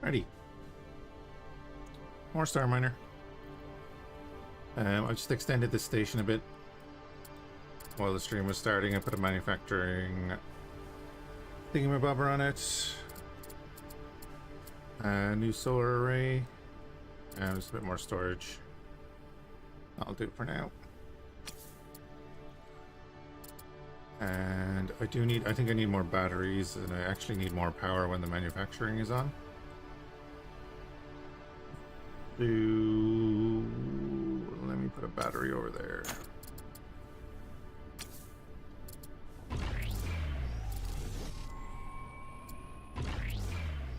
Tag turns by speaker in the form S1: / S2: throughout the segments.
S1: Ready. More Starminer. I've just extended the station a bit. While the stream was starting, I put a manufacturing thingamabobber on it. New solar array. And just a bit more storage. I'll do it for now. And I think I need more batteries, and I actually need more power when the manufacturing is on. Let me put a battery over there.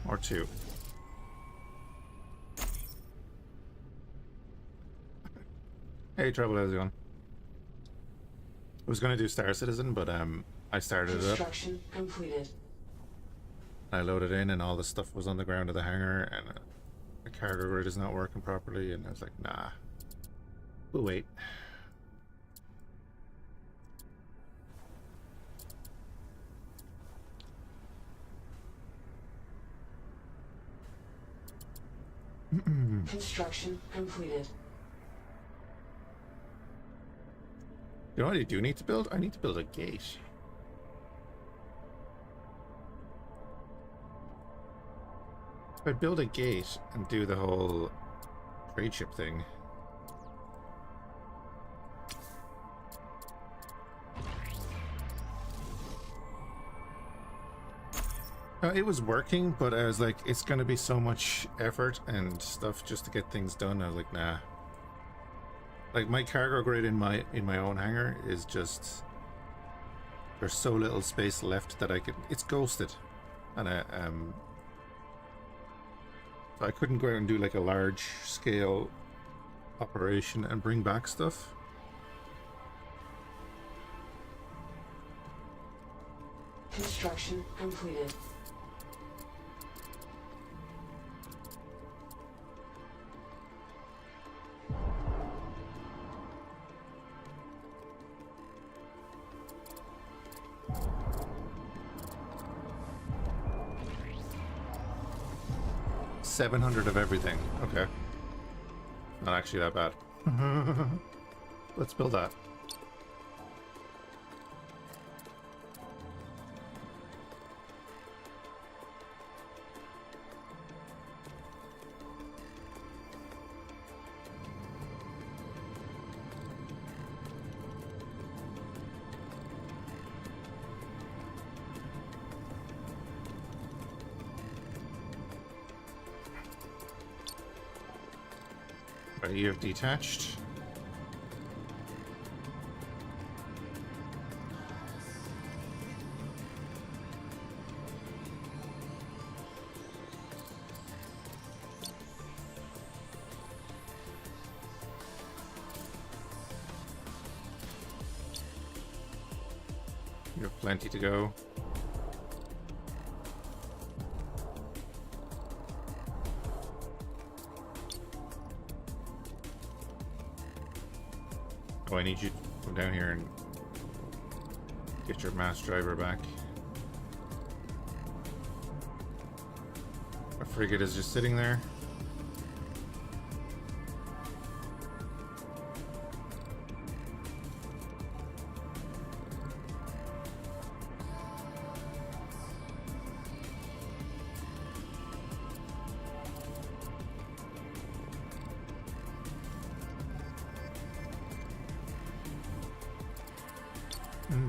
S1: Or two. Hey Trouble, how's it going? I was going to do Star Citizen, but I started it up.
S2: Construction completed.
S1: I loaded in and all the stuff was on the ground of the hangar, and the cargo grid is not working properly, and I was like, nah, we'll wait.
S2: Construction completed.
S1: You know what I do need to build? I need to build a gate. If I build a gate and do the whole trade ship thing. It was working, but I was like, it's going to be so much effort and stuff just to get things done. I was like, nah. Like, my cargo grid in my own hangar is just, there's so little space left that I could, it's ghosted, and I couldn't go out and do like a large scale operation and bring back stuff.
S2: Construction completed.
S1: $700 of everything. Okay. Not actually that bad. Let's build that. You have detached. You have plenty to go. Oh, I need you to come down here and get your mass driver back. Our frigate is just sitting there.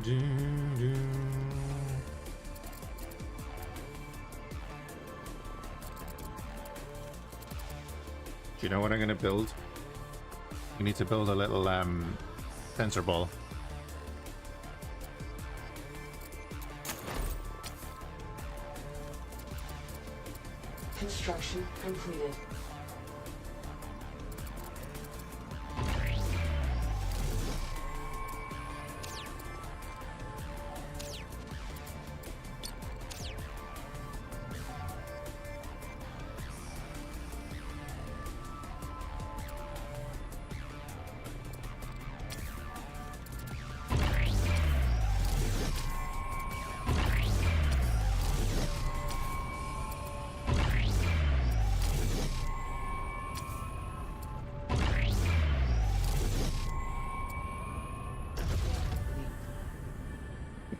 S1: Do you know what I'm gonna build? We need to build a little sensor ball.
S2: Construction completed.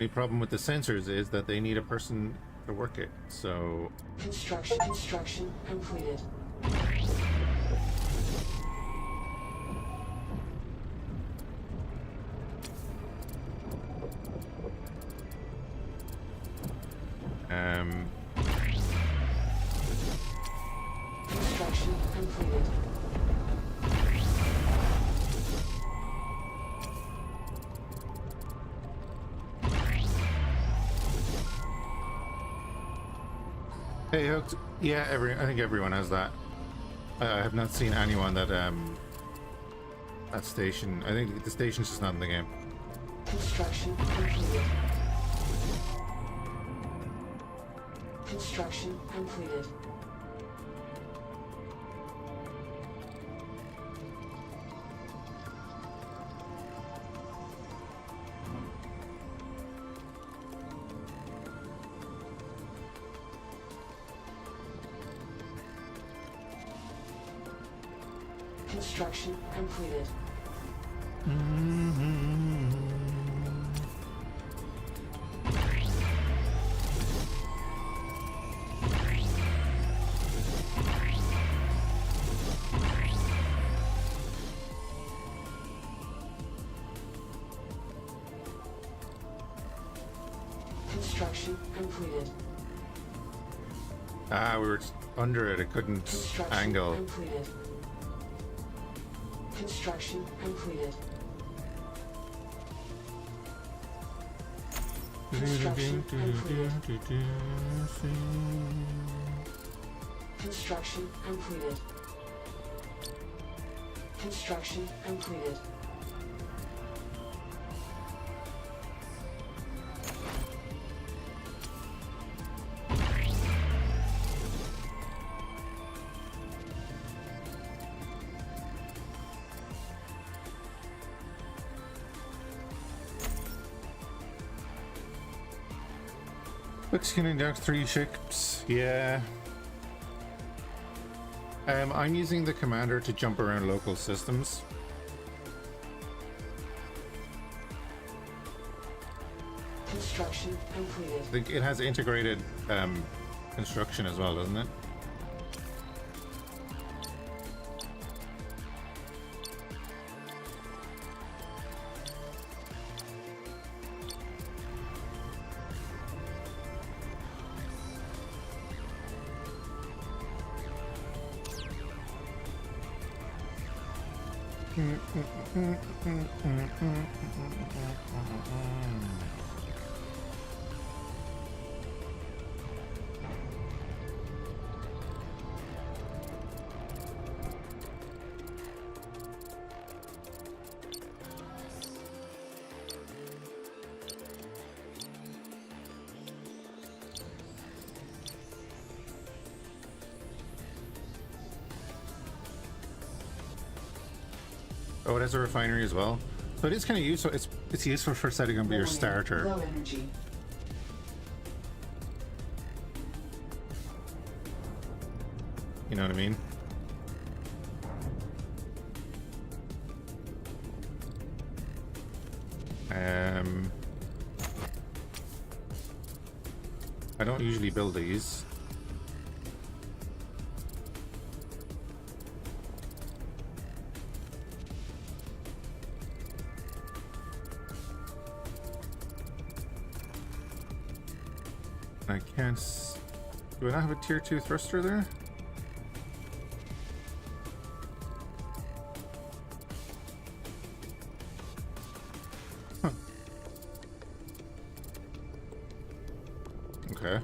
S1: The problem with the sensors is that they need a person to work it, so...
S2: Construction completed. Construction completed.
S1: Hey, Hooked. Yeah, I think everyone has that. I have not seen anyone that, that station... I think the station's just not in the game.
S2: Construction completed. Construction completed. Construction completed. Construction completed.
S1: Ah, we were under it. It couldn't
S2: Construction
S1: angle.
S2: completed. Construction completed. Construction completed. Construction completed. Construction completed.
S1: Skinning down 3 ships, yeah. I'm using the commander to jump around local systems.
S2: Construction completed.
S1: I think it has integrated construction as well, doesn't it? Oh, it has a refinery as well. So it is kind of useful. It's useful for setting up your starter.
S2: Low energy.
S1: You know what I mean? I don't usually build these. I can't... Do I not have a tier 2 thruster there? Huh. Okay.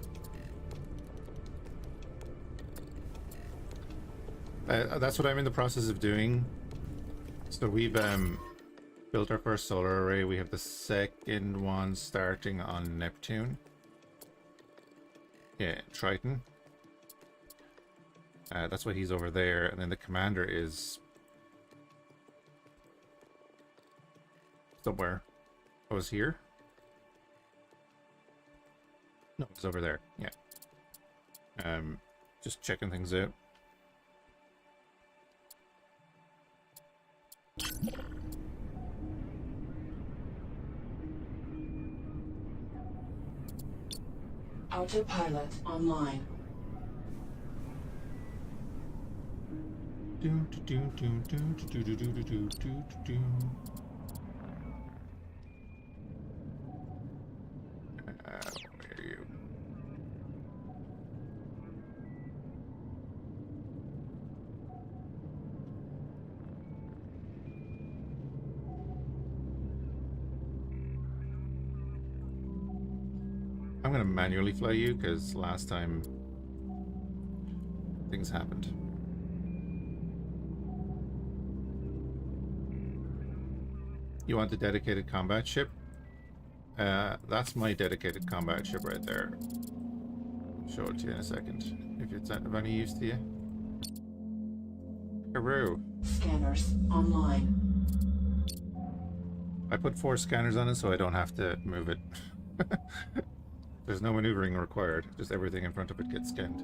S1: That's what I'm in the process of doing. So we've built our first solar array. We have the second one starting on Neptune. Yeah, Triton. That's why he's over there, and then the commander is somewhere. Oh, is here? No, it's over there. Yeah. Just checking things out.
S2: Autopilot online.
S1: Where are you? I'm gonna manually fly you because last time things happened. You want the dedicated combat ship? That's my dedicated combat ship right there. I'll show it to you in a second, if it's of any use to you. Karoo.
S2: Scanners online.
S1: I put 4 scanners on it so I don't have to move it. There's no maneuvering required, just everything in front of it gets scanned.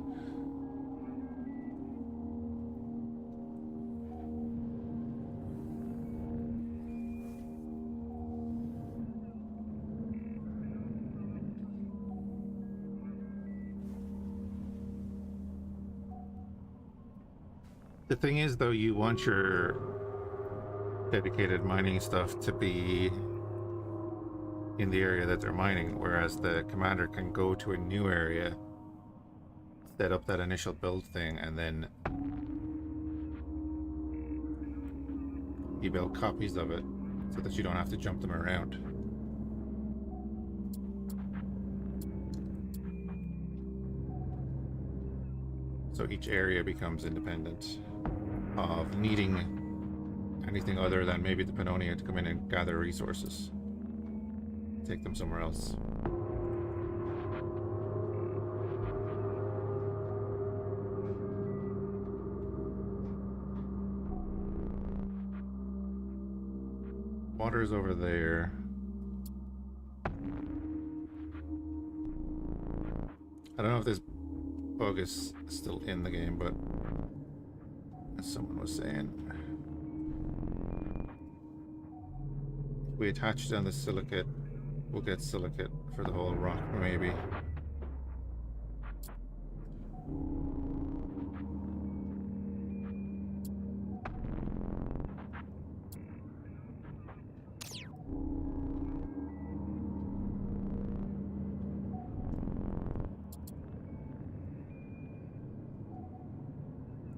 S1: The thing is, though, you want your dedicated mining stuff to be in the area that they're mining, whereas the commander can go to a new area, set up that initial build thing, and then you build copies of it so that you don't have to jump them around. So each area becomes independent of needing anything other than maybe the Pannonia to come in and gather resources. Take them somewhere else. Water's over there. I don't know if this bug is still in the game, but as someone was saying, if we attach it on the silicate, we'll get silicate for the whole rock, maybe.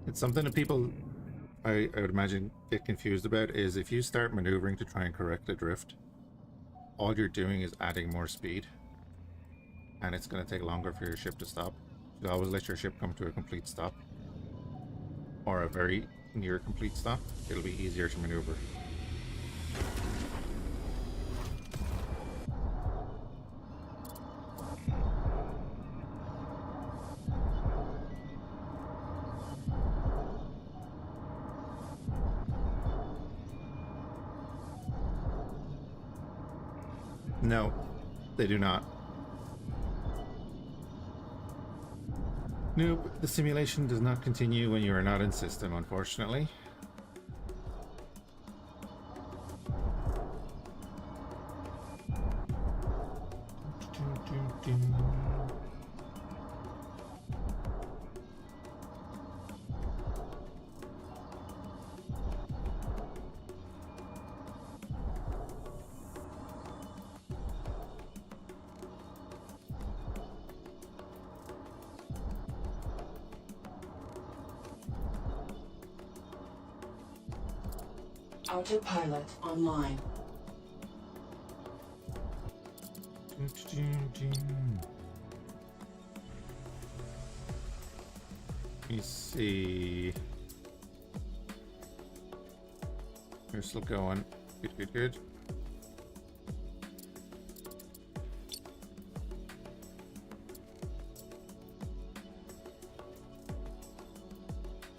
S1: It's something that people, I would imagine, get confused about, is if you start maneuvering to try and correct a drift, all you're doing is adding more speed, and it's going to take longer for your ship to stop. You always let your ship come to a complete stop, or a very near complete stop. It'll be easier to maneuver. No, they do not. Nope, the simulation does not continue when you are not in system, unfortunately.
S2: Autopilot online.
S1: Let me see. We're still going. Good, good, good.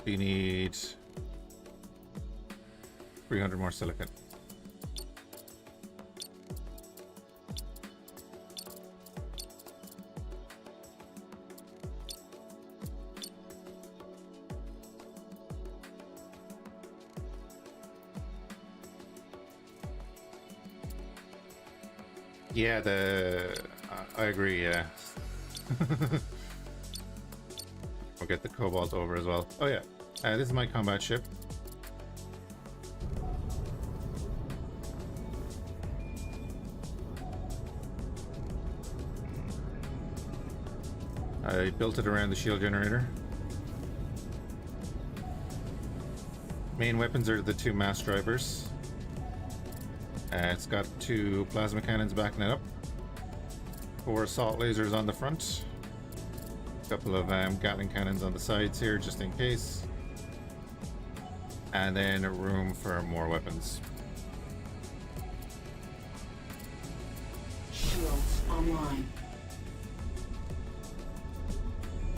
S1: We need 300 more silicon. Yeah, I agree, yeah. We'll get the cobalt over as well. Oh yeah, this is my combat ship. I built it around the shield generator. Main weapons are the two mass drivers. It's got two plasma cannons backing it up. 4 assault lasers on the front. A couple of Gatling cannons on the sides here, just in case. And then a room for more weapons.
S2: Shields online.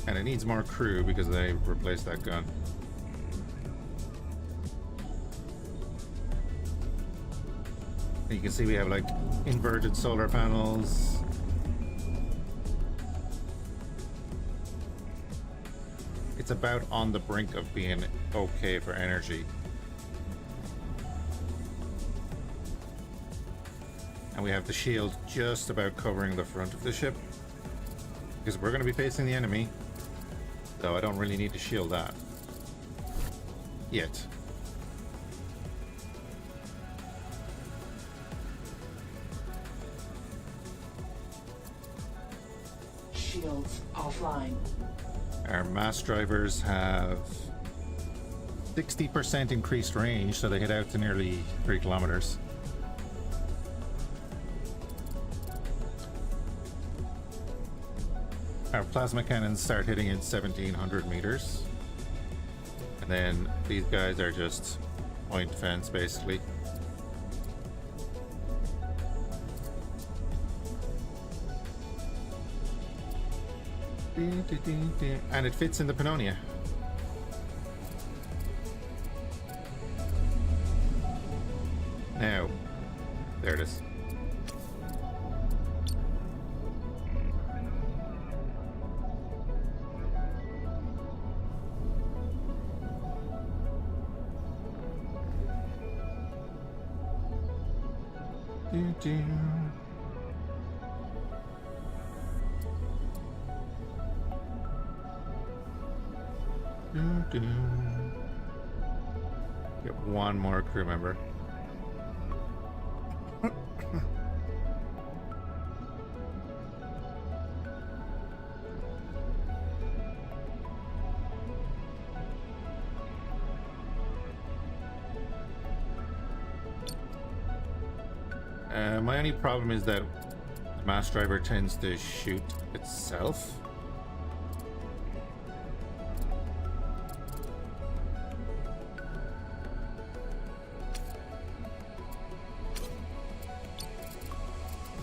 S1: And it needs more crew because they replaced that gun. And you can see we have like inverted solar panels. It's about on the brink of being okay for energy. And we have the shield just about covering the front of the ship. Because we're going to be facing the enemy. So I don't really need to shield that. Yet.
S2: Shields offline.
S1: Our mass drivers have 60% increased range, so they hit out to nearly 3 kilometers. Our plasma cannons start hitting at 1700 meters. And then these guys are just point defense, basically. And it fits in the Pannonia. Now, there it is. Get one more crew member. My only problem is that the mass driver tends to shoot itself.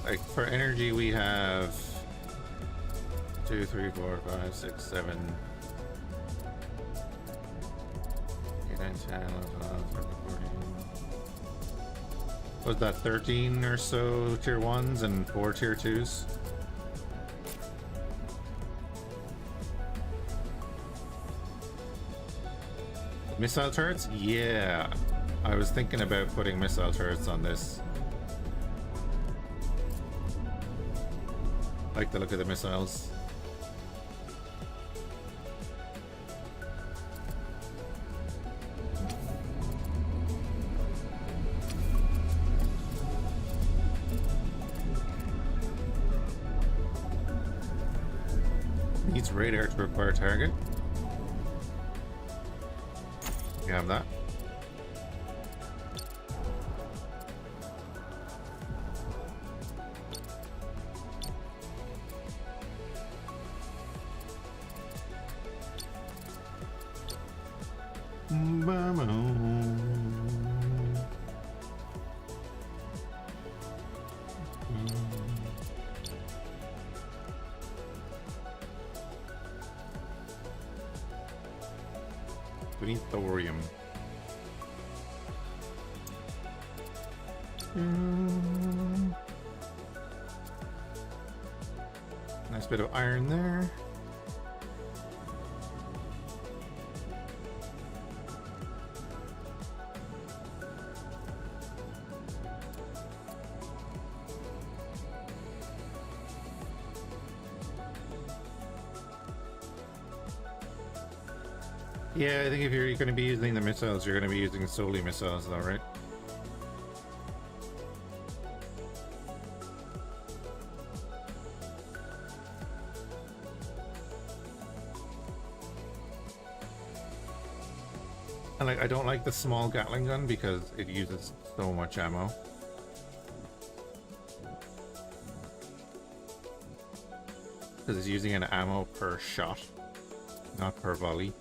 S1: Like for energy we have 2, 3, 4, 5, 6, 7, 8, 9, 10, 11, 12, 13, 14. Was that 13 or so tier 1s and 4 tier 2s? Missile turrets? Yeah. I was thinking about putting missile turrets on this. Like the look of the missiles. Needs radar to require target. You have that. We need thorium. Nice bit of iron there. Yeah, I think if you're going to be using the missiles, you're going to be using solely missiles, though, right? And like, I don't like the small Gatling gun because it uses so much ammo. Because it's using an ammo per shot, not per volley.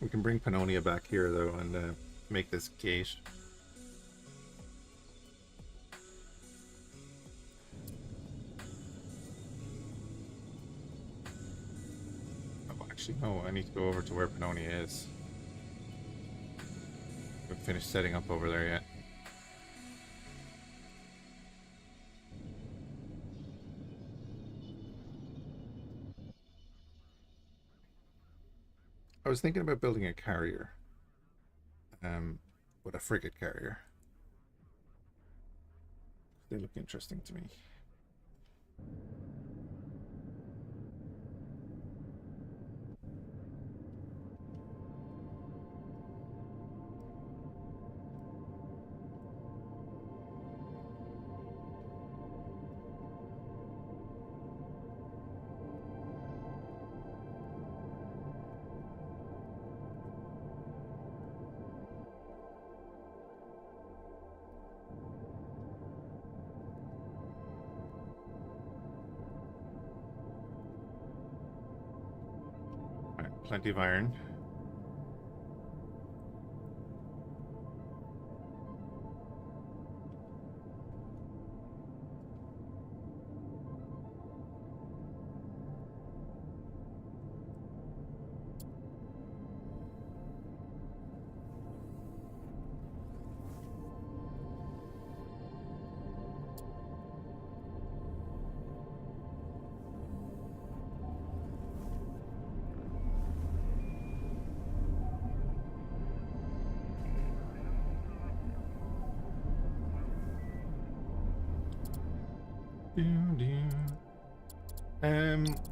S1: We can bring Pannonia back here, though, and make this gate. Oh, actually, no, I need to go over to where Pannonia is. We haven't finished setting up over there yet. I was thinking about building a carrier. With a frigate carrier. They look interesting to me. Plenty of iron.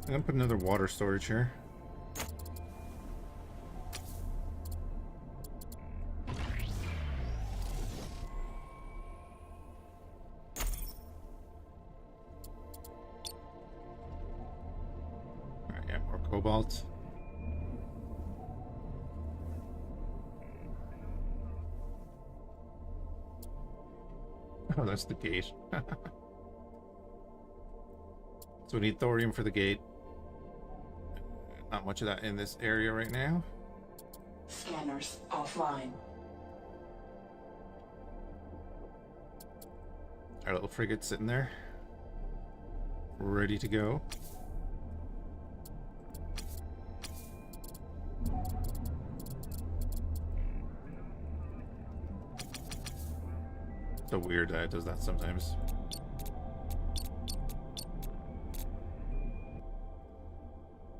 S1: I'm gonna put another water storage here. Alright, yeah, more cobalt. Oh, that's the gate. So we need thorium for the gate. Not much of that in this area right now.
S2: Scanners offline.
S1: Our little frigate sitting there. Ready to go. So weird that it does that sometimes.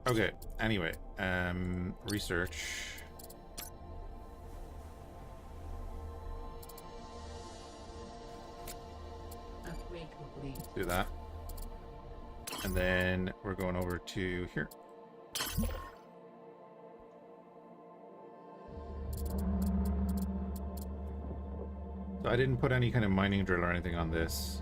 S1: Okay, anyway, research.
S2: Upgrade complete.
S1: Do that. And then we're going over to here. So I didn't put any kind of mining drill or anything on this.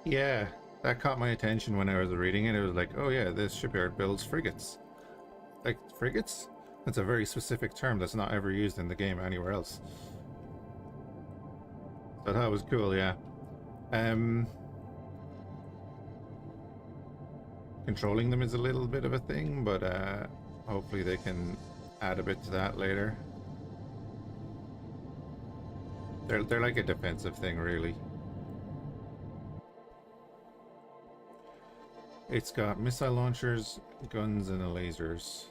S1: Yeah, that caught my attention when I was reading it. It was like, oh yeah, this shipyard builds frigates. Like, frigates? That's a very specific term that's not ever used in the game anywhere else. So that was cool, yeah. Um, Controlling them is a little bit of a thing, but hopefully they can add a bit to that later. They're like a defensive thing, really. It's got missile launchers, guns, and lasers.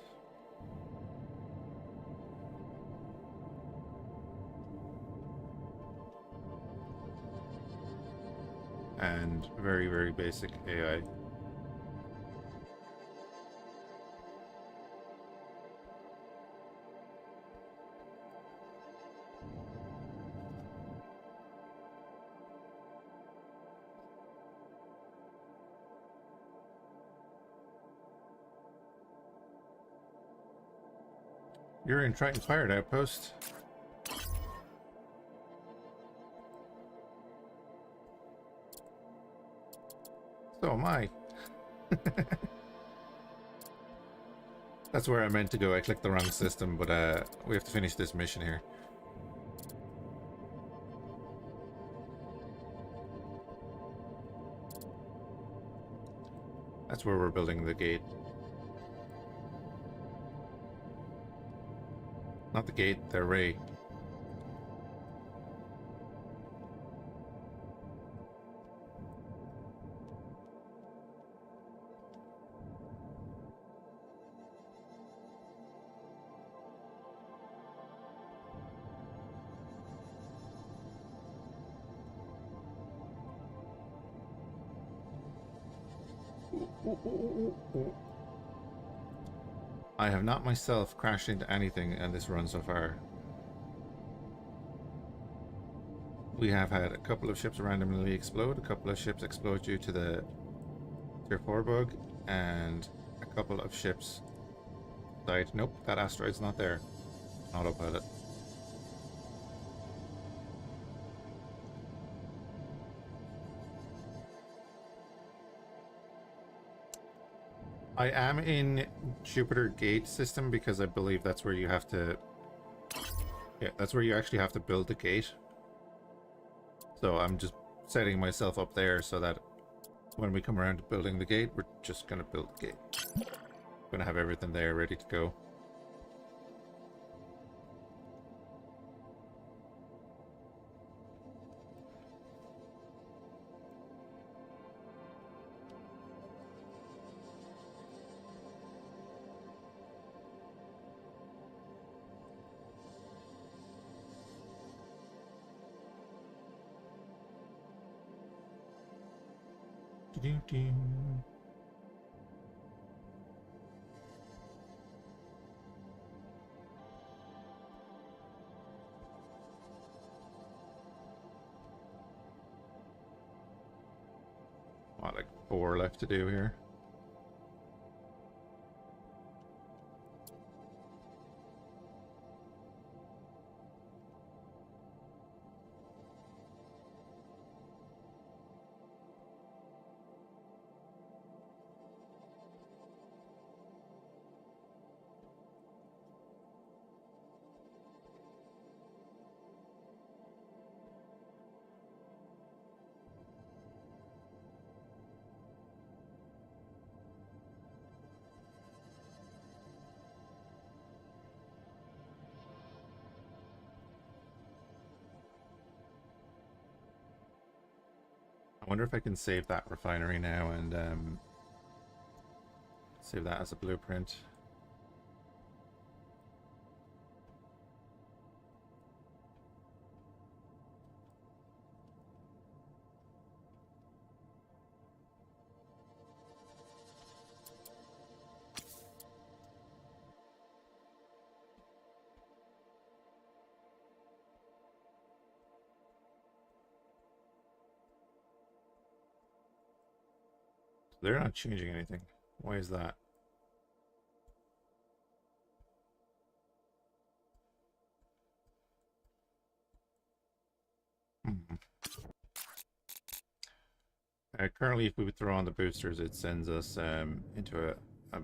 S1: And very, very basic AI. You're in Triton's Pirate Outpost. So am I. That's where I meant to go. I clicked the wrong system, but we have to finish this mission here. That's where we're building the gate. Not the gate, the array. I have not myself crashed into anything in this run so far. We have had a couple of ships randomly explode, a couple of ships explode due to the Tier 4 bug, and a couple of ships died. Nope, that asteroid's not there. Autopilot. I am in Jupiter Gate system because I believe that's where you have to... Yeah, that's where you actually have to build the gate. So I'm just setting myself up there so that when we come around to building the gate, we're just going to build the gate. Going to have everything there ready to go. What, like 4 left to do here? I wonder if I can save that refinery now and save that as a blueprint. They're not changing anything. Why is that? Hmm. Currently, if we would throw on the boosters, it sends us into a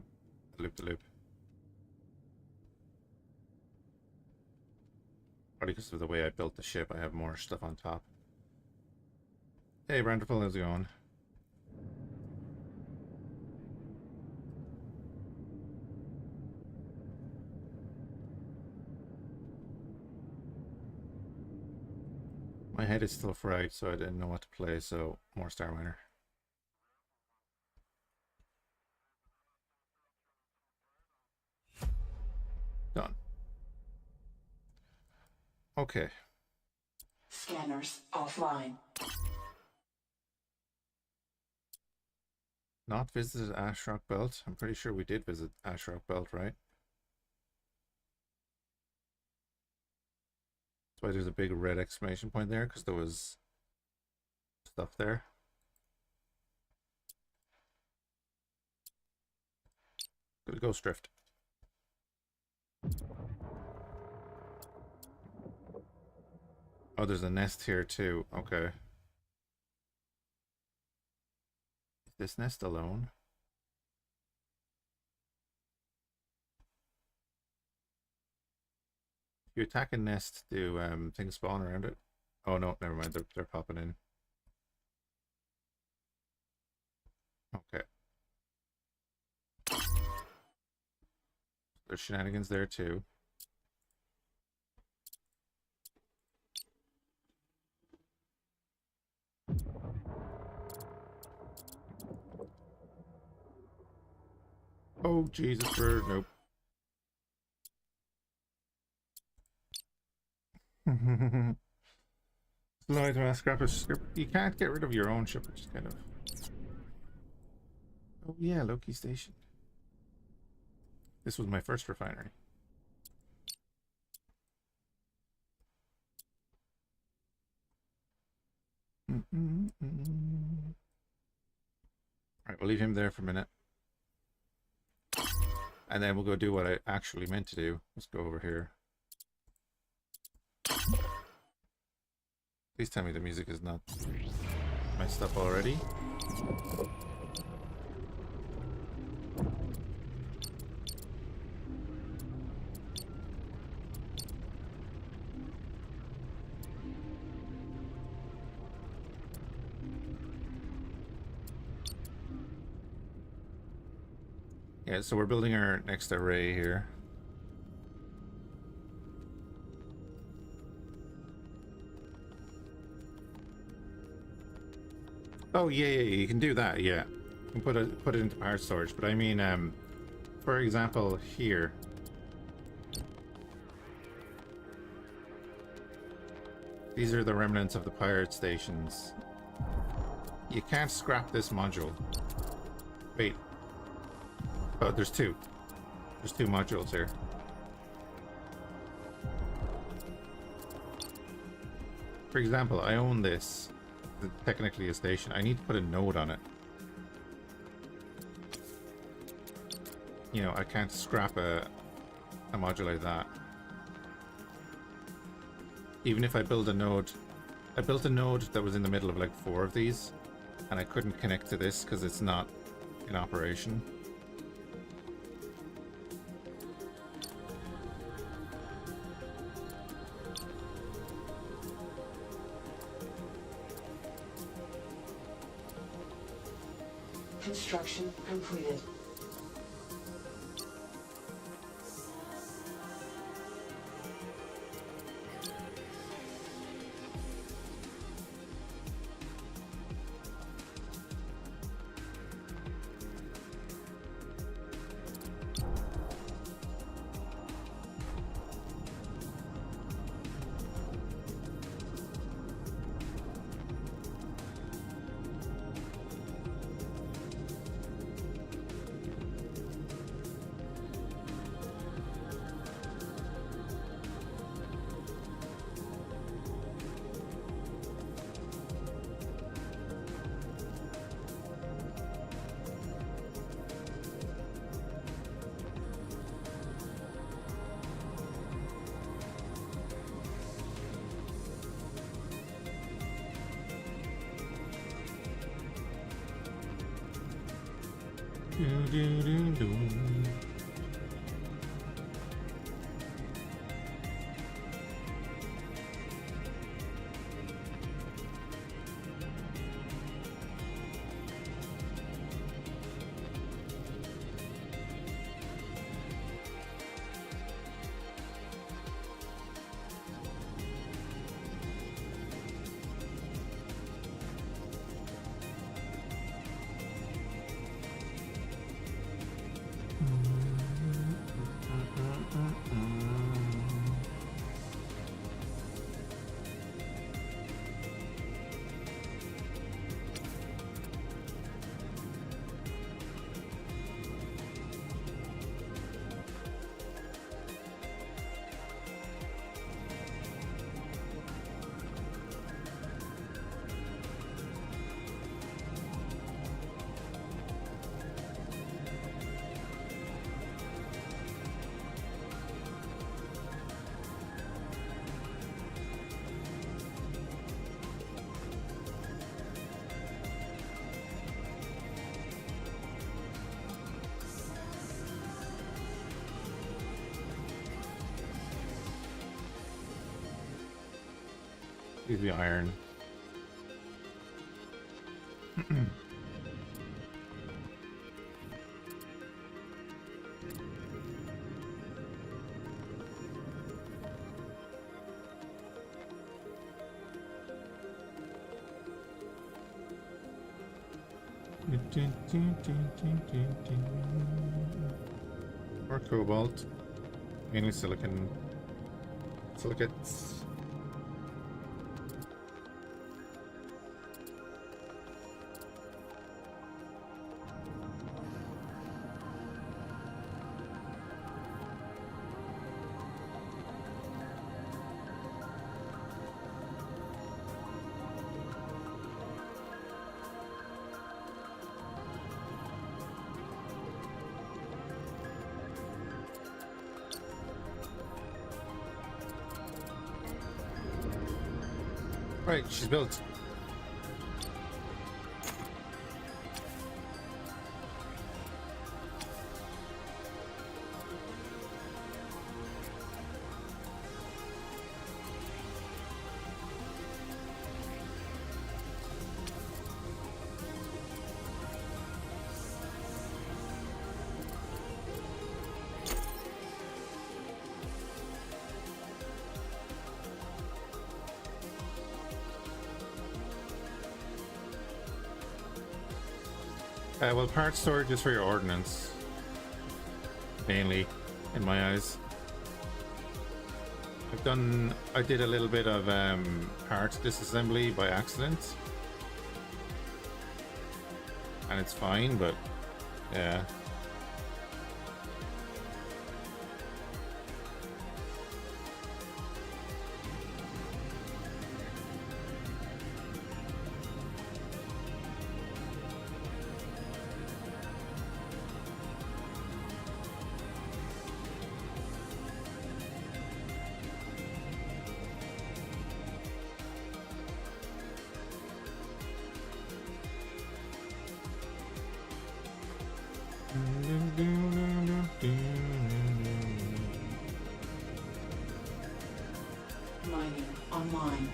S1: loop-to-loop. Probably because of the way I built the ship, I have more stuff on top. Hey, Brandiful, how's it going? My head is still fried, so I didn't know what to play, so more Starminer. Done. Okay.
S2: Scanners offline.
S1: Not visited Ashrock Belt? I'm pretty sure we did visit Ashrock Belt, right? That's why there's a big red exclamation point there, because there was stuff there. Gonna Ghost Drift. Oh, there's a nest here too. Okay. Is this nest alone? If you attack a nest, do things spawn around it? Oh no, never mind. They're popping in. Okay. There's shenanigans there too. Oh Jesus, bird! Nope. Slow to scrap a script. You can't get rid of your own ship, which is kind of. Oh yeah, Loki Station. This was my first refinery. Alright, we'll leave him there for a minute. And then we'll go do what I actually meant to do. Let's go over here. Please tell me the music is not messed up already. Yeah, so we're building our next array here. Oh yeah, you can do that. Yeah, you can put it into power storage. But I mean, for example, here. These are the remnants of the pirate stations. You can't scrap this module. Wait. Oh, there's two. There's two modules here. For example, I own this. It's technically a station. I need to put a node on it. You know, I can't scrap a module like that. Even if I build a node. I built a node that was in the middle of like 4 of these, and I couldn't connect to this because it's not in operation.
S2: Construction completed.
S1: Do. Leave the iron. Or cobalt. Mainly silicon. Silicates. Right, she's built. Well, part storage is for your ordnance, mainly, in my eyes. I did a little bit of part disassembly by accident, and it's fine, but yeah.
S2: Mining online.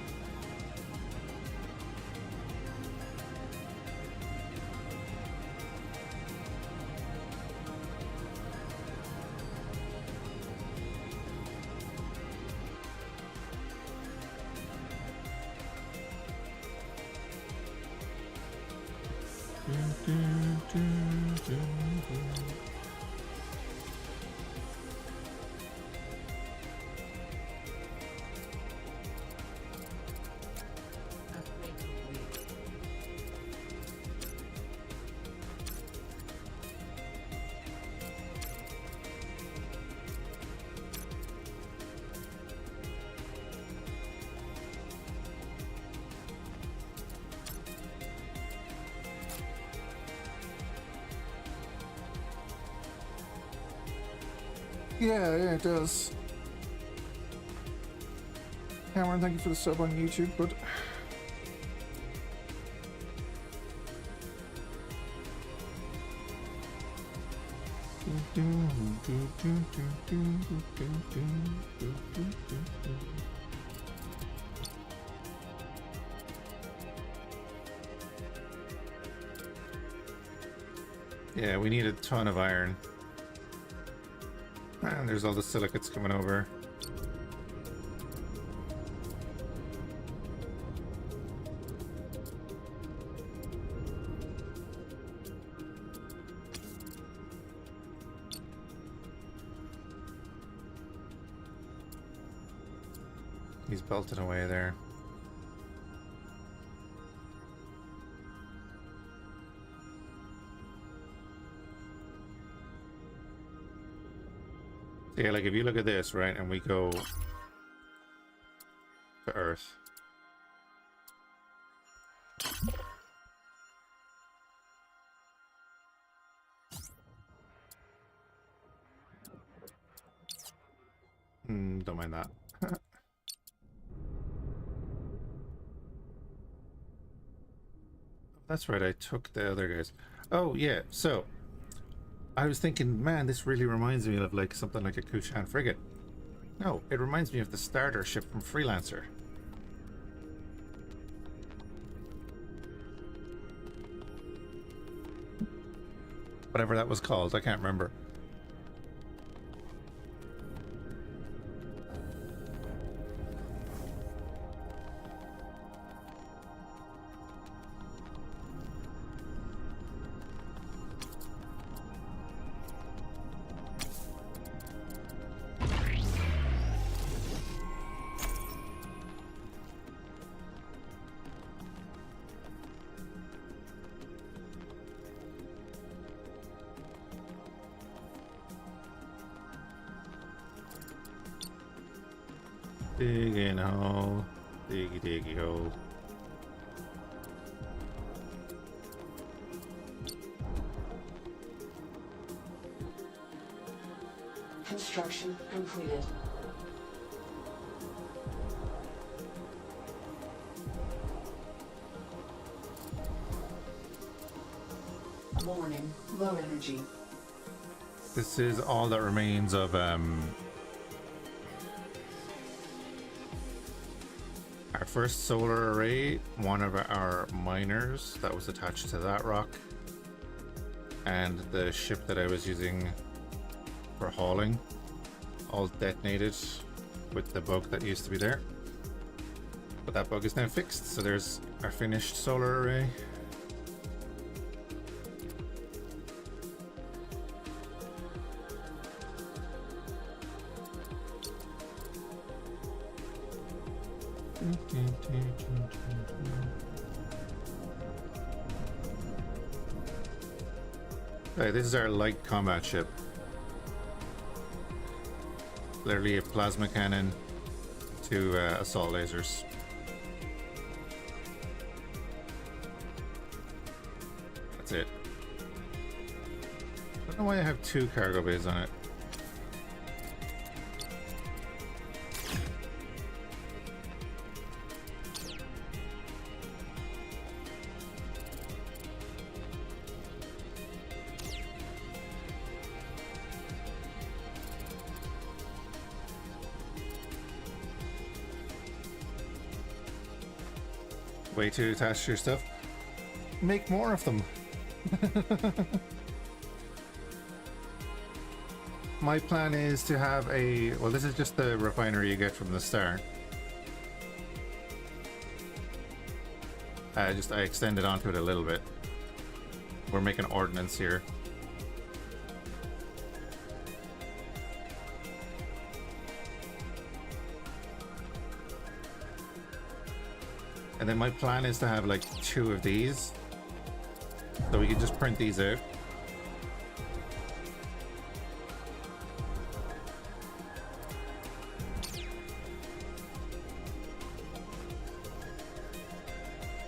S3: Yeah, it does. Cameron, thank you for the sub on YouTube, but
S1: Yeah, we need a ton of iron. And there's all the silicates coming over. He's belting away there. Yeah, like if you look at this, right, and we go to Earth. Don't mind that. That's right, I took the other guys. Oh, yeah, so I was thinking, man, this really reminds me of like something like a Kushan frigate. No, it reminds me of the starter ship from Freelancer. Whatever that was called, I can't remember. Dig in a hole. Diggy diggy hole.
S2: Construction completed. Warning, low energy.
S1: This is all that remains of our first solar array, one of our miners that was attached to that rock, and the ship that I was using for hauling, all detonated with the bug that used to be there. But that bug is now fixed, so there's our finished solar array. Right, this is our light combat ship. Literally a plasma cannon to assault lasers. That's it. I don't know why I have 2 cargo bays on it. Way to attach your stuff. Make more of them. My plan is to have a... Well, this is just the refinery you get from the start. I extended onto it a little bit. We're making ordnance here. And then my plan is to have like 2 of these, so we can just print these out.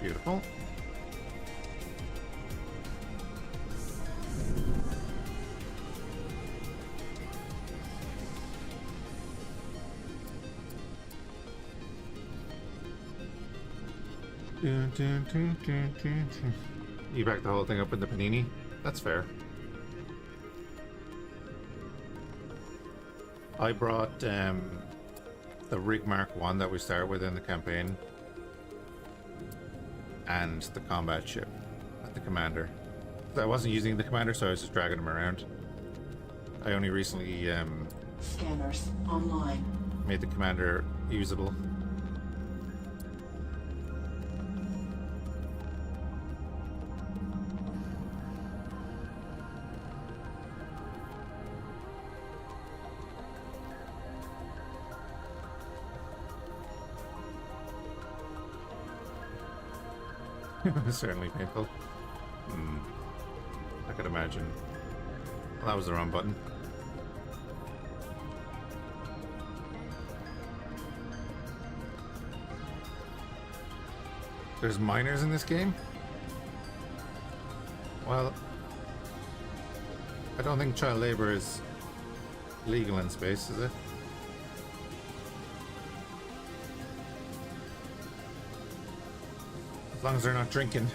S1: Beautiful. You back the whole thing up in the panini? That's fair. I brought the Rig Mark 1 that we started with in the campaign and the combat ship, the commander. I wasn't using the commander, so I was just dragging him around. I only recently
S2: Scanners online.
S1: made the commander usable. Certainly painful. I could imagine. Well, that was the wrong button. There's miners in this game? Well, I don't think child labor is legal in space, is it? As long as they're not drinking.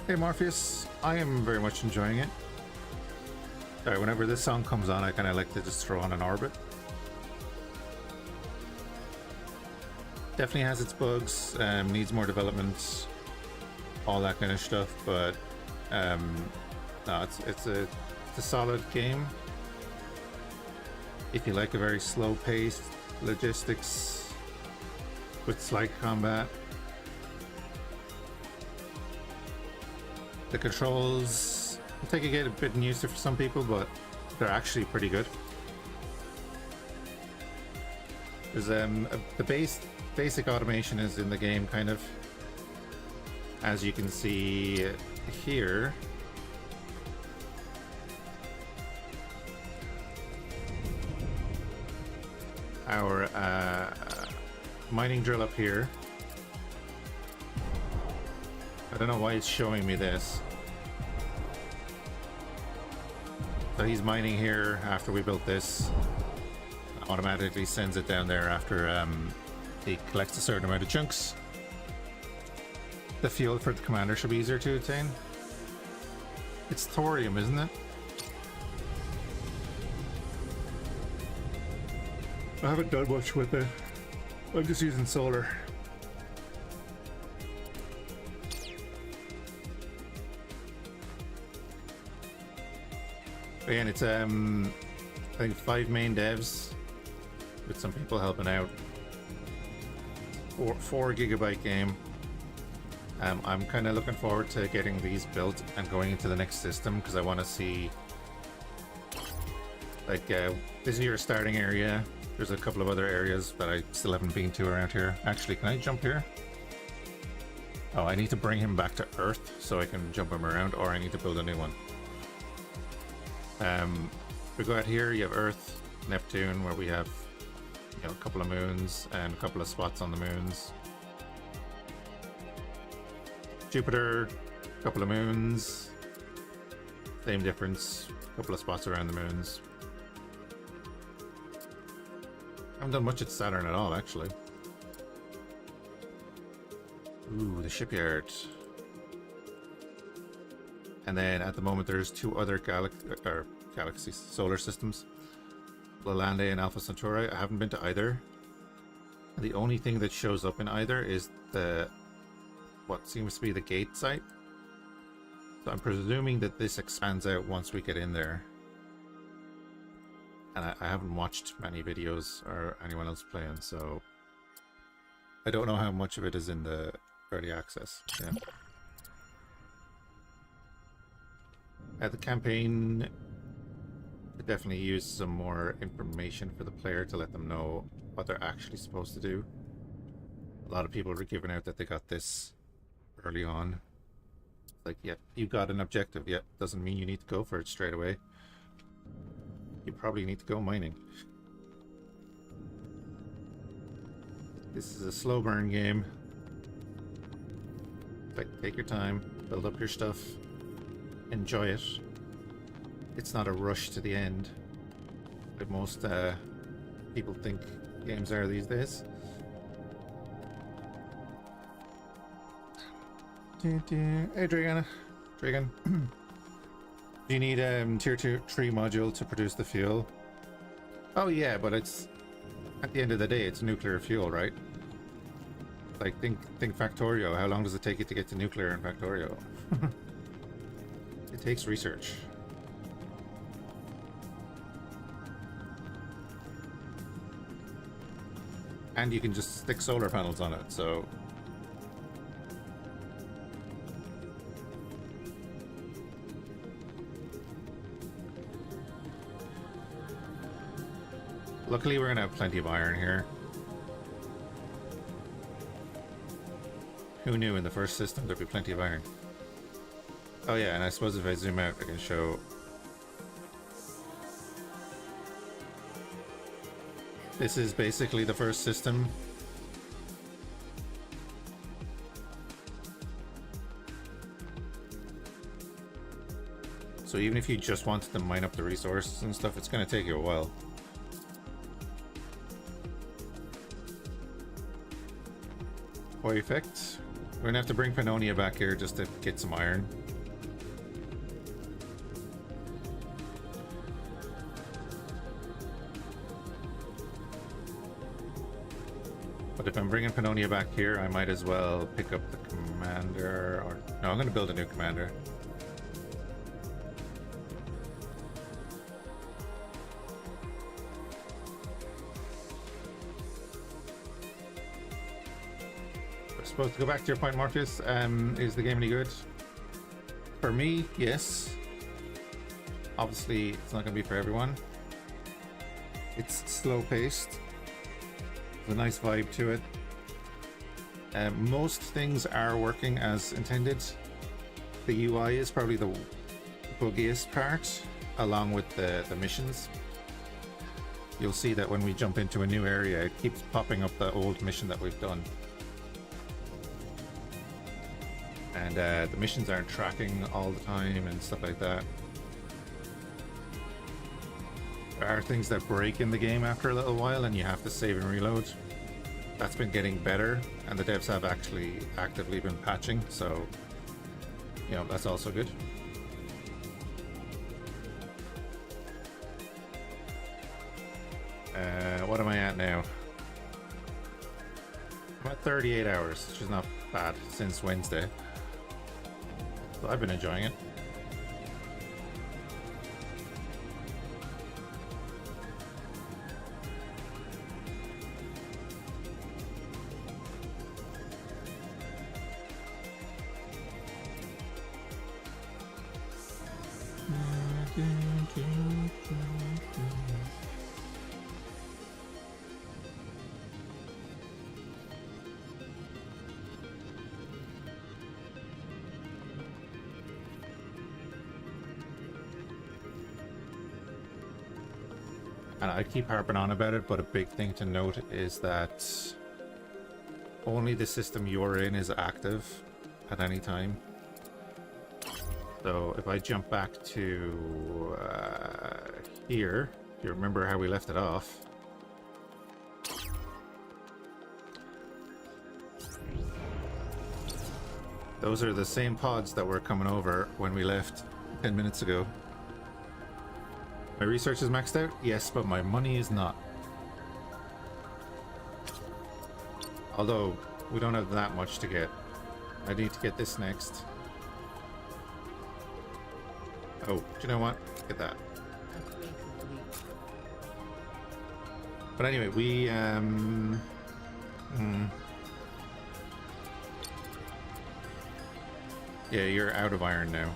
S1: Hey Morpheus, I am very much enjoying it. Sorry, whenever this song comes on, I kind of like to just throw on an orbit. Definitely has its bugs, needs more development, all that kind of stuff, but no, it's a solid game. If you like a very slow-paced logistics with slight combat. The controls take a bit used to for some people, but they're actually pretty good. There's the basic automation is in the game, kind of, as you can see here. Our mining drill up here. I don't know why it's showing me this. So he's mining here after we built this. Automatically sends it down there after he collects a certain amount of chunks. The fuel for the commander should be easier to obtain. It's thorium, isn't it? I haven't done much with it. I'm just using solar. Again, it's I think 5 main devs with some people helping out. 4 gigabyte game. I'm kind of looking forward to getting these built and going into the next system, because I want to see, like, this is your starting area. There's a couple of other areas that I still haven't been to around here. Actually, can I jump here? Oh, I need to bring him back to Earth so I can jump him around, or I need to build a new one. We go out here, you have Earth, Neptune, where we have, you know, a couple of moons and a couple of spots on the moons. Jupiter, a couple of moons, same difference, a couple of spots around the moons. I haven't done much at Saturn at all, actually. Ooh, the shipyard. And then at the moment there's 2 other galaxies, solar systems. Lalande and Alpha Centauri. I haven't been to either. And the only thing that shows up in either is what seems to be the gate site. So I'm presuming that this expands out once we get in there. And I haven't watched many videos or anyone else playing, so I don't know how much of it is in the early access. Yeah. The campaign could definitely use some more information for the player to let them know what they're actually supposed to do. A lot of people are giving out that they got this early on. Like, yeah, you got an objective, yet doesn't mean you need to go for it straight away. You probably need to go mining. This is a slow burn game. Like, take your time, build up your stuff, enjoy it. It's not a rush to the end, like most people think games are these days. Hey, Dragon. Dragon. Do you need tier 3 module to produce the fuel? Oh yeah, but it's at the end of the day, it's nuclear fuel, right? Like think Factorio. How long does it take you to get to nuclear in Factorio? It takes research. And you can just stick solar panels on it, so luckily we're gonna have plenty of iron here. Who knew in the first system there'd be plenty of iron? Oh yeah, and I suppose if I zoom out I can show. This is basically the first system. So even if you just wanted to mine up the resources and stuff, it's going to take you a while. Perfect. We're going to have to bring Pannonia back here just to get some iron. But if I'm bringing Pannonia back here, I might as well pick up the commander, or... No, I'm going to build a new commander. We're supposed to go back to your point, Morpheus. Is the game any good? For me, yes. Obviously, it's not going to be for everyone. It's slow-paced. A nice vibe to it. Most things are working as intended. The UI is probably the buggiest part, along with the missions. You'll see that when we jump into a new area, it keeps popping up the old mission that we've done. And the missions aren't tracking all the time and stuff like that. There are things that break in the game after a little while and you have to save and reload. That's been getting better, and the devs have actually actively been patching, so you know, that's also good. What am I at now? I'm at 38 hours, which is not bad since Wednesday. So I've been enjoying it. And I keep harping on about it, but a big thing to note is that only the system you're in is active at any time. So if I jump back to here, if you remember how we left it off, those are the same pods that were coming over when we left 10 minutes ago. My research is maxed out? Yes, but my money is not. Although, we don't have that much to get. I need to get this next. Oh, do you know what? Get that. But anyway, we, yeah, you're out of iron now.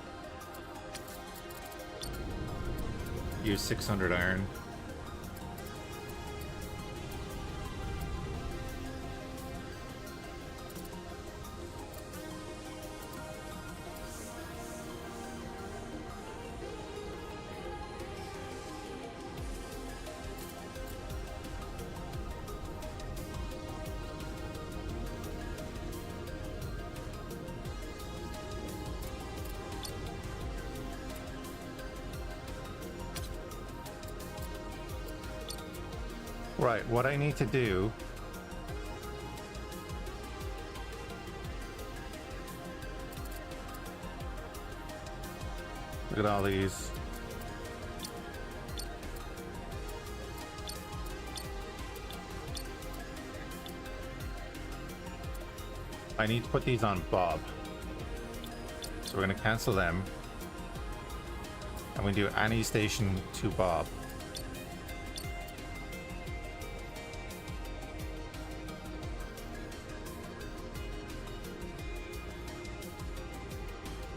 S1: Use 600 iron. Right, what I need to do... Look at all these. I need to put these on Bob. So we're going to cancel them. And we do any station to Bob.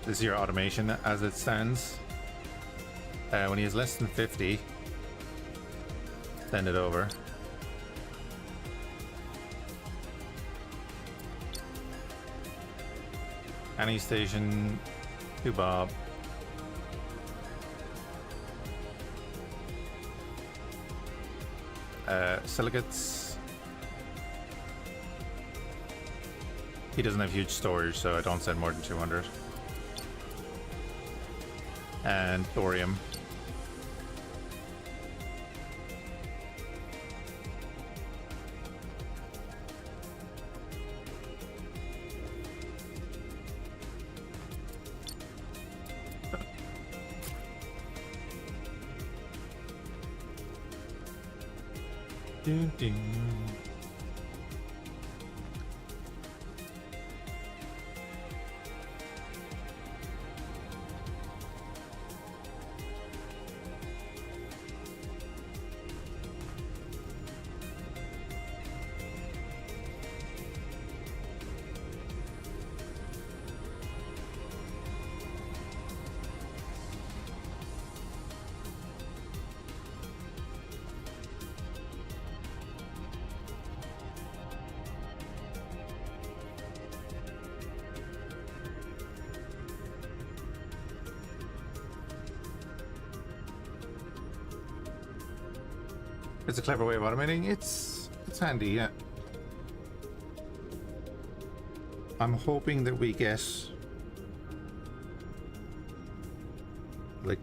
S1: This is your automation as it stands. When he is less than 50, send it over. Any station to Bob. Silicates. He doesn't have huge storage, so I don't send more than 200. And thorium. Ding, ding. It's a clever way of automating. It's handy, yeah. I'm hoping that we get like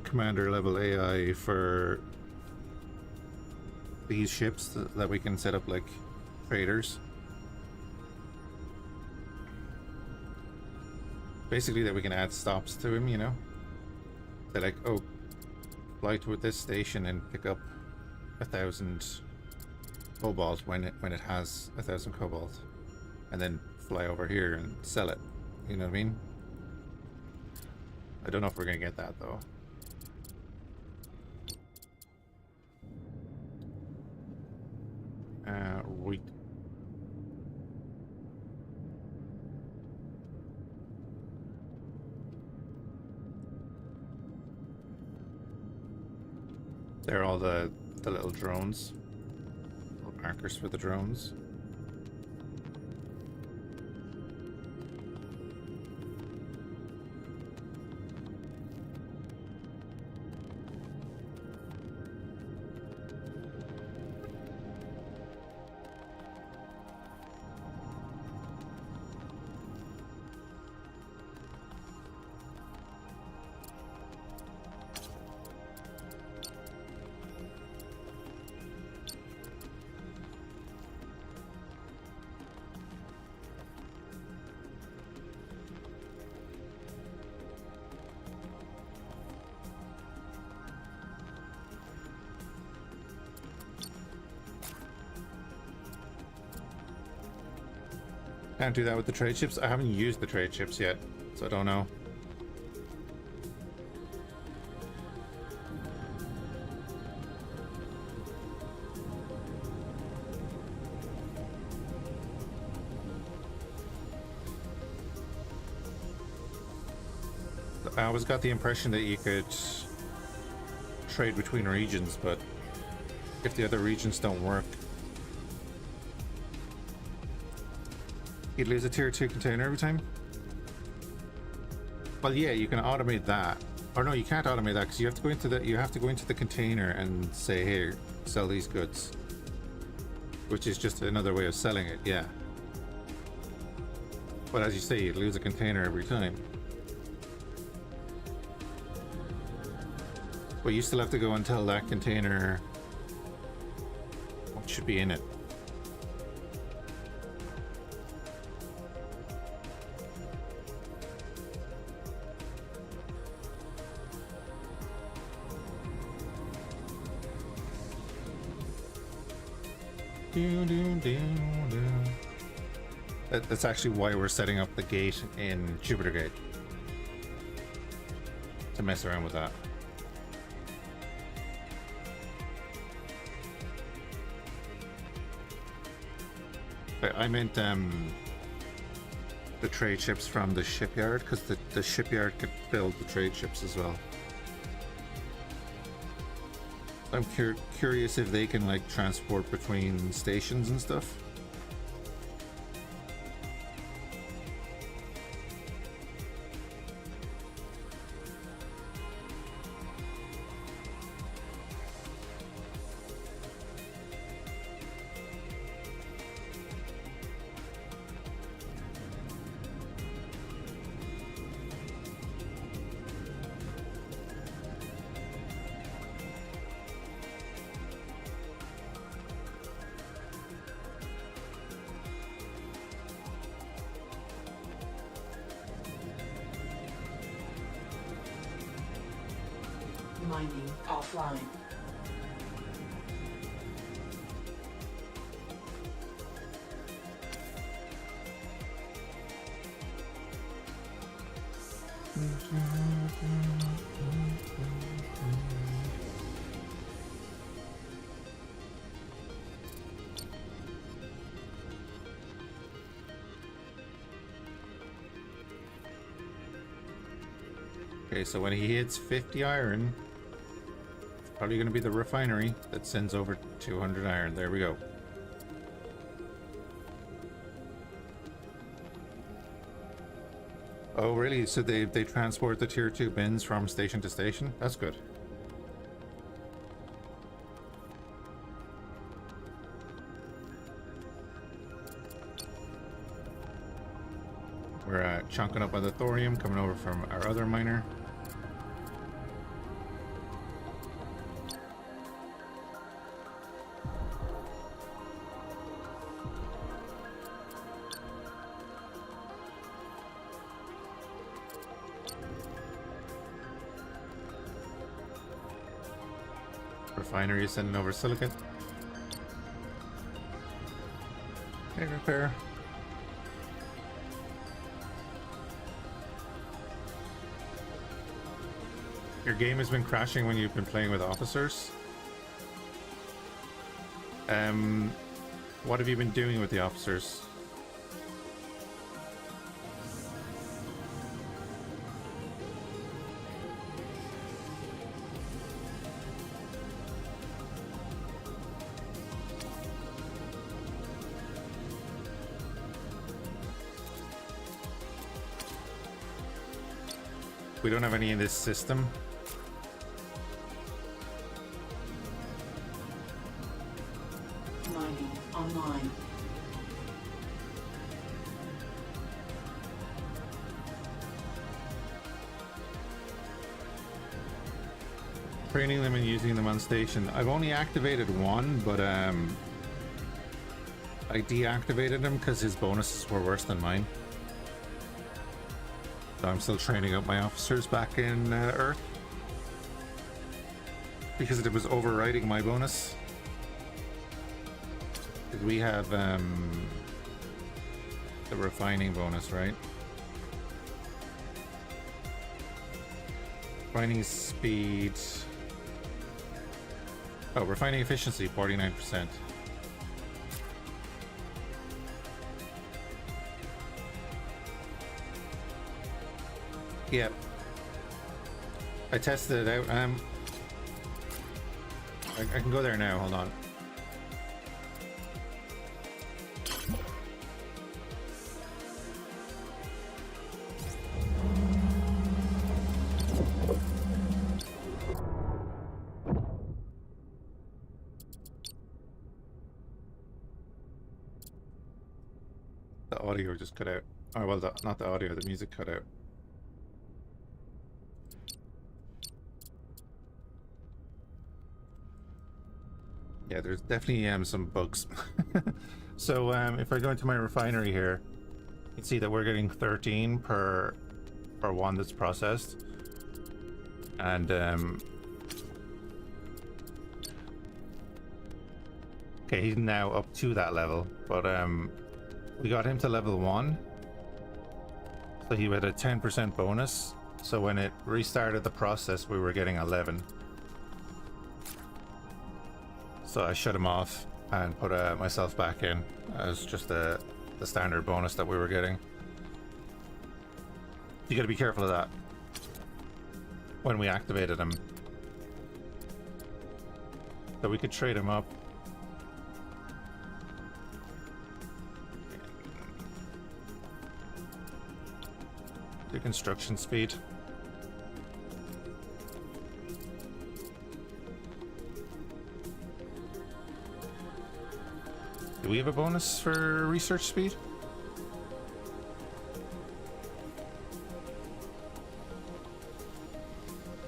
S1: commander level AI for these ships that we can set up like traders. Basically that we can add stops to him, you know? They're like, oh, fly to this station and pick up 1,000 cobalt when it has 1,000 cobalt, and then fly over here and sell it. You know what I mean? I don't know if we're gonna get that though. Wait. They're all the little drones. Little markers for the drones. Can't do that with the trade ships. I haven't used the trade ships yet, so I don't know. I always got the impression that you could trade between regions, but if the other regions don't work, you'd lose a tier 2 container every time? Well, yeah, you can automate that. Or no, you can't automate that because you have to go into the container and say, here, sell these goods. Which is just another way of selling it, yeah. But as you say, you'd lose a container every time. But you still have to go and tell that container should be in it. That's actually why we're setting up the gate in Jupiter Gate. To mess around with that. But I meant the trade ships from the shipyard, because the shipyard could build the trade ships as well. I'm curious if they can like transport between stations and stuff.
S2: Mining offline.
S1: Okay, so when he hits 50 iron, it's probably going to be the refinery that sends over 200 iron. There we go. Oh, really? So they transport the tier 2 bins from station to station? That's good. We're chunking up on the thorium coming over from our other miner. Refinery is sending over silicate. Okay, repair. Your game has been crashing when you've been playing with officers. What have you been doing with the officers? We don't have any in this system.
S2: Mining online.
S1: Training them and using them on station. I've only activated one, but I deactivated him because his bonuses were worse than mine. So I'm still training up my officers back in Earth because it was overriding my bonus. Did we have the refining bonus, right? Refining speed. Oh, refining efficiency, 49%. Yep. I tested it out. I can go there now. Hold on. The audio just cut out. Oh, well, not the audio, the music cut out. Yeah, there's definitely some bugs. So if I go into my refinery here, you can see that we're getting 13 per one that's processed, and okay, he's now up to that level, but we got him to level 1, so he had a 10% bonus. So when it restarted the process, we were getting 11. So I shut him off and put myself back in as just the standard bonus that we were getting. You gotta be careful of that when we activated him. So we could trade him up. The construction speed. Do we have a bonus for research speed?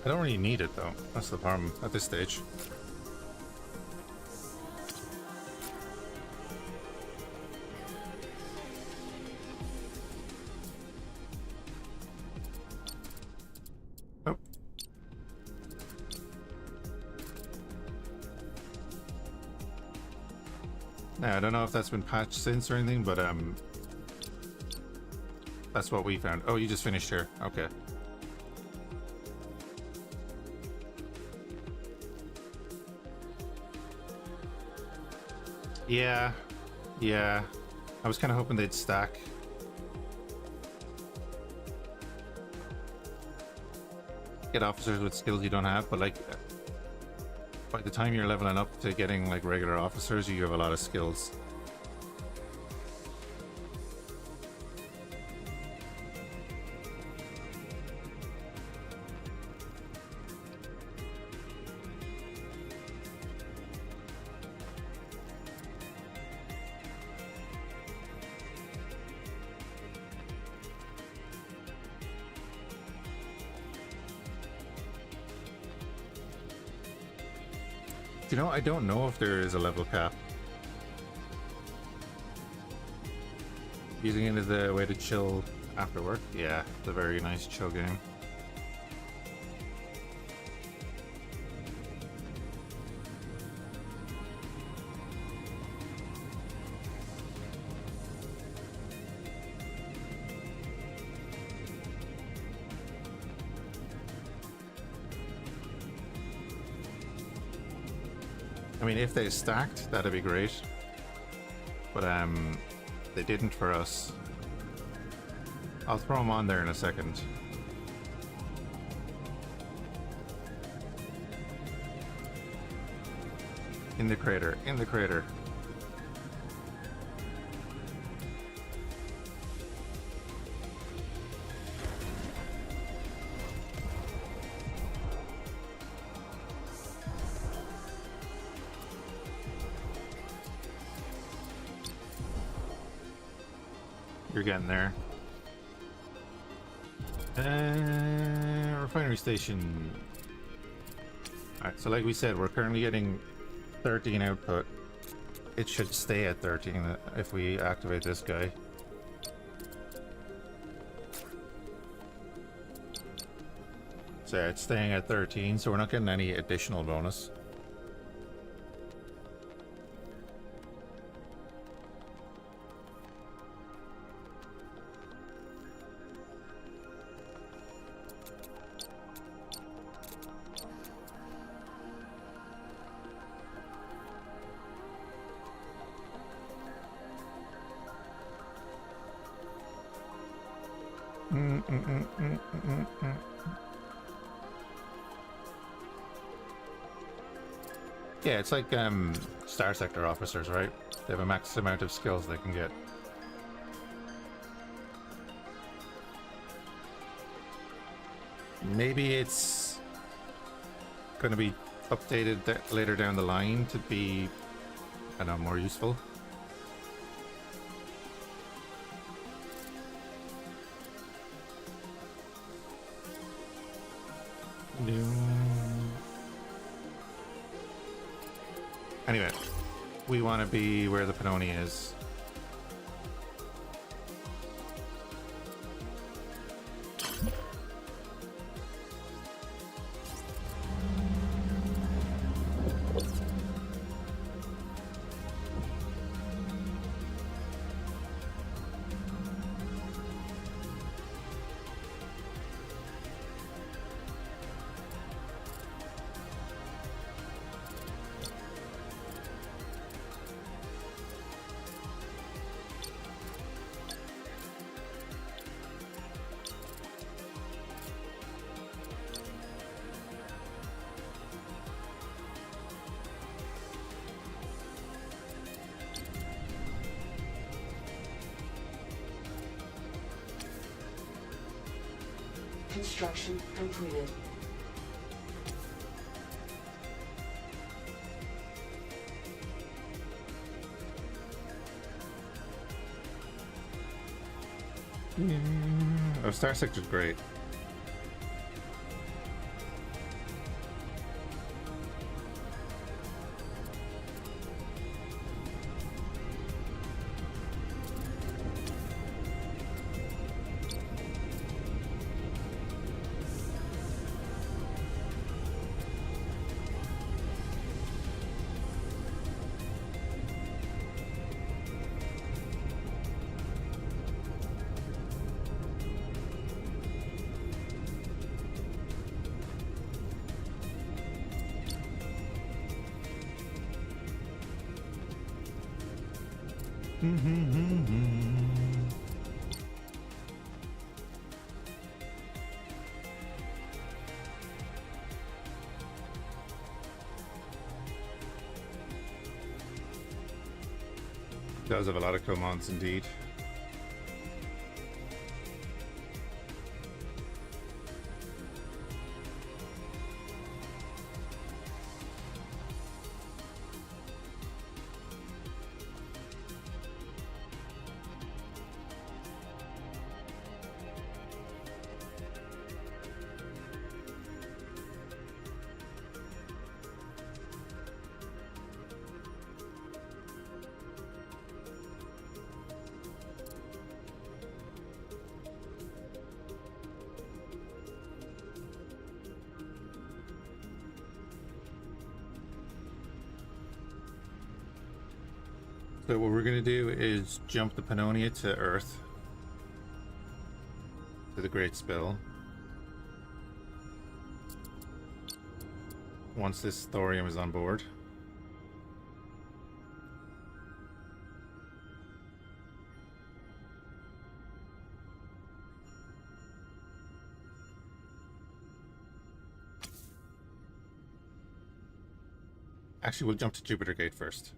S1: I don't really need it though. That's the problem at this stage. Oh. Now, I don't know if that's been patched since or anything, but that's what we found. Oh, you just finished here. Okay. Yeah. Yeah. I was kind of hoping they'd stack. Get officers with skills you don't have, but like by the time you're leveling up to getting like regular officers, you have a lot of skills. You know, I don't know if there is a level cap. Using it as a way to chill after work? Yeah, it's a very nice chill game. I mean, if they stacked, that'd be great. But they didn't for us. I'll throw them on there in a second. In the crater, in the crater. You're getting there. Refinery station. Alright, so like we said, we're currently getting 13 output. It should stay at 13 if we activate this guy. So yeah, it's staying at 13, so we're not getting any additional bonus. Yeah, it's like Star Sector officers, right? They have a max amount of skills they can get. Maybe it's going to be updated later down the line to be, I don't know, more useful. Anyway, we want to be where the Panoni is.
S2: Construction completed.
S1: Oh, Star Sector's great. Does have a lot of cool mods indeed. So what we're gonna do is jump the Pannonia to Earth, to the Great Spill. Once this thorium is on board. Actually, we'll jump to Jupiter Gate first.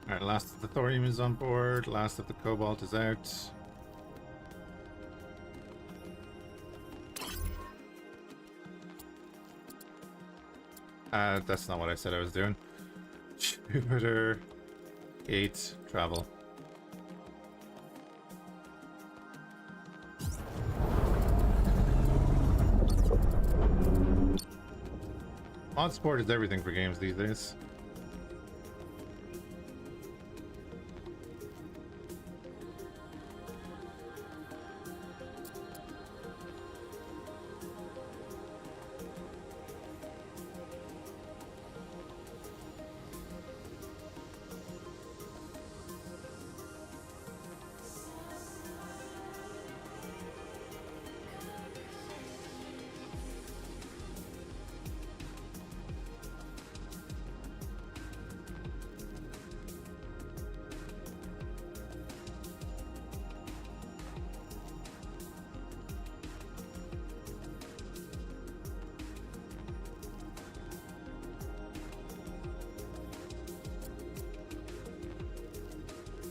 S1: Alright, last of the thorium is on board, last of the cobalt is out. That's not what I said I was doing. Jupiter Gate travel. Mod support is everything for games these days.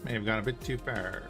S1: May have gone a bit too far.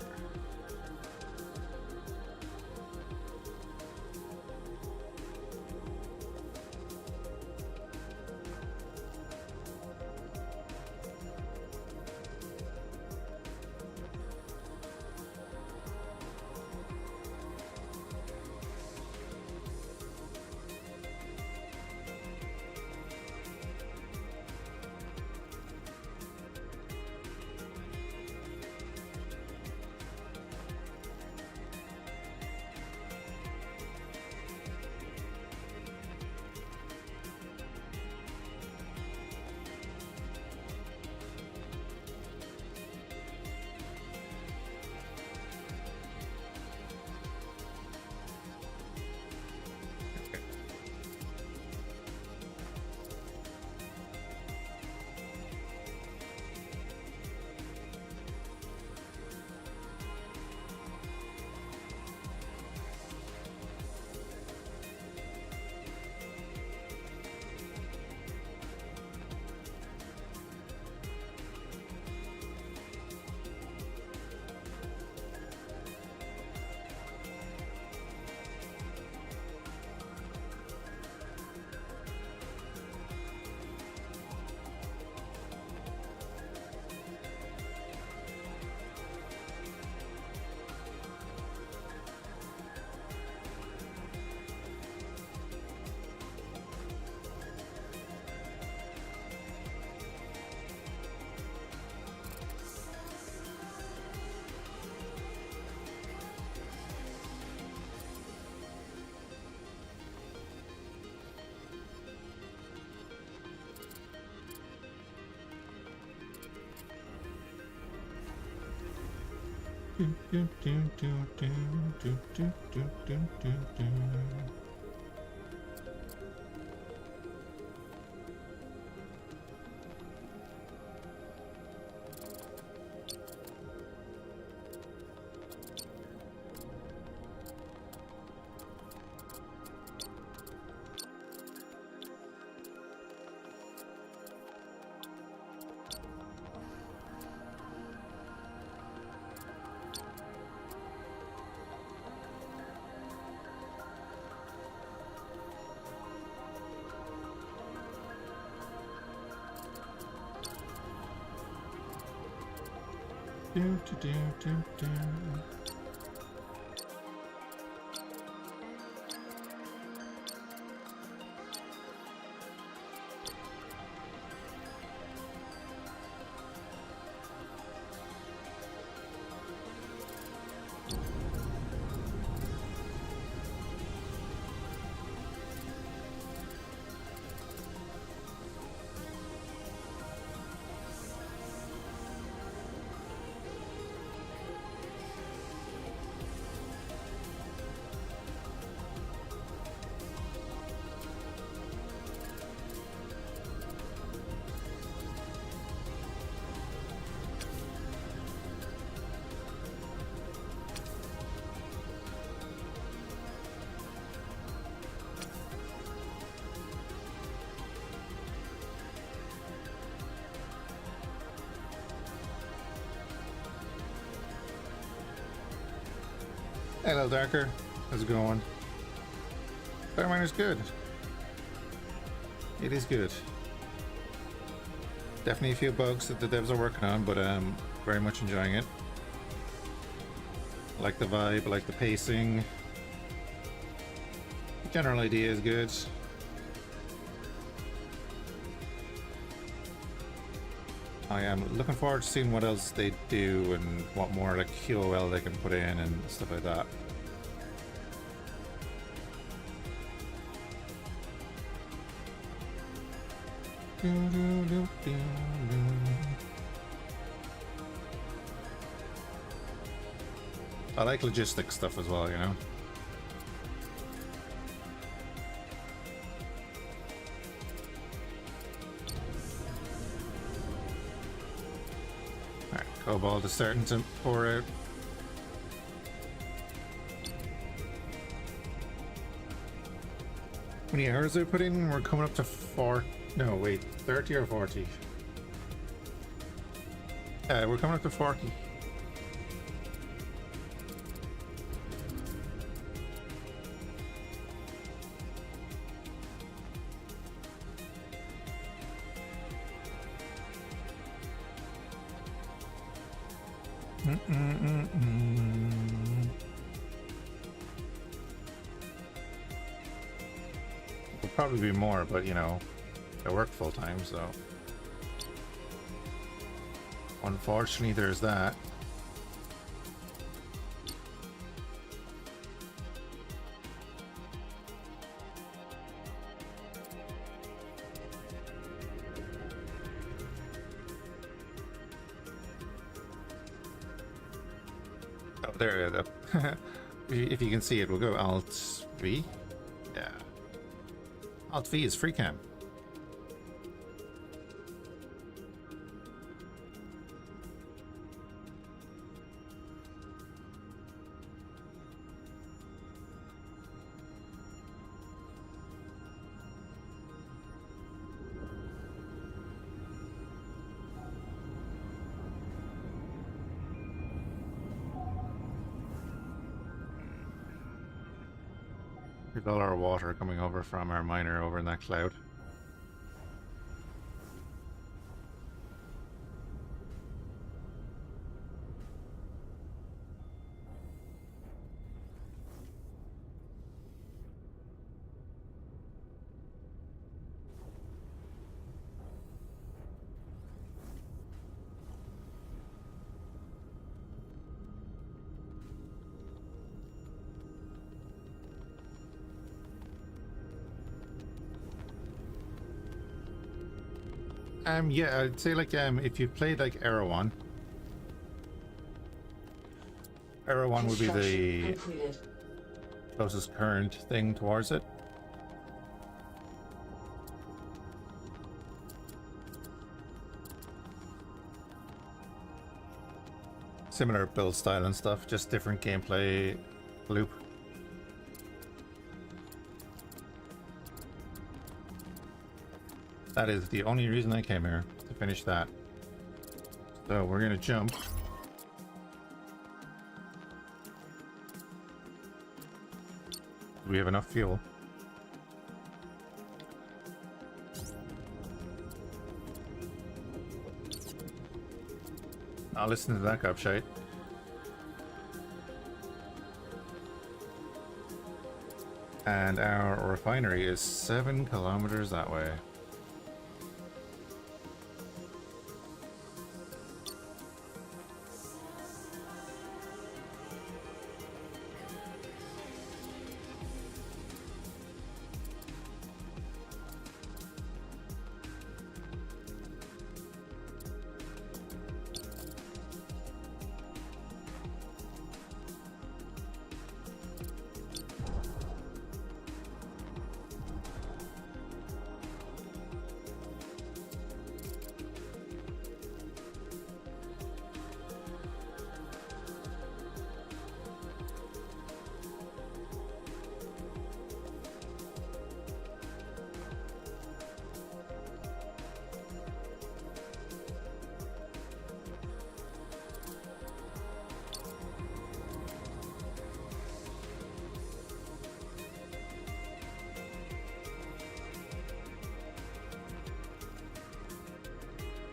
S1: Hello, Darker. How's it going? Starminer's good. It is good. Definitely a few bugs that the devs are working on, but very much enjoying it. I like the vibe, I like the pacing. The general idea is good. I am looking forward to seeing what else they do and what more like QOL they can put in and stuff like that. I like logistics stuff as well, you know. Alright, Cobalt is starting to pour out. How many hours did I put in? We're coming up to 30 or 40? We're coming up to 40. Will probably be more, but you know, I work full time, so unfortunately there's that. Oh, there it is. If you can see it, we'll go Alt V. Yeah. Alt V is free cam. There's all our water coming over from our miner over in that cloud. Yeah, I'd say like if you played like Erewhon would be the
S2: Completed.
S1: closest current thing towards it. Similar build style and stuff, just different gameplay loop. That is the only reason I came here, to finish that. So we're gonna jump. Do we have enough fuel? I'll listen to that gobshite. And our refinery is 7 kilometers that way.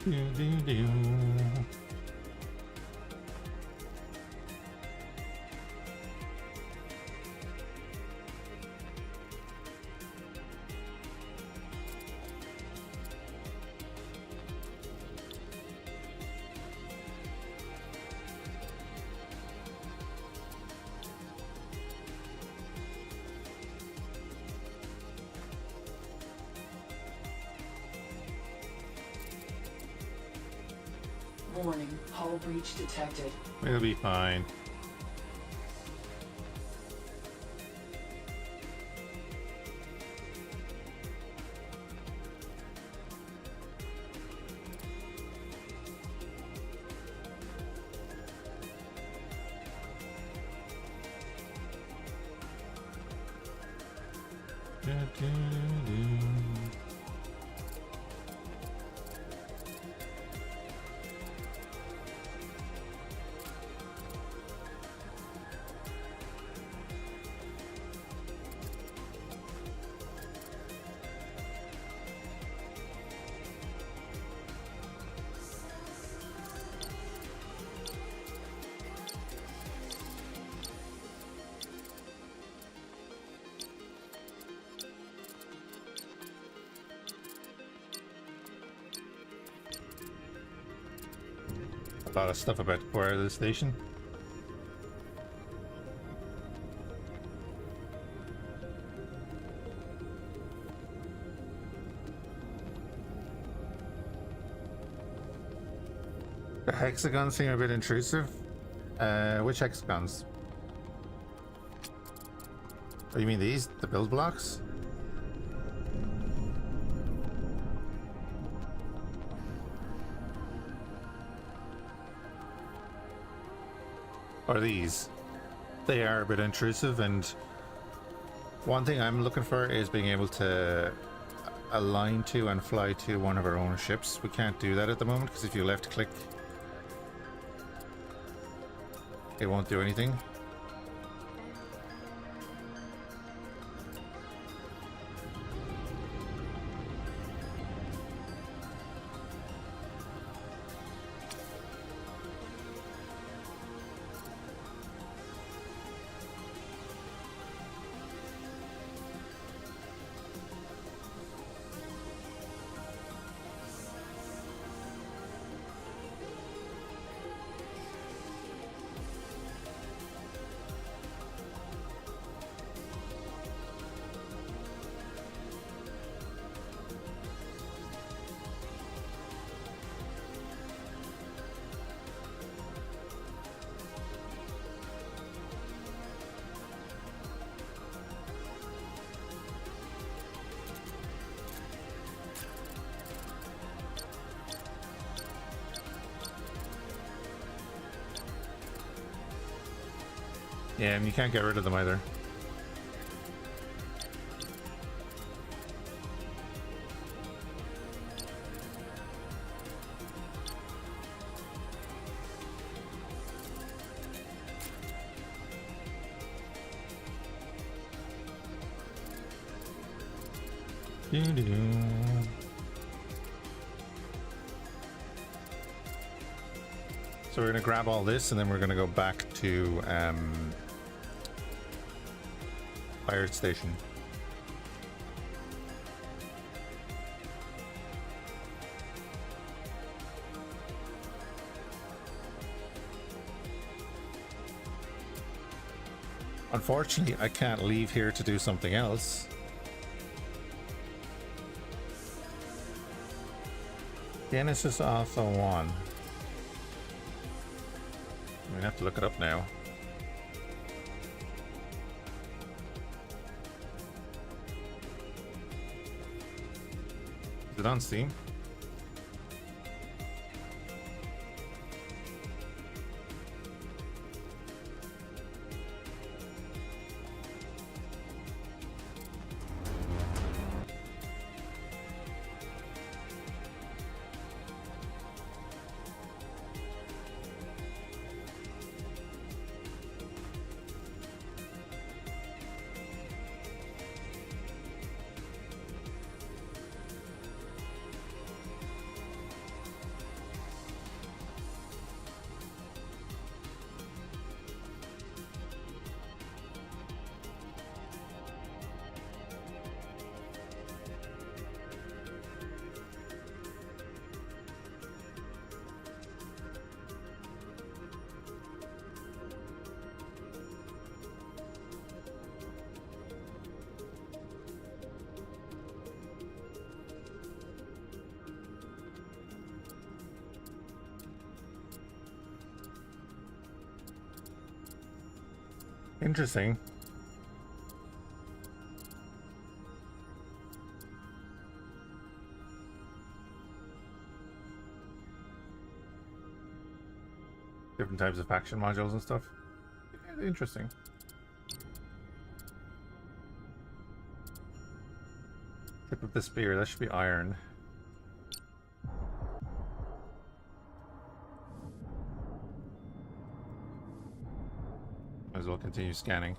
S1: Do.
S2: Warning, hull breach detected.
S1: We'll be fine. a lot of stuff about the core of the station. The hexagons seem a bit intrusive. Which hexagons? Oh, you mean these? The build blocks? Or these? They are a bit intrusive, and one thing I'm looking for is being able to align to and fly to one of our own ships. We can't do that at the moment because if you left click, it won't do anything. Yeah, and you can't get rid of them either. So we're going to grab all this and then we're going to go back to fire station. Unfortunately, I can't leave here to do something else. Genesis also won. I'm gonna have to look it up now. Is it on Steam? Interesting. Different types of faction modules and stuff. Yeah, interesting. Tip of the spear, that should be iron. Might as well continue scanning.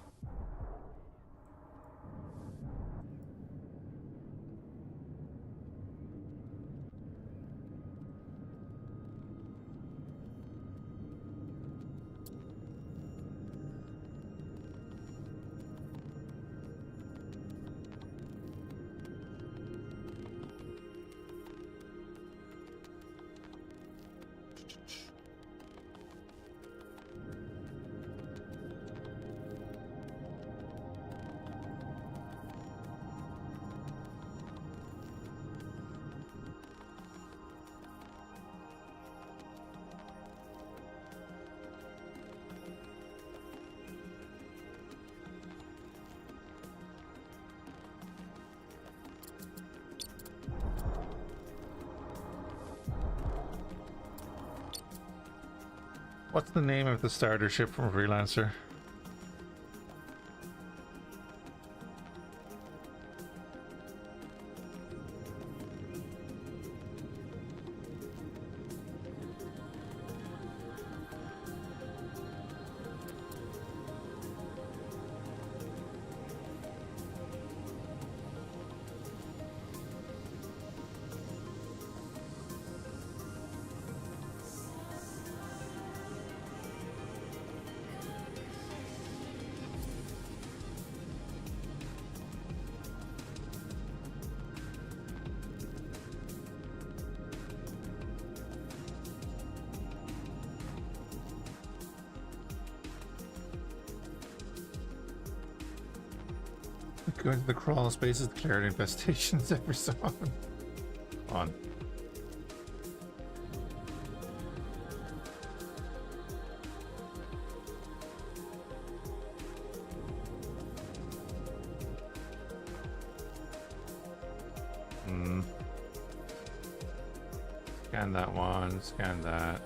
S1: What's the name of the starter ship from Freelancer? Going to the crawl spaces, declared infestations every so often. On. Scan that one, scan that.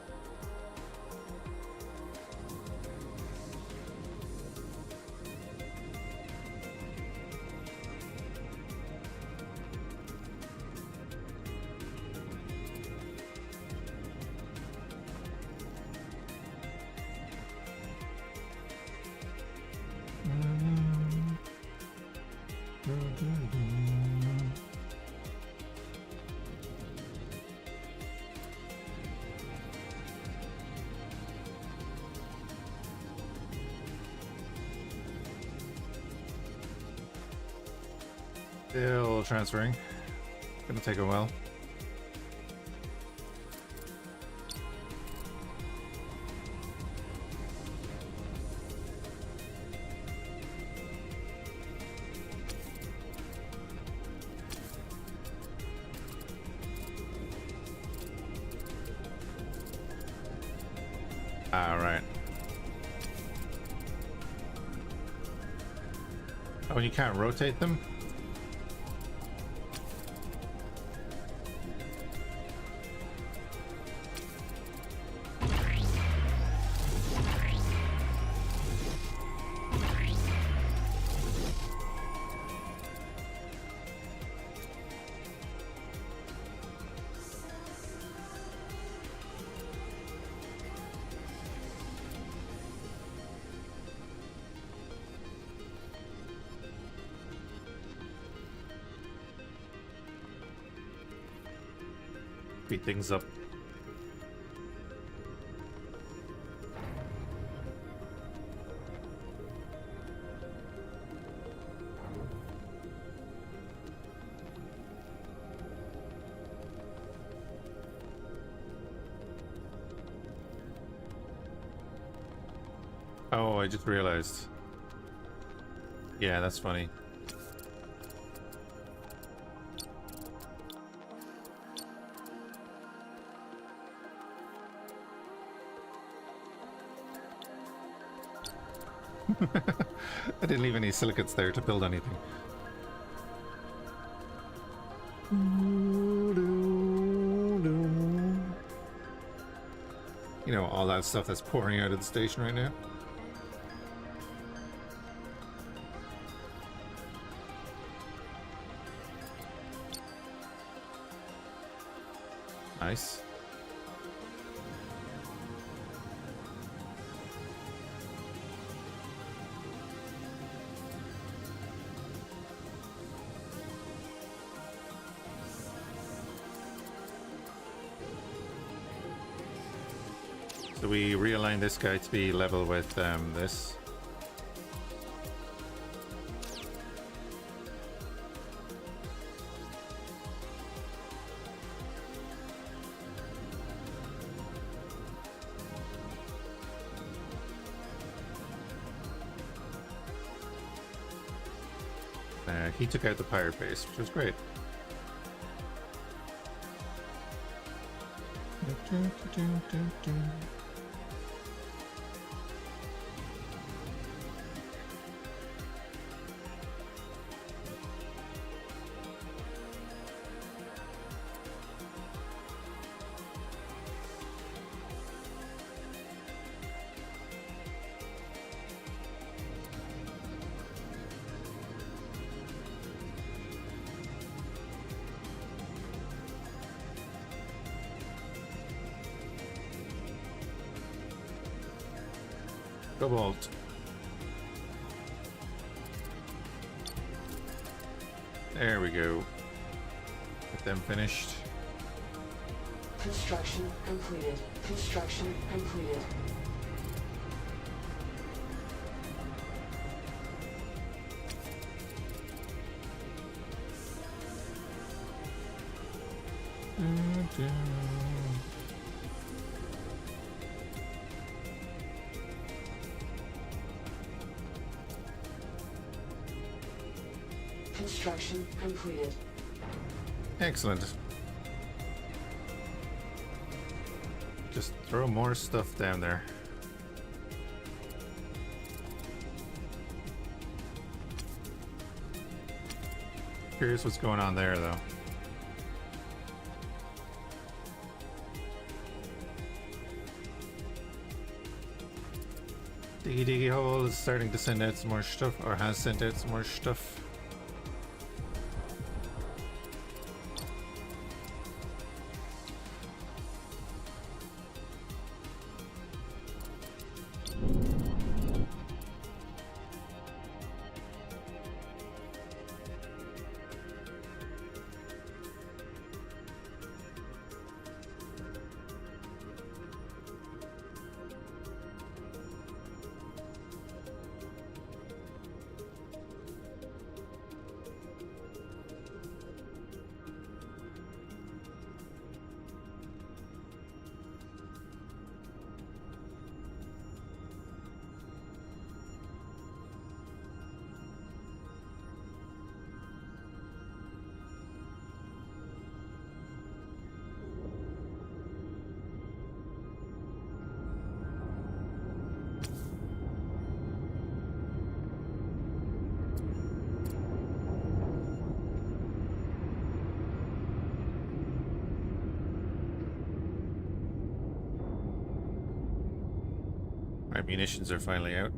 S1: Still transferring. Gonna take a while. All right. Oh, you can't rotate them? Speed things up. Oh, I just realized. Yeah, that's funny. I didn't leave any silicates there to build anything. You know, all that stuff that's pouring out of the station right now. Nice. So we realign this guy to be level with this. He took out the pirate base, which was great. Cobalt. There we go. Get them finished.
S2: Construction completed. Construction completed. Construction completed.
S1: Excellent. Just throw more stuff down there. Curious what's going on there, though. Diggy Diggy Hole is starting to send out some more stuff, or has sent out some more stuff. Our munitions are finally out.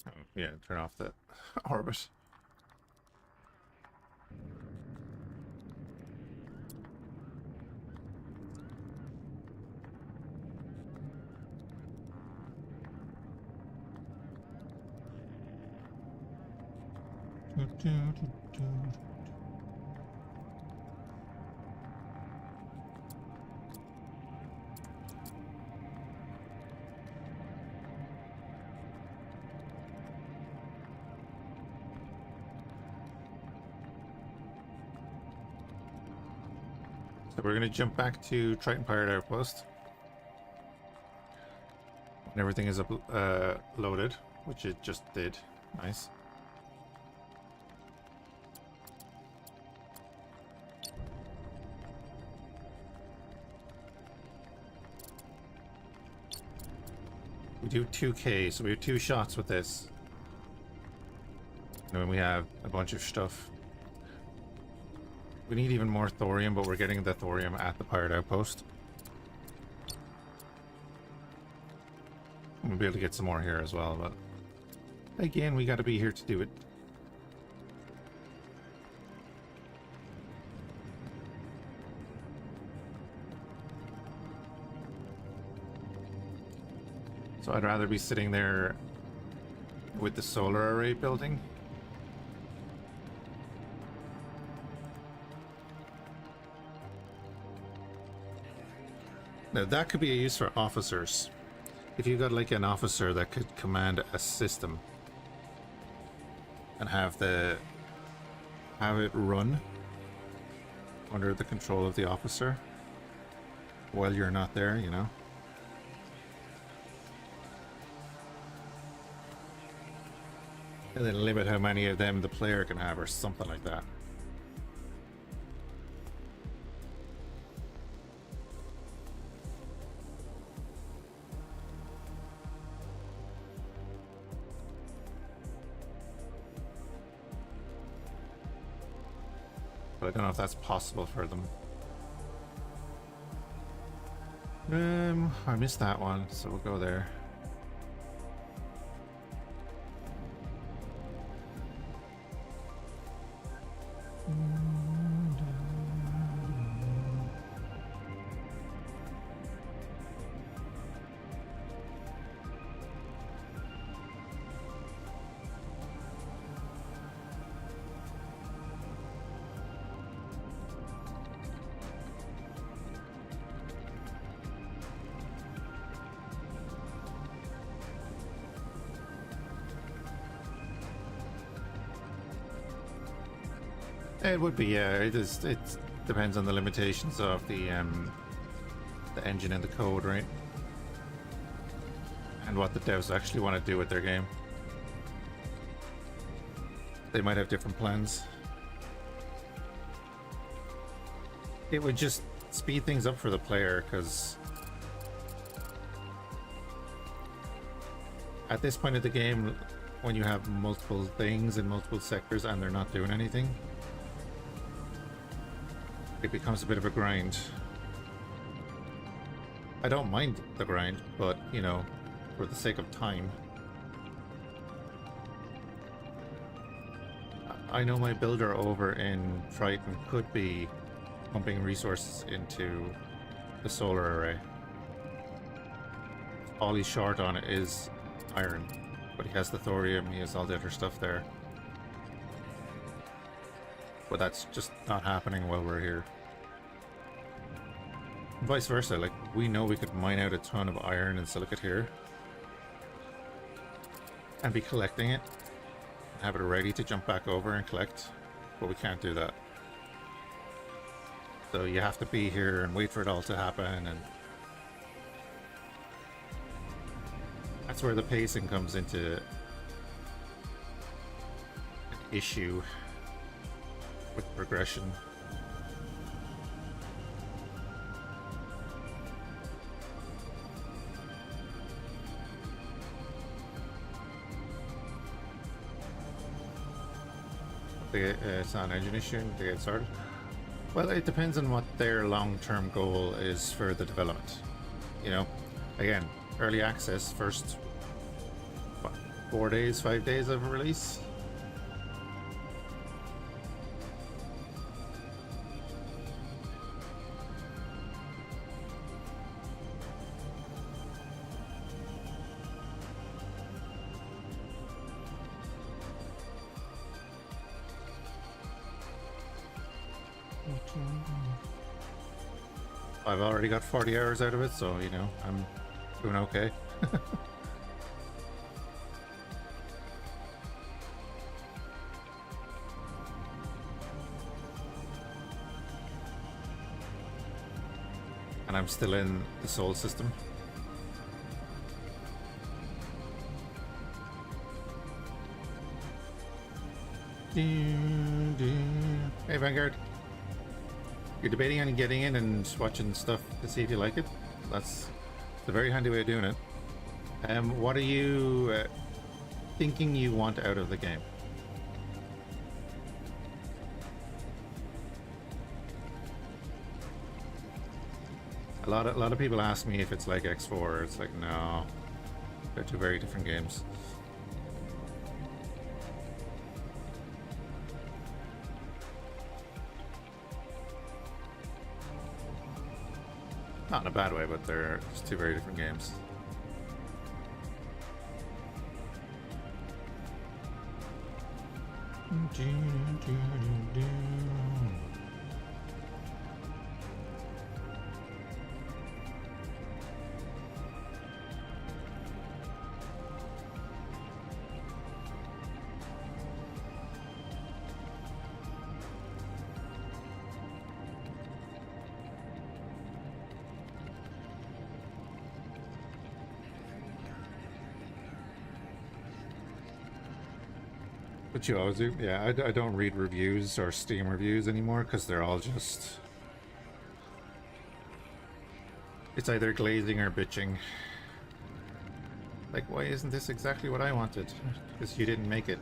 S1: Oh, yeah, turn off the orbit. So we're going to jump back to Triton Pirate Outpost when everything is loaded, which it just did. Nice. We do 2K, so we have 2 shots with this. And then we have a bunch of stuff. We need even more thorium, but we're getting the thorium at the pirate outpost. We'll be able to get some more here as well, but again, we got to be here to do it. So I'd rather be sitting there with the solar array building. Now that could be a use for officers. If you got like an officer that could command a system and have it run under the control of the officer, while you're not there, you know? And then limit how many of them the player can have or something like that. But I don't know if that's possible for them. I missed that one, so we'll go there. It would be, yeah. It is. It depends on the limitations of the engine and the code, right? And what the devs actually want to do with their game. They might have different plans. It would just speed things up for the player, because at this point of the game, when you have multiple things in multiple sectors and they're not doing anything, it becomes a bit of a grind. I don't mind the grind, but, you know, for the sake of time. I know my builder over in Fáilte could be pumping resources into the solar array. All he's short on is iron, but he has the thorium, he has all the other stuff there. But that's just not happening while we're here. And vice versa, like, we know we could mine out a ton of iron and silicate here and be collecting it, have it ready to jump back over and collect, but we can't do that. So you have to be here and wait for it all to happen, and that's where the pacing comes into an issue with progression. It's not an engine issue to get started. Well, it depends on what their long-term goal is for the development. You know, again, early access, first, what, 4 days, 5 days of release? I've already got 40 hours out of it, so, you know, I'm doing okay. And I'm still in the Sol system. Hey, Vanguard. You're debating on getting in and watching stuff to see if you like it. That's a very handy way of doing it. What are you thinking you want out of the game? A lot of people ask me if it's like X4. It's like, no, they're two very different games. Not in a bad way, but they're just two very different games. But you always do? Yeah, I don't read reviews or Steam reviews anymore because they're all just... It's either glazing or bitching. Like, why isn't this exactly what I wanted? Because you didn't make it.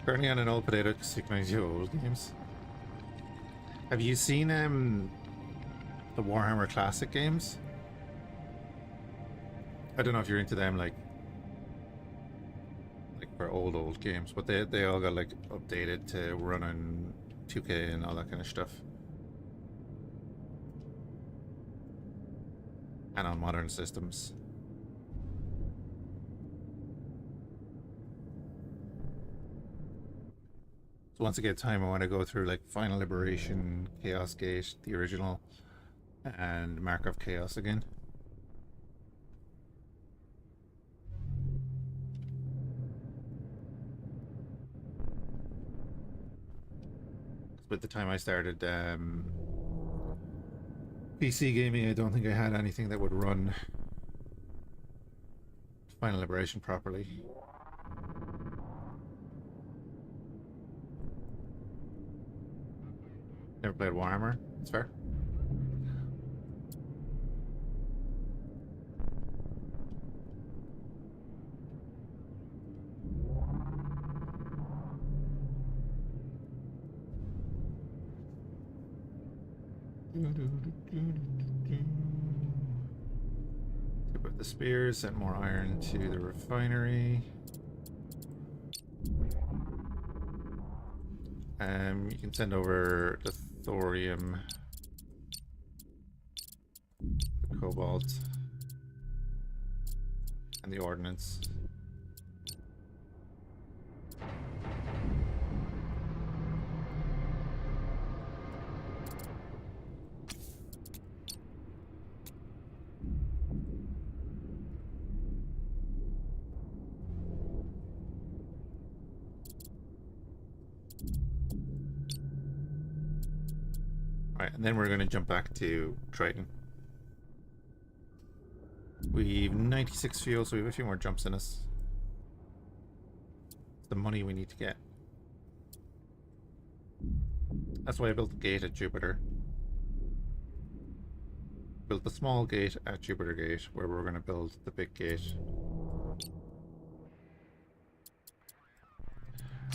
S1: Currently on an old potato to synchronize your old games. Have you seen the Warhammer Classic games? I don't know if you're into them, like for old games, but they all got like updated to run on 2K and all that kind of stuff, and on modern systems. So once I get time, I want to go through like Final Liberation, Chaos Gate, the original, and Mark of Chaos again. By the time I started PC gaming, I don't think I had anything that would run Final Liberation properly. Never played Warhammer. That's fair. Tip up the spears, send more iron to the refinery. You can send over the thorium, the cobalt, and the ordnance. Alright, and then we're going to jump back to Triton. We've 96 fuel, so we have a few more jumps in us. It's the money we need to get. That's why I built the gate at Jupiter. Built the small gate at Jupiter Gate, where we're going to build the big gate.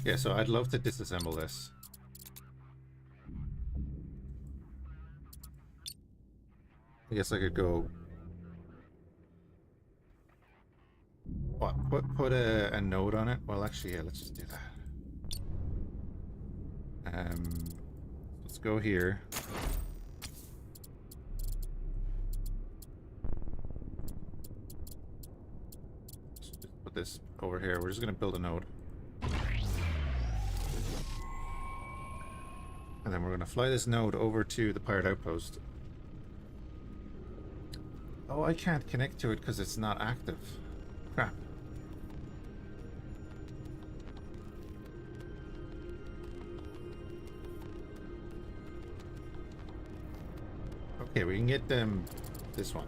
S1: Yeah, so I'd love to disassemble this. I guess I could go... What? Put a node on it? Well, actually, yeah, let's just do that. Let's go here. Just put this over here. We're just going to build a node. And then we're going to fly this node over to the pirate outpost. Oh, I can't connect to it because it's not active. Crap. Okay, we can get them this one.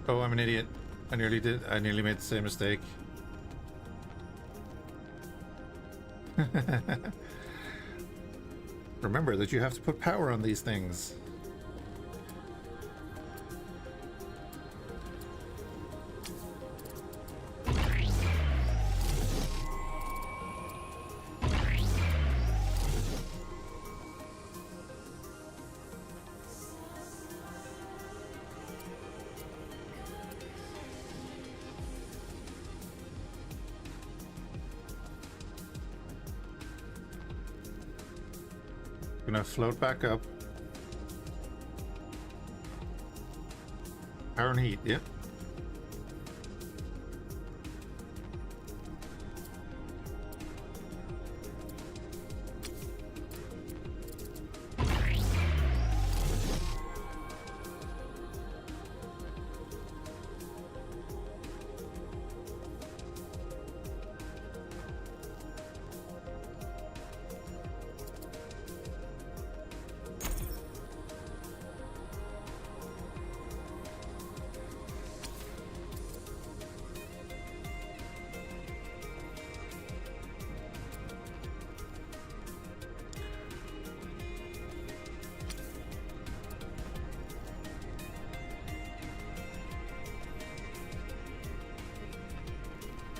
S1: Oh, I'm an idiot. I nearly made the same mistake. Remember that you have to put power on these things. gonna float back up. Power and heat, yep.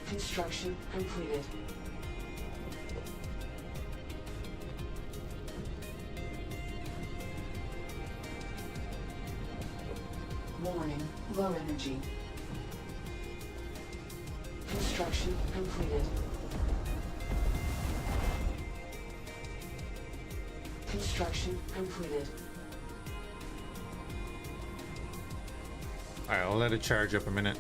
S2: Construction completed. Warning, low energy. Construction completed. Construction completed.
S1: Alright, I'll let it charge up a minute.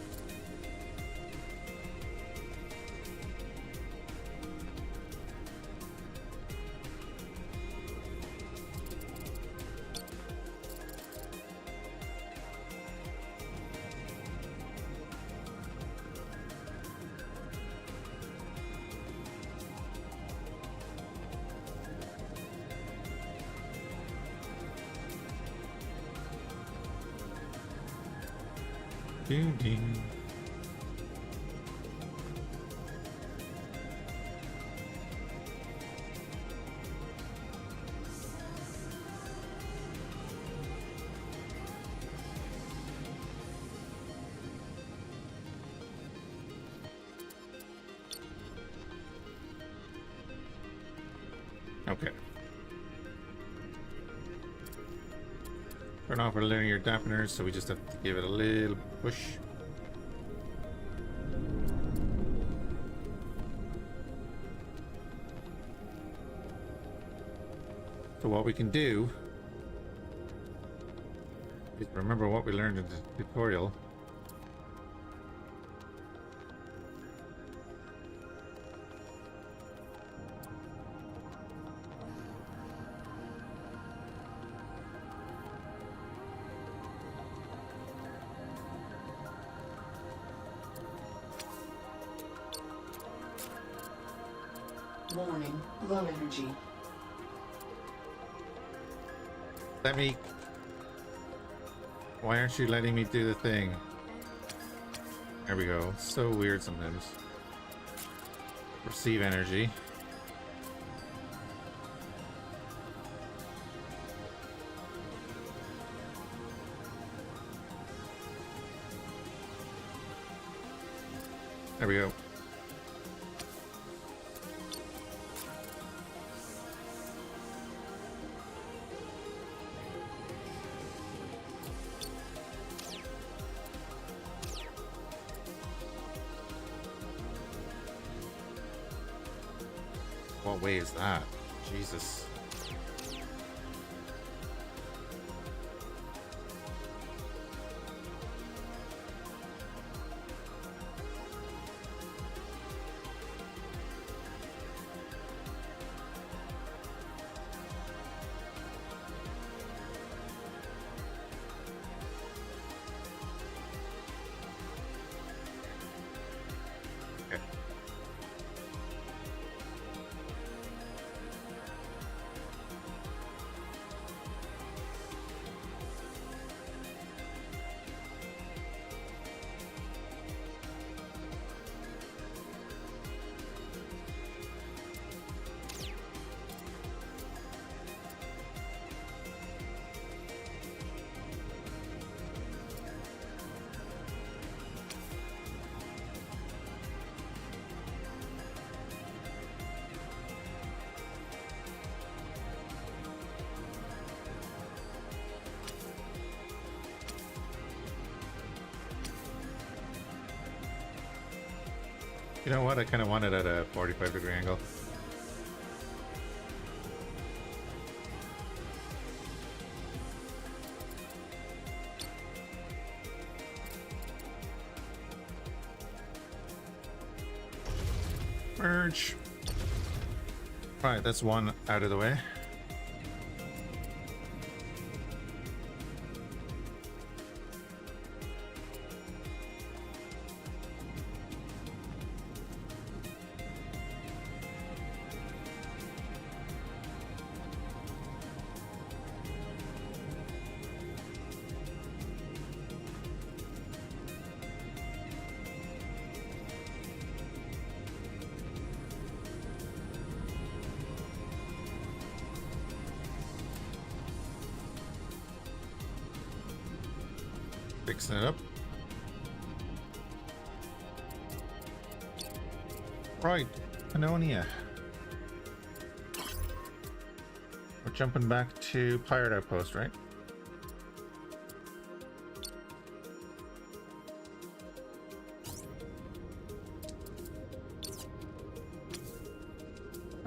S1: Ding ding. Okay. Turn off our linear dampeners, so we just have to give it a little push. So what we can do is remember what we learned in the tutorial.
S2: Warning, low energy.
S1: Let me... Why aren't you letting me do the thing? There we go. It's so weird sometimes. Receive energy. There we go. What way is that? Jesus. Okay. You know what? I kind of want it at a 45-degree angle. Merge. Right, that's one out of the way. Fixing it up. Right, Pannonia. We're jumping back to Pirate Outpost, right?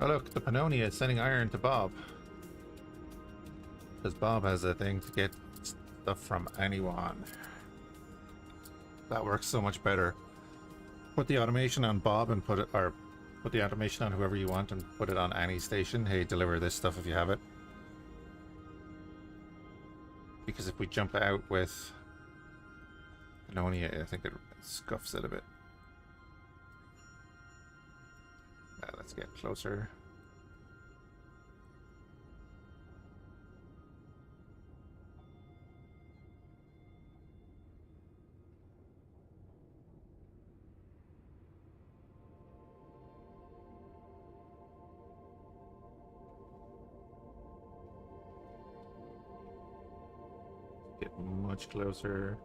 S1: Oh look, the Pannonia is sending iron to Bob. Because Bob has a thing to get stuff from anyone. That works so much better. Put the automation on Bob and put it, or put the automation on whoever you want and put it on any station. Hey, deliver this stuff if you have it. Because if we jump out with Pannonia, I think it scuffs it a bit. Let's get closer. Get much closer.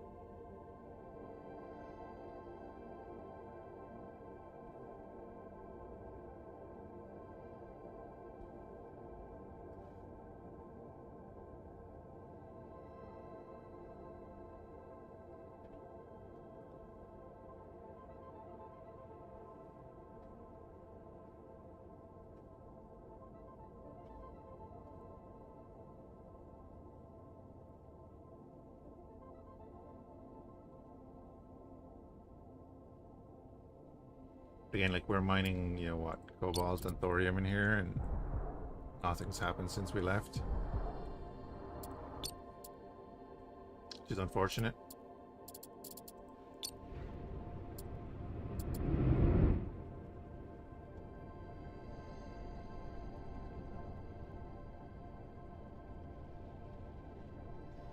S1: Again, like we're mining, you know what, cobalt and thorium in here, and nothing's happened since we left. Which is unfortunate.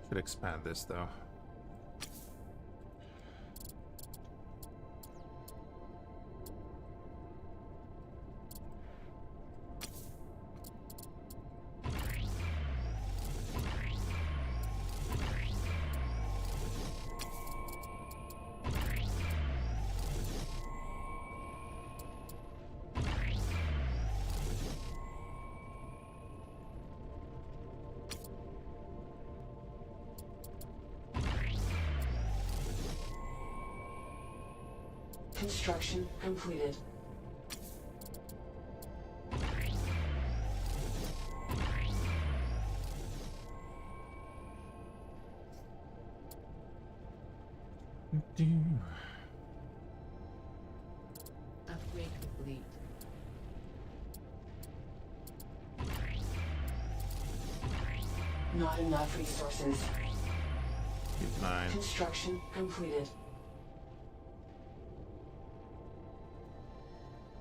S1: Should expand this though.
S2: Construction completed.
S4: Upgrade complete.
S2: Not enough resources.
S1: Keep 9.
S2: Construction completed.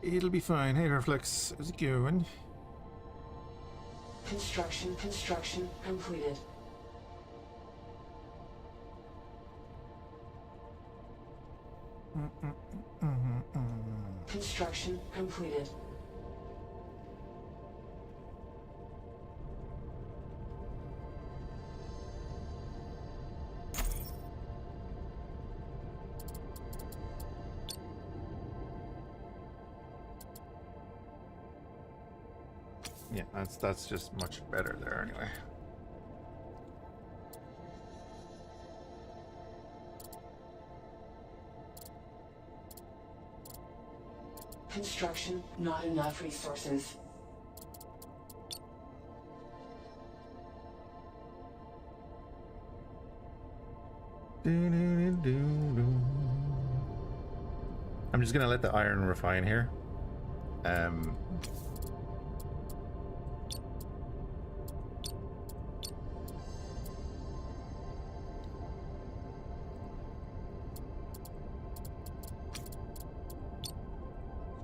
S1: It'll be fine. Hey, Reflex, how's it going?
S2: Construction completed. Construction completed.
S1: Yeah, that's just much better there anyway.
S2: Construction, not enough resources.
S1: I'm just gonna let the iron refine here. Um,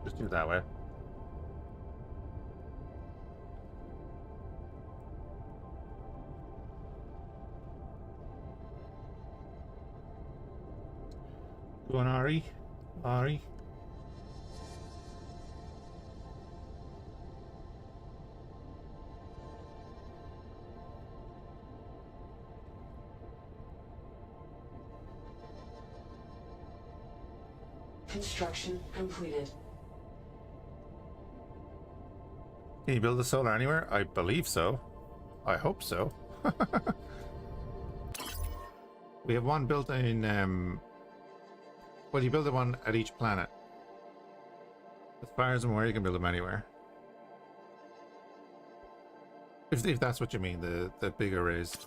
S1: just do it that way. Go on, Ari. Ari.
S2: Construction completed.
S1: Can you build a solar anywhere? I believe so. I hope so. We have one built in, well, you build the one at each planet. As far as I'm aware, you can build them anywhere. If that's what you mean, the big arrays.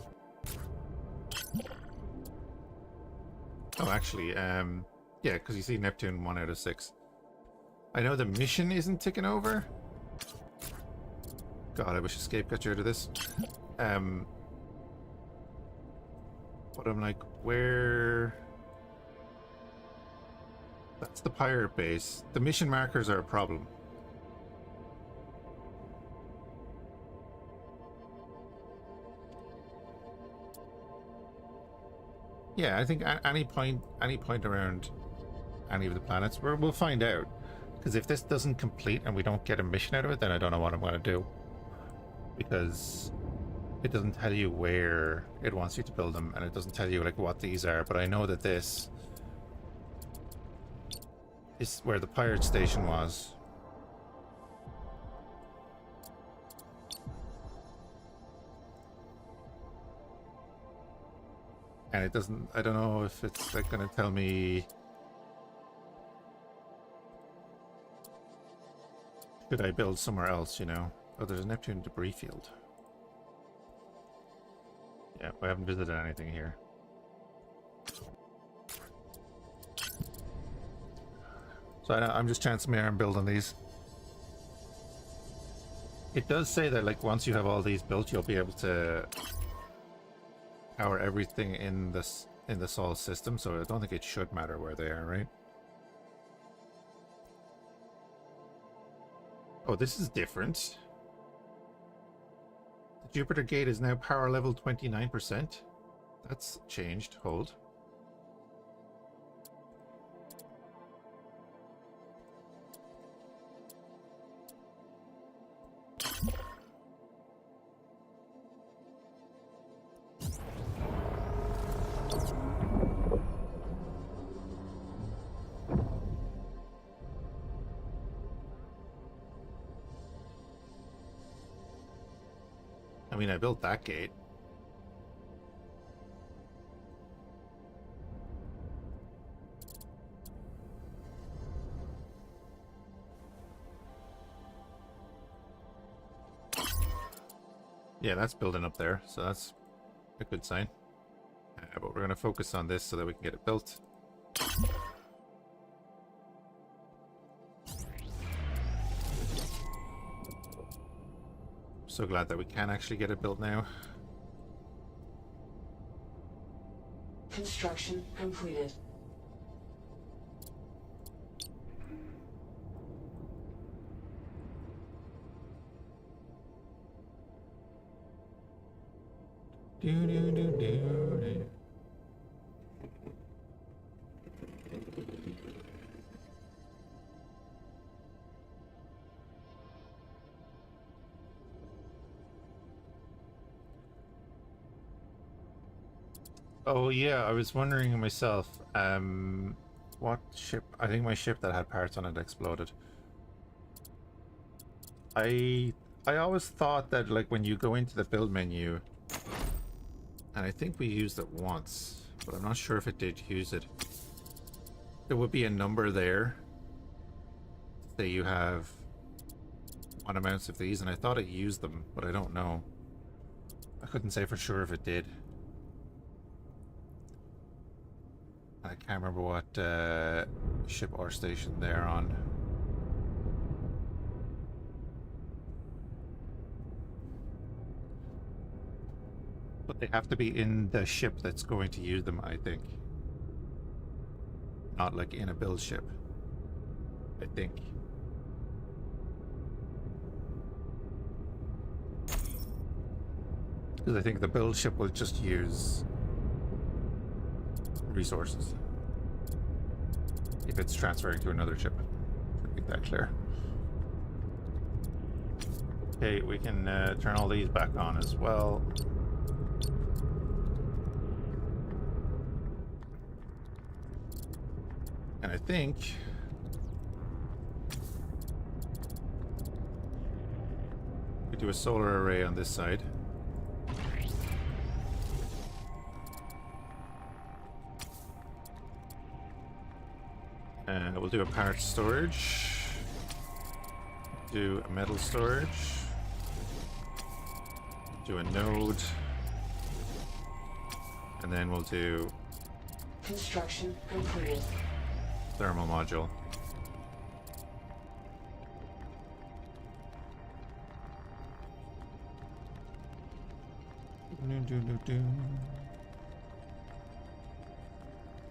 S1: Oh, actually, yeah, because you see Neptune 1 out of 6. I know the mission isn't ticking over. God, I wish Escape got you out of this. But I'm like, where... That's the pirate base. The mission markers are a problem. Yeah, I think any point around any of the planets, we'll find out. Because if this doesn't complete and we don't get a mission out of it, then I don't know what I'm going to do. Because it doesn't tell you where it wants you to build them, and it doesn't tell you like what these are. But I know that this is where the pirate station was. And it doesn't, I don't know if it's like going to tell me, should I build somewhere else, you know? Oh, there's a Neptune debris field. Yeah, we haven't visited anything here. So I'm just chancing my arm building these. It does say that like once you have all these built, you'll be able to power everything in this Sol system, so I don't think it should matter where they are, right? Oh, this is different. The Jupiter gate is now power level 29%. That's changed. Hold. I mean, I built that gate. Yeah, that's building up there, so that's a good sign. But we're going to focus on this so that we can get it built. So glad that we can actually get it built now.
S2: Construction completed.
S1: Do, do, do, do, do. Oh yeah, I was wondering myself, what ship? I think my ship that had parts on it exploded. I always thought that like when you go into the build menu, and I think we used it once, but I'm not sure if it did use it. There would be a number there. Say you have one amounts of these, and I thought it used them, but I don't know. I couldn't say for sure if it did. I can't remember what ship or station they're on. But they have to be in the ship that's going to use them, I think. Not like in a build ship. I think. Because I think the build ship will just use resources if it's transferring to another ship. Should make that clear. Okay, we can turn all these back on as well. And I think we do a solar array on this side. And we'll do a parts storage. Do a metal storage. Do a node. And then we'll do
S2: Construction completed.
S1: thermal module.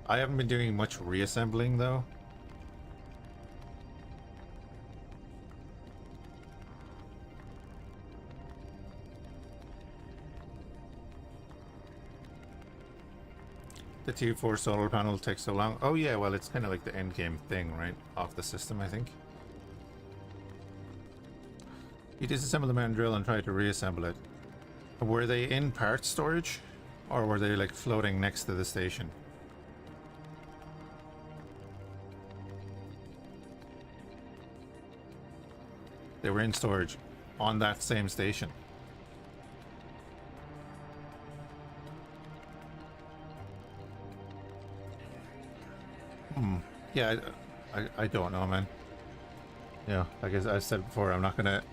S1: I haven't been doing much reassembling though. The T4 solar panel takes so long. Oh yeah, well it's kind of like the end game thing, right? Off the system, I think. You disassemble the main drill and try to reassemble it. Were they in parts storage? Or were they like floating next to the station? They were in storage on that same station. Yeah, I don't know, man. Yeah, like I said before, I'm not gonna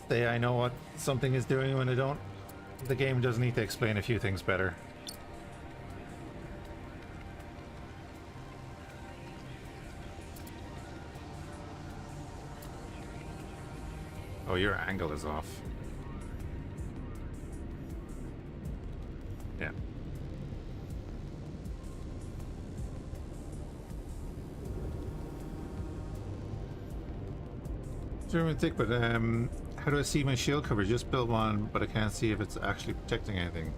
S1: say I know what something is doing when I don't. The game does need to explain a few things better. Oh, your angle is off. Yeah. German thick, but how do I see my shield cover? Just built one, but I can't see if it's actually protecting anything.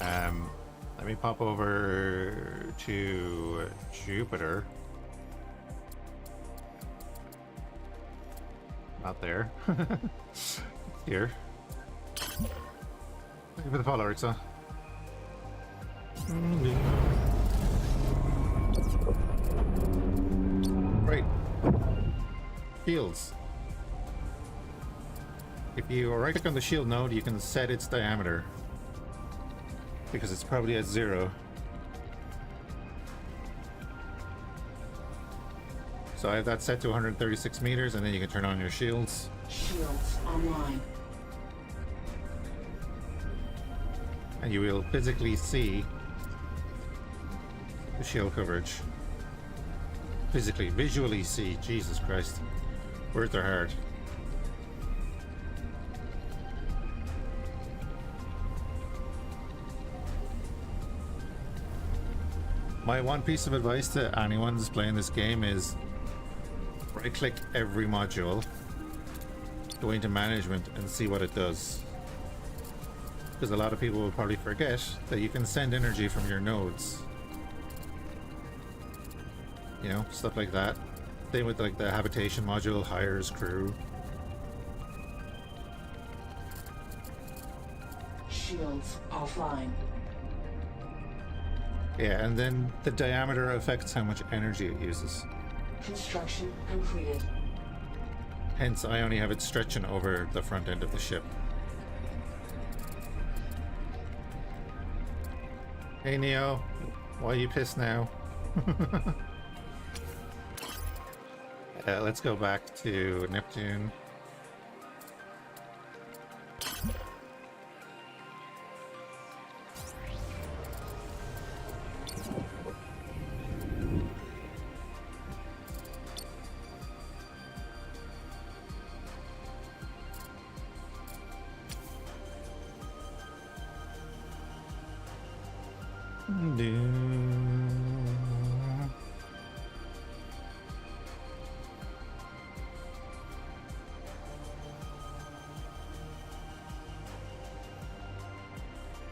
S1: Let me pop over to Jupiter. Not there. Here. Thank you for the follow, Rixa. Right. Shields. If you right click on the shield node, you can set its diameter because it's probably at 0. So I have that set to 136 meters, and then you can turn on your shields.
S2: Shields online.
S1: And you will physically see the shield coverage. Visually see. Jesus Christ. Words are hard. My one piece of advice to anyone who's playing this game is right click every module, go into management and see what it does. Because a lot of people will probably forget that you can send energy from your nodes. You know, stuff like that. Same with like the habitation module, hires crew.
S2: Shields offline.
S1: Yeah, and then the diameter affects how much energy it uses.
S2: Construction completed.
S1: Hence, I only have it stretching over the front end of the ship. Hey Neo, why are you pissed now? Let's go back to Neptune.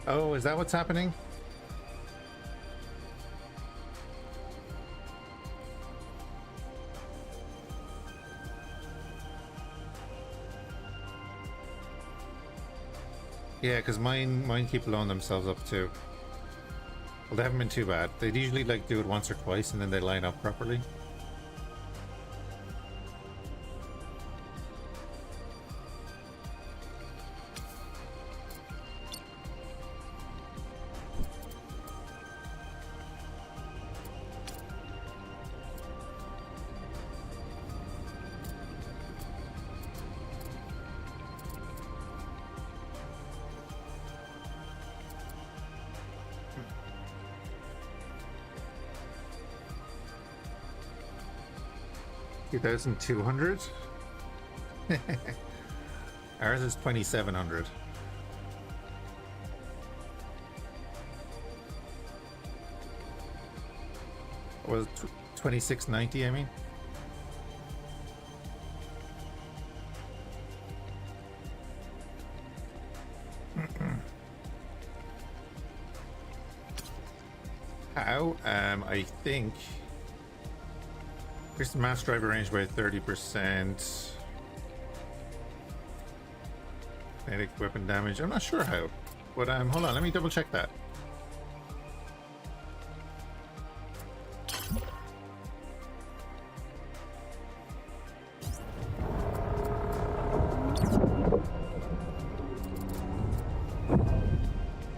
S1: Oh, is that what's happening? Yeah, because mine keep blowing themselves up too. Well, they haven't been too bad. They usually like do it once or twice and then they line up properly. $2,200. Ours is 2,700. Was 2,690, I mean. How? I think increase the mass driver range by 30%. Kinetic weapon damage. I'm not sure how, but hold on, let me double check that.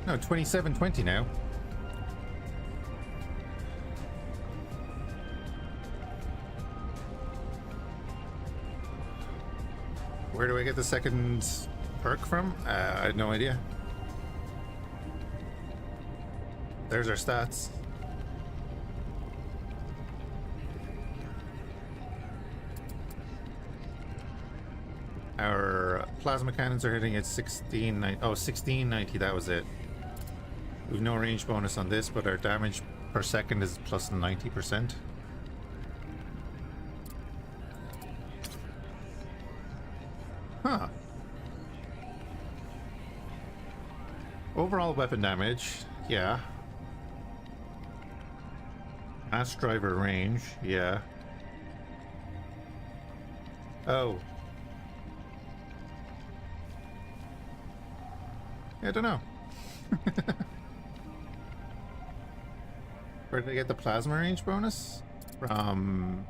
S1: No, 2720 now. Where do I get the second perk from? I had no idea. There's our stats. Our plasma cannons are hitting at 1690. Oh, 1690, that was it. We've no range bonus on this, but our damage per second is plus 90%. Huh. Overall weapon damage, yeah. Mass driver range, yeah. Oh. I don't know. Where did I get the plasma range bonus? From...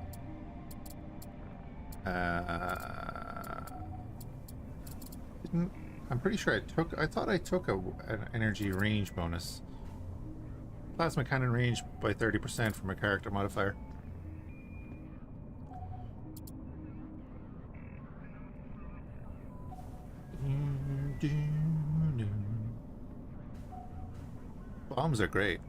S1: I'm pretty sure I thought I took an energy range bonus. Plasma cannon range by 30% from a character modifier. Bombs are great.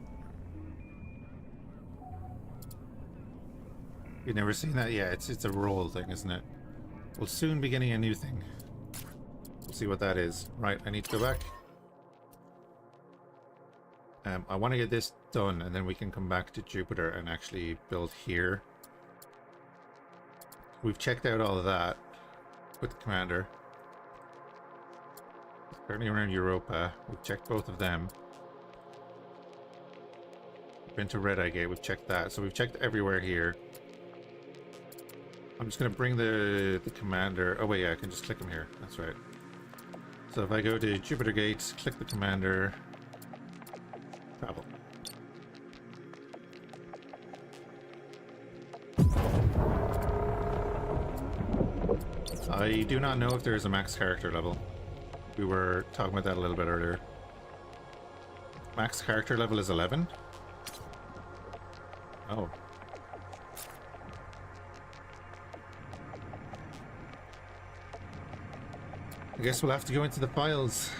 S1: You've never seen that? Yeah, it's a roll thing, isn't it? We'll soon be getting a new thing. We'll see what that is. Right, I need to go back. I want to get this done, and then we can come back to Jupiter and actually build here. We've checked out all of that with the commander. Currently around Europa. We've checked both of them. We've been to Red Eye Gate. We've checked that. So we've checked everywhere here. I'm just going to bring the commander... Oh wait, yeah, I can just click him here. That's right. So if I go to Jupiter Gate, click the commander... Travel. I do not know if there is a max character level. We were talking about that a little bit earlier. Max character level is 11? Oh. I guess we'll have to go into the files.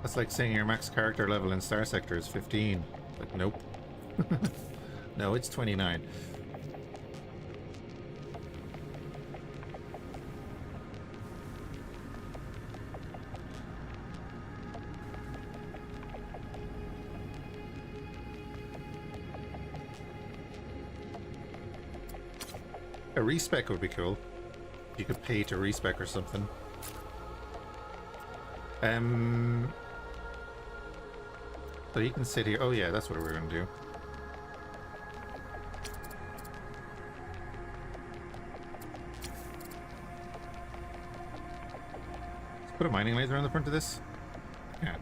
S1: That's like saying your max character level in Star Sector is 15. Like, nope. No, it's 29. A respec would be cool. You could pay to respec or something. So you can sit here. Oh yeah, that's what we're gonna do. Let's put a mining laser on the front of this. Can't.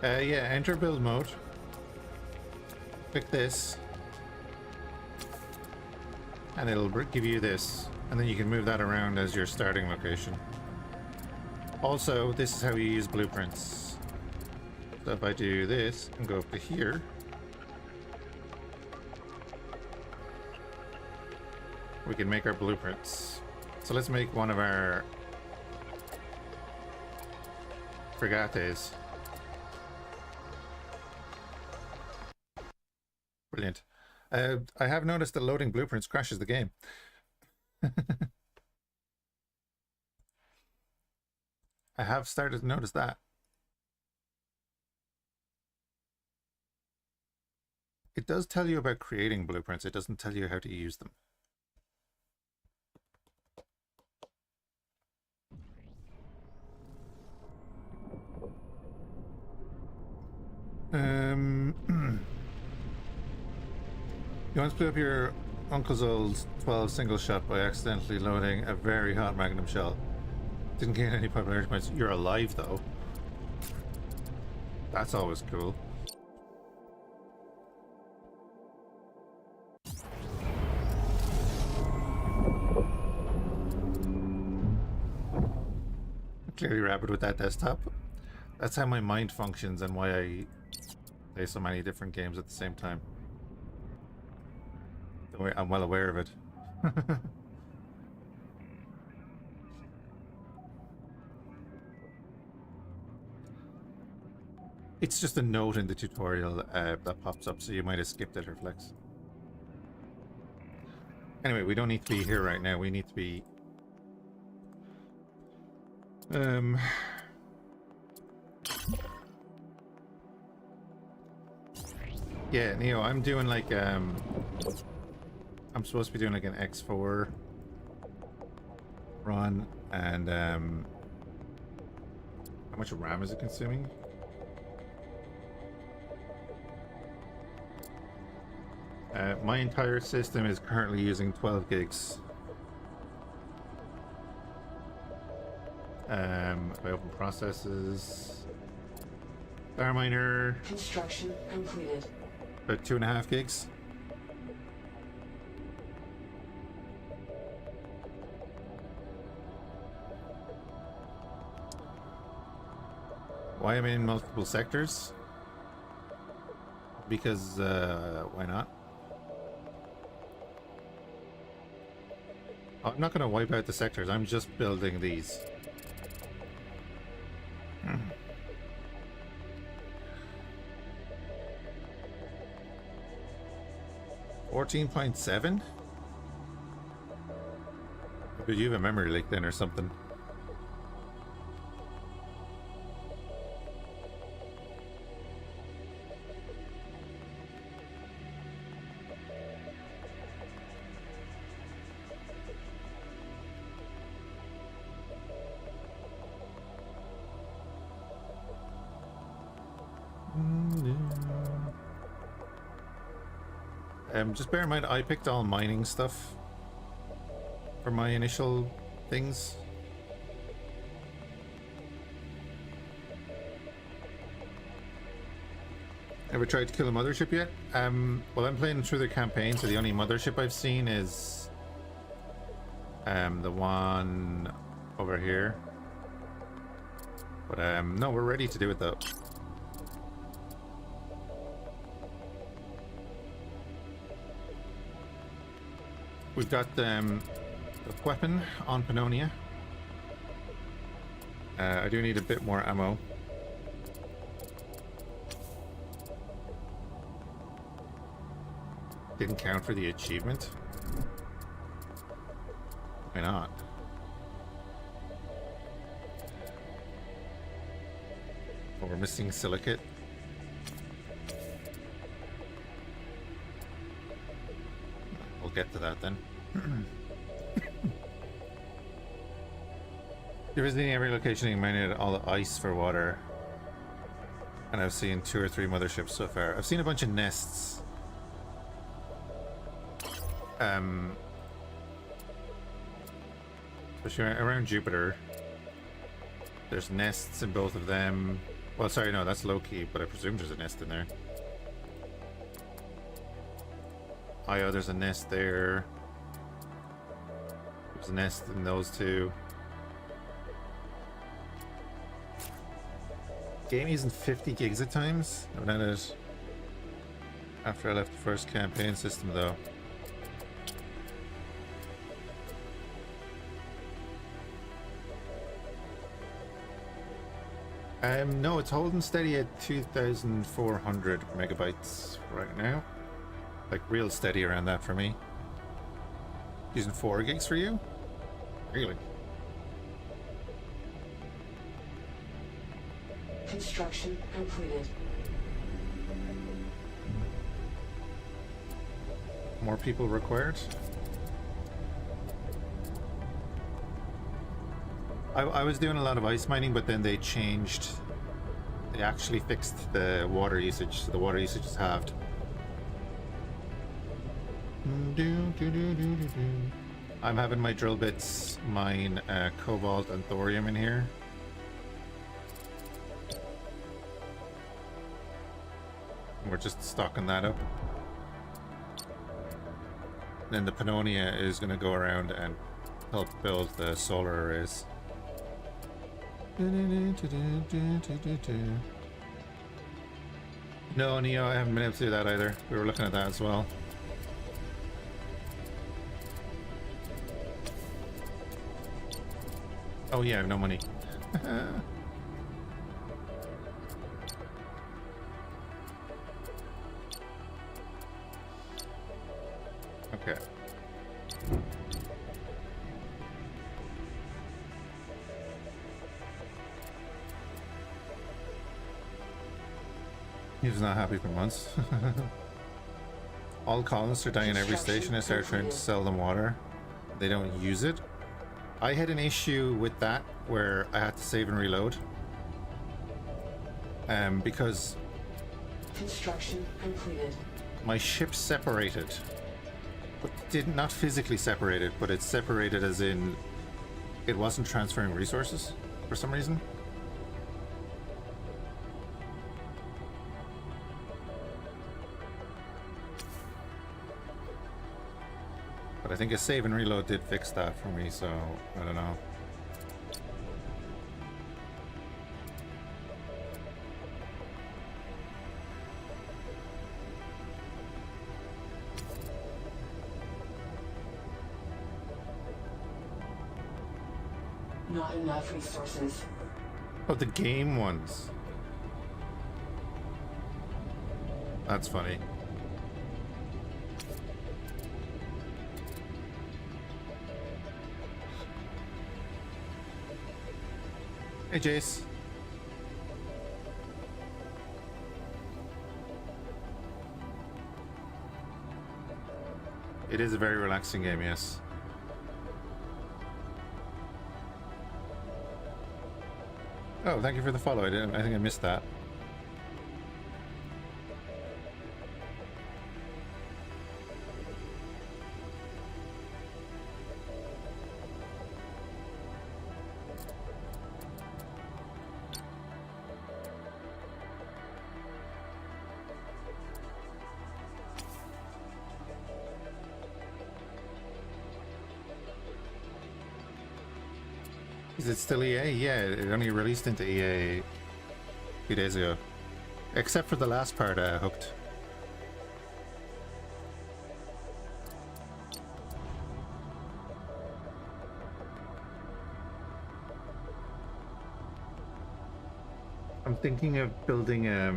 S1: Yeah, enter build mode. Click this. And it'll give you this. And then you can move that around as your starting location. Also, this is how you use blueprints. So if I do this and go up to here, we can make our blueprints. So let's make one of our fregates. Brilliant. I have noticed that loading blueprints crashes the game. I have started to notice that. It does tell you about creating blueprints. It doesn't tell you how to use them. You want to split up your Uncle's old 12 single shot by accidentally loading a very hot magnum shell. Didn't gain any popularity points. You're alive though. That's always cool. Clearly rapid with that desktop. That's how my mind functions and why I play so many different games at the same time. I'm well aware of it. It's just a note in the tutorial that pops up, so you might have skipped it or flex. Anyway, we don't need to be here right now. We need to be... Yeah, Neo, I'm doing like, I'm supposed to be doing like an X4 run, and how much RAM is it consuming? My entire system is currently using 12 gigs. If I open processes, Starminer,
S2: Construction completed.
S1: about 2.5 gigs. Why am I in multiple sectors? Because, why not? I'm not going to wipe out the sectors, I'm just building these. 14.7? Could you have a memory leak then or something? Just bear in mind, I picked all mining stuff. for my initial things. Ever tried to kill a mothership yet? Well, I'm playing through the campaign, so the only mothership I've seen is the one over here. But no, we're ready to do it though. We've got the weapon on Pannonia. I do need a bit more ammo. Didn't count for the achievement. Why not? Oh, we're missing silicate. We'll get to that then. You're visiting every location and mining all the ice for water. And I've seen 2 or 3 motherships so far. I've seen a bunch of nests. Especially around Jupiter. There's nests in both of them. Well, sorry, no, that's Loki, but I presume there's a nest in there. Io, there's a nest there. There's a nest in those 2. Game isn't 50 gigs at times. I've done it after I left the first campaign system, though. No, it's holding steady at 2,400 megabytes right now. Like real steady around that for me. Using 4 gigs for you? Really?
S2: Construction completed.
S1: More people required? I was doing a lot of ice mining, but then they changed. They actually fixed the water usage, so the water usage is halved. I'm having my drill bits mine cobalt and thorium in here. We're just stocking that up. Then the Pannonia is going to go around and help build the solar arrays. No, Neo, I haven't been able to do that either. We were looking at that as well. Oh yeah, I have no money. Okay. He was not happy for months. All colonists are dying in every station. I started trying to sell them water. They don't use it. I had an issue with that where I had to save and reload. Because
S2: Construction completed.
S1: my ship separated. But did not physically separated, but it separated as in it wasn't transferring resources for some reason. But I think a save and reload did fix that for me, so I don't know.
S2: Not enough resources.
S1: Oh, the game ones. That's funny. Hey, Jace. It is a very relaxing game, yes. Oh, thank you for the follow. I think I missed that. Is it still EA? Yeah, it only released into EA a few days ago. Except for the last part, Hooked. I'm thinking of building a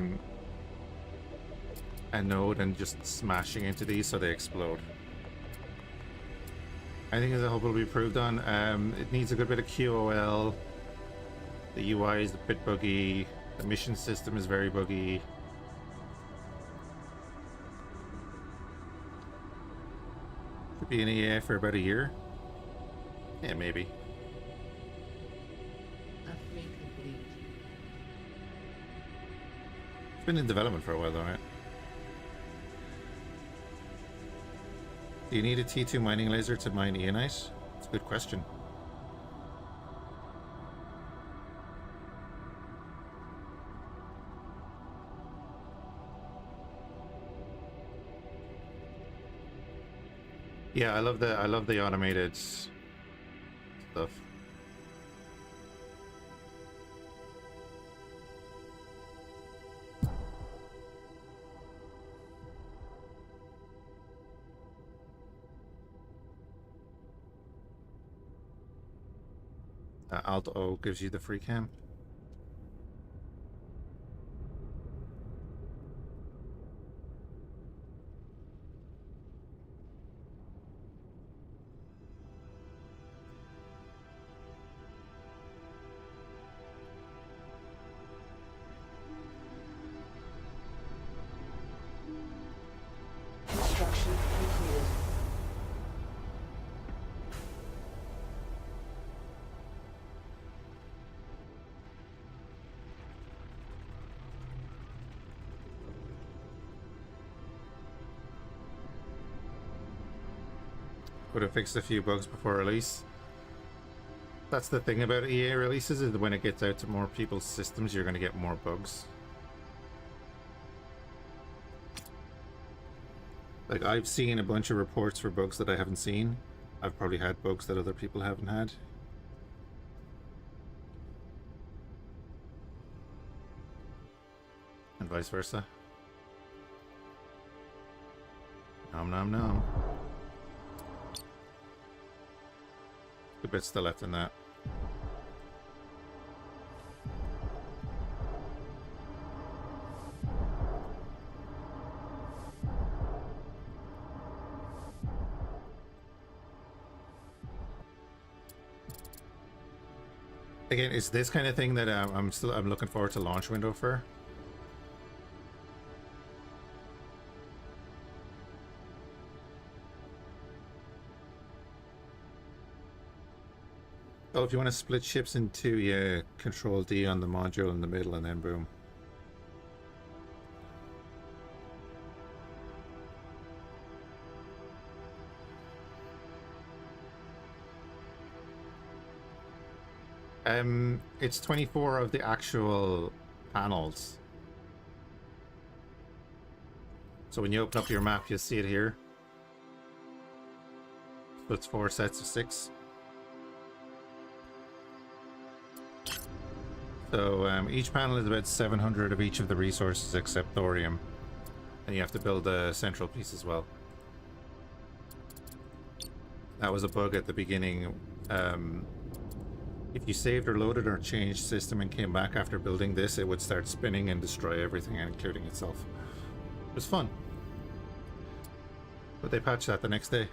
S1: node and just smashing into these so they explode. I think as a hope will be improved on. It needs a good bit of QOL. The UI is a bit buggy. The mission system is very buggy. Should be in EA for about a year. Yeah, maybe.
S4: Upgrade complete.
S1: It's been in development for a while though, right? Do you need a T2 mining laser to mine Eonite? It's a good question. Yeah, I love the automated stuff. Alt O gives you the free cam.
S2: Construction completed.
S1: Would have fixed a few bugs before release. That's the thing about EA releases, is that when it gets out to more people's systems, you're going to get more bugs. Like, I've seen a bunch of reports for bugs that I haven't seen. I've probably had bugs that other people haven't had. And vice versa. Nom nom nom. Good bit still left in that. Again, it's this kind of thing that I'm looking forward to launch window for. Oh, if you want to split ships in two, yeah, Control D on the module in the middle, and then boom. It's 24 of the actual panels. So when you open up your map, you'll see it here. So it's 4 sets of 6. So each panel is about 700 of each of the resources except thorium. And you have to build a central piece as well. That was a bug at the beginning. If you saved or loaded or changed system and came back after building this, it would start spinning and destroy everything, including itself. It was fun. But they patched that the next day.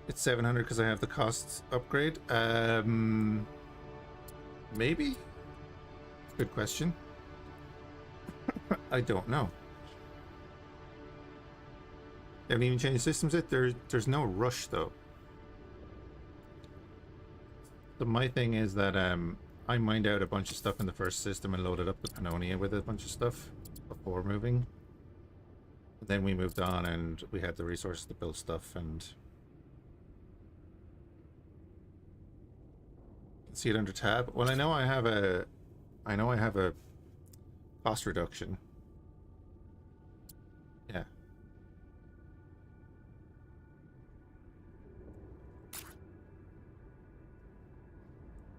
S1: It's 700 because I have the costs upgrade. Maybe? Good question. I don't know. They haven't even changed systems yet. There's no rush though. So my thing is that I mined out a bunch of stuff in the first system and loaded up the Pannonia with a bunch of stuff before moving. But then we moved on and we had the resources to build stuff, and See it under tab. Well, I know I have a cost reduction. Yeah.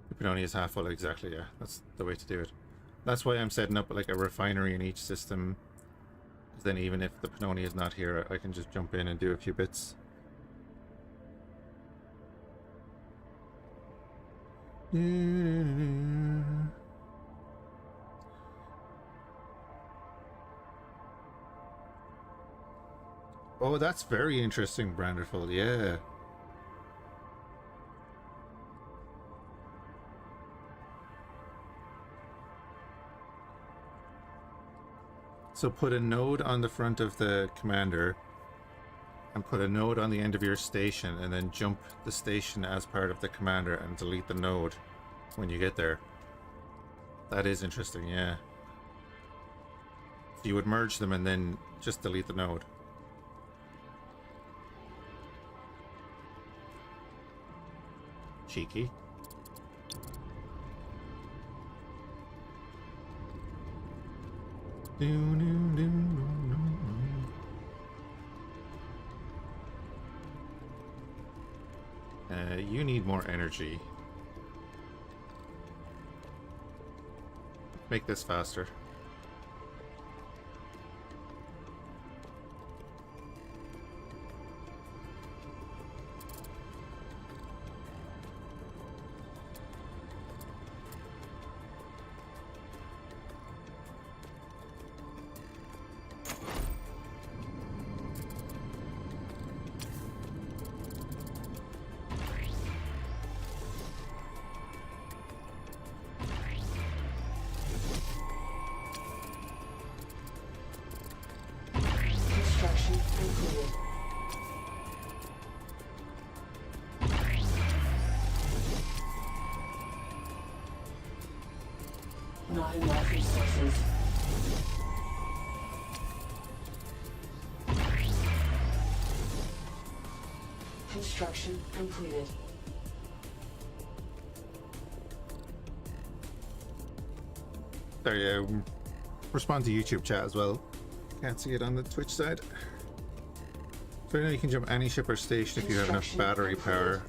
S1: The Panoni is half full, exactly, yeah. That's the way to do it. That's why I'm setting up like a refinery in each system. Then even if the Panoni is not here, I can just jump in and do a few bits. Oh, that's very interesting, Branderful, yeah. So put a node on the front of the commander and put a node on the end of your station and then jump the station as part of the commander and delete the node when you get there. That is interesting, yeah. So you would merge them and then just delete the node. Cheeky. You need more energy. Make this faster.
S2: Construction completed. Not enough resources. Construction completed.
S1: Sorry, respond to YouTube chat as well. Can't see it on the Twitch side. So now you can jump any ship or station if you have enough battery power.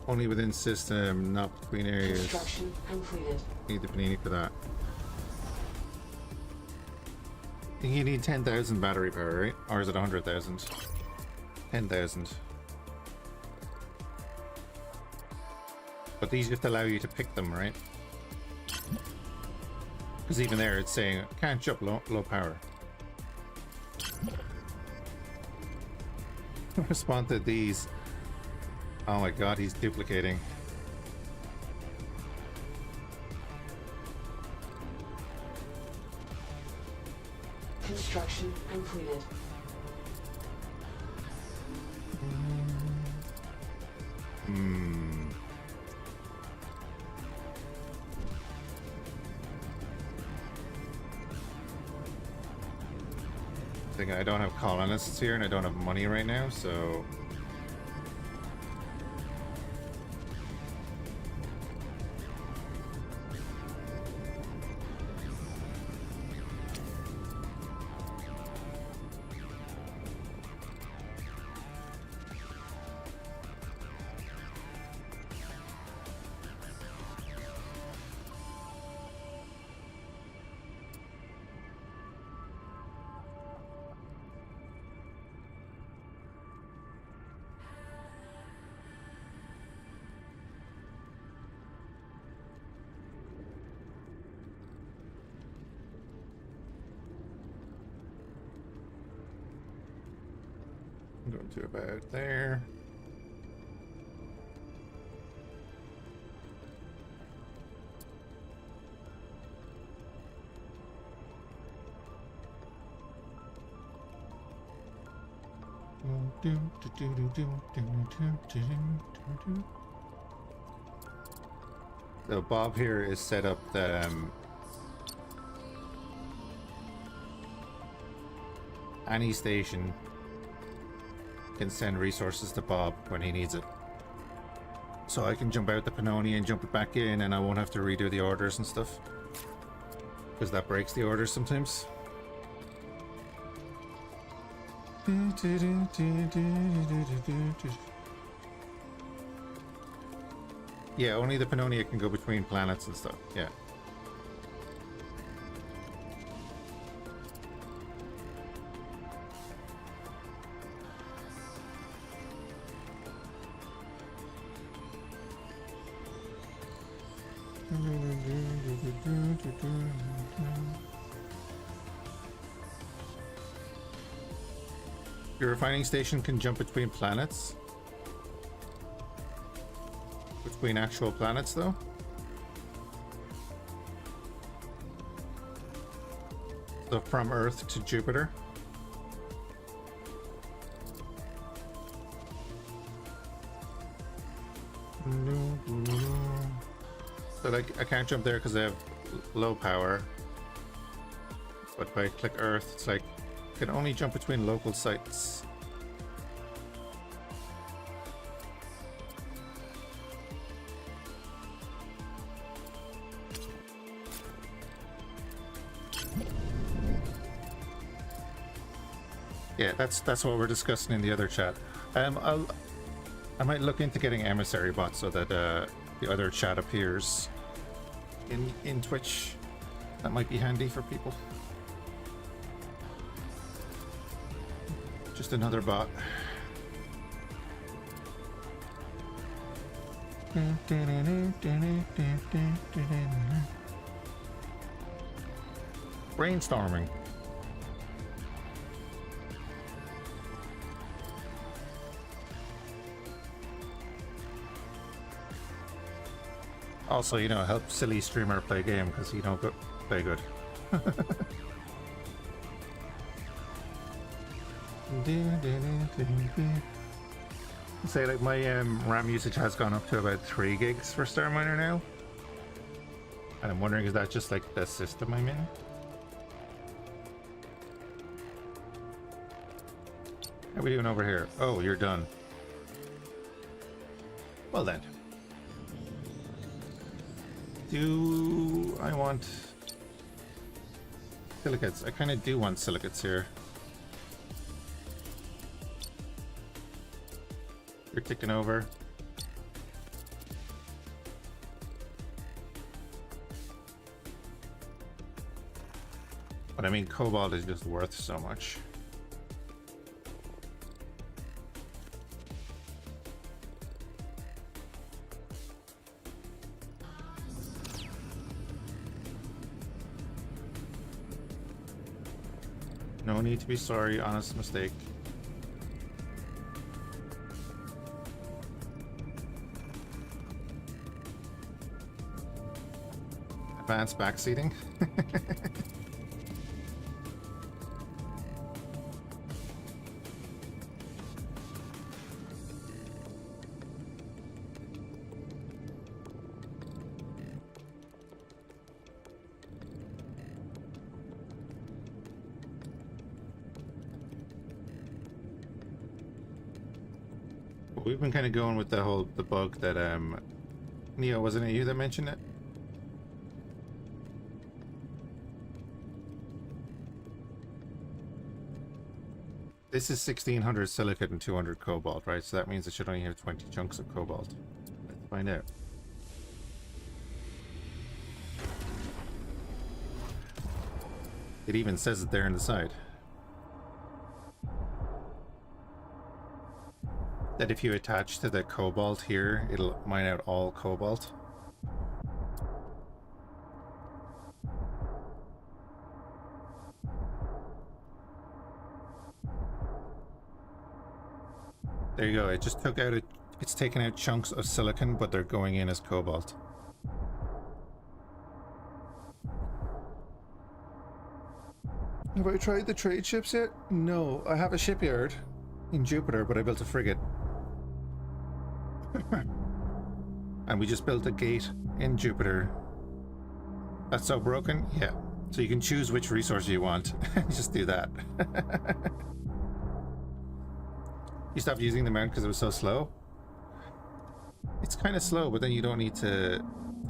S1: Only within system, not between areas.
S2: Construction completed.
S1: Need the panini for that. I think you need 10,000 battery power, right? Or is it 100,000? 10,000. But these just allow you to pick them, right? Because even there it's saying, can't jump low power. Respond to these. Oh my god, he's duplicating.
S2: Construction completed.
S1: I don't have colonists here and I don't have money right now, so I'm going to about there. So Bob here is set up that any station can send resources to Bob when he needs it. So I can jump out the Pannonia and jump it back in, and I won't have to redo the orders and stuff. Because that breaks the orders sometimes. Yeah, only the Pannonia can go between planets and stuff. Yeah. Your refining station can jump between planets. Between actual planets, though. So from Earth to Jupiter. So like I can't jump there because I have low power. But if I click Earth, it's like I can only jump between local sites. Yeah, that's what we're discussing in the other chat. I might look into getting emissary bots so that the other chat appears in Twitch. That might be handy for people. Just another bot. Brainstorming. Also, you know, help silly streamer play game because he don't play good. Say like my RAM usage has gone up to about 3 gigs for Starminer now, and I'm wondering, is that just like the system I'm in? How are we doing over here? Oh, you're done. Well then. Do I want silicates? I kind of do want silicates here. You're ticking over. But I mean, cobalt is just worth so much. No need to be sorry, honest mistake. Advanced backseating. We've been kind of going with the bug that Neo, wasn't it you that mentioned it? This is 1600 silicate and 200 cobalt, right? So that means it should only have 20 chunks of cobalt. Let's find out. It even says it there on the side. That if you attach to the cobalt here, it'll mine out all cobalt. There you go. It just took out it's taken out chunks of silicon, but they're going in as cobalt.
S3: Have I tried the trade ships yet? No, I have a shipyard
S1: In Jupiter, but I built a frigate. And we just built a gate in Jupiter. That's so broken? Yeah. So you can choose which resource you want. Just do that. You stopped using the mount because it was so slow? It's kind of slow, but then you don't need to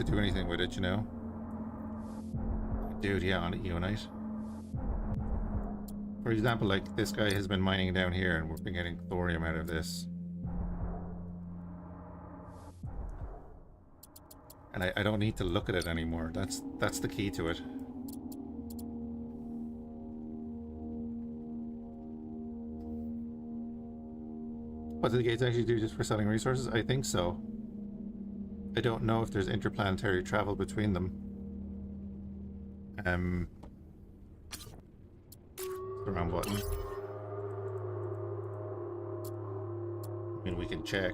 S1: do anything with it, you know? Dude, yeah, on it, Unite. For example, like, this guy has been mining down here, and we've been getting thorium out of this. And I don't need to look at it anymore. That's the key to it. What do the gates actually do just for selling resources? I think so. I don't know if there's interplanetary travel between them. The wrong button. I mean, we can check.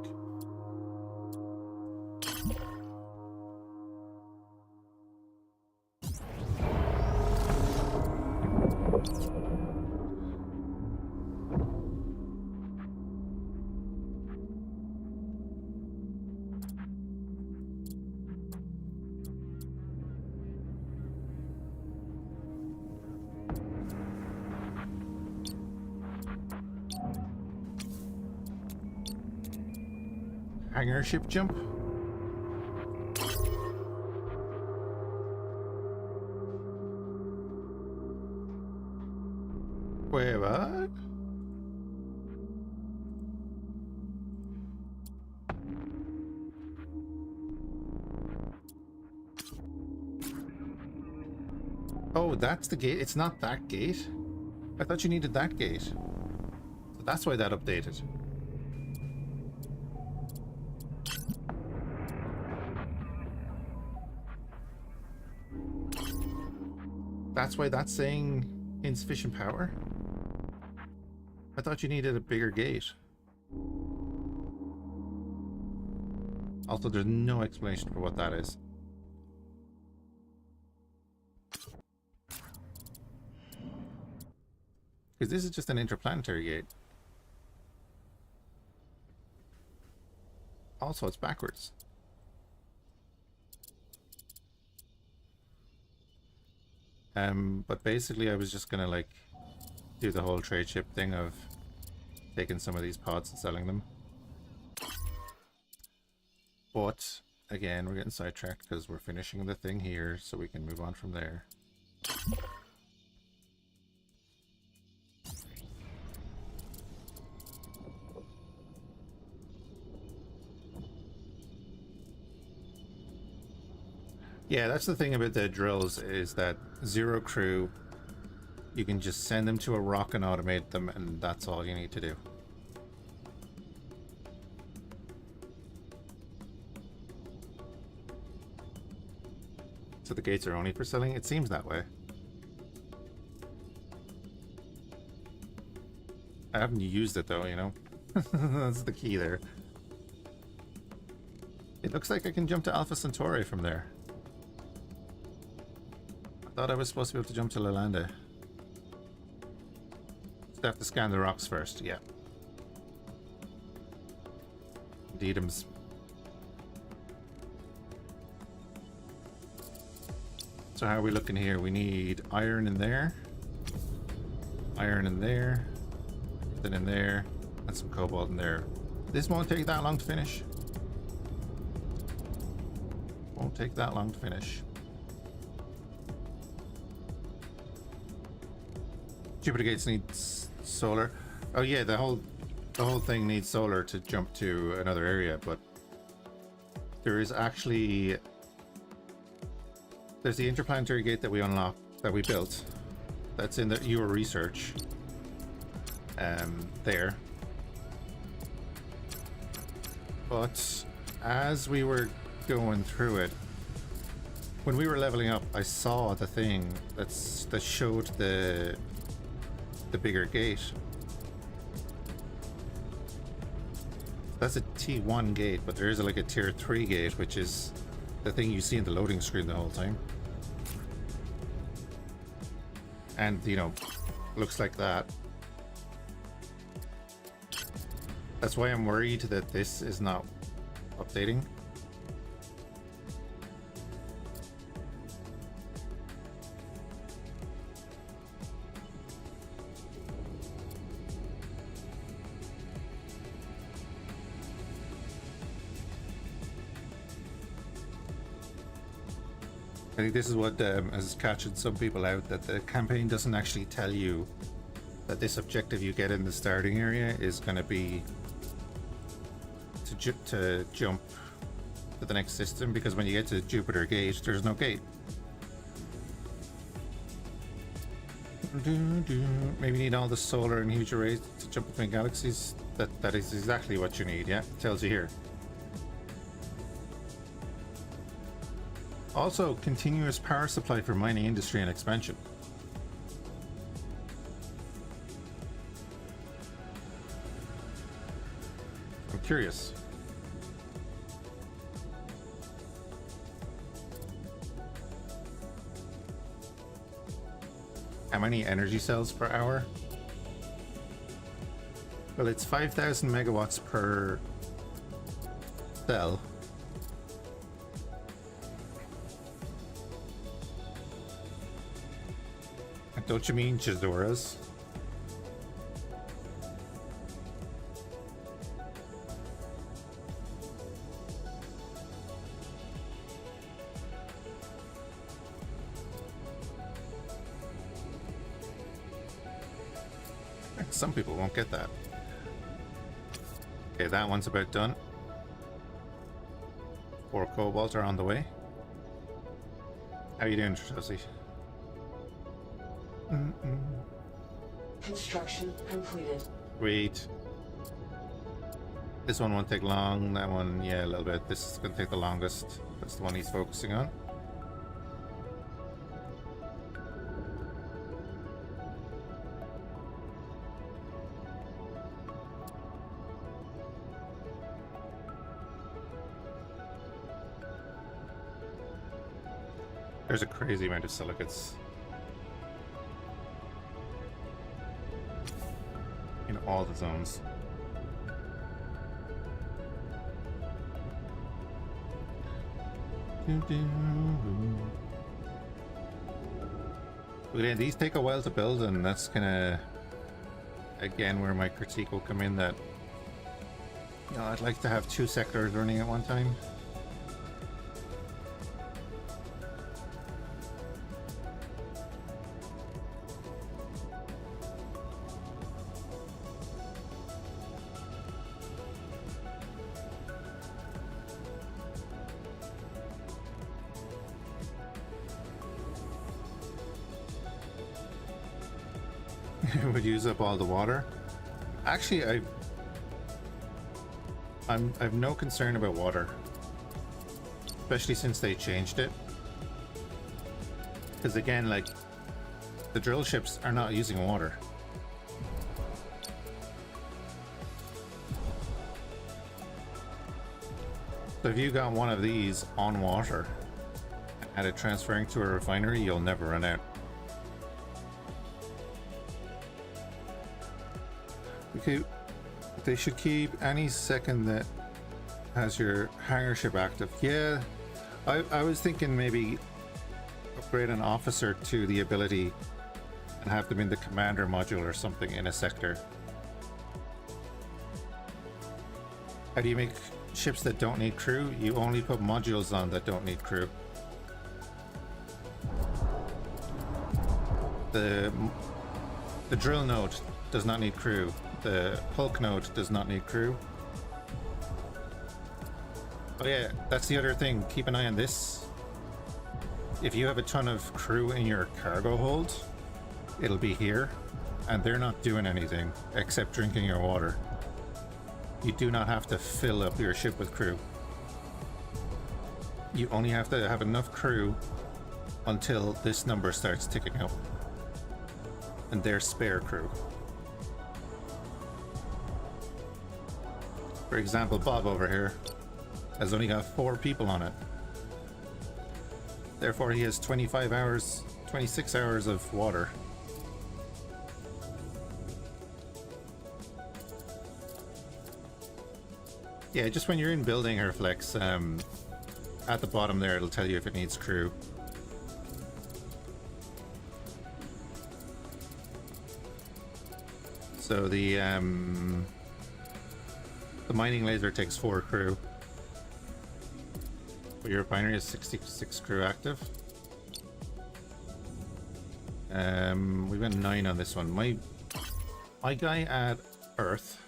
S1: Hangar ship jump? Wait, what? Oh, that's the gate. It's not that gate. I thought you needed that gate. So that's why that updated. That's why that's saying insufficient power? I thought you needed a bigger gate. Also, there's no explanation for what that is. Because this is just an interplanetary gate. Also, it's backwards. But basically I was just gonna like do the whole trade ship thing of taking some of these pods and selling them. But again, we're getting sidetracked because we're finishing the thing here so we can move on from there. Yeah, that's the thing about the drills, is that zero crew, you can just send them to a rock and automate them, and that's all you need to do. So the gates are only for selling? It seems that way. I haven't used it though, you know? That's the key there. It looks like I can jump to Alpha Centauri from there. I thought I was supposed to be able to jump to Lalande. Just have to scan the rocks first, yeah. Indeedums. So how are we looking here? We need iron in there. Iron in there. Then in there. And some cobalt in there. This won't take that long to finish. Won't take that long to finish. Jupiter gates need solar. Oh yeah, the whole thing needs solar to jump to another area, but there is actually there's the interplanetary gate that we unlocked, that we built. That's in the your research. There. But as we were going through it, when we were leveling up, I saw the thing that showed the bigger gate. That's a T1 gate, but there is like a tier 3 gate, which is the thing you see in the loading screen the whole time. And, you know, looks like that. That's why I'm worried that this is not updating. I think this is what is catching some people out, that the campaign doesn't actually tell you that this objective you get in the starting area is going to be to jump to the next system, because when you get to Jupiter Gate, there's no gate. Maybe you need all the solar and huge arrays to jump between galaxies. That is exactly what you need, yeah? It tells you here. Also, continuous power supply for mining industry and expansion. I'm curious. How many energy cells per hour? Well, it's 5,000 megawatts per cell. Don't you mean Chizoras? Some people won't get that. Okay, that one's about done. 4 cobalt are on the way. How you doing, Josie?
S2: Construction completed.
S1: Wait. This one won't take long. That one, yeah, a little bit. This is going to take the longest. That's the one he's focusing on. There's a crazy amount of silicates in all the zones. Again, these take a while to build, and that's kind of again where my critique will come in, that I'd like to have 2 sectors running at one time. It would use up all the water. Actually, I've no concern about water, especially since they changed it. Because again, like, the drill ships are not using water. So if you got one of these on water and had it transferring to a refinery, you'll never run out. Okay, they should keep any second that has your hangar ship active. Yeah, I was thinking maybe upgrade an officer to the ability and have them in the commander module or something in a sector. How do you make ships that don't need crew? You only put modules on that don't need crew. The drill node does not need crew. The Hulk node does not need crew. Oh yeah, that's the other thing. Keep an eye on this. If you have a ton of crew in your cargo hold, it'll be here, and they're not doing anything except drinking your water. You do not have to fill up your ship with crew. You only have to have enough crew until this number starts ticking up. And they're spare crew. For example, Bob over here has only got 4 people on it. Therefore, he has 25 hours, 26 hours of water. Yeah, just when you're in building her flex, at the bottom there, it'll tell you if it needs crew. So the mining laser takes 4 crew. But your refinery has 66 crew active. We went 9 on this one. My guy at Earth.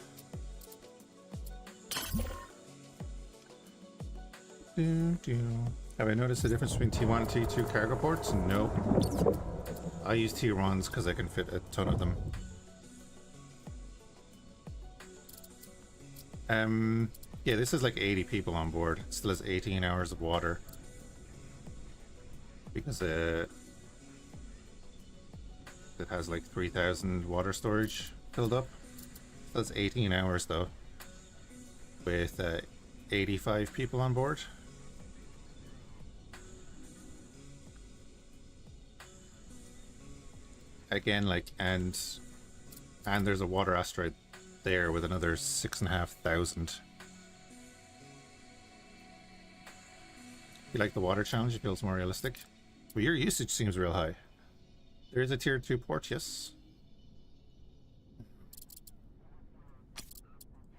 S1: Have I noticed the difference between T1 and T2 cargo ports? No. I use Tier 1s because I can fit a ton of them. Yeah, this is like 80 people on board. It still has 18 hours of water. Because it has like 3,000 water storage filled up. That's 18 hours though. With 85 people on board. Again, like, and there's a water asteroid there with another 6,500. You like the water challenge? It feels more realistic. Well, your usage seems real high. There is a tier 2 port, yes.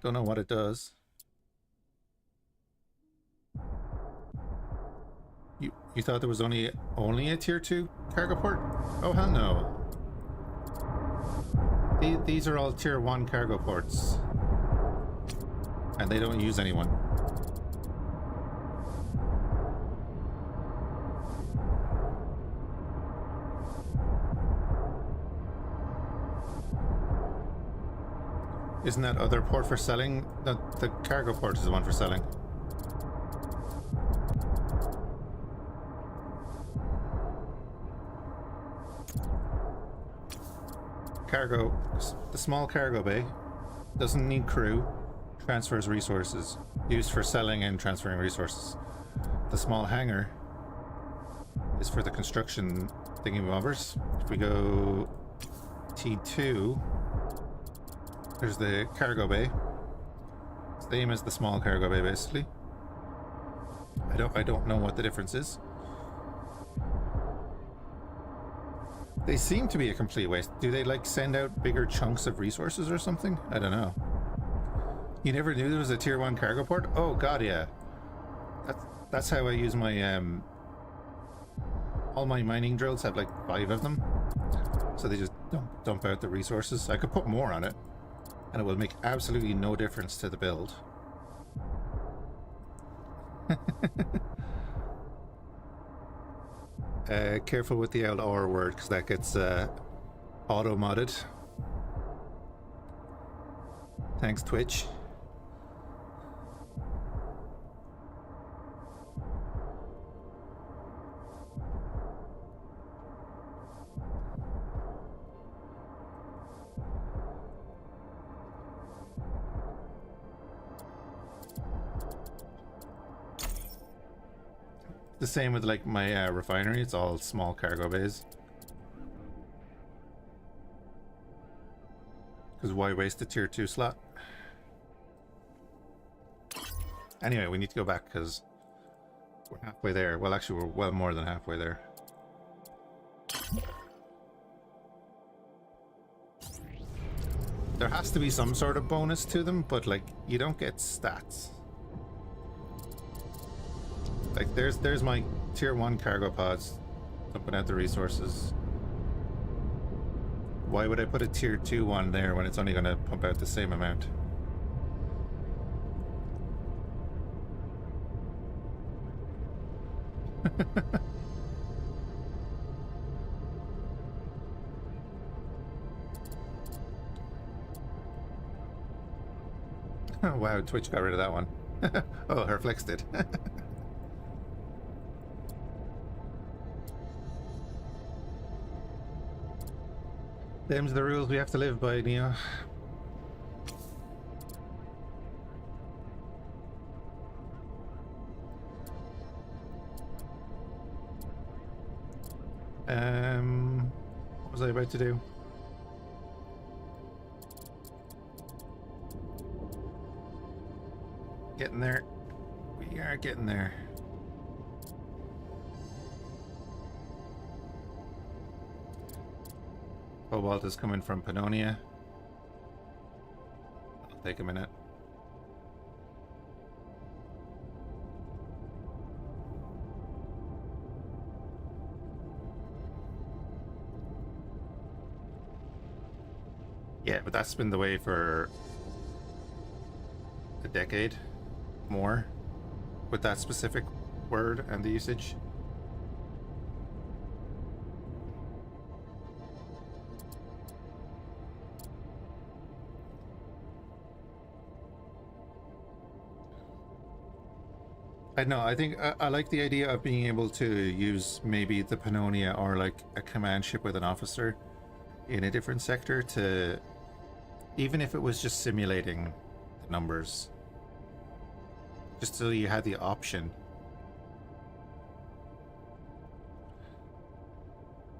S1: Don't know what it does. You thought there was only a tier 2 cargo port? Oh hell no. These are all tier 1 cargo ports. And they don't use anyone. Isn't that other port for selling? The cargo port is the one for selling. Cargo, the small cargo bay doesn't need crew, transfers resources, used for selling and transferring resources. The small hangar is for the construction thingy-bobbers. If we go T2, there's the cargo bay. Same as the small cargo bay, basically. I don't know what the difference is. They seem to be a complete waste. Do they like send out bigger chunks of resources or something? I don't know. You never knew there was a tier 1 cargo port? Oh god, yeah. That's how I use my all my mining drills have like 5 of them. So they just dump out the resources. I could put more on it and it will make absolutely no difference to the build. Careful with the LR word because that gets auto-modded. Thanks, Twitch. The same with like my refinery, it's all small cargo bays. Because why waste a tier 2 slot? Anyway, we need to go back because we're halfway there. Well, actually, we're well more than halfway there. There has to be some sort of bonus to them, but like, you don't get stats. Like, there's my tier 1 cargo pods dumping out the resources. Why would I put a tier 2 one there when it's only going to pump out the same amount? Oh, wow, Twitch got rid of that one. Oh, Herflex did. Them's the rules we have to live by, Neo. What was I about to do? Getting there. We are getting there. Cobalt is coming from Pannonia. It'll take a minute. Yeah, but that's been the way for a decade more with that specific word and the usage. I know, I think I like the idea of being able to use maybe the Pannonia or like a command ship with an officer in a different sector to, even if it was just simulating the numbers, just so you had the option.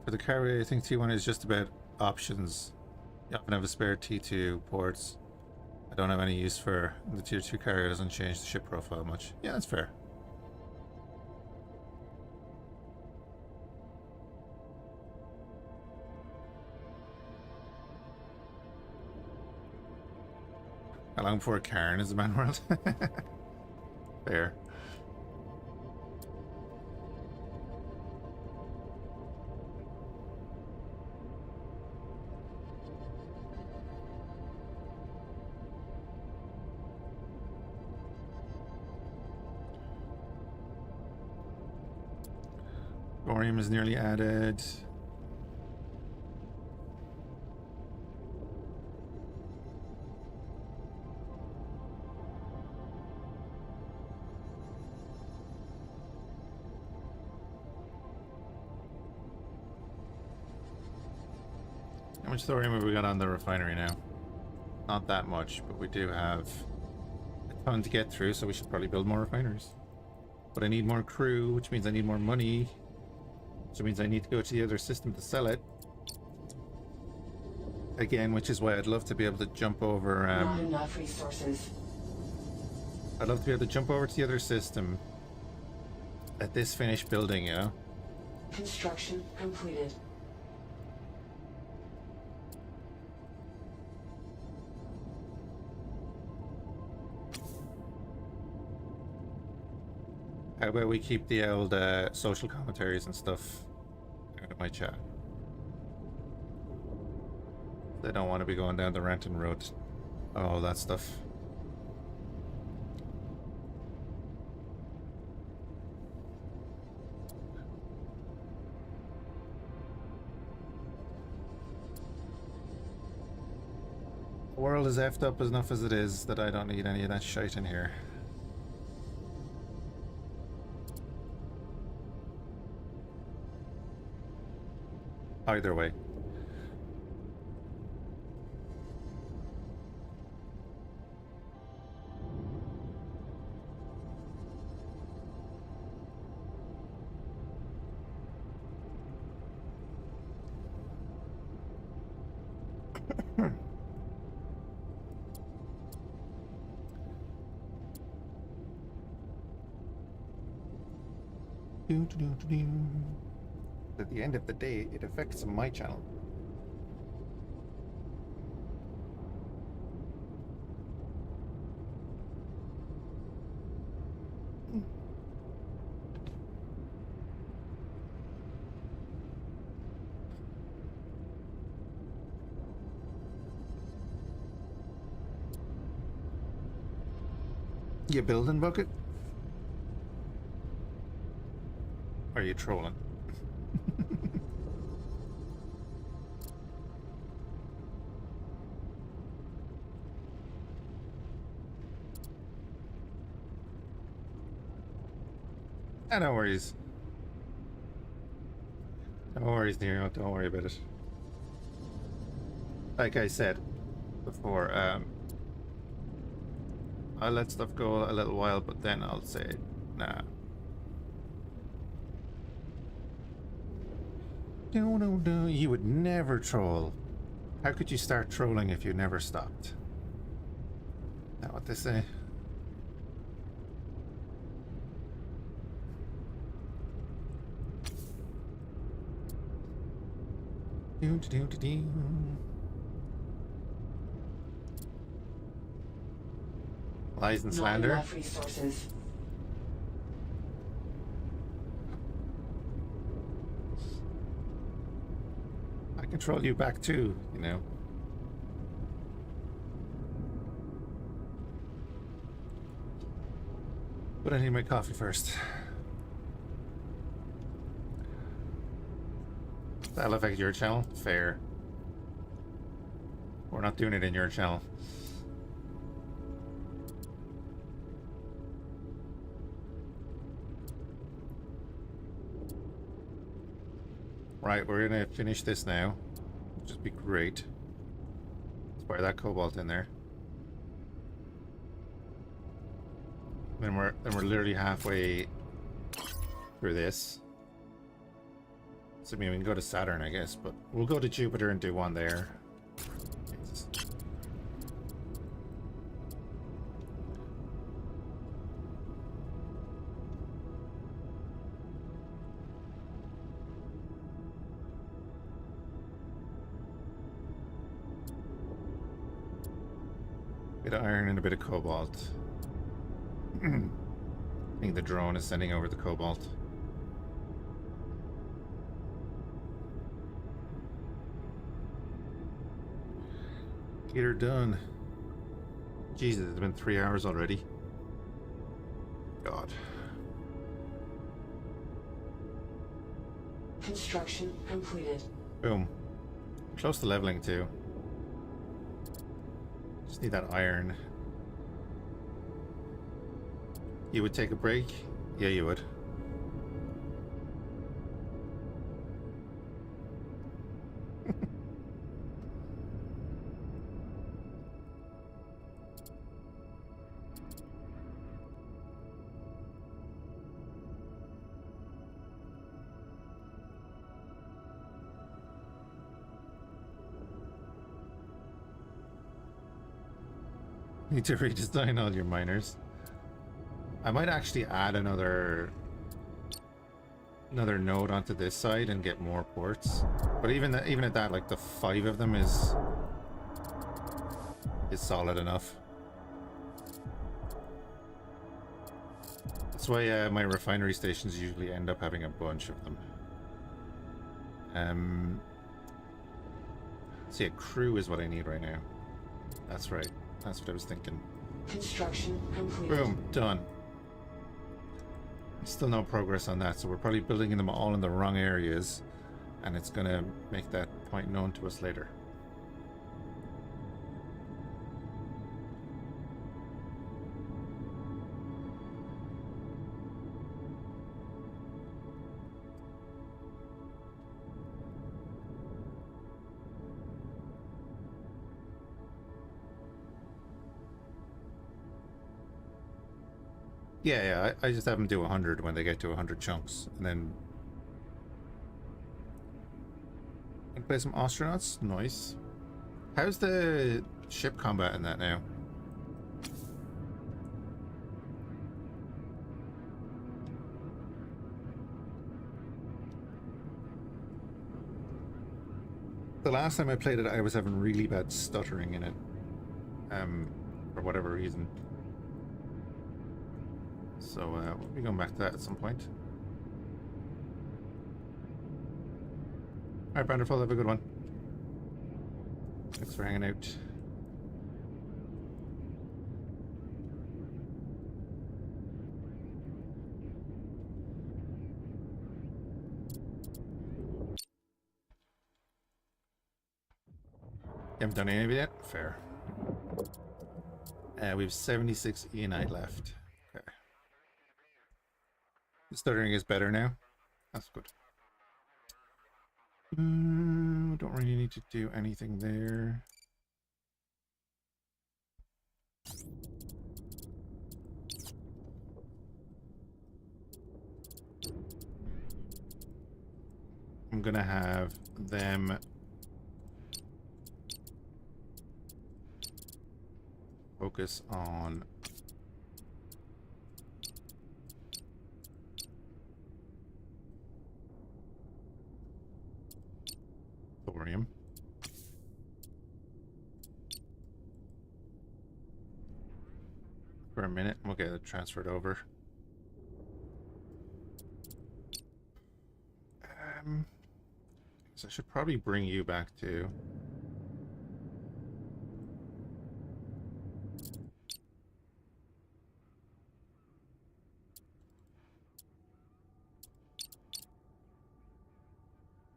S1: For the carrier, I think T1 is just about options. You often have a spare T2 ports. I don't have any use for the tier 2 carrier, doesn't change the ship profile much. Yeah, that's fair. How long before Karen is the man world? Fair. Thorium is nearly added. How much thorium have we got on the refinery now? Not that much, but we do have a ton to get through, so we should probably build more refineries. But I need more crew, which means I need more money, which means I need to go to the other system to sell it. Again, which is why I'd love to be able to jump over...
S2: Not enough resources.
S1: I'd love to be able to jump over to the other system at this finished building, you know?
S2: Construction completed.
S1: How about we keep the old social commentaries and stuff out of my chat? They don't want to be going down the ranting road. All that stuff. The world is effed up enough as it is that I don't need any of that shite in here. Either way. At the end of the day, it affects my channel. You building, Bucket? Or are you trolling? No worries. No worries, Nero. Don't worry about it. Like I said before, I'll let stuff go a little while, but then I'll say, nah. No, you would never troll. How could you start trolling if you never stopped? Is that what they say? Lies and slander.
S2: Not enough resources.
S1: I control you back too, you know. But I need my coffee first. That'll affect your channel? Fair. We're not doing it in your channel. Right, we're gonna finish this now. Which would be great. Let's fire that cobalt in there. Then we're literally halfway through this. So I mean we can go to Saturn, I guess, but we'll go to Jupiter and do one there. Jesus. Bit of iron and a bit of cobalt. I think the drone is sending over the cobalt. Get her done. Jesus, it's been 3 hours already. God.
S2: Construction completed.
S1: Boom. Close to leveling too. Just need that iron. You would take a break? Yeah, you would. Need to redesign all your miners. I might actually add another node onto this side and get more ports. But even at that, like the 5 of them is solid enough. That's why my refinery stations usually end up having a bunch of them. See, a crew is what I need right now. That's right. That's what I was thinking.
S2: Construction completed.
S1: Boom, done. Still no progress on that, so we're probably building them all in the wrong areas, and it's gonna make that point known to us later. Yeah, I just have them do 100 when they get to 100 chunks, and then and play some astronauts. Nice. How's the ship combat in that now? The last time I played it, I was having really bad stuttering in it, for whatever reason. So we'll be going back to that at some point. Alright, Branderful, have a good one. Thanks for hanging out. You haven't done any of it yet? Fair. We have 76 Eonite left. Okay. The stuttering is better now. That's good. Don't really need to do anything there. I'm gonna have them focus on thorium. For a minute, we'll get it transferred over. So I should probably bring you back too.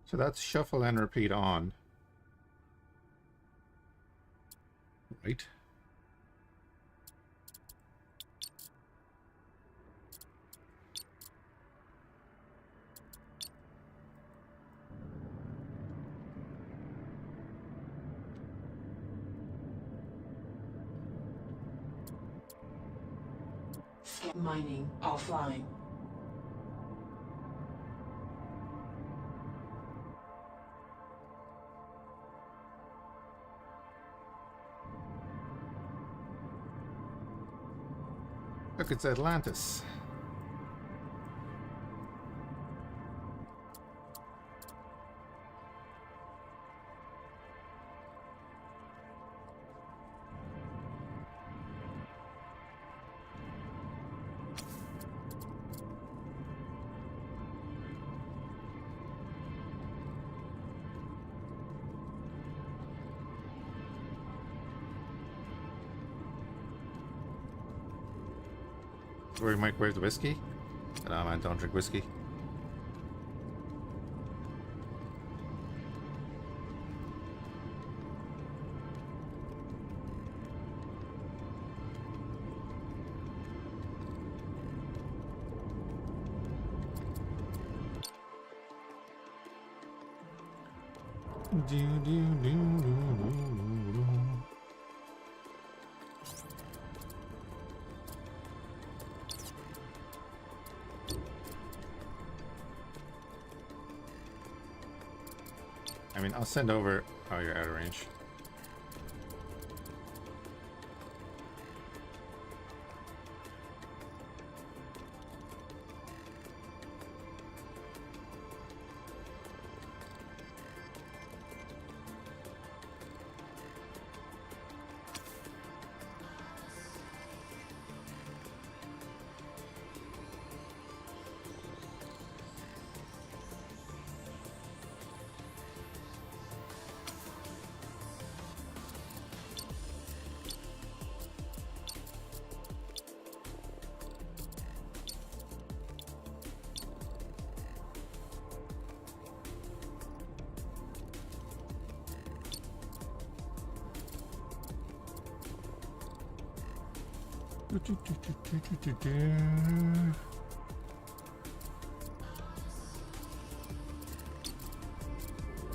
S1: So that's shuffle and repeat on. Right.
S2: Skip mining offline.
S1: Look, it's Atlantis. Where we microwave the whiskey? No, man, don't drink whiskey. I mean, I'll send over... Oh, you're out of range.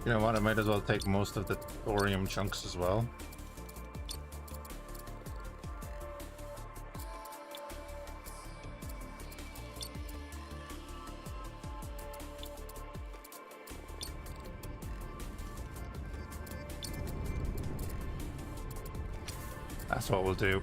S1: You know what, I might as well take most of the thorium chunks as well. That's what we'll do.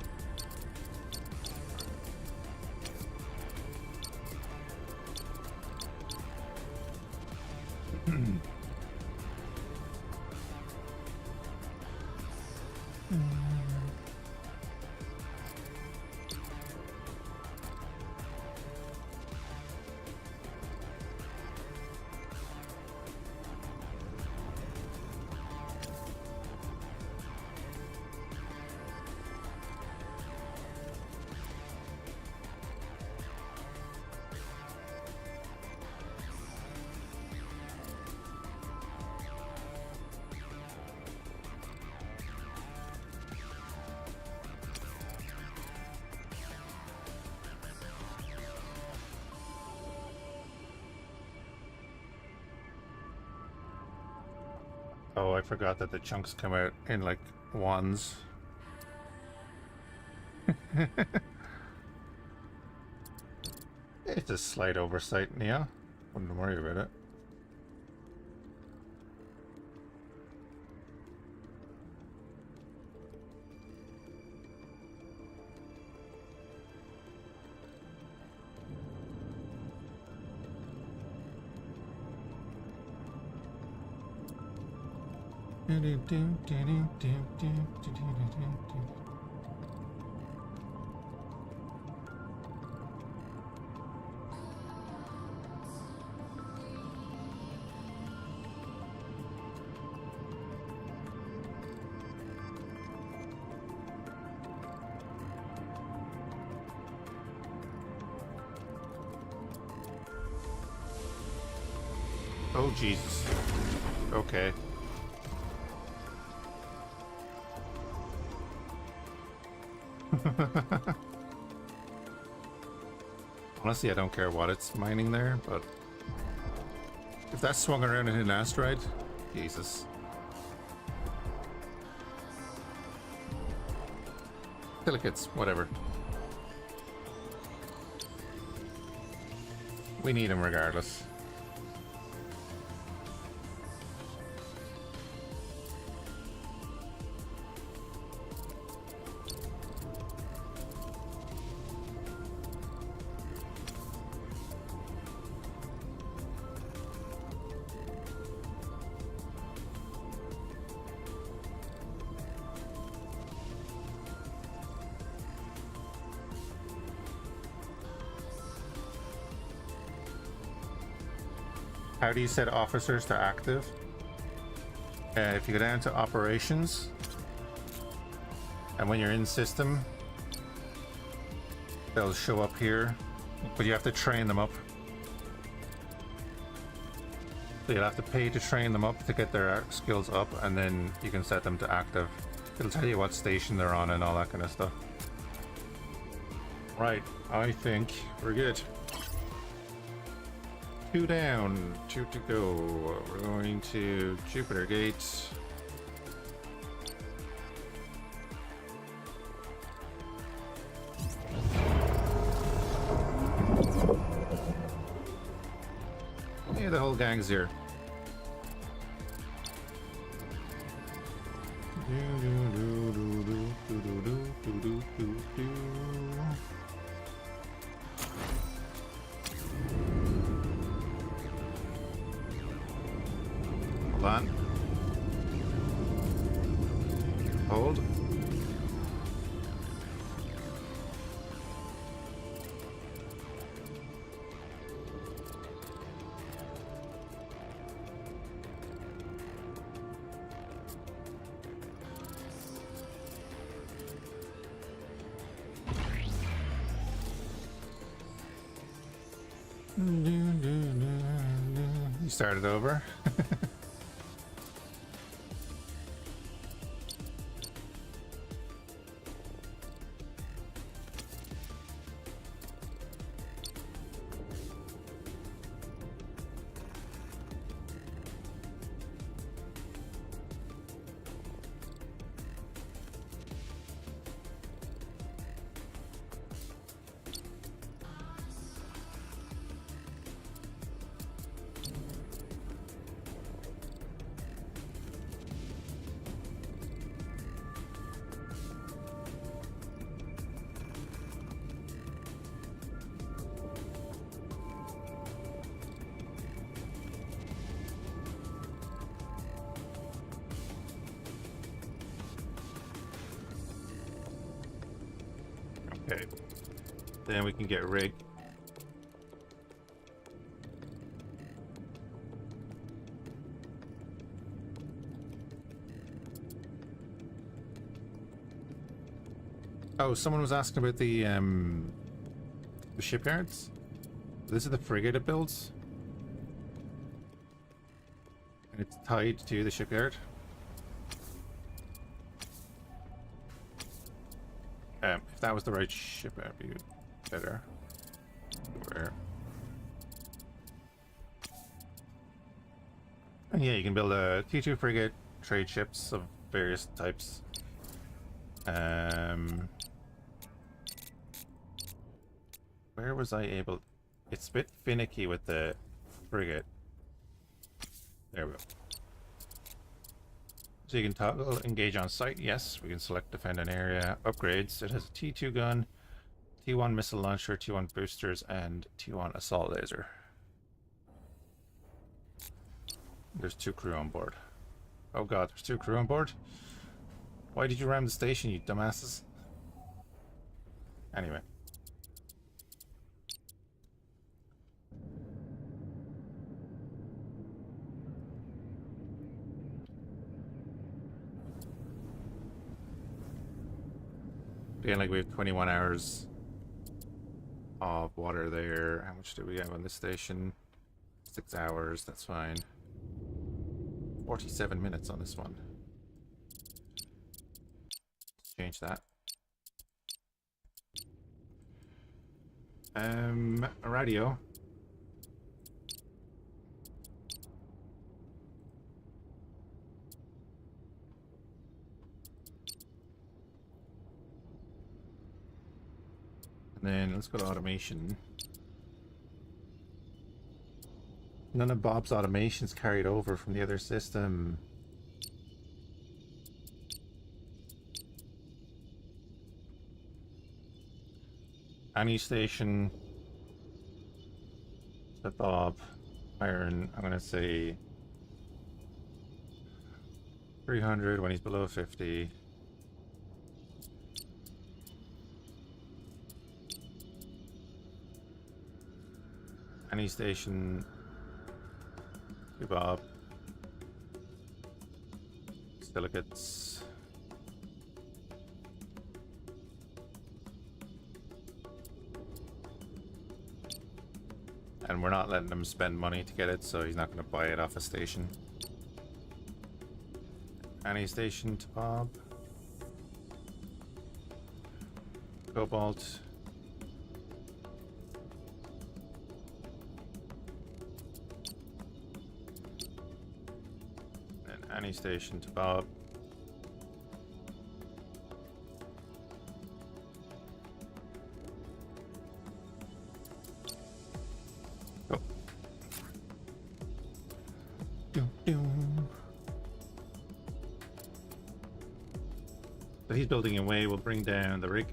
S1: Oh, I forgot that the chunks come out in like wands. It's a slight oversight, Nia. Wouldn't worry about it. Oh, Jesus. Okay. Honestly, I don't care what it's mining there, but if that swung around in an asteroid, Jesus. Silicates, whatever. We need them regardless. How do you set officers to active? If you go down to operations, and when you're in system, they'll show up here, but you have to train them up. So you'll have to pay to train them up to get their skills up, and then you can set them to active. It'll tell you what station they're on and all that kind of stuff. Right, I think we're good. 2 down, 2 to go. We're going to Jupiter Gate. Yeah, the whole gang's here. Hold on. Hold. You started over. Okay. Then we can get rig. Oh, someone was asking about the shipyards. This is the frigate it builds. And it's tied to the shipyard. If that was the right ship, that'd be better. Where? And yeah, you can build a T2 frigate, trade ships of various types. Where was I able? It's a bit finicky with the frigate. There we go. So you can toggle engage on site. Yes, we can select defend an area. Upgrades. It has a T2 gun, T1 missile launcher, T1 boosters, and T1 assault laser. There's 2 crew on board. Oh god, there's 2 crew on board? Why did you ram the station, you dumbasses? Anyway. Again, like we have 21 hours of water there. How much do we have on this station? 6 hours, that's fine. 47 minutes on this one. Let's change that. A radio. And then let's go to automation. None of Bob's automation's carried over from the other system. Any station. But Bob. Iron, I'm gonna say 300 when he's below 50. Any station to Bob. Silicates. And we're not letting him spend money to get it, so he's not going to buy it off a station. Any station to Bob. Cobalt. And any station to Bob. But he's building away, we'll bring down the rig.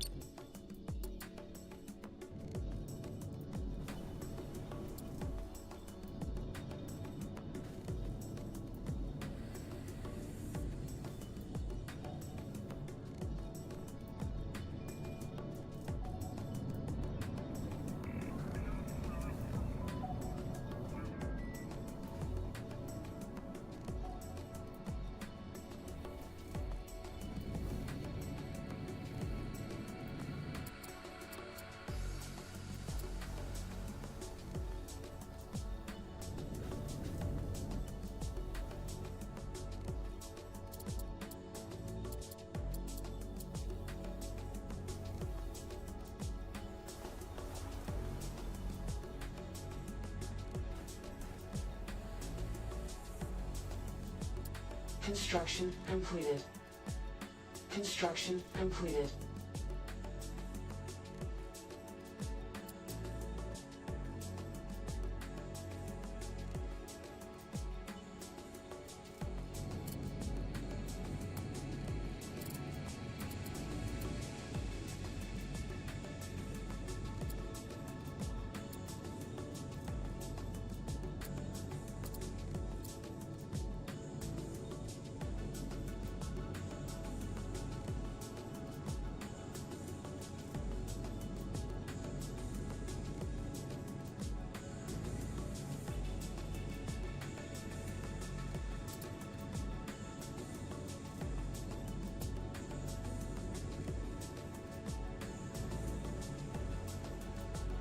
S2: Construction completed. Construction completed.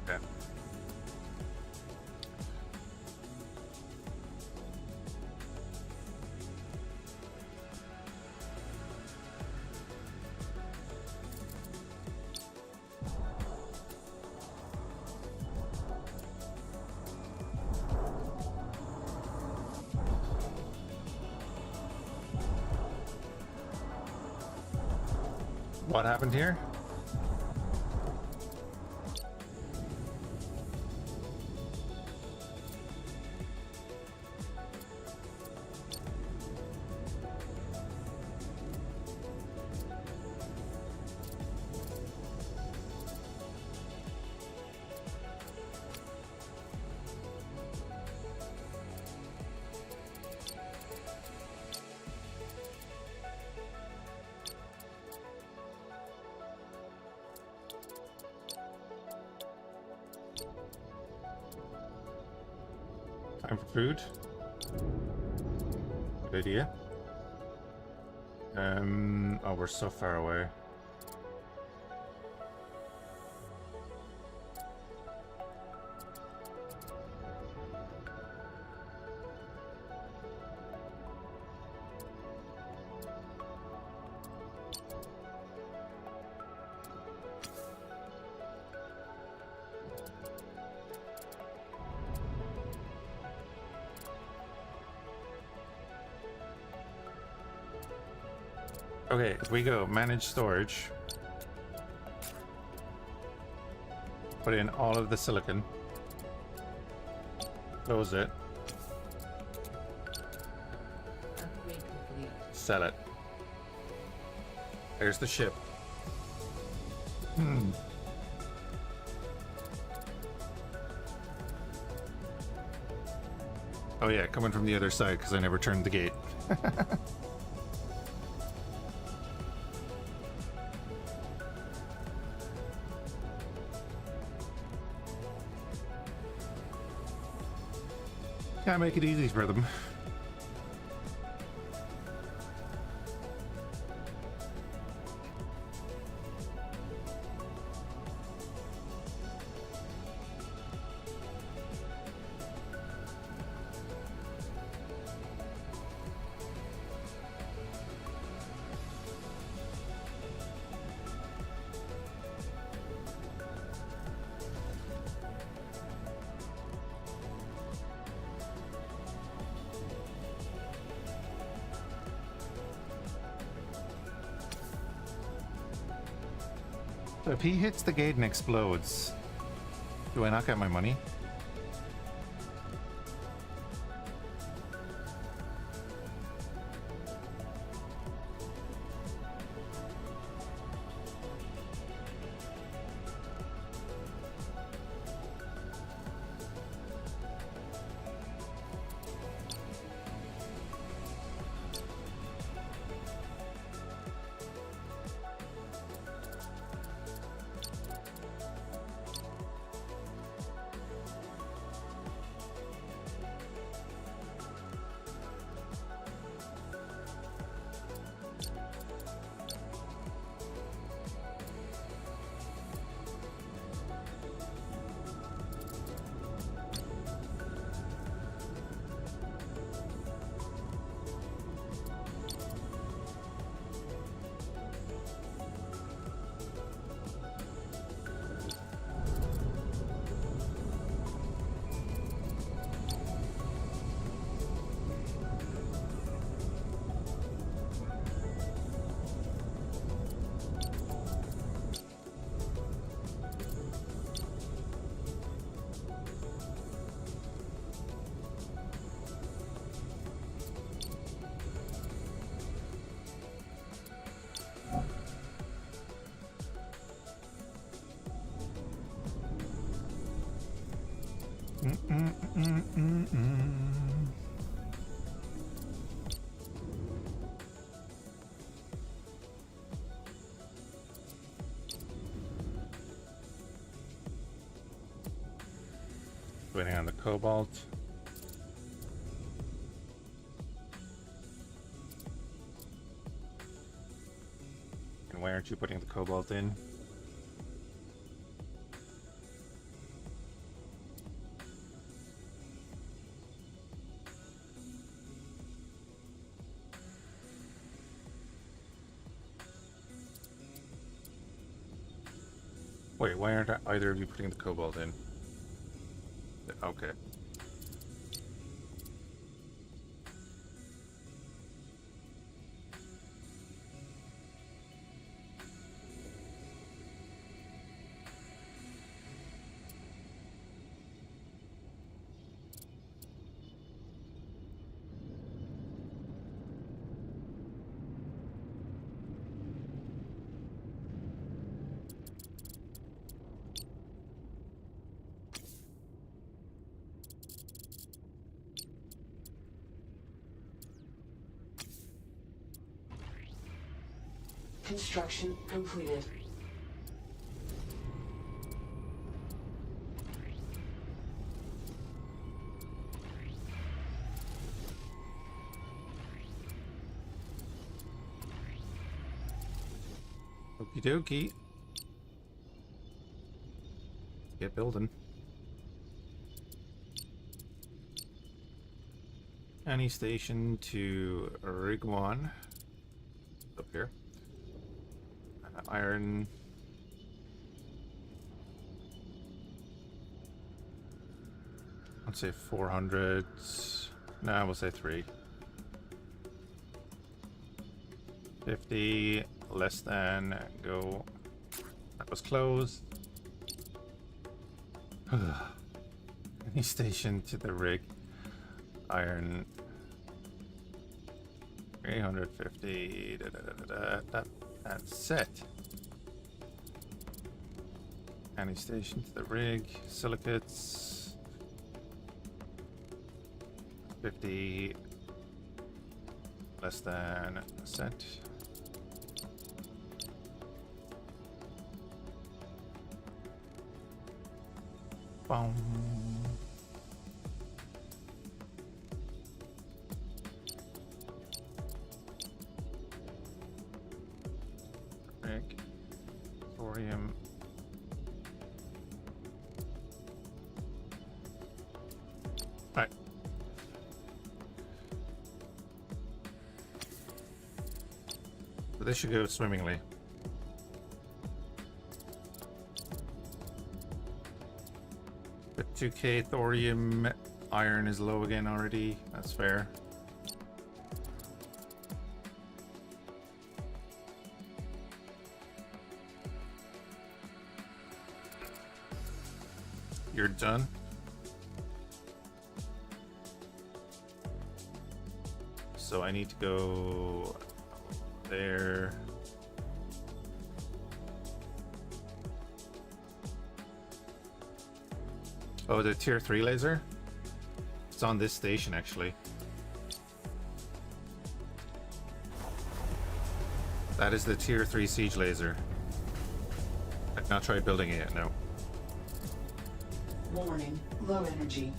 S2: Okay. What happened here? Time for food. Good idea. Oh, we're so far away. Okay, if we go manage storage, put in all of the silicon, close it,
S4: Upgrade complete.
S2: sell it. There's the ship.
S1: Oh yeah, coming from the other side because I never turned the gate. Can't make it easy for them. So if he hits the gate and explodes, do I not get my money?
S2: Waiting on the cobalt. And why aren't you putting the cobalt in? Wait, why aren't either of you putting the cobalt in? Okay.
S5: Construction completed.
S1: Okie dokie. Get building. Any station to rig 1. Up here. Iron. Let's say 400. Nah, we'll say 3. 50 less than go. That was close. Any station to the rig. Iron 350. That's set. Any station to the rig. Silicates 50 less than set. Boom. Rig. Thorium. Right. So this should go swimmingly. But 2k thorium, iron is low again already. That's fair. You're done. So I need to go there. Oh, the tier 3 laser? It's on this station actually. That is the tier 3 siege laser. I've not tried building it yet, no.
S5: Warning, low energy.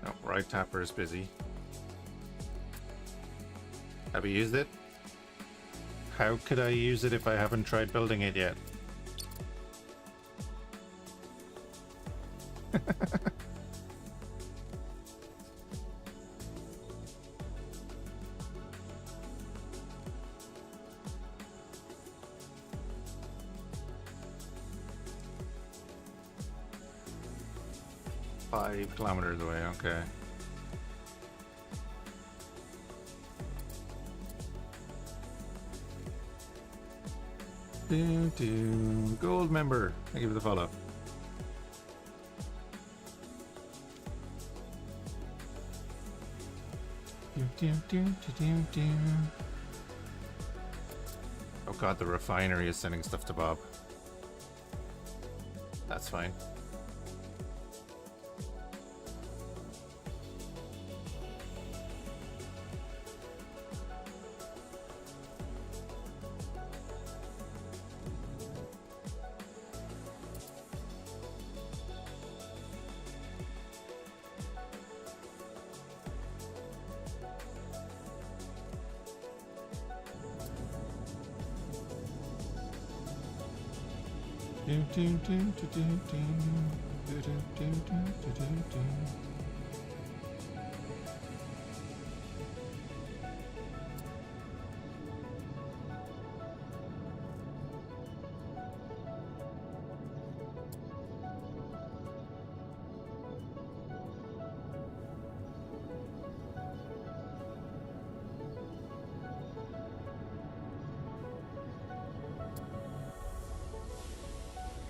S1: No, right tapper is busy. Have you used it? How could I use it if I haven't tried building it yet? Five kilometers away, okay. Gold member. Thank you for the follow. Oh god, the refinery is sending stuff to Bob. That's fine.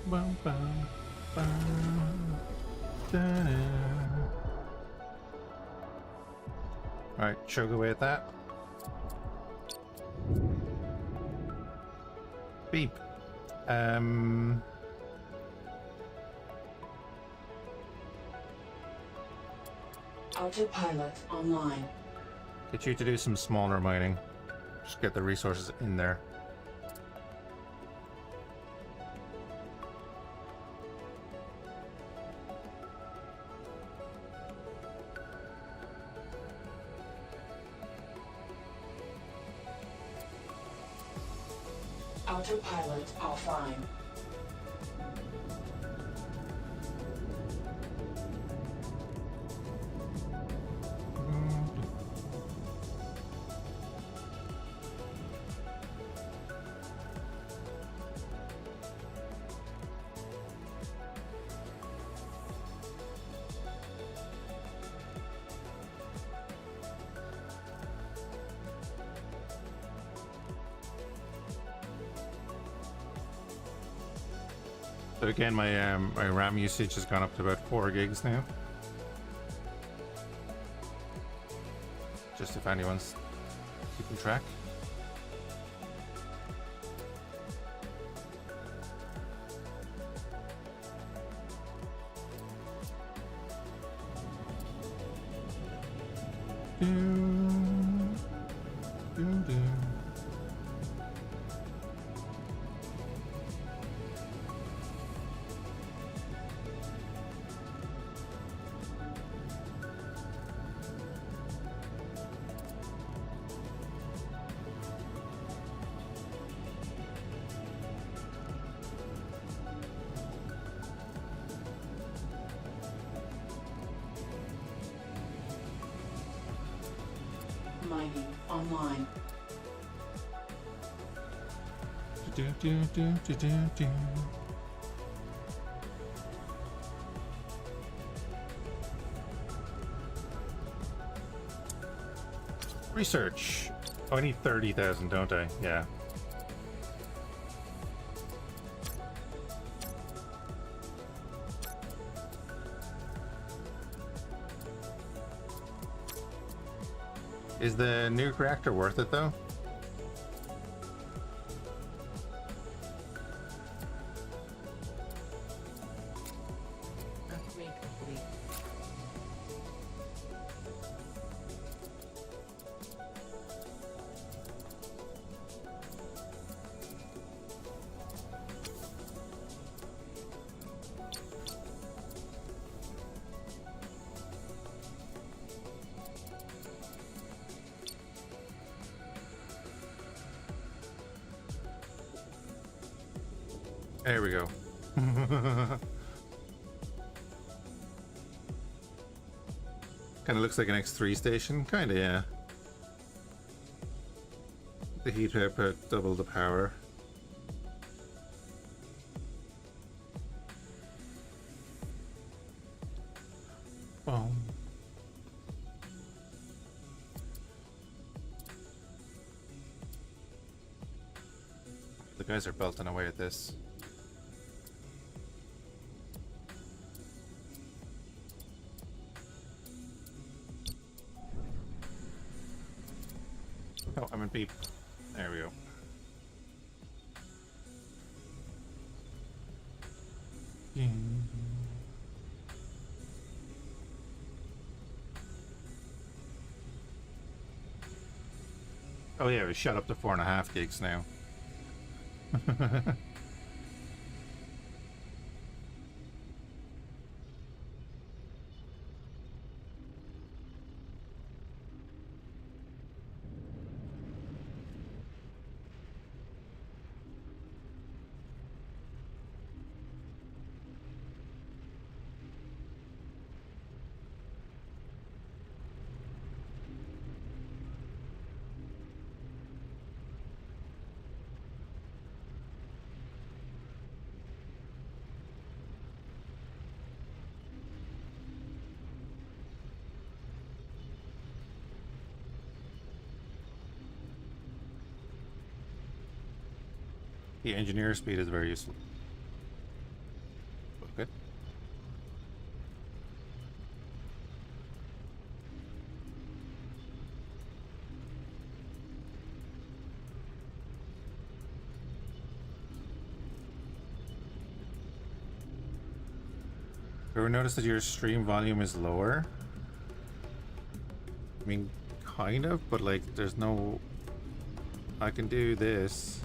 S1: Bum, bum, bum, da-da. Alright, chug away at that. Beep.
S5: Autopilot online.
S1: Get you to do some smaller mining. Just get the resources in there.
S5: Autopilot offline.
S1: But again, my RAM usage has gone up to about 4 gigs now. Just if anyone's keeping track.
S5: Mining online.
S1: Research. Oh, I need 30,000, don't I? Yeah. Is the nuke reactor worth it though?
S4: Upgrade complete.
S1: There we go. Kind of looks like an X3 station. Kind of, yeah. The heat output, double the power. Boom. The guys are belting away at this. Oh, I'm in beep. There we go. Oh yeah, we shut up to 4.5 gigs now. The engineer speed is very useful. Good. Ever notice that your stream volume is lower? I mean, kind of, but like, there's no... I can do this.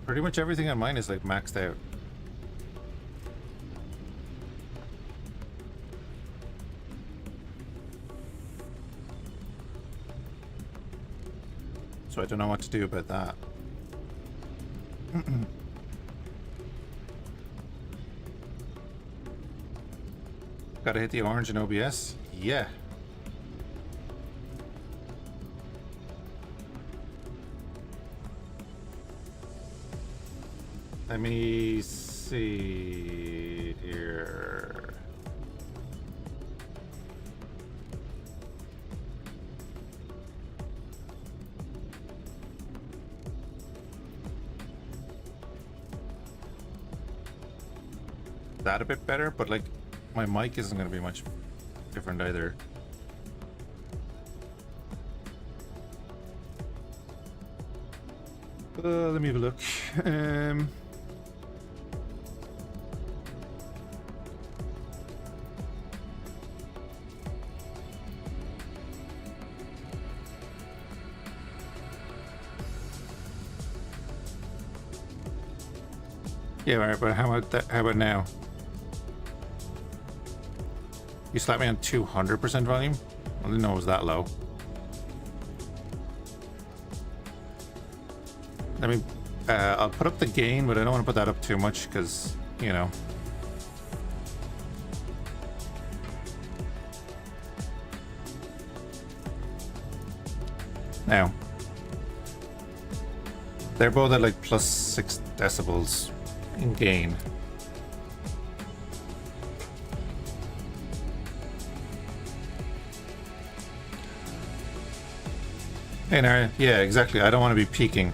S1: Pretty much everything on mine is like maxed out. So I don't know what to do about that. Gotta hit the orange in OBS? Yeah. Let me see here.
S2: that a bit better, but like my mic isn't going to be much different either.
S1: Let me have a look. Yeah, right, but how about that? How about now? You slapped me on 200% volume? I didn't know it was that low. I mean, I'll put up the gain, but I don't want to put that up too much because, you know. Now, they're both at like plus 6 decibels in gain. Hey, Nara, yeah, exactly. I don't want to be peaking.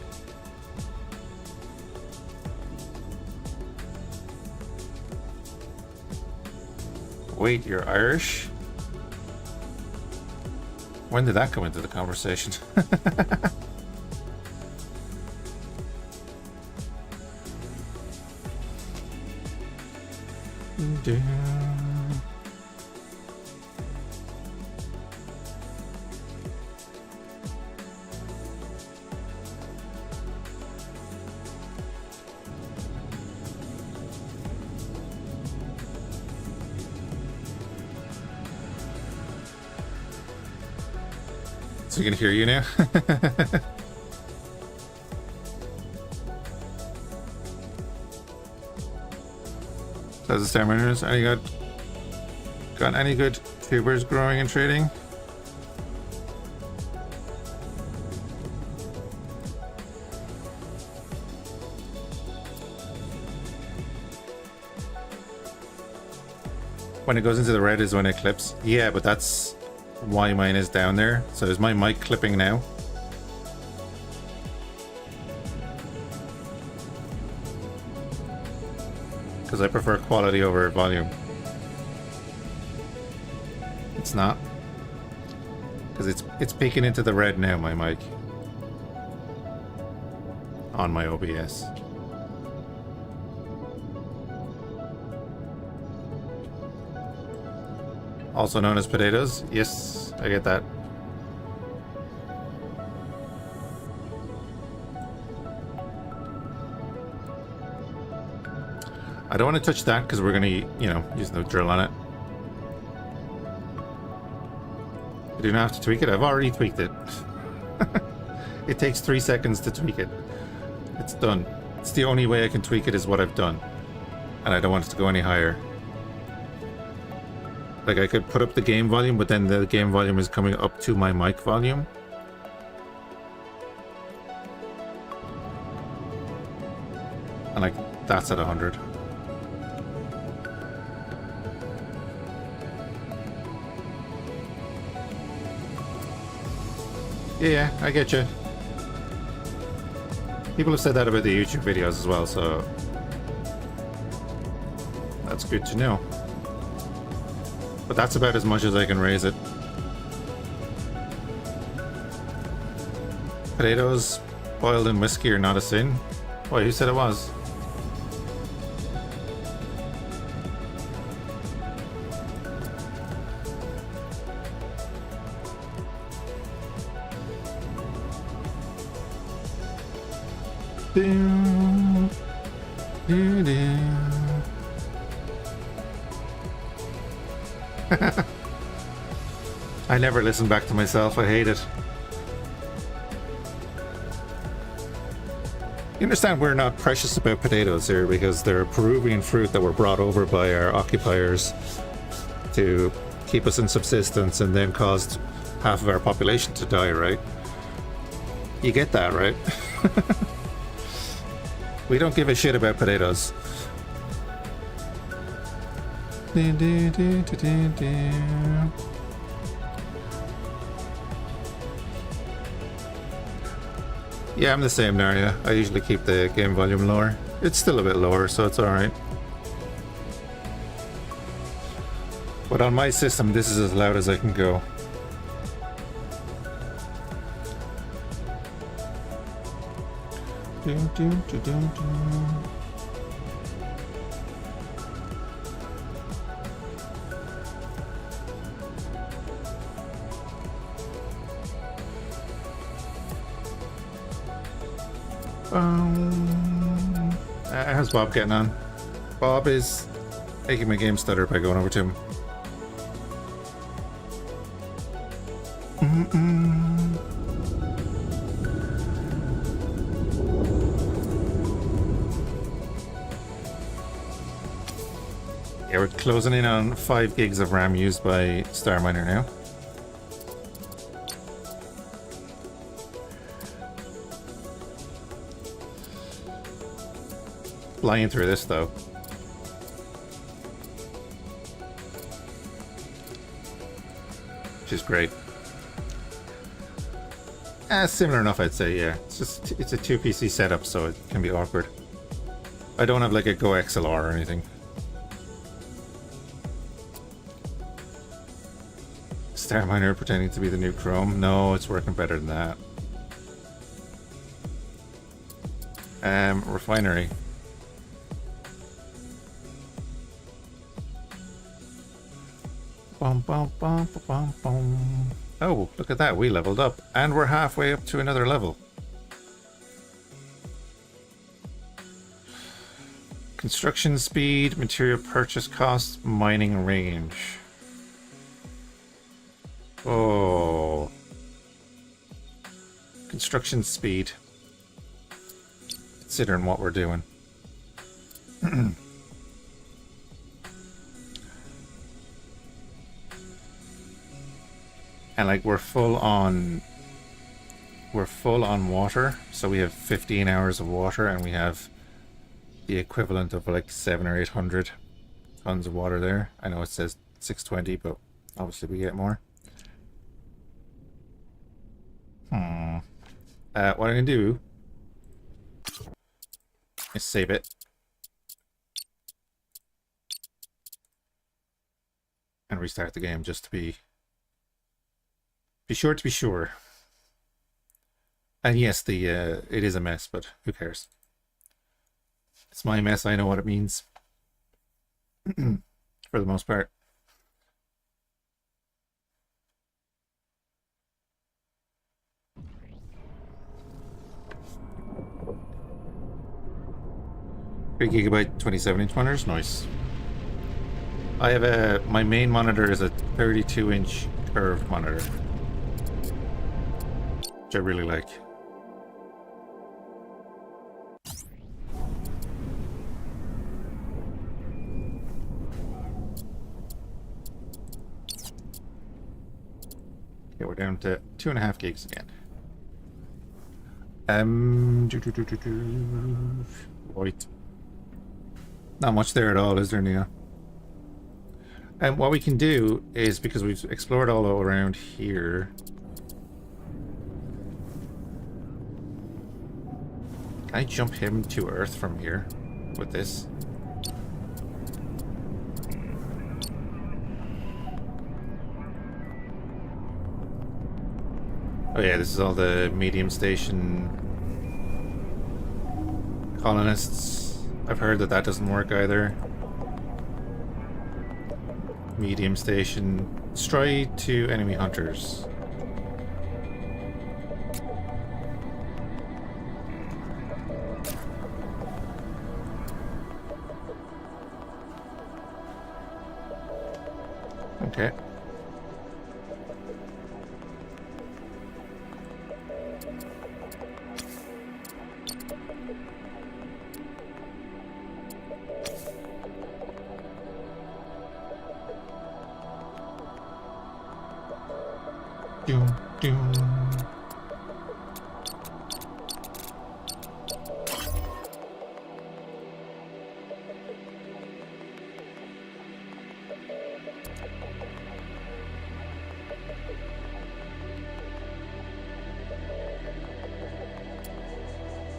S1: Wait, you're Irish? When did that come into the conversation? So you can hear you now? Says the Starminers. Any got any good tubers growing and trading? When it goes into the red is when it clips. Yeah, but that's why mine is down there. So is my mic clipping now? Because I prefer quality over volume. It's not. Because it's peeking into the red now, my mic. On my OBS. Also known as potatoes. Yes, I get that. I don't want to touch that because we're going to, you know, use the drill on it. I do not have to tweak it. I've already tweaked it. It takes 3 seconds to tweak it. It's done. It's the only way I can tweak it is what I've done. And I don't want it to go any higher. Like, I could put up the game volume, but then the game volume is coming up to my mic volume. And, like, that's at 100. Yeah, I get you. People have said that about the YouTube videos as well, so that's good to know. But that's about as much as I can raise it. Potatoes boiled in whiskey are not a sin? Boy, who said it was? I never listen back to myself. I hate it. You understand we're not precious about potatoes here because they're a Peruvian fruit that were brought over by our occupiers to keep us in subsistence and then caused half of our population to die, right? You get that, right? We don't give a shit about potatoes. Yeah, I'm the same, Narnia. I usually keep the game volume lower. It's still a bit lower, so it's alright. But on my system, this is as loud as I can go. Doom, doom, doom, doom, doom. How's Bob getting on? Bob is making my game stutter by going over to him. Yeah, we're closing in on 5 gigs of RAM used by Starminer now. Flying through this though. Which is great. Similar enough, I'd say, yeah. It's a 2 PC setup, so it can be awkward. I don't have like a Go XLR or anything. Starminer pretending to be the new Chrome. No, it's working better than that. Refinery. Bum, bum, bum, bum, bum. Oh, look at that. We leveled up. And we're halfway up to another level. Construction speed, material purchase cost, mining range. Oh. Construction speed. Considering what we're doing. And like we're full on water, so we have 15 hours of water, and we have the equivalent of like 700 or 800 tons of water there. I know it says 620, but obviously we get more. What I'm gonna do is save it. And restart the game just to be sure to be sure. And yes, the it is a mess, but who cares? It's my mess, I know what it means. For the most part. Three gigabyte 27-inch monitors, nice. I have my main monitor is a 32-inch curved monitor, which I really like. Okay, we're down to 2.5 gigs again. Right. Not much there at all, is there, Nia? And what we can do is, because we've explored all around here, can I jump him to Earth from here with this? Oh yeah, this is all the medium station colonists. I've heard that doesn't work either. Medium station, stride to enemy hunters. Okay. Doom, doom.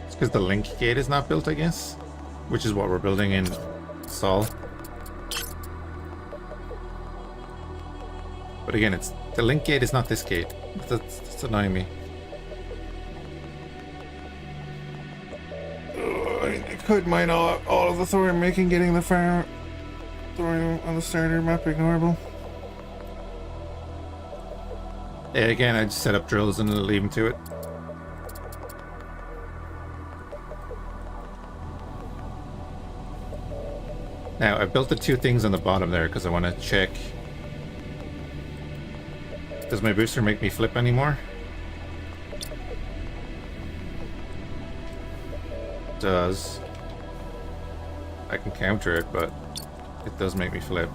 S1: It's because the link gate is not built, I guess, which is what we're building in Sol. But again, it's the link gate is not this gate. That's annoying me.
S3: I could mine all of the thorium, making getting the thorium on the starter map ignorable.
S1: Yeah, again, I just set up drills and leave them to it. Now, I built the two things on the bottom there because I want to check. Does my booster make me flip anymore? Does. I can counter it, but it does make me flip.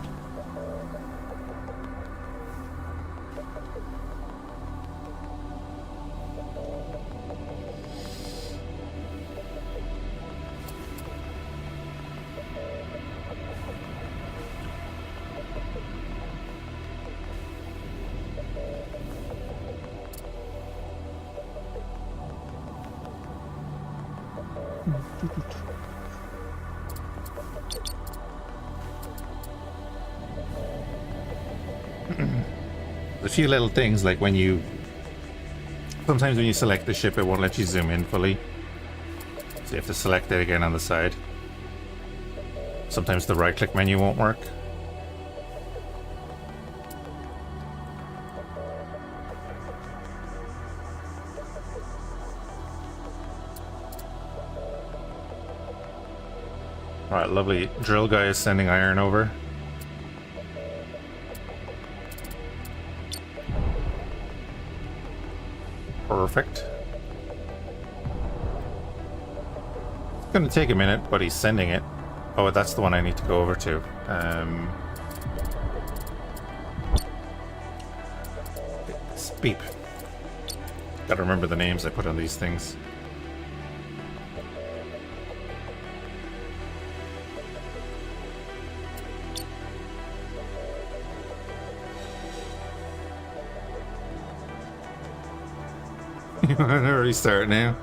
S1: A few little things like sometimes when you select the ship, it won't let you zoom in fully, so you have to select it again on the side. Sometimes the right click menu won't work. Alright, lovely. Drill guy is sending iron over. Perfect. It's gonna take a minute, but he's sending it. Oh, that's the one I need to go over to. It's beep. Gotta remember the names I put on these things. You want to restart now?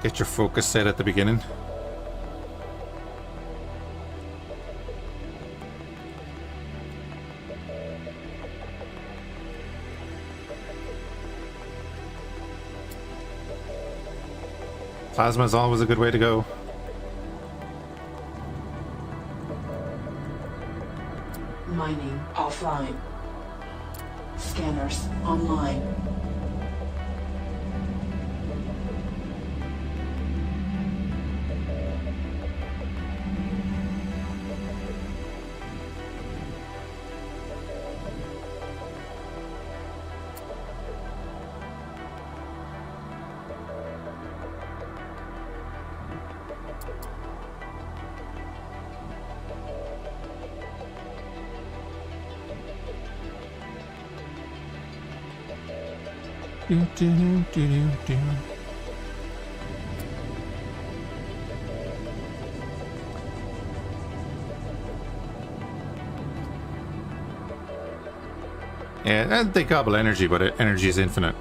S1: Get your focus set at the beginning. Plasma is always a good way to go.
S5: Mining offline. Scanners online.
S1: Yeah, they gobble energy, but energy is infinite.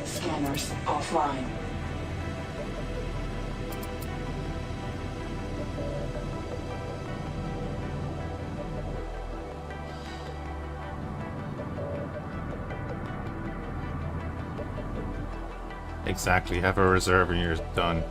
S5: Scanners offline.
S1: Exactly, have a reserve and you're done.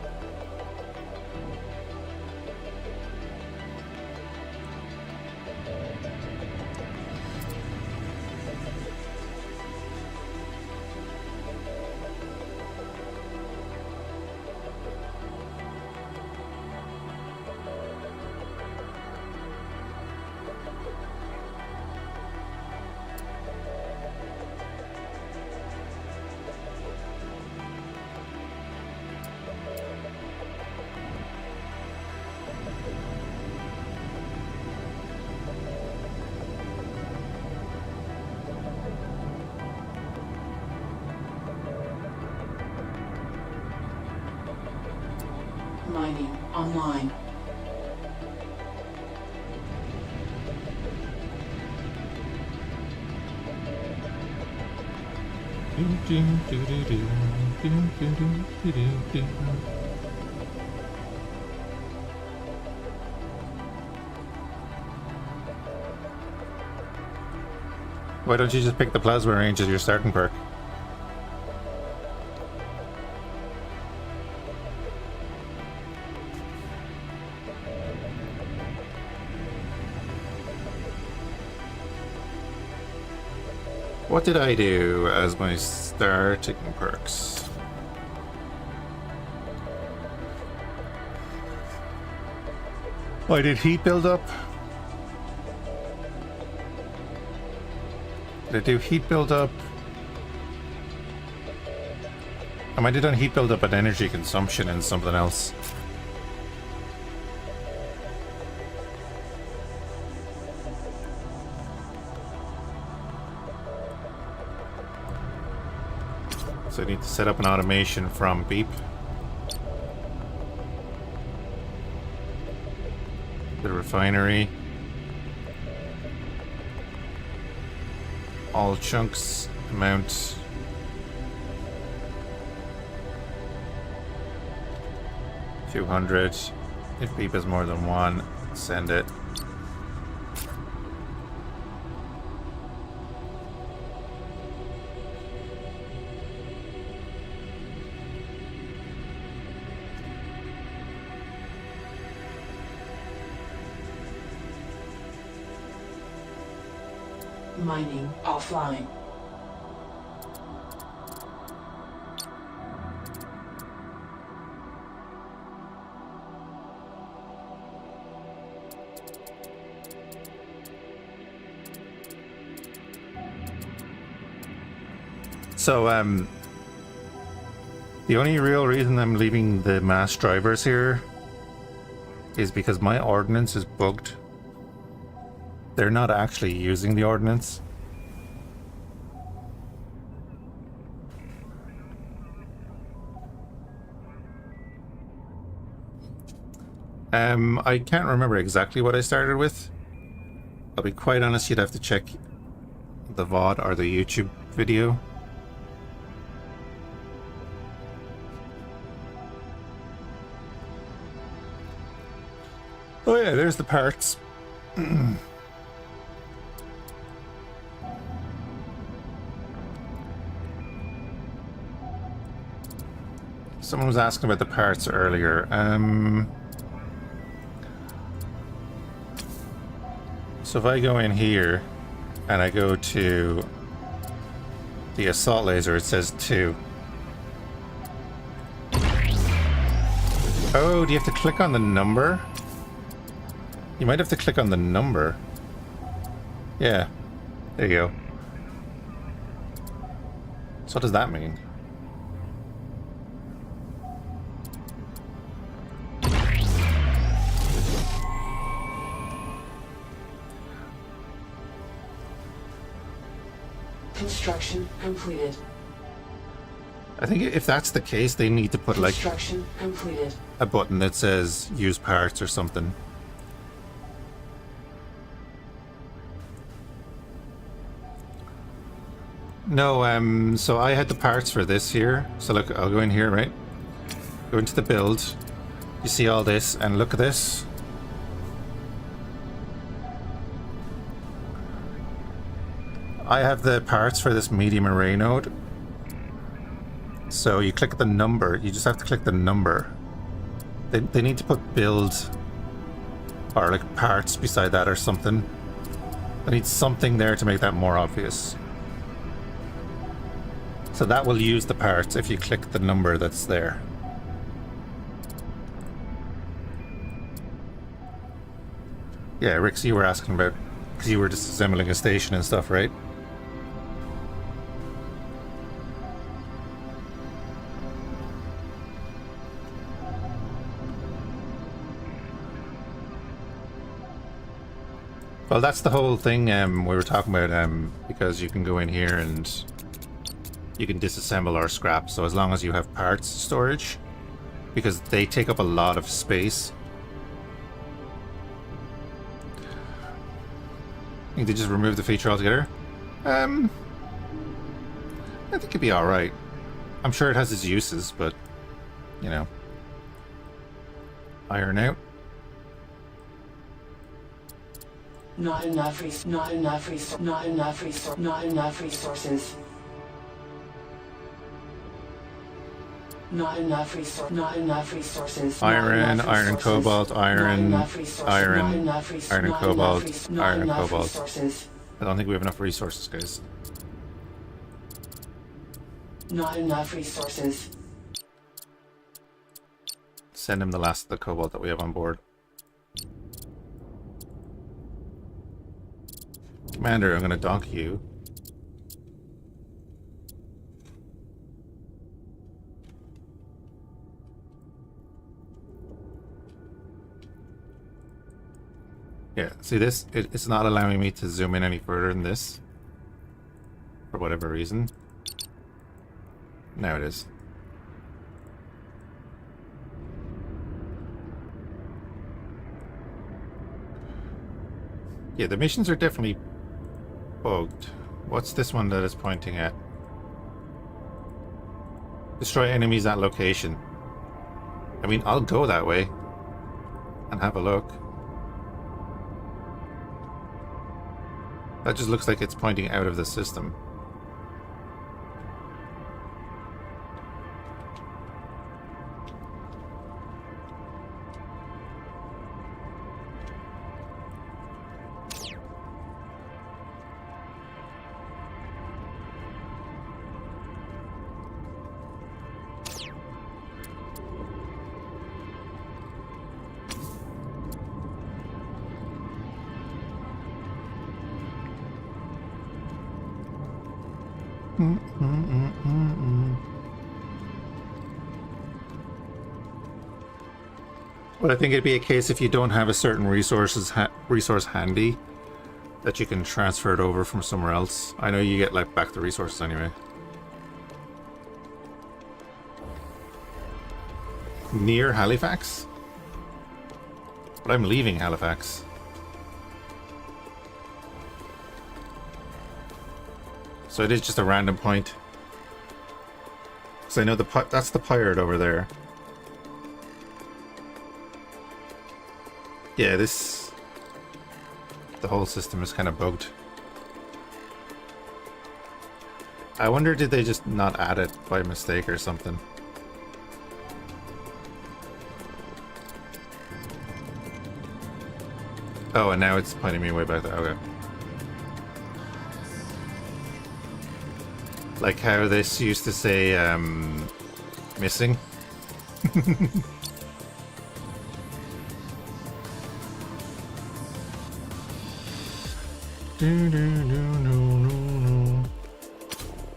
S5: Mining online.
S1: Why don't you just pick the plasma range as your starting perk? What did I do as my starting perks? I did heat build up. Did I do heat build up? I might have done heat build up and energy consumption and something else. So I need to set up an automation from beep. The refinery. All chunks amount. $200. If beep is more than one, send it.
S5: Mining offline.
S1: So, the only real reason I'm leaving the mass drivers here is because my ordnance is bugged. They're not actually using the ordnance. I can't remember exactly what I started with. I'll be quite honest, you'd have to check the VOD or the YouTube video. Oh yeah, there's the parts. Someone was asking about the parts earlier. So if I go in here and I go to the assault laser, it says 2. Oh, do you have to click on the number? You might have to click on the number. Yeah, there you go. So what does that mean?
S5: Construction completed.
S1: I think if that's the case, they need to put like
S5: Construction completed.
S1: a button that says use parts or something. No, so I had the parts for this here. So look, I'll go in here, right? Go into the build. You see all this, and look at this. I have the parts for this medium array node. So you click the number, you just have to click the number. They need to put build or like parts beside that or something. I need something there to make that more obvious. So that will use the parts if you click the number that's there. Yeah, Rix, you were asking about, because you were disassembling a station and stuff, right? Well, that's the whole thing we were talking about, because you can go in here and you can disassemble or scrap, so as long as you have parts storage, because they take up a lot of space. I think they just removed the feature altogether. I think it'd be alright. I'm sure it has its uses, but, you know. Iron out.
S5: Not enough resources. Not enough resources. Not enough resources. Not enough resources.
S1: Iron, iron and cobalt, iron, iron, iron and cobalt, iron and cobalt. I don't think we have enough resources, guys.
S5: Not enough resources.
S1: Send him the last of the cobalt that we have on board. Commander, I'm gonna donk you. Yeah, see this? It's not allowing me to zoom in any further than this. For whatever reason. Now it is. Yeah, the missions are definitely bugged. What's this one that is pointing at? Destroy enemies at location. I mean, I'll go that way and have a look. That just looks like it's pointing out of the system. But I think it'd be a case if you don't have a certain resource handy that you can transfer it over from somewhere else. I know you get like back the resources anyway. Near Halifax? But I'm leaving Halifax. So it is just a random point. Because I know that's the pirate over there. Yeah, the whole system is kind of bugged. I wonder, did they just not add it by mistake or something? Oh, and now it's pointing me way back there. Okay. Like how this used to say, missing.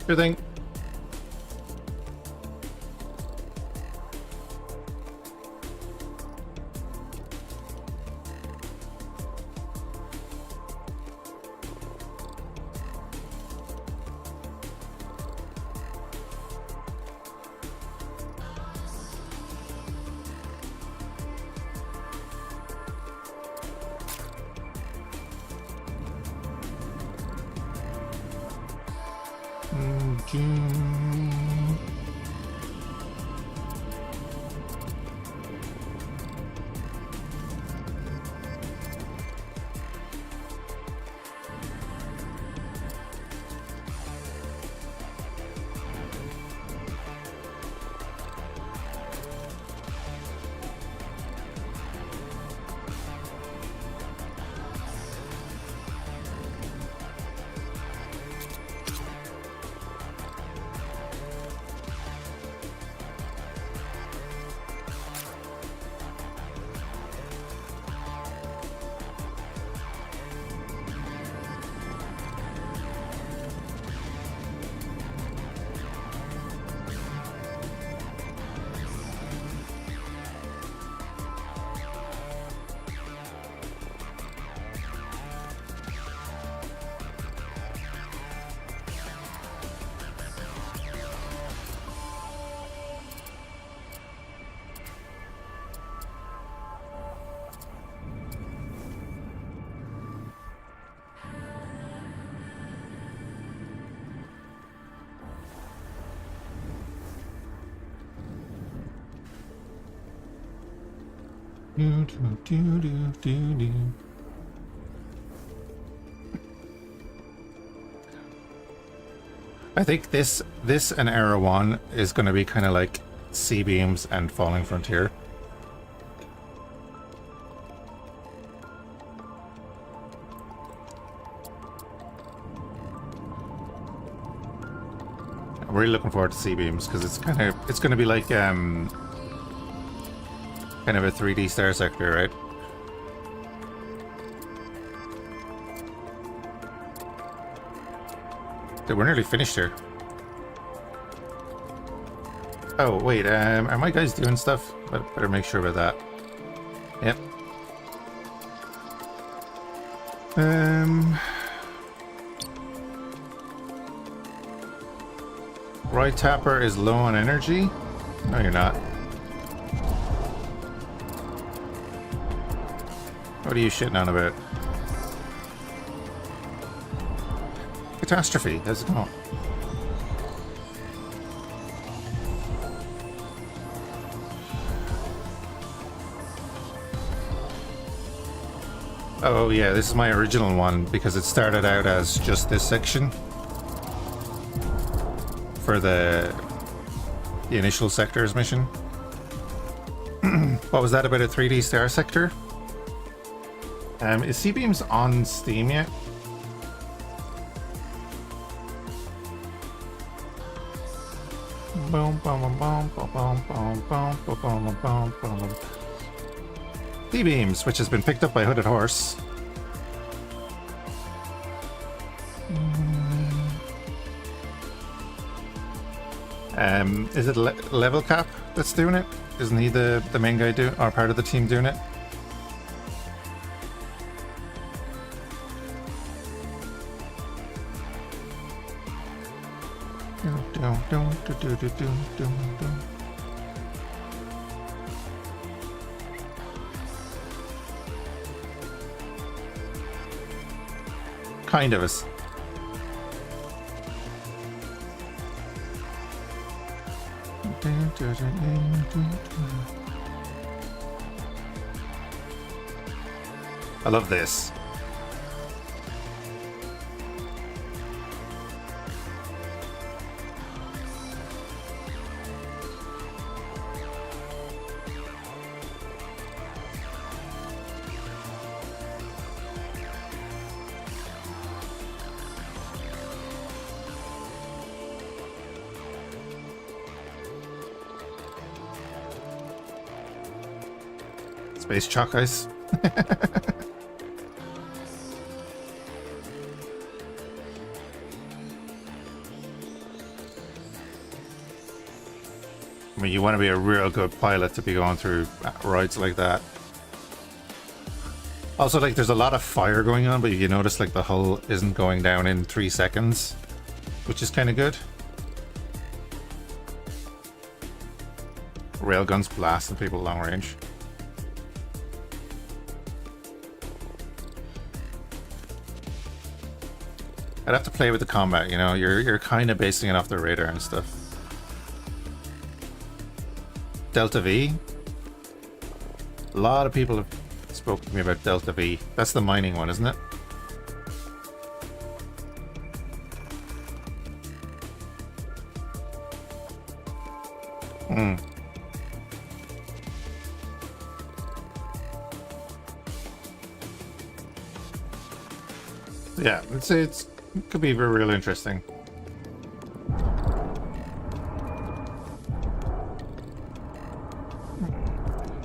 S1: Good thing. Do, do, do, do, do, do. I think this and Era 1 is going to be kind of like C-beams and Falling Frontier. I'm really looking forward to C-beams because it's going to be like kind of a 3D star sector, right? Dude, we're nearly finished here. Oh, wait, are my guys doing stuff? Better make sure about that. Yep. Right tapper is low on energy? No, you're not. What are you shitting on about? Catastrophe, how's it going? Oh yeah, this is my original one because it started out as just this section for the initial sectors mission. What was that about a 3D star sector? Is C-beams on Steam yet? C-beams, which has been picked up by Hooded Horse. Is it Level Cap that's doing it? Isn't he the main guy or part of the team doing it? Kind of us. I love this. Space chalk ice. I mean, you want to be a real good pilot to be going through rides like that. Also, like, there's a lot of fire going on, but you notice, like, the hull isn't going down in 3 seconds, which is kind of good. Railguns blasting people long range. I'd have to play with the combat, you know, you're kind of basing it off the radar and stuff. Delta V. A lot of people have spoken to me about Delta V. That's the mining one, isn't it? Hmm. Yeah, it could be real interesting.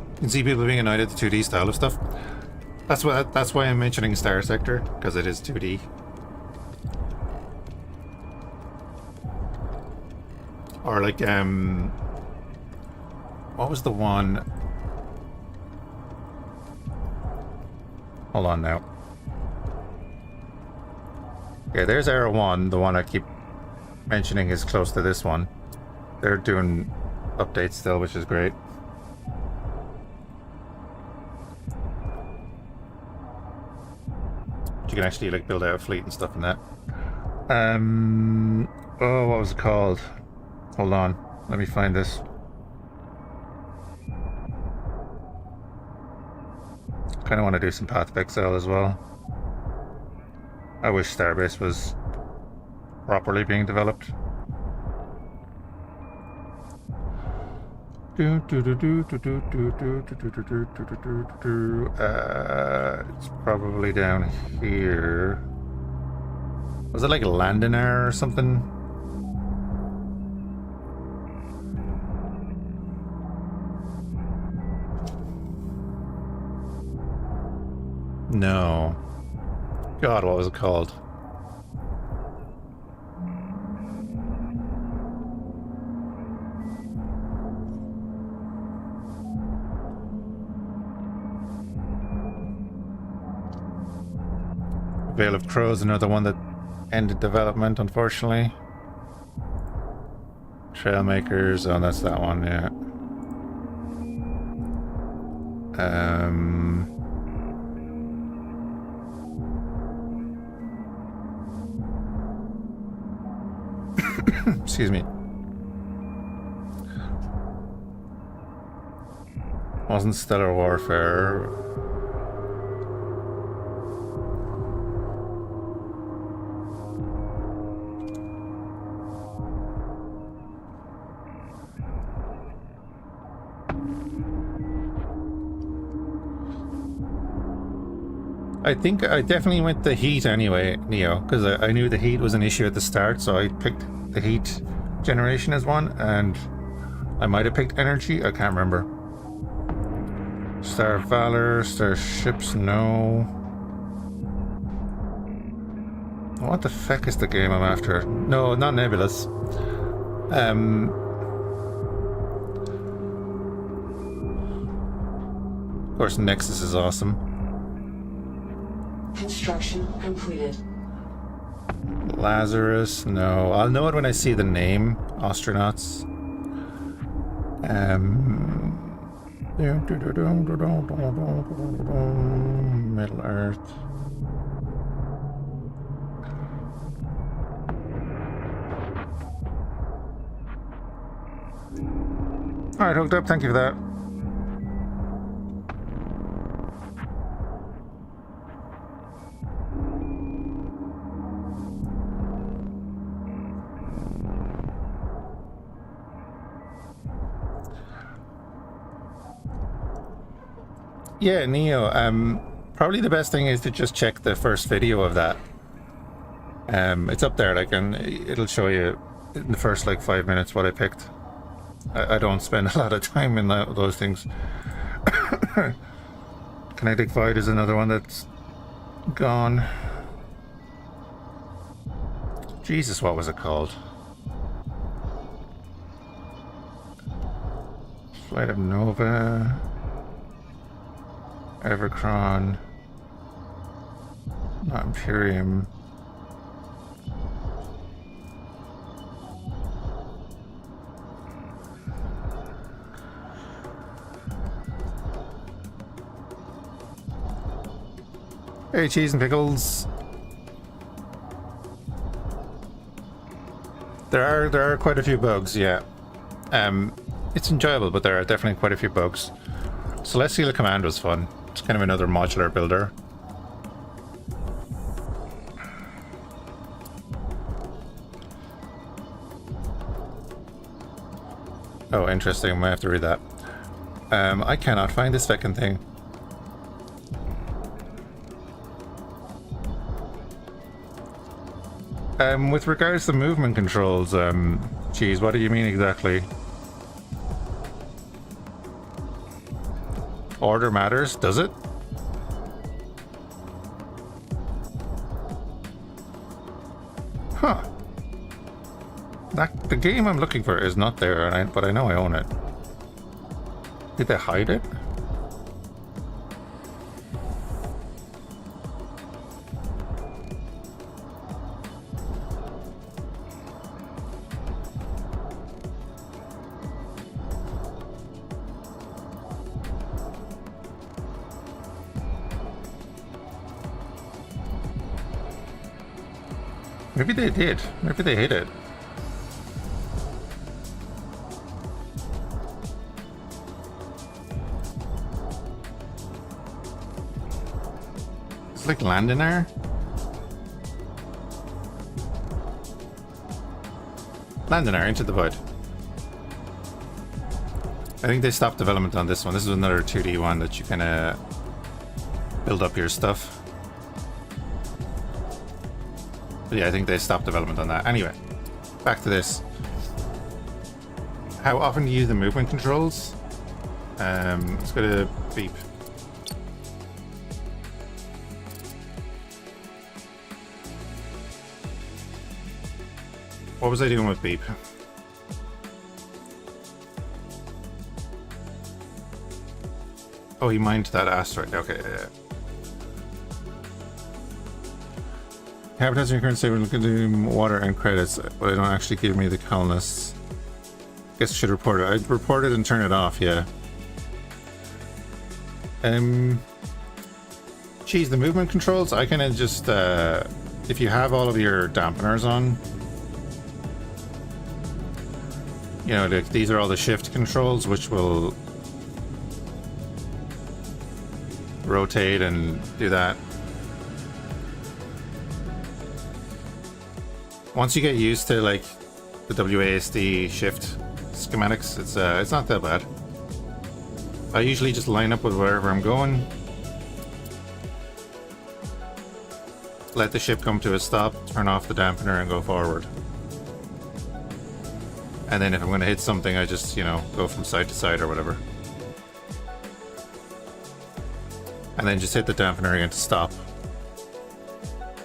S1: You can see people being annoyed at the 2D style of stuff. That's why I'm mentioning Star Sector, because it is 2D. Or like what was the one? Hold on now. Yeah, there's Era 1, the one I keep mentioning is close to this one. They're doing updates still, which is great. You can actually like build out a fleet and stuff in that. Oh, what was it called? Hold on, let me find this. Kind of want to do some Path of Exile as well. I wish Starbase was properly being developed. It's probably down here. Was it like Landinar or something? No. God, what was it called? Vale of Crows, another one that ended development, unfortunately. Trailmakers, oh, that's that one, yeah. Excuse me. Wasn't Stellar Warfare. I think I definitely went the heat anyway, Neo, because I knew the heat was an issue at the start, so I picked the heat generation as one, and I might have picked energy, I can't remember. Star of Valor, Starships, no. What the feck is the game I'm after? No, not Nebulous. Of course, Nexus is awesome.
S5: Construction completed.
S1: Lazarus, no. I'll know it when I see the name. Astronauts. Middle Earth. Alright, hooked up. Thank you for that. Yeah, Neo, probably the best thing is to just check the first video of that. It's up there, like, and it'll show you in the first, like, 5 minutes what I picked. I don't spend a lot of time in those things. Kinetic Void is another one that's gone. Jesus, what was it called? Flight of Nova... Evercron, not Imperium. Hey, cheese and pickles. There are quite a few bugs, yeah. It's enjoyable, but there are definitely quite a few bugs. Celestial Command was fun. It's kind of another modular builder. Oh, interesting. I might have to read that. I cannot find this second thing. With regards to movement controls, geez, what do you mean exactly? Order matters, does it? Huh. The game I'm looking for is not there, but I know I own it. Did they hide it? Maybe they did. Maybe they hid it. Like landing there. Landing there into the void. I think they stopped development on this one. This is another 2D one that you can build up your stuff. But yeah, I think they stopped development on that. Anyway, back to this. How often do you use the movement controls? Let's go to beep. What was I doing with beep? Oh, he mined that asteroid. Okay, yeah. Habitats in your current state will consume water and credits, but they don't actually give me the colonists. Guess I should report it. I'd report it and turn it off, yeah. Geez, the movement controls, I can just, if you have all of your dampeners on, you know, like these are all the shift controls, which will rotate and do that. Once you get used to like the WASD shift schematics, it's not that bad. I usually just line up with wherever I'm going, let the ship come to a stop, turn off the dampener and go forward. And then if I'm going to hit something, I just, you know, go from side to side or whatever. And then just hit the dampener again to stop.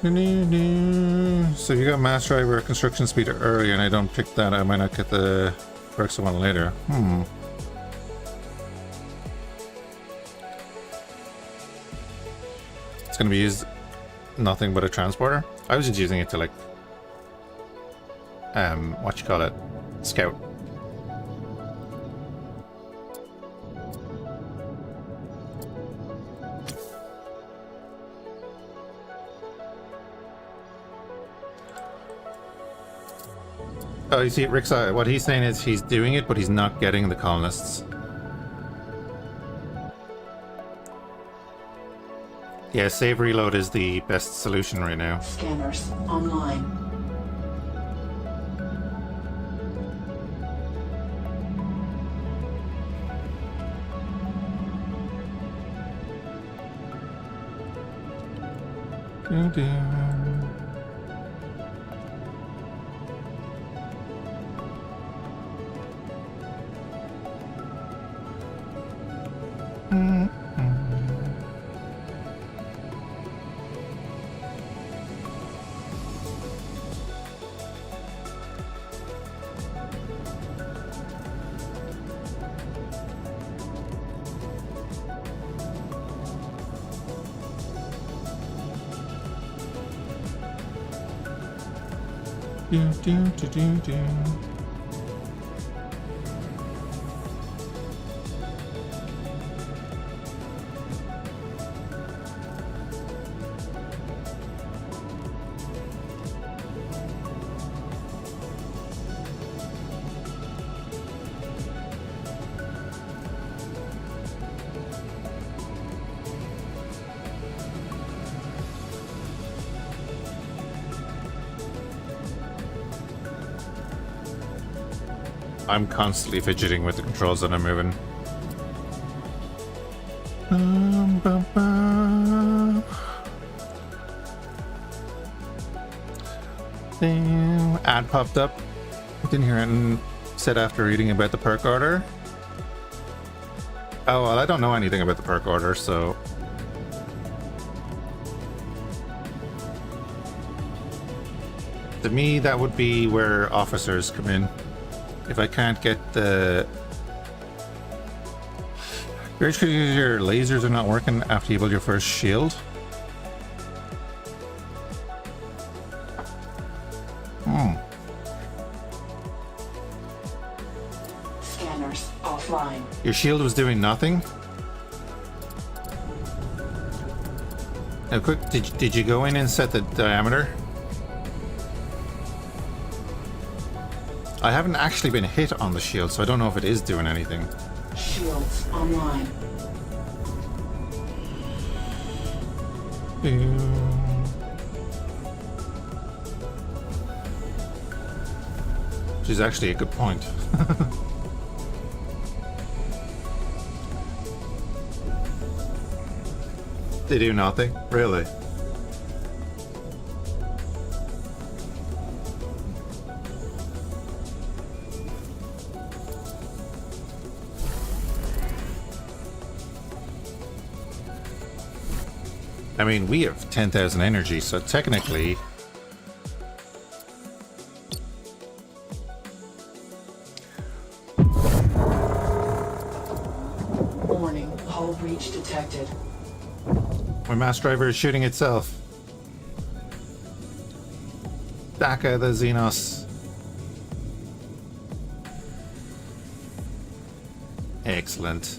S1: So if you got mass driver or construction speed early and I don't pick that, I might not get the perks I want later. It's going to be used nothing but a transporter. I was just using it to like, what you call it? Scout. Oh, you see, Rick's, what he's saying is he's doing it, but he's not getting the colonists. Yeah, save reload is the best solution right now.
S5: Scanners online.
S1: I'm constantly fidgeting with the controls that I'm moving. Ad popped up. Didn't hear it said after reading about the perk order. Oh, well, I don't know anything about the perk order, so... To me, that would be where officers come in. If I can't get the... Your lasers are not working after you build your first shield.
S5: Scanners offline.
S1: Your shield was doing nothing? Now quick, did you go in and set the diameter? I haven't actually been hit on the shield, so I don't know if it is doing anything.
S5: Shields online.
S1: Which is actually a good point. They do nothing? Really? I mean, we have 10,000 energy, so technically...
S5: Warning, hull breach detected.
S1: My mass driver is shooting itself. Daka the Xenos. Excellent.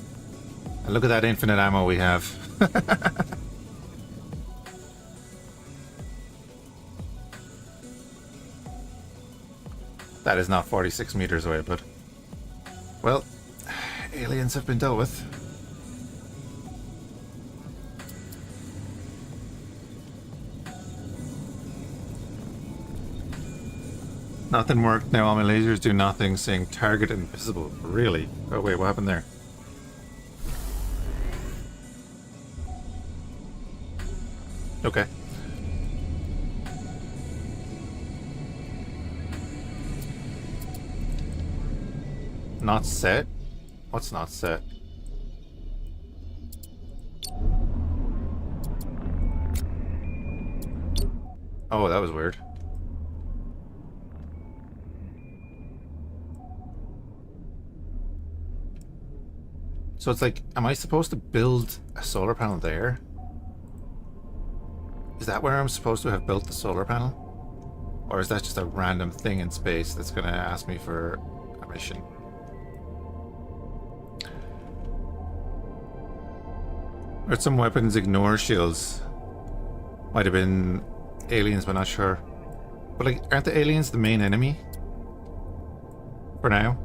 S1: And look at that infinite ammo we have. That is not 46 meters away, but... Well, aliens have been dealt with. Nothing worked. Now all my lasers do nothing, saying target invisible. Really? Oh wait, what happened there? Okay. Not set? What's not set? Oh, that was weird. So it's like, am I supposed to build a solar panel there? Is that where I'm supposed to have built the solar panel? Or is that just a random thing in space that's going to ask me for a mission? Or some weapons ignore shields. Might have been aliens, but not sure. But like, aren't the aliens the main enemy? For now?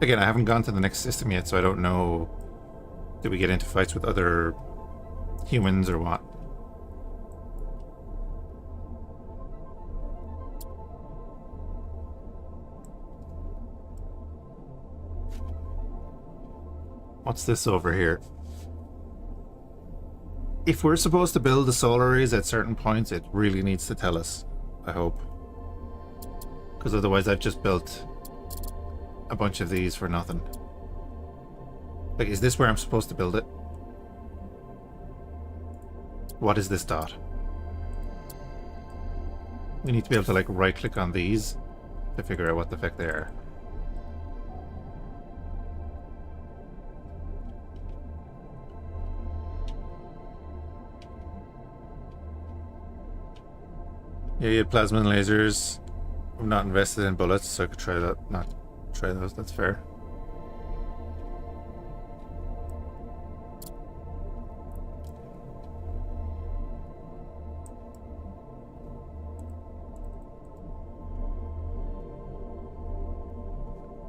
S1: Again, I haven't gone to the next system yet, so I don't know. Did we get into fights with other humans or what? What's this over here? If we're supposed to build the solar arrays at certain points, it really needs to tell us, I hope. Because otherwise I've just built a bunch of these for nothing. Like, is this where I'm supposed to build it? What is this dot? We need to be able to, like, right-click on these to figure out what the heck they are. Yeah, you had plasma and lasers. I'm not invested in bullets, so I could try that. Not try those, that's fair.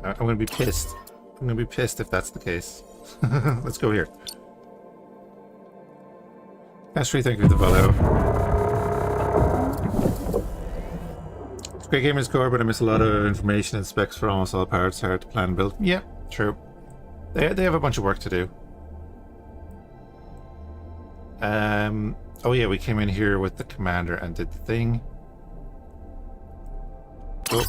S1: I'm gonna be pissed. I'm gonna be pissed if that's the case. Let's go here. Astrid, thank you for the follow. Great Gamers Core, but I miss a lot of information and specs for almost all parts. Hard to plan and build. Yeah, true. They have a bunch of work to do. Oh yeah, we came in here with the commander and did the thing. Oh.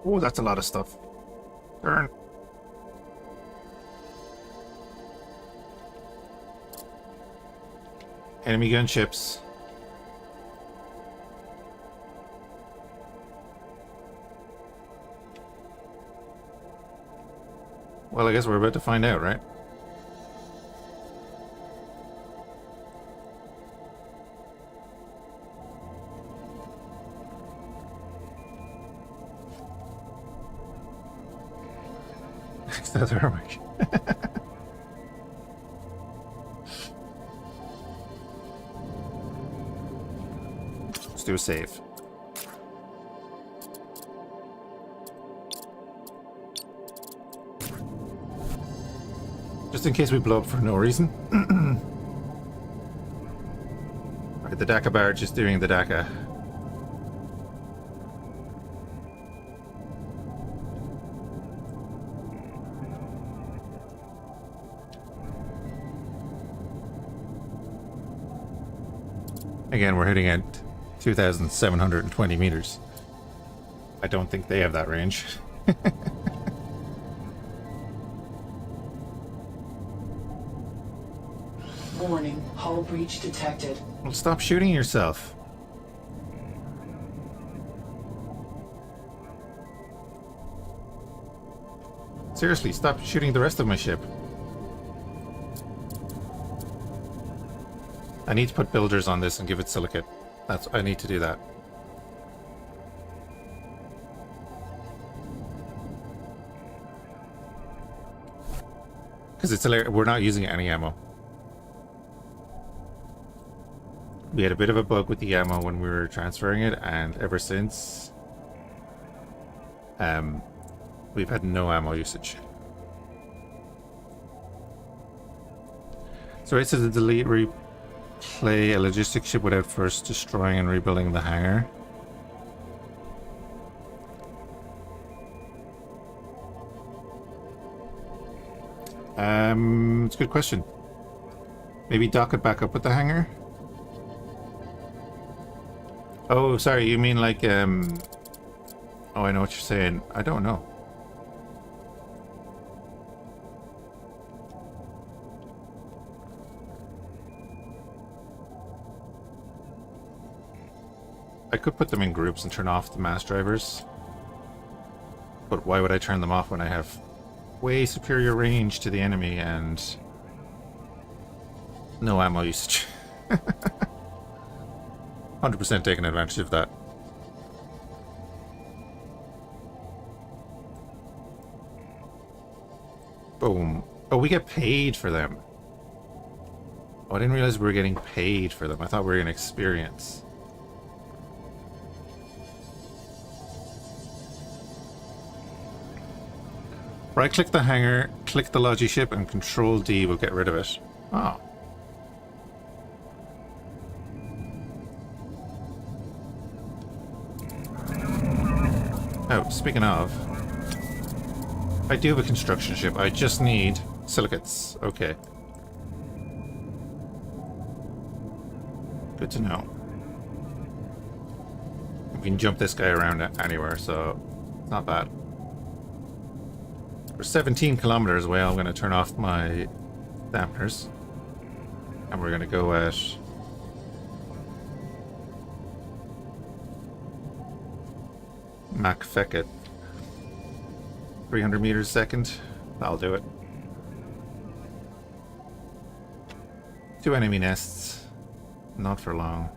S1: Oh, that's a lot of stuff. Darn. Enemy gunships. Well, I guess we're about to find out, right? that thermic. Let's do a save. Just in case we blow up for no reason. Alright, the Daka barge is doing the Daka. Again, we're hitting at 2,720 meters. I don't think they have that range.
S5: Warning, hull breach detected.
S1: Well, stop shooting yourself. Seriously, stop shooting the rest of my ship. I need to put builders on this and give it silicate. I need to do that. Because we're not using any ammo. We had a bit of a bug with the ammo when we were transferring it, and ever since, we've had no ammo usage. So it says to delete replay a logistics ship without first destroying and rebuilding the hangar. It's a good question. Maybe dock it back up with the hangar? Oh, sorry, you mean like, oh, I know what you're saying. I don't know. I could put them in groups and turn off the mass drivers. But why would I turn them off when I have way superior range to the enemy and no ammo usage? 100% taking advantage of that. Boom. Oh, we get paid for them. Oh, I didn't realize we were getting paid for them. I thought we were getting experience. Right click the hangar, click the Logi ship, and Control D will get rid of it. Oh. Oh, speaking of, I do have a construction ship. I just need silicates. Okay. Good to know. We can jump this guy around anywhere, so not bad. We're 17 kilometers away. I'm going to turn off my dampeners. And we're going to go at... Mach Fecket. 300 meters a second. That'll do it. 2 enemy nests. Not for long.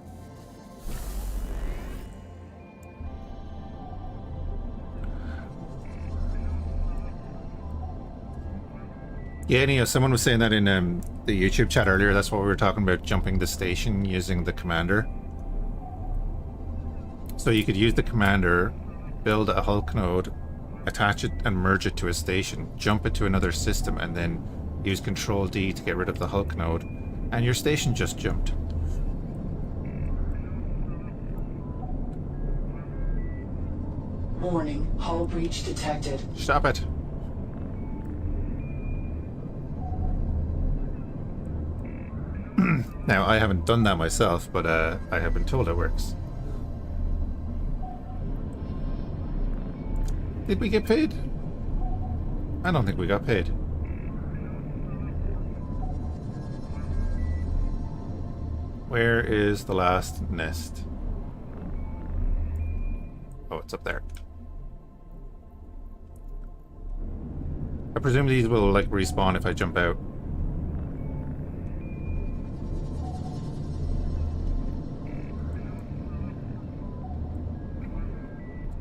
S1: Yeah, Neo, someone was saying that in the YouTube chat earlier. That's what we were talking about, jumping the station using the commander. So you could use the commander, build a Hulk node, attach it and merge it to a station, jump it to another system, and then use Control D to get rid of the Hulk node, and your station just jumped.
S5: Warning, hull breach detected.
S1: Stop it. Now, I haven't done that myself, but I have been told it works. Did we get paid? I don't think we got paid. Where is the last nest? Oh, it's up there. I presume these will, like, respawn if I jump out.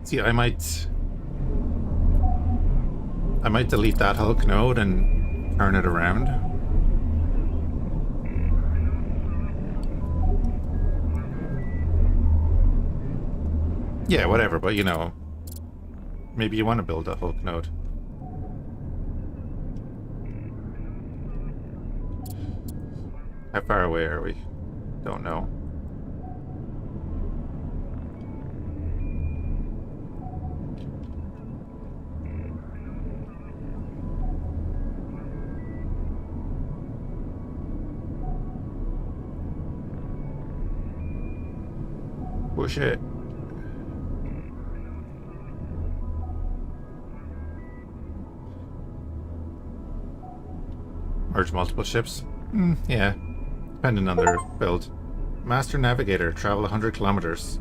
S1: See, I might I might delete that Hulk node and turn it around. Yeah, whatever, but you know, maybe you want to build a Hulk node. How far away are we? Don't know. Push it. Merge multiple ships? Yeah. Depending on their build. Master Navigator, travel 100 kilometers.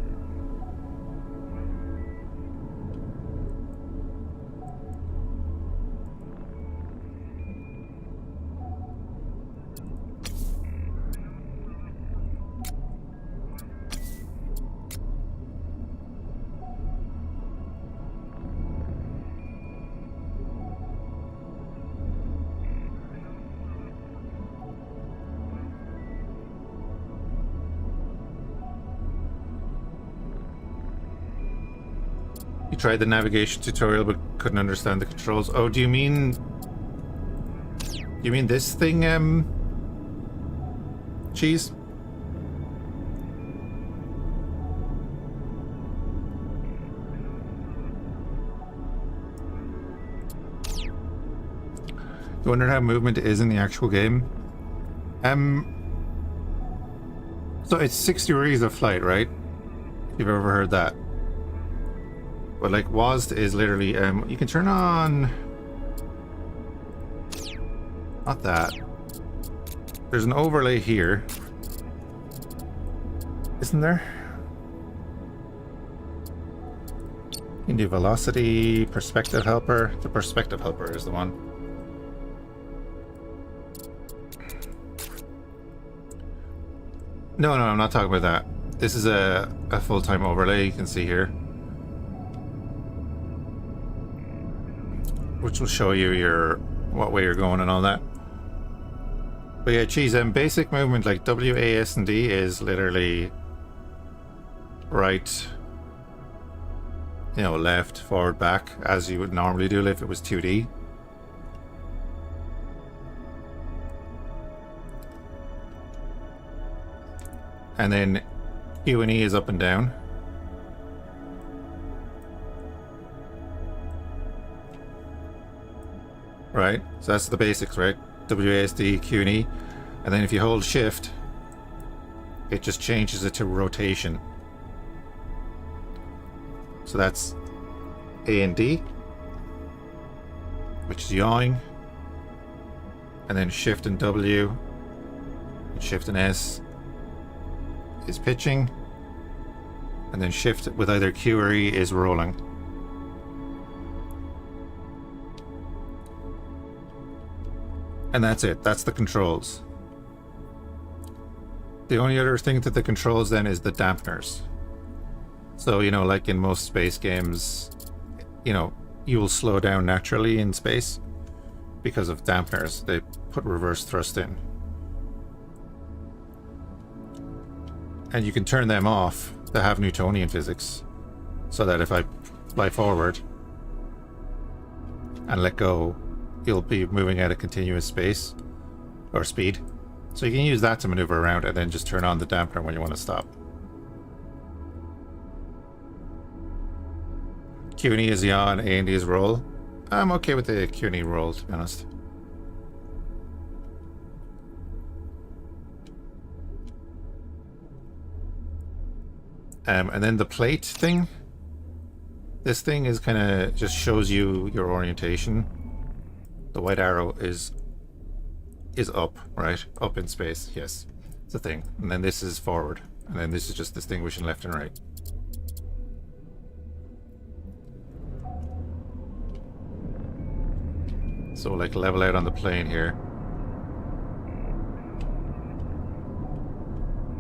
S1: You tried the navigation tutorial but couldn't understand the controls. Oh, do you mean... You mean this thing, Cheese? You wonder how movement is in the actual game? So it's 6 degrees of flight, right? If you've ever heard that. But like WASD is literally, you can turn on... Not that. There's an overlay here. Isn't there? You can do velocity, perspective helper. The perspective helper is the one. No, I'm not talking about that. This is a full-time overlay you can see here. Which will show you what way you're going and all that. But yeah, geez, basic movement like W, A, S, and D is literally right, you know, left, forward, back, as you would normally do if it was 2D. And then Q and E is up and down. Right, so that's the basics, right? WASD, Q and E. And then if you hold shift, it just changes it to rotation. So that's A and D, which is yawing. And then shift and W, and shift and S is pitching. And then shift with either Q or E is rolling. And that's it. That's the controls. The only other thing that the controls then is the dampeners. So, you know, like in most space games, you know, you will slow down naturally in space because of dampeners. They put reverse thrust in. And you can turn them off to have Newtonian physics. So that if I fly forward and let go, you'll be moving at a continuous space or speed. So you can use that to maneuver around and then just turn on the dampener when you want to stop. Q and E is yaw, A and D is roll. I'm okay with the Q and E roll, to be honest. And then the plate thing. This thing is kind of just shows you your orientation. The white arrow is up, right? Up in space, yes. It's a thing. And then this is forward. And then this is just distinguishing left and right. So like level out on the plane here.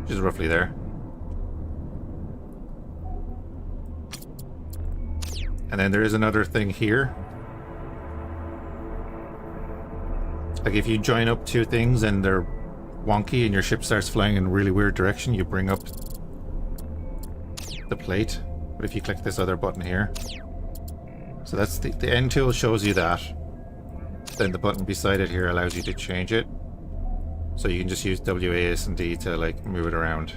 S1: Which is roughly there. And then there is another thing here. Like if you join up two things and they're wonky and your ship starts flying in a really weird direction, you bring up the plate. But if you click this other button here, so that's the end tool shows you that. Then the button beside it here allows you to change it. So you can just use WAS and D to like move it around.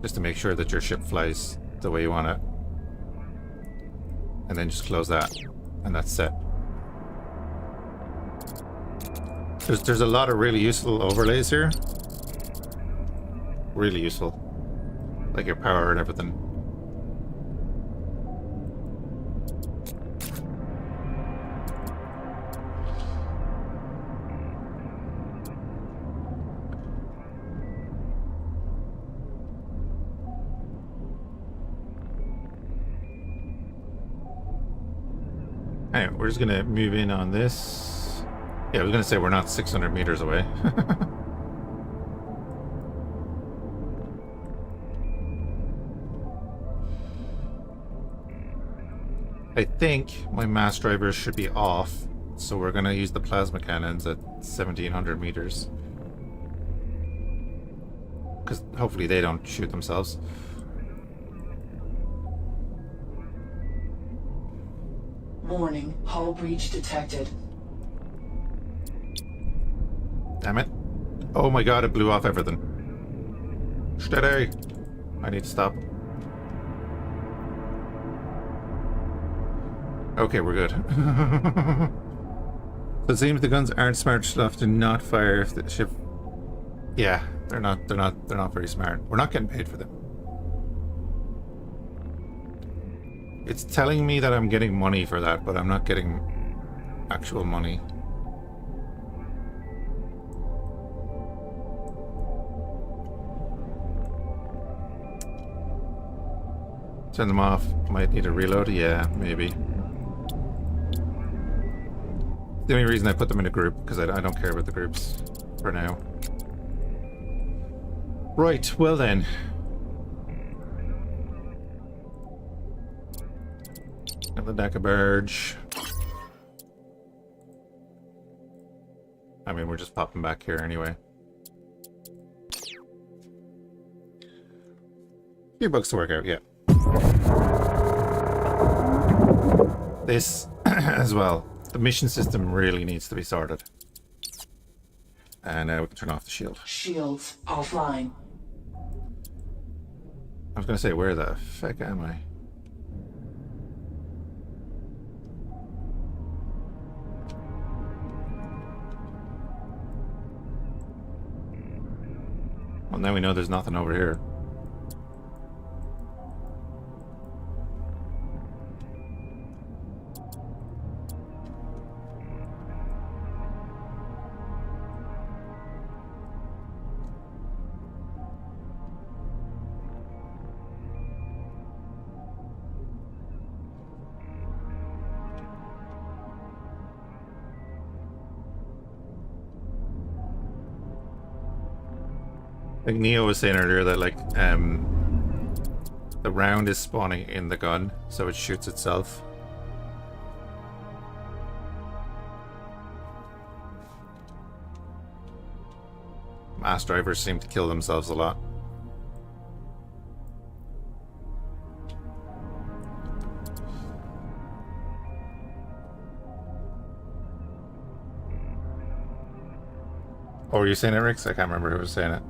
S1: Just to make sure that your ship flies the way you want it. And then just close that. And that's set. There's a lot of really useful overlays here. Really useful. Like your power and everything. Anyway, we're just gonna move in on this. Yeah, I was gonna say we're not 600 meters away. I think my mass drivers should be off, so we're gonna use the plasma cannons at 1700 meters. Because hopefully they don't shoot themselves.
S5: Warning, hull breach detected.
S1: Damn it. Oh my god, it blew off everything. Steady! I need to stop. Okay, we're good. So it seems the guns aren't smart enough to not fire if the ship... Yeah, they're not very smart. We're not getting paid for them. It's telling me that I'm getting money for that, but I'm not getting actual money. Turn them off. Might need a reload. Yeah, maybe. The only reason I put them in a group, because I don't care about the groups for now. Right, well then. Got the deck of barge. I mean, we're just popping back here anyway. Few bugs to work out, yeah. This as well. The mission system really needs to be sorted. And now we can turn off the shield.
S5: Shields offline.
S1: I was gonna say, where the feck am I? Well, now we know there's nothing over here. Like Neo was saying earlier that like the round is spawning in the gun, so it shoots itself. Mass drivers seem to kill themselves a lot. Oh, were you saying it, Rix? I can't remember who was saying it.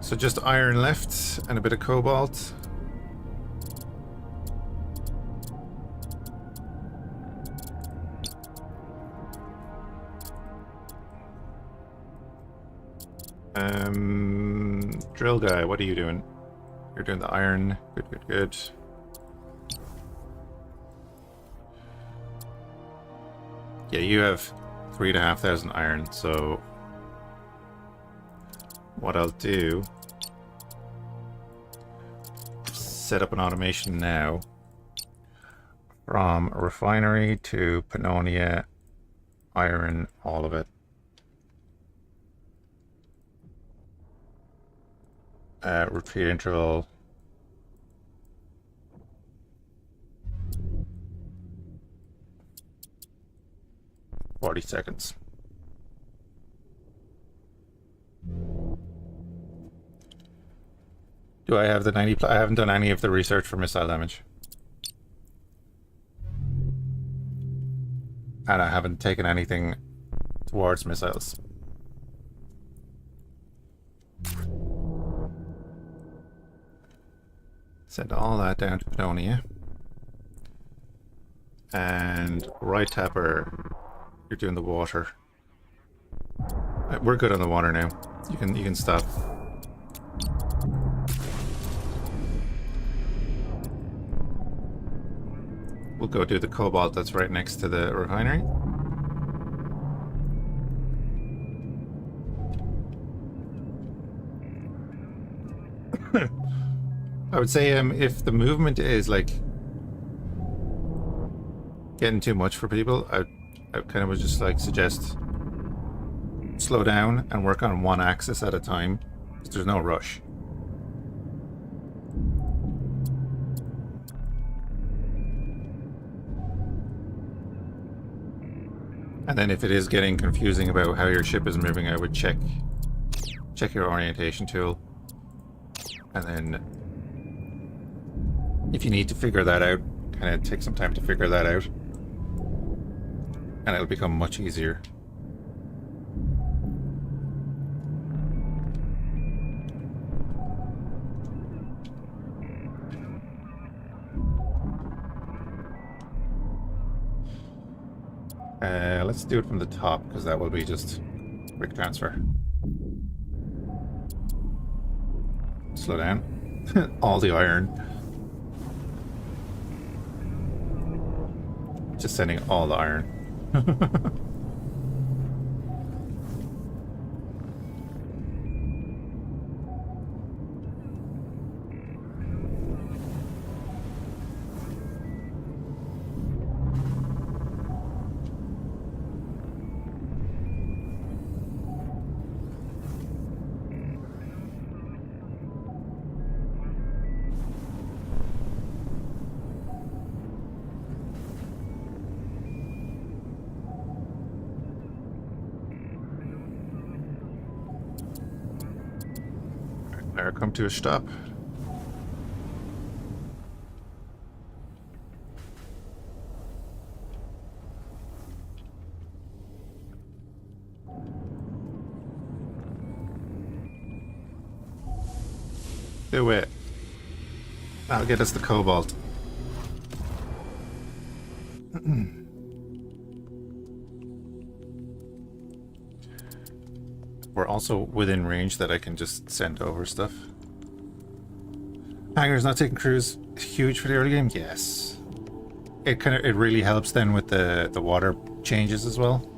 S1: So just iron left and a bit of cobalt. Drill guy, what are you doing? You're doing the iron. Good, good, good. Yeah, you have 3,500 iron, so what I'll do, set up an automation now from refinery to Pannonia, iron, all of it. Repeat interval 40 seconds. Do I have the 90? I haven't done any of the research for missile damage. And I haven't taken anything towards missiles. Send all that down to Pedonia. And right tapper, you're doing the water. We're good on the water now. You can stop. We'll go do the cobalt that's right next to the refinery. I would say if the movement is like getting too much for people, I kind of would just like suggest slow down and work on one axis at a time, because there's no rush. And then if it is getting confusing about how your ship is moving, I would check your orientation tool. And then if you need to figure that out, kind of take some time to figure that out. And it'll become much easier. Let's do it from the top, because that will be just quick transfer. Slow down. All the iron. Just sending all the iron. There, come to a stop. Do it. That'll get us the cobalt. We're also within range that I can just send over stuff. Hangars not taking crews, huge for the early game? Yes. It really helps then with the water changes as well.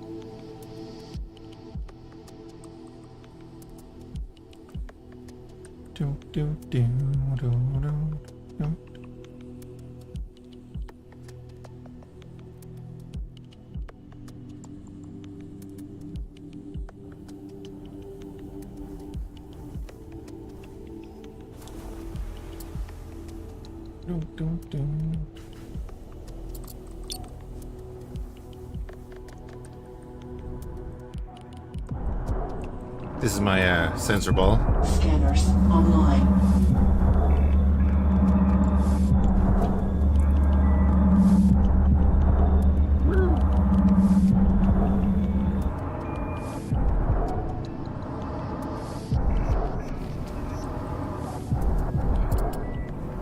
S1: This is my sensor ball.
S5: Scanners online.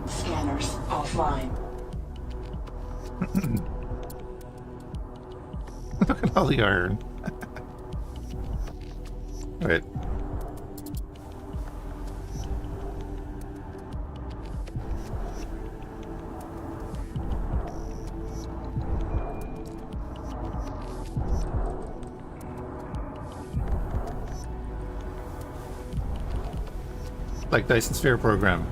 S5: Scanners offline.
S1: Look at all the iron. Right. Like Dyson Sphere program.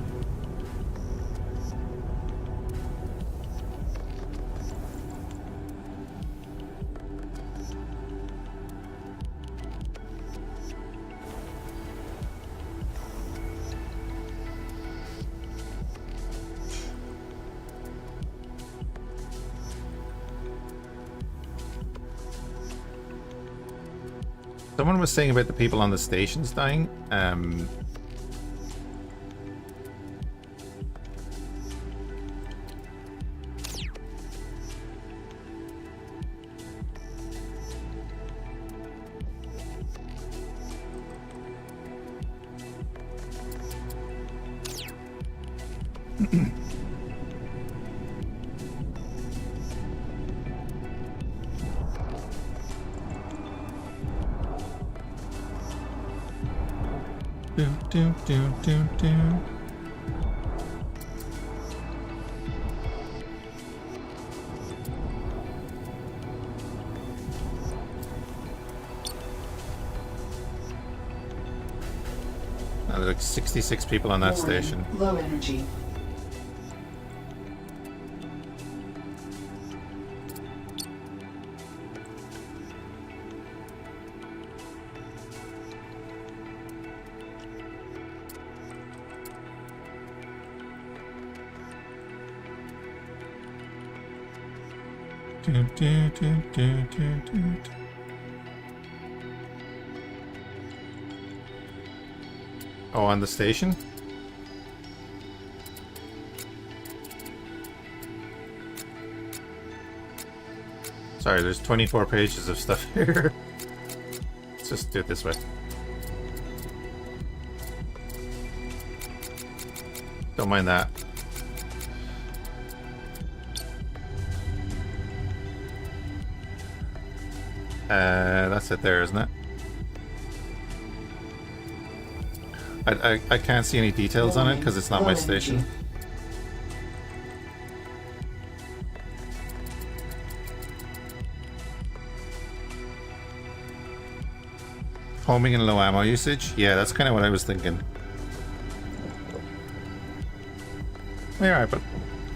S1: Someone was saying about the people on the stations dying. Do. There's like 66 people on that
S5: Warning,
S1: station.
S5: Low energy.
S1: Do. Oh, on the station? Sorry, there's 24 pages of stuff here. Let's just do it this way. Don't mind that. That's it there, isn't it? I can't see any details on it because it's not my station. Homing and low ammo usage? Yeah, that's kind of what I was thinking. Alright, but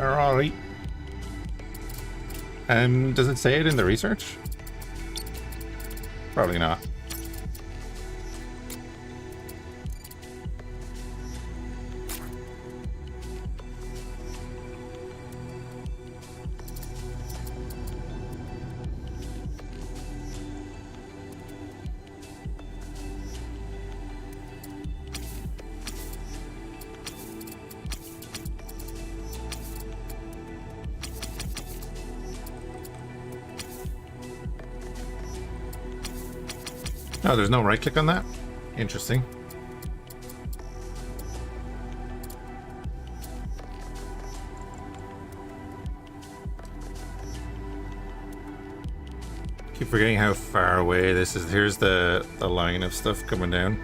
S1: alright. Does it say it in the research? Probably not. Oh, there's no right click on that? Interesting. Keep forgetting how far away this is. Here's the line of stuff coming down.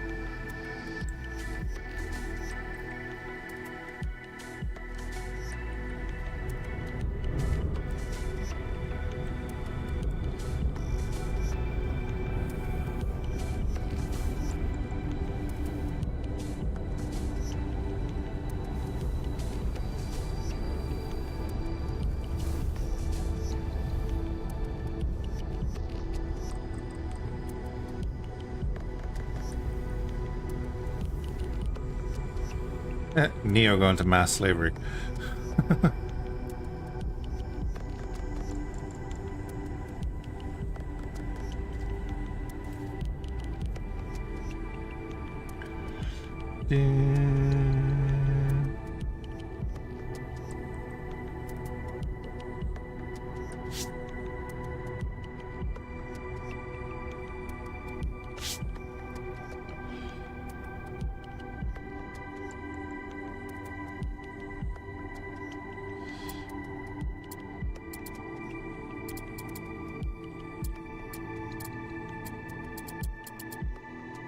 S1: Neo going to mass slavery.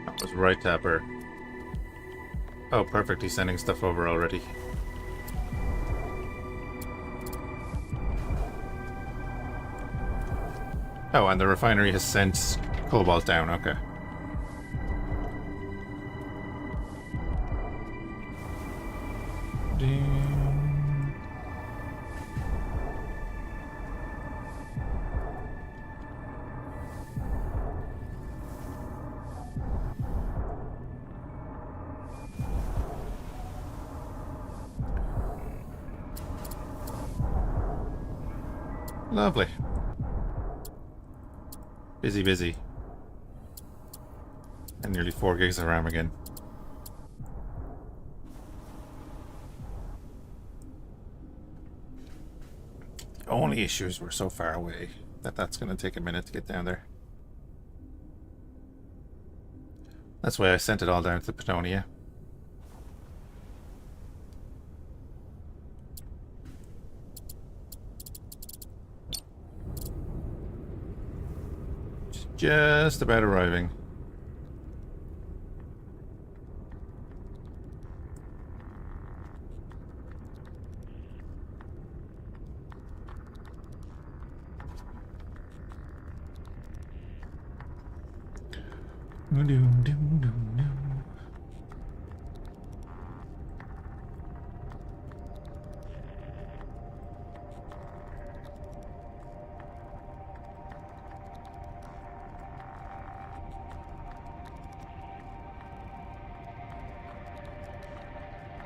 S1: That was right tapper. Oh, perfect. He's sending stuff over already. Oh, and the refinery has sent cobalt down. Okay. Lovely. Busy, busy.
S2: And nearly 4 gigs of RAM again.
S1: The only issue is we're so far away that that's going to take a minute to get down there. That's why I sent it all down to Pannonia. Just about arriving.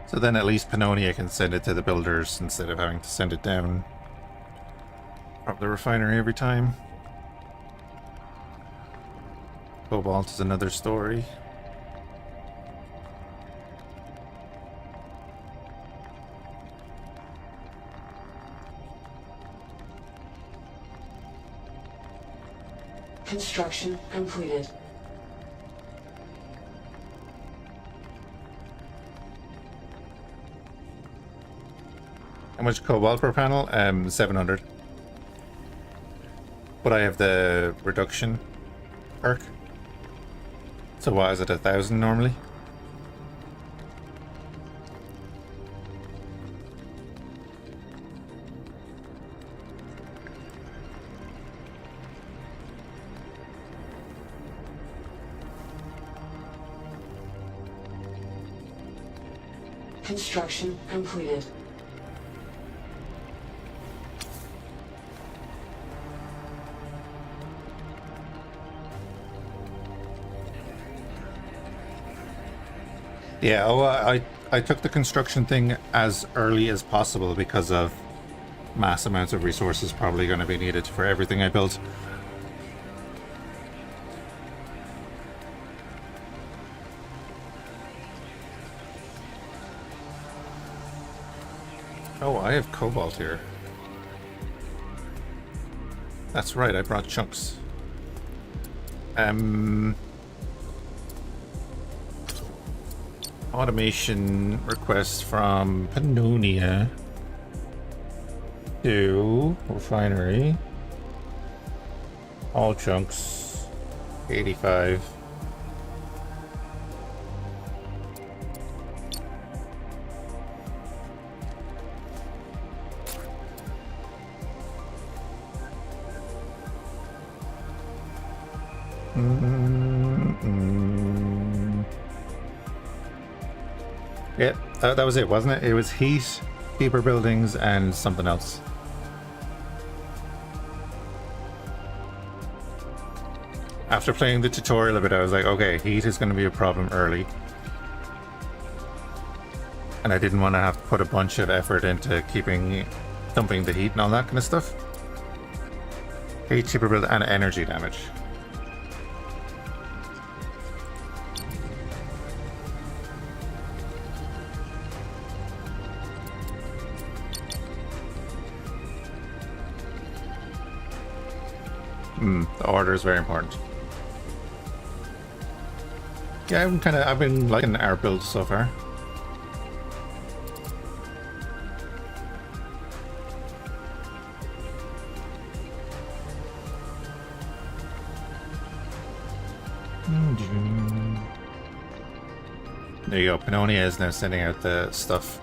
S1: So then at least Pannonia can send it to the builders instead of having to send it down from the refinery every time. Cobalt is another story.
S5: Construction completed.
S1: How much cobalt per panel? 700. But I have the reduction perk. So why is it 1,000 normally?
S5: Construction completed.
S1: Yeah, I took the construction thing as early as possible because of mass amounts of resources probably going to be needed for everything I built. Oh, I have cobalt here. That's right, I brought chunks. Automation request from Pannonia to refinery. All chunks. 85. Yeah, that was it, wasn't it? It was heat, deeper buildings, and something else. After playing the tutorial a bit, I was like, okay, heat is going to be a problem early. And I didn't want to have to put a bunch of effort into dumping the heat and all that kind of stuff. Heat, deeper build, and energy damage. The order is very important. Yeah, I've been liking our build so far. There you go. Pannonia is now sending out the stuff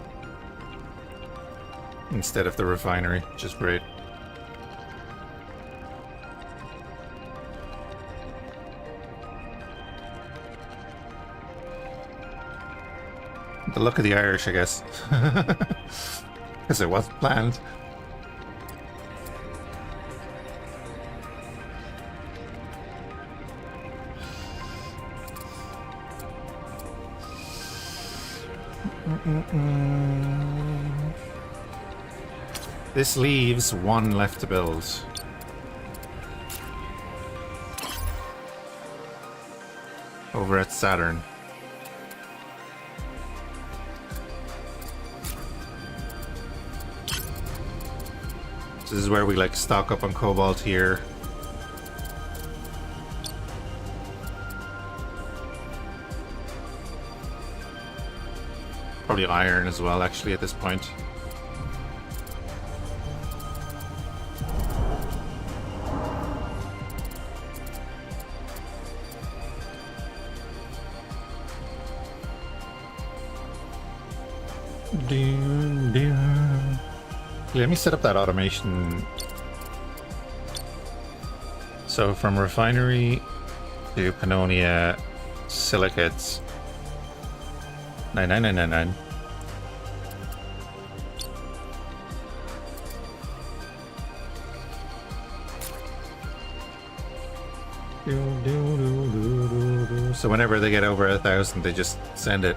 S1: instead of the refinery, which is great. The luck of the Irish, I guess. Because it wasn't planned. This leaves one left to build. over at Saturn. This is where we like stock up on cobalt here. Probably iron as well, actually, at this point. Let me set up that automation. So from refinery to Pannonia silicates 99999. So whenever they get over 1,000, they just send it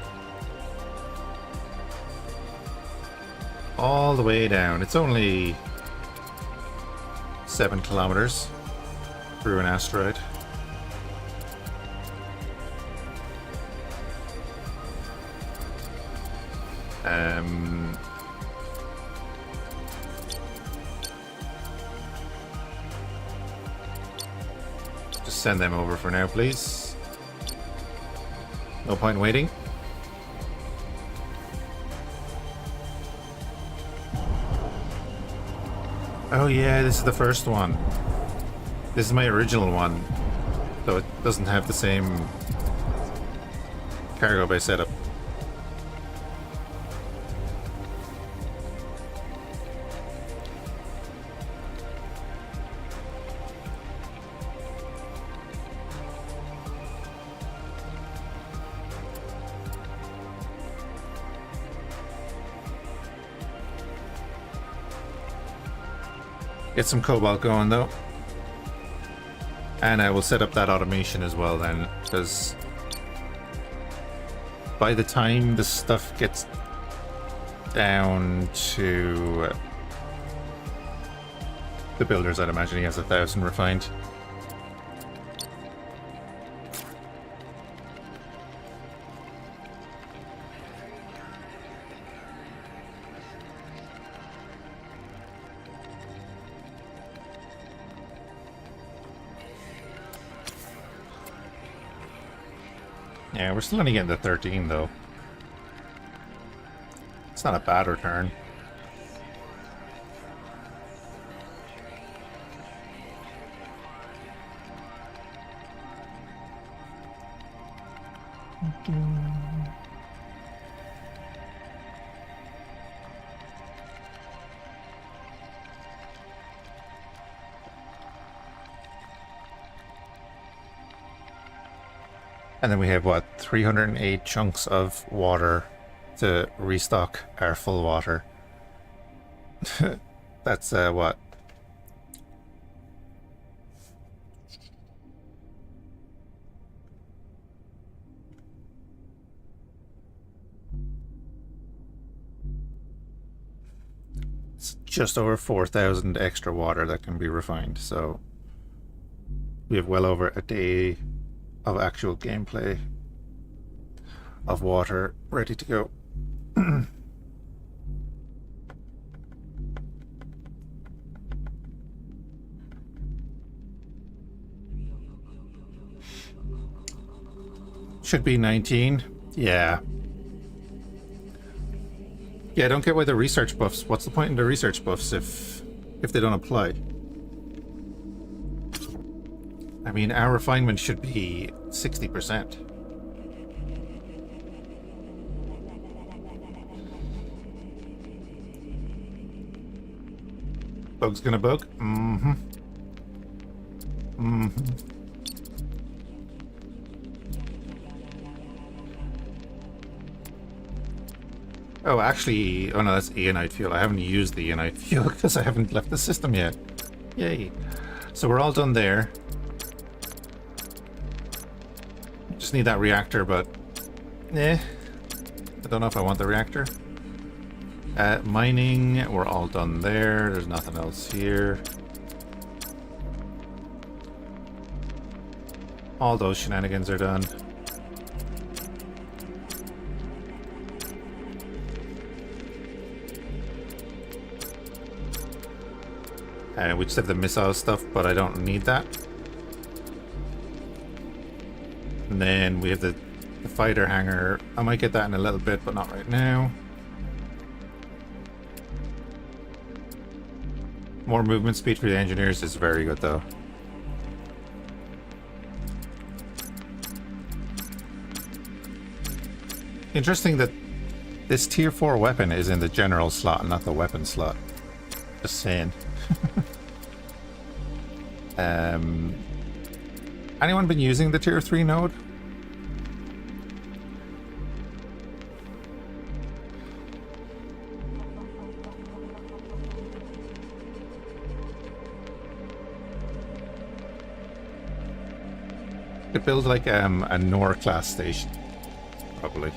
S1: all the way down. It's only 7 kilometers through an asteroid. Just send them over for now, please. No point in waiting. Oh yeah, this is the first one. This is my original one, so it doesn't have the same cargo bay setup. Get some cobalt going though. And I will set up that automation as well then, because by the time the stuff gets down to the builders, I'd imagine he has 1,000 refined. Yeah, we're still only getting to 13 though. It's not a bad return. And then we have, what, 308 chunks of water to restock our full water. That's, what? It's just over 4,000 extra water that can be refined, so we have well over a day of actual gameplay of water ready to go. Should be 19. Yeah. Yeah, I don't get why the research buffs. What's the point in the research buffs if they don't apply? I mean, our refinement should be 60%. Bug's gonna bug? Mm-hmm. Mm-hmm. Oh, actually, oh no, that's Aeonite fuel. I haven't used the Aeonite fuel because I haven't left the system yet. Yay. So we're all done there. Just need that reactor, but I don't know if I want the reactor. Mining, we're all done there. There's nothing else here. All those shenanigans are done. We just have the missile stuff, but I don't need that. And then we have the fighter hangar. I might get that in a little bit, but not right now. More movement speed for the engineers is very good, though. Interesting that this tier 4 weapon is in the general slot and not the weapon slot. Just saying. Anyone been using the tier 3 node? Could build like a NOR class station, probably.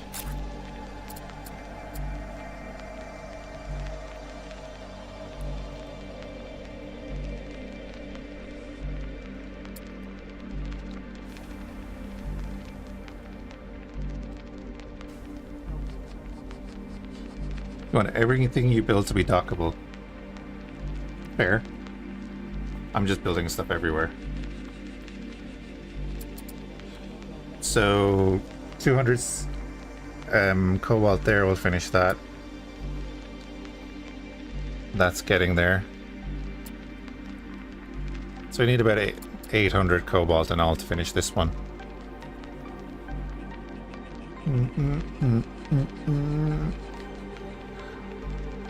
S1: You want everything you build to be dockable. Fair. I'm just building stuff everywhere. So 200 cobalt there, we'll finish that. That's getting there. So we need about 800 cobalt in all to finish this one.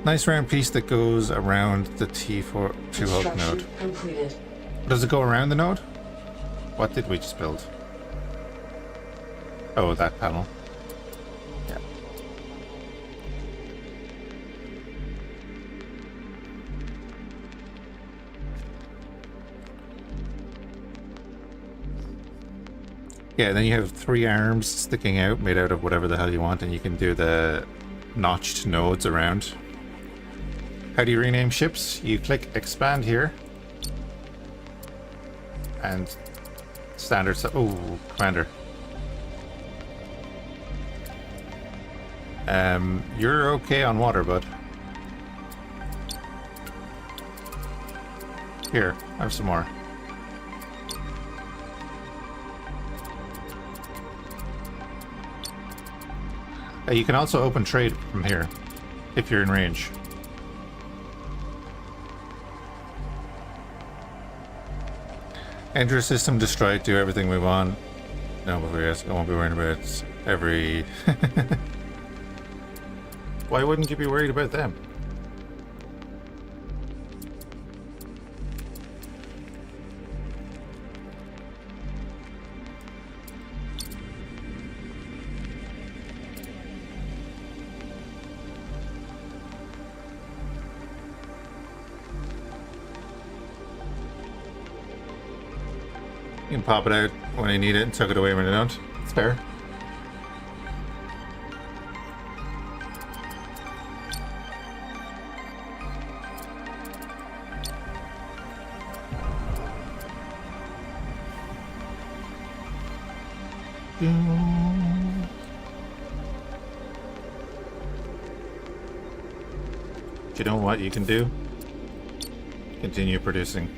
S1: Nice round piece that goes around the T4 2 hub node.
S5: Completed.
S1: Does it go around the node? What did we just build? Oh, that panel. Yeah. Yeah, then you have 3 arms sticking out, made out of whatever the hell you want, and you can do the notched nodes around. How do you rename ships? You click expand here. And standard... Oh, commander. You're okay on water, bud. Here, have some more. You can also open trade from here, if you're in range. Enter system destroyed, do everything we want. No, but I won't be worried about it every... Why wouldn't you be worried about them? You can pop it out when I need it and tuck it away when I don't. It's fair. Do you know what you can do? Continue producing.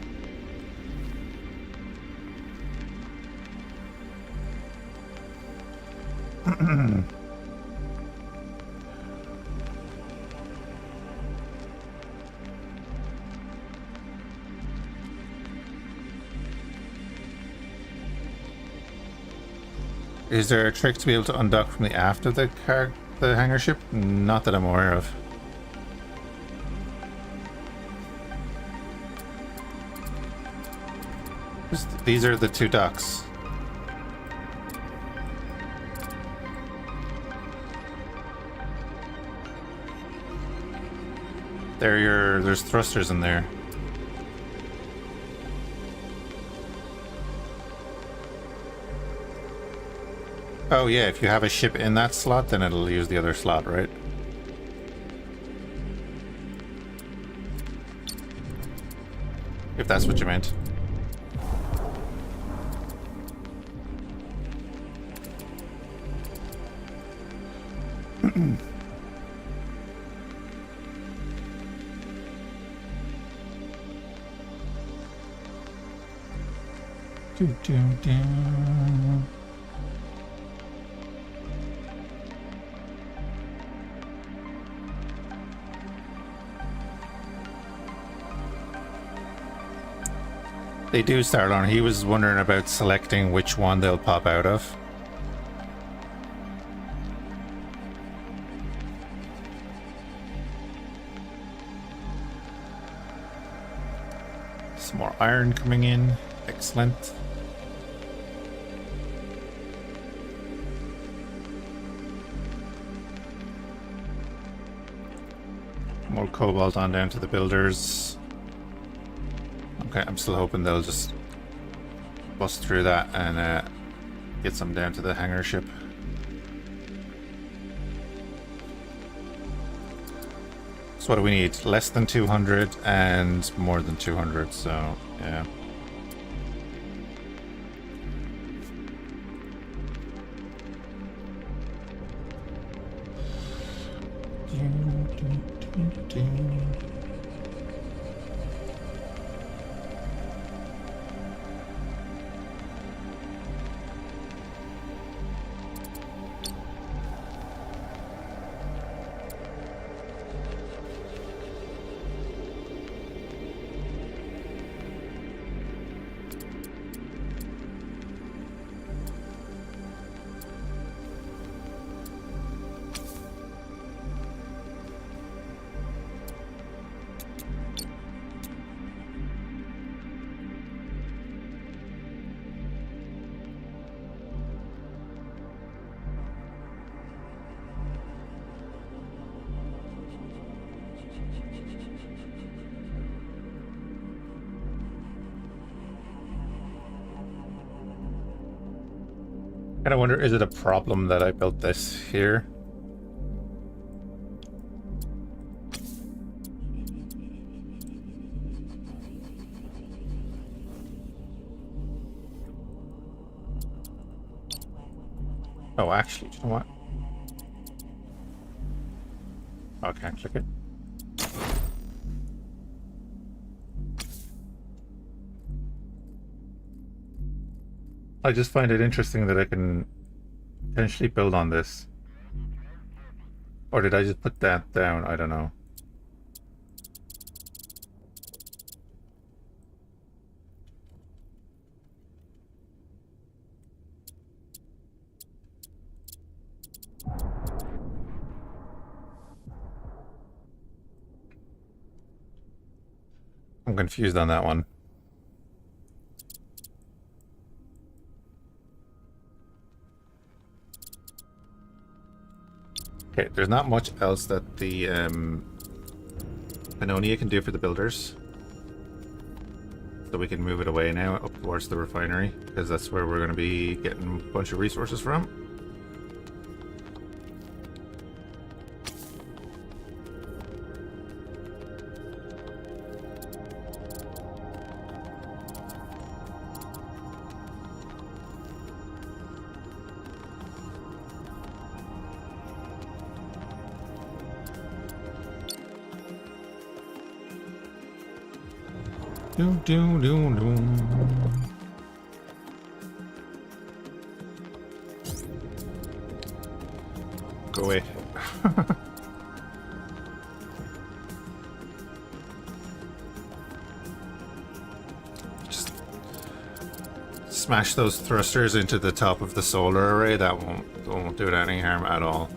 S1: Is there a trick to be able to undock from the aft of the hangar ship? Not that I'm aware of. These are the 2 docks. There's thrusters in there. Oh yeah, if you have a ship in that slot, then it'll use the other slot, right? If that's what you meant. Do, do, do. They do start on. He was wondering about selecting which one they'll pop out of. Some more iron coming in. Excellent. More cobalt on down to the builders. Okay, I'm still hoping they'll just bust through that and get some down to the hangar ship. So what do we need? Less than 200 and more than 200, so yeah. And I wonder, is it a problem that I built this here? Oh, actually, you know what? Oh, I can't click it. I just find it interesting that I can potentially build on this. Or did I just put that down? I don't know. I'm confused on that one. Okay, there's not much else that the Pannonia can do for the builders. So we can move it away now up towards the refinery, because that's where we're going to be getting a bunch of resources from. Do, do, do, do. Go away. Just smash those thrusters into the top of the solar array. That won't do it any harm at all.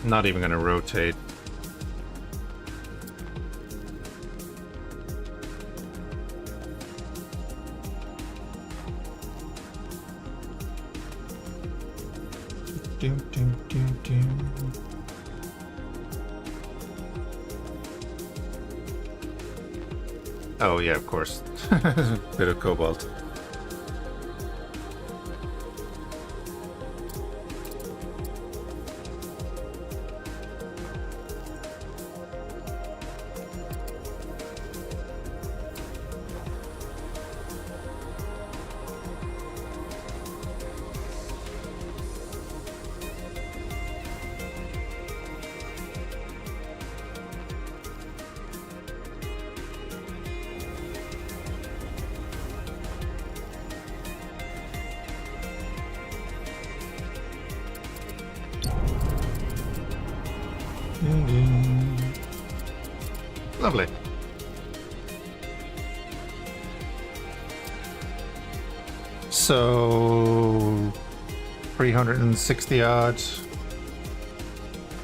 S1: Not even going to rotate. Do, do, do, do. Oh yeah, of course. Bit of cobalt. Lovely. So 360 odd,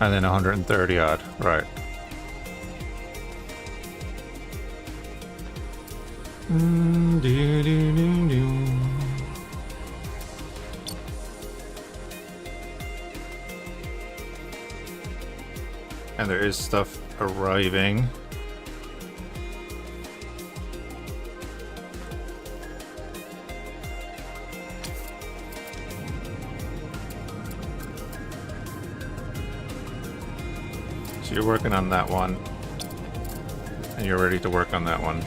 S1: and then 130 odd, right? And there is stuff arriving. So you're working on that one, and you're ready to work on that one.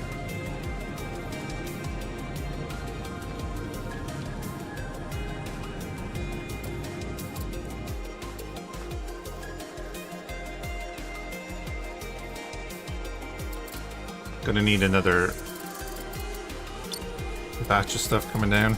S1: Gonna need another batch of stuff coming down.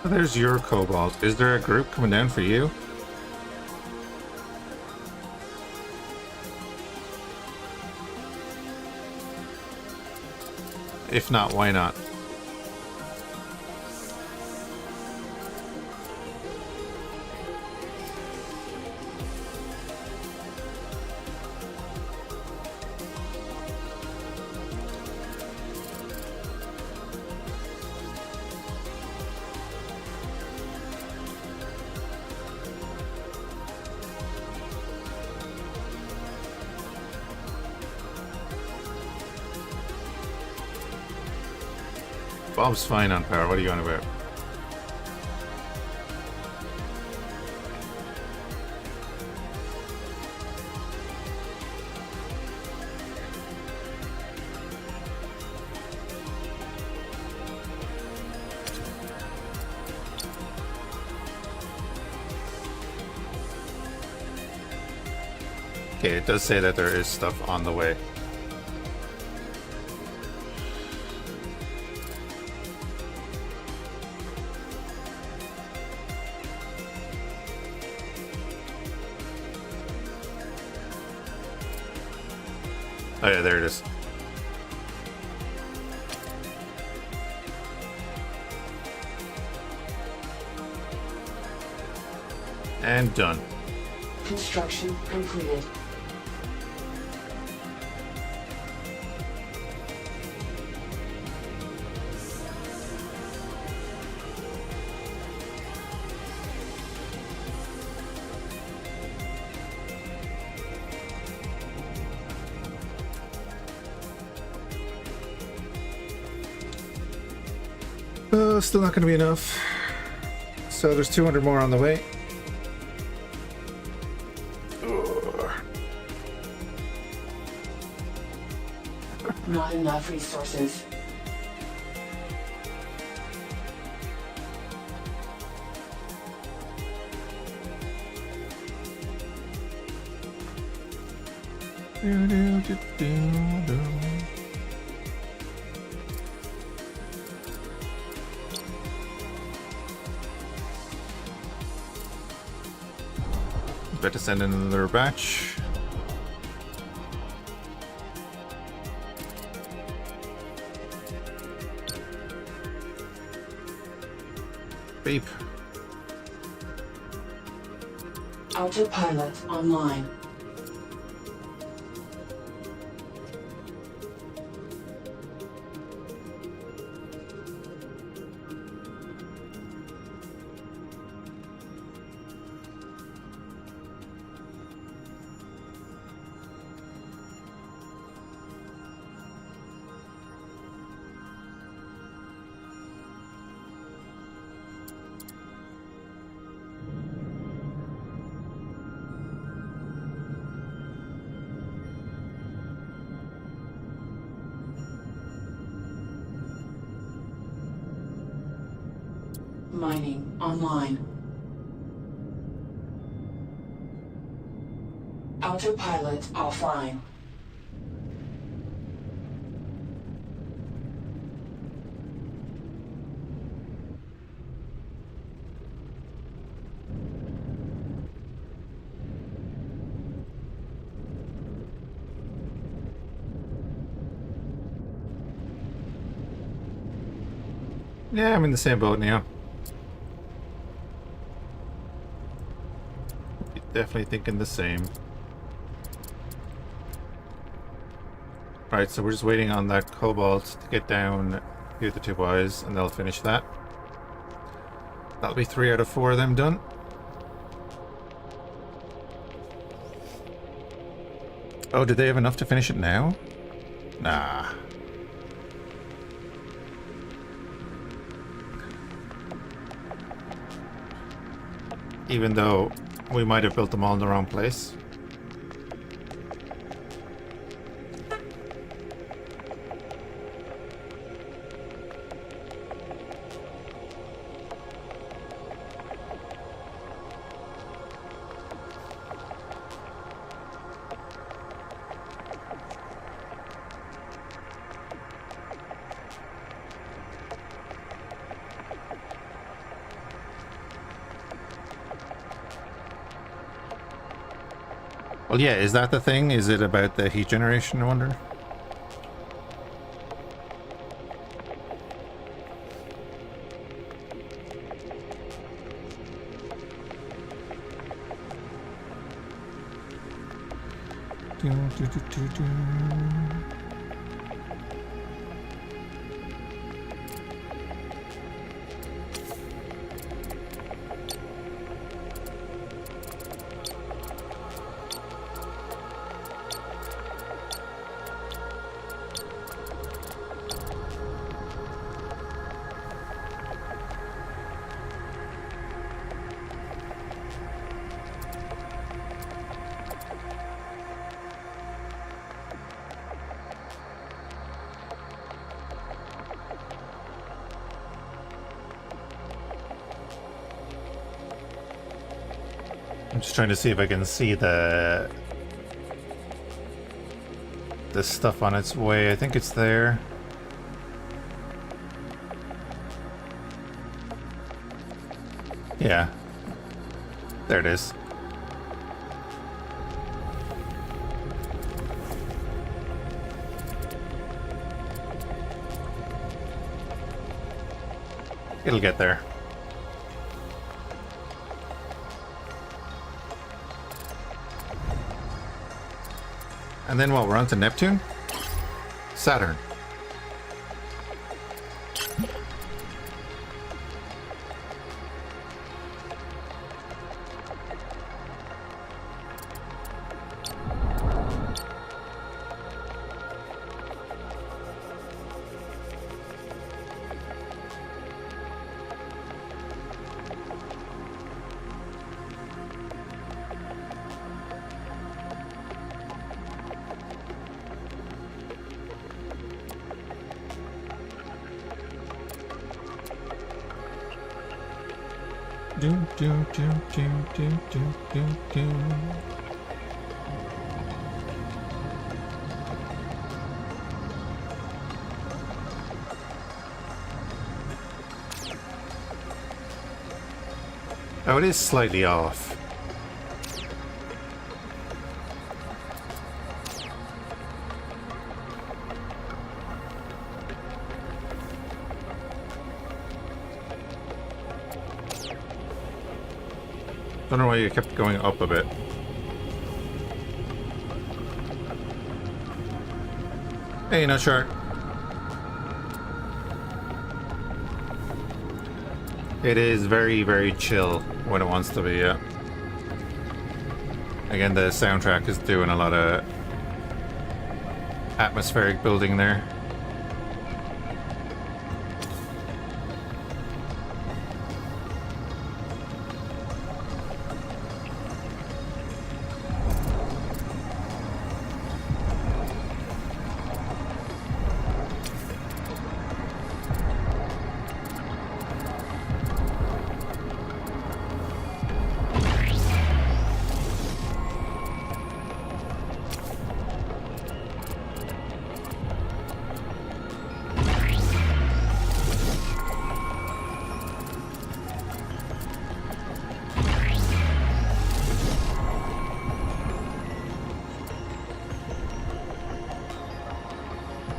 S1: There's your cobalt. Is there a group coming down for you? If not, why not? Bob's fine on power. What are you on about? Okay, it does say that there is stuff on the way. Oh yeah, there it is. And done.
S5: Construction completed.
S1: Still not going to be enough. So there's 200 more on the way.
S5: Not enough resources.
S1: About to send in another batch. Beep.
S5: Autopilot online. Mining online. Autopilot offline.
S1: Yeah, I'm in the same boat now. Definitely thinking the same. Right, so we're just waiting on that cobalt to get down here the two boys, and they'll finish that. That'll be 3 out of 4 of them done. Oh, did they have enough to finish it now? Nah. Even though we might have built them all in the wrong place. Well, yeah, is that the thing? Is it about the heat generation, I wonder? I'm just trying to see if I can see the stuff on its way. I think it's there. Yeah. There it is. It'll get there. And then what, we're on to Neptune? Saturn. Oh, it is slightly off.
S2: Don't know why you kept going up a bit. Hey, not sure. It is very, very chill when it wants to be, yeah. Again, the soundtrack is doing a lot of atmospheric building there.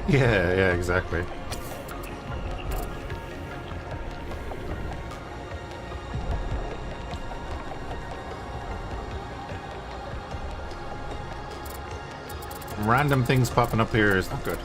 S2: Yeah, exactly. Random things popping up here is not good.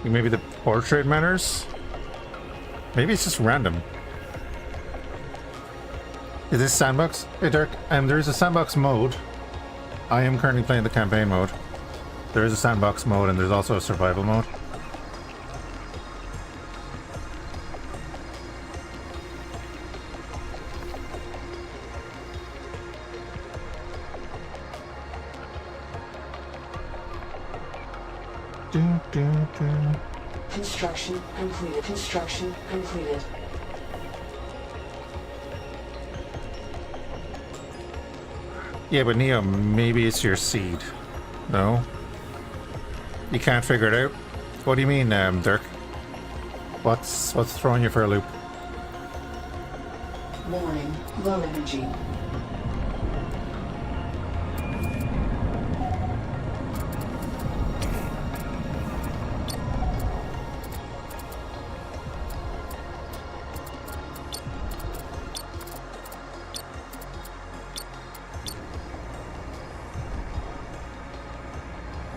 S2: Maybe the portrait matters? Maybe it's just random. Is this sandbox? Hey Dirk, there is a sandbox mode. I am currently playing the campaign mode. There is a sandbox mode and there's also a survival mode.
S5: Construction completed. Construction completed.
S1: Yeah, but Neo, maybe it's your seed. No? You can't figure it out? What do you mean, Dirk? What's throwing you for a loop?
S5: Warning, low energy.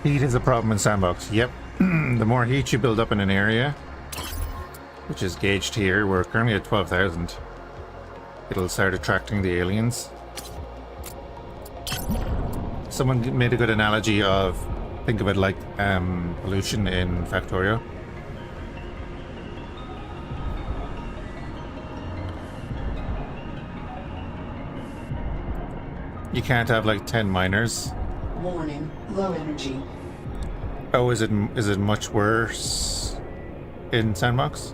S1: Heat is a problem in sandbox. Yep. The more heat you build up in an area, which is gauged here, we're currently at 12,000. It'll start attracting the aliens. Someone made a good analogy of, think of it like pollution in Factorio. You can't have like 10 miners.
S5: Warning, low energy.
S1: Oh, is it much worse in Sandbox?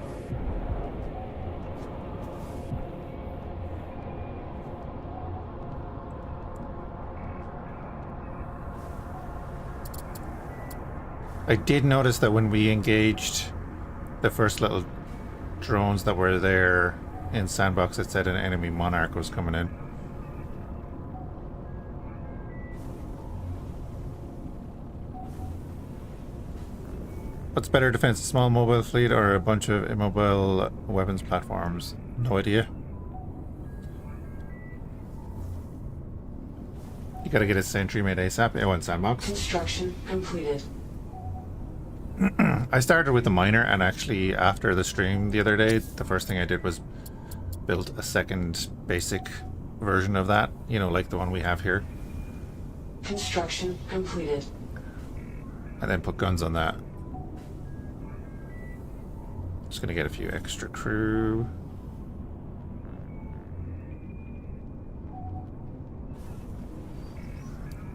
S1: I did notice that when we engaged the first little drones that were there in Sandbox, it said an enemy monarch was coming in.
S2: What's better defense, a small mobile fleet or a bunch of immobile weapons platforms? No idea. You gotta get a sentry made ASAP. A1 sandbox.
S5: Construction completed.
S2: I started with the miner, and actually after the stream the other day, the first thing I did was build a second basic version of that, you know, like the one we have here,
S5: Construction completed.
S2: and then put guns on that. Just gonna get a few extra crew.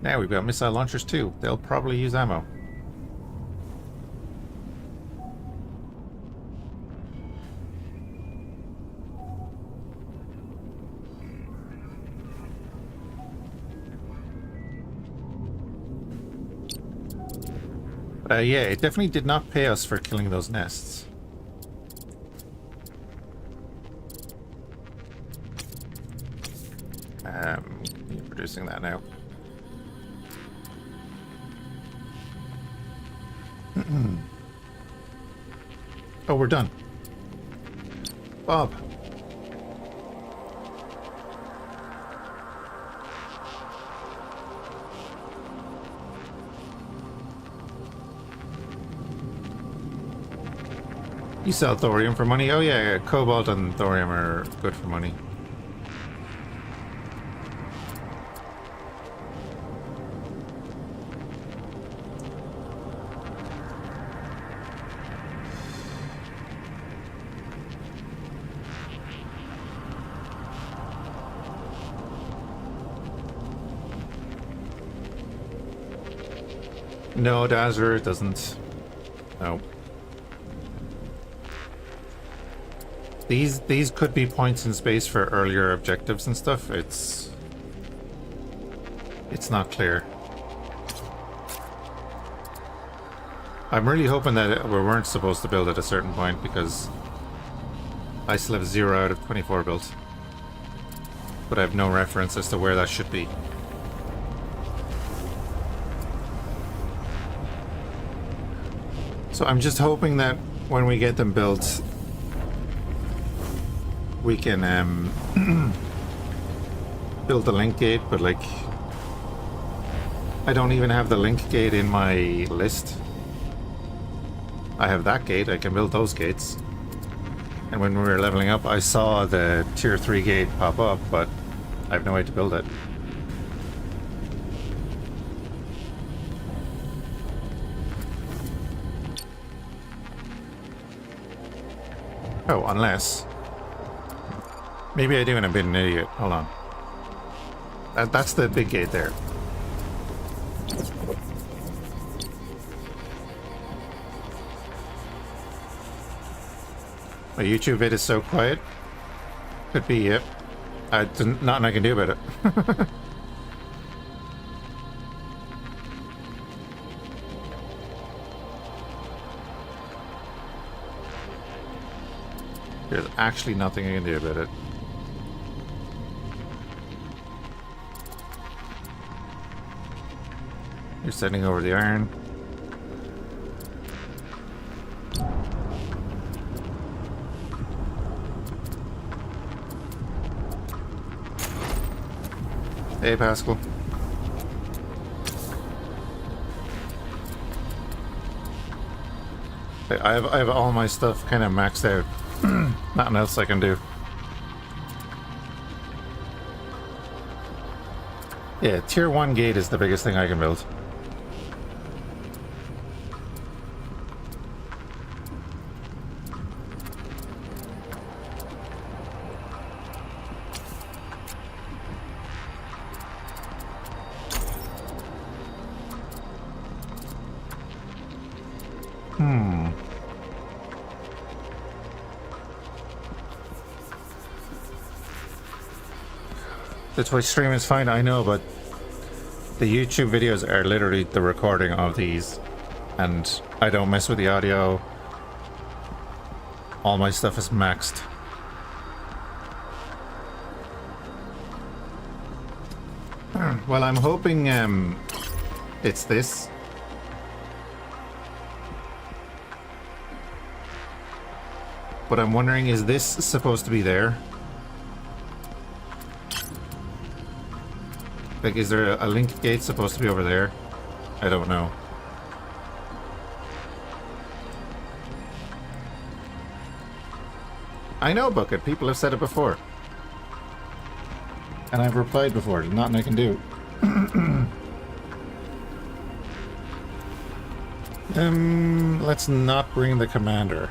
S2: Now we've got missile launchers too. They'll probably use ammo. Yeah, it definitely did not pay us for killing those nests. You're producing that now. Oh, we're done. Bob. You sell thorium for money? Oh yeah, cobalt and thorium are good for money. No, Dazzler, it doesn't. No. These could be points in space for earlier objectives and stuff. It's not clear. I'm really hoping that we weren't supposed to build at a certain point, because I still have 0 out of 24 built. But I have no reference as to where that should be. So I'm just hoping that when we get them built, we can build the link gate, but like I don't even have the link gate in my list. I have that gate, I can build those gates. And when we were leveling up, I saw the tier 3 gate pop up, but I have no way to build it. Oh, unless... Maybe I do and I'm being an idiot. Hold on. That's the big gate there. My YouTube vid is so quiet. Could be it. Nothing I can do about it. There's actually nothing I can do about it. You're sending over the iron. Hey, Pascal. I have all my stuff kind of maxed out. Nothing else I can do. Yeah, tier 1 gate is the biggest thing I can build. The Twitch stream is fine, I know, but the YouTube videos are literally the recording of these, and I don't mess with the audio. All my stuff is maxed. Well, I'm hoping it's this. But I'm wondering, is this supposed to be there? Like, is there a link gate supposed to be over there? I don't know. I know, Bucket. People have said it before. And I've replied before. There's nothing I can do. Let's not bring the commander.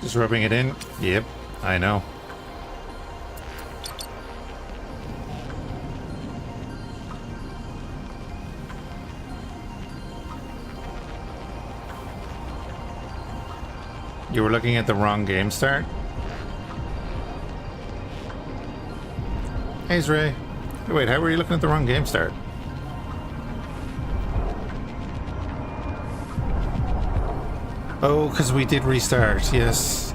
S2: Just rubbing it in? Yep, I know. You were looking at the wrong game start? Hey, Ray. Wait, how were you looking at the wrong game start? Oh, because we did restart, yes.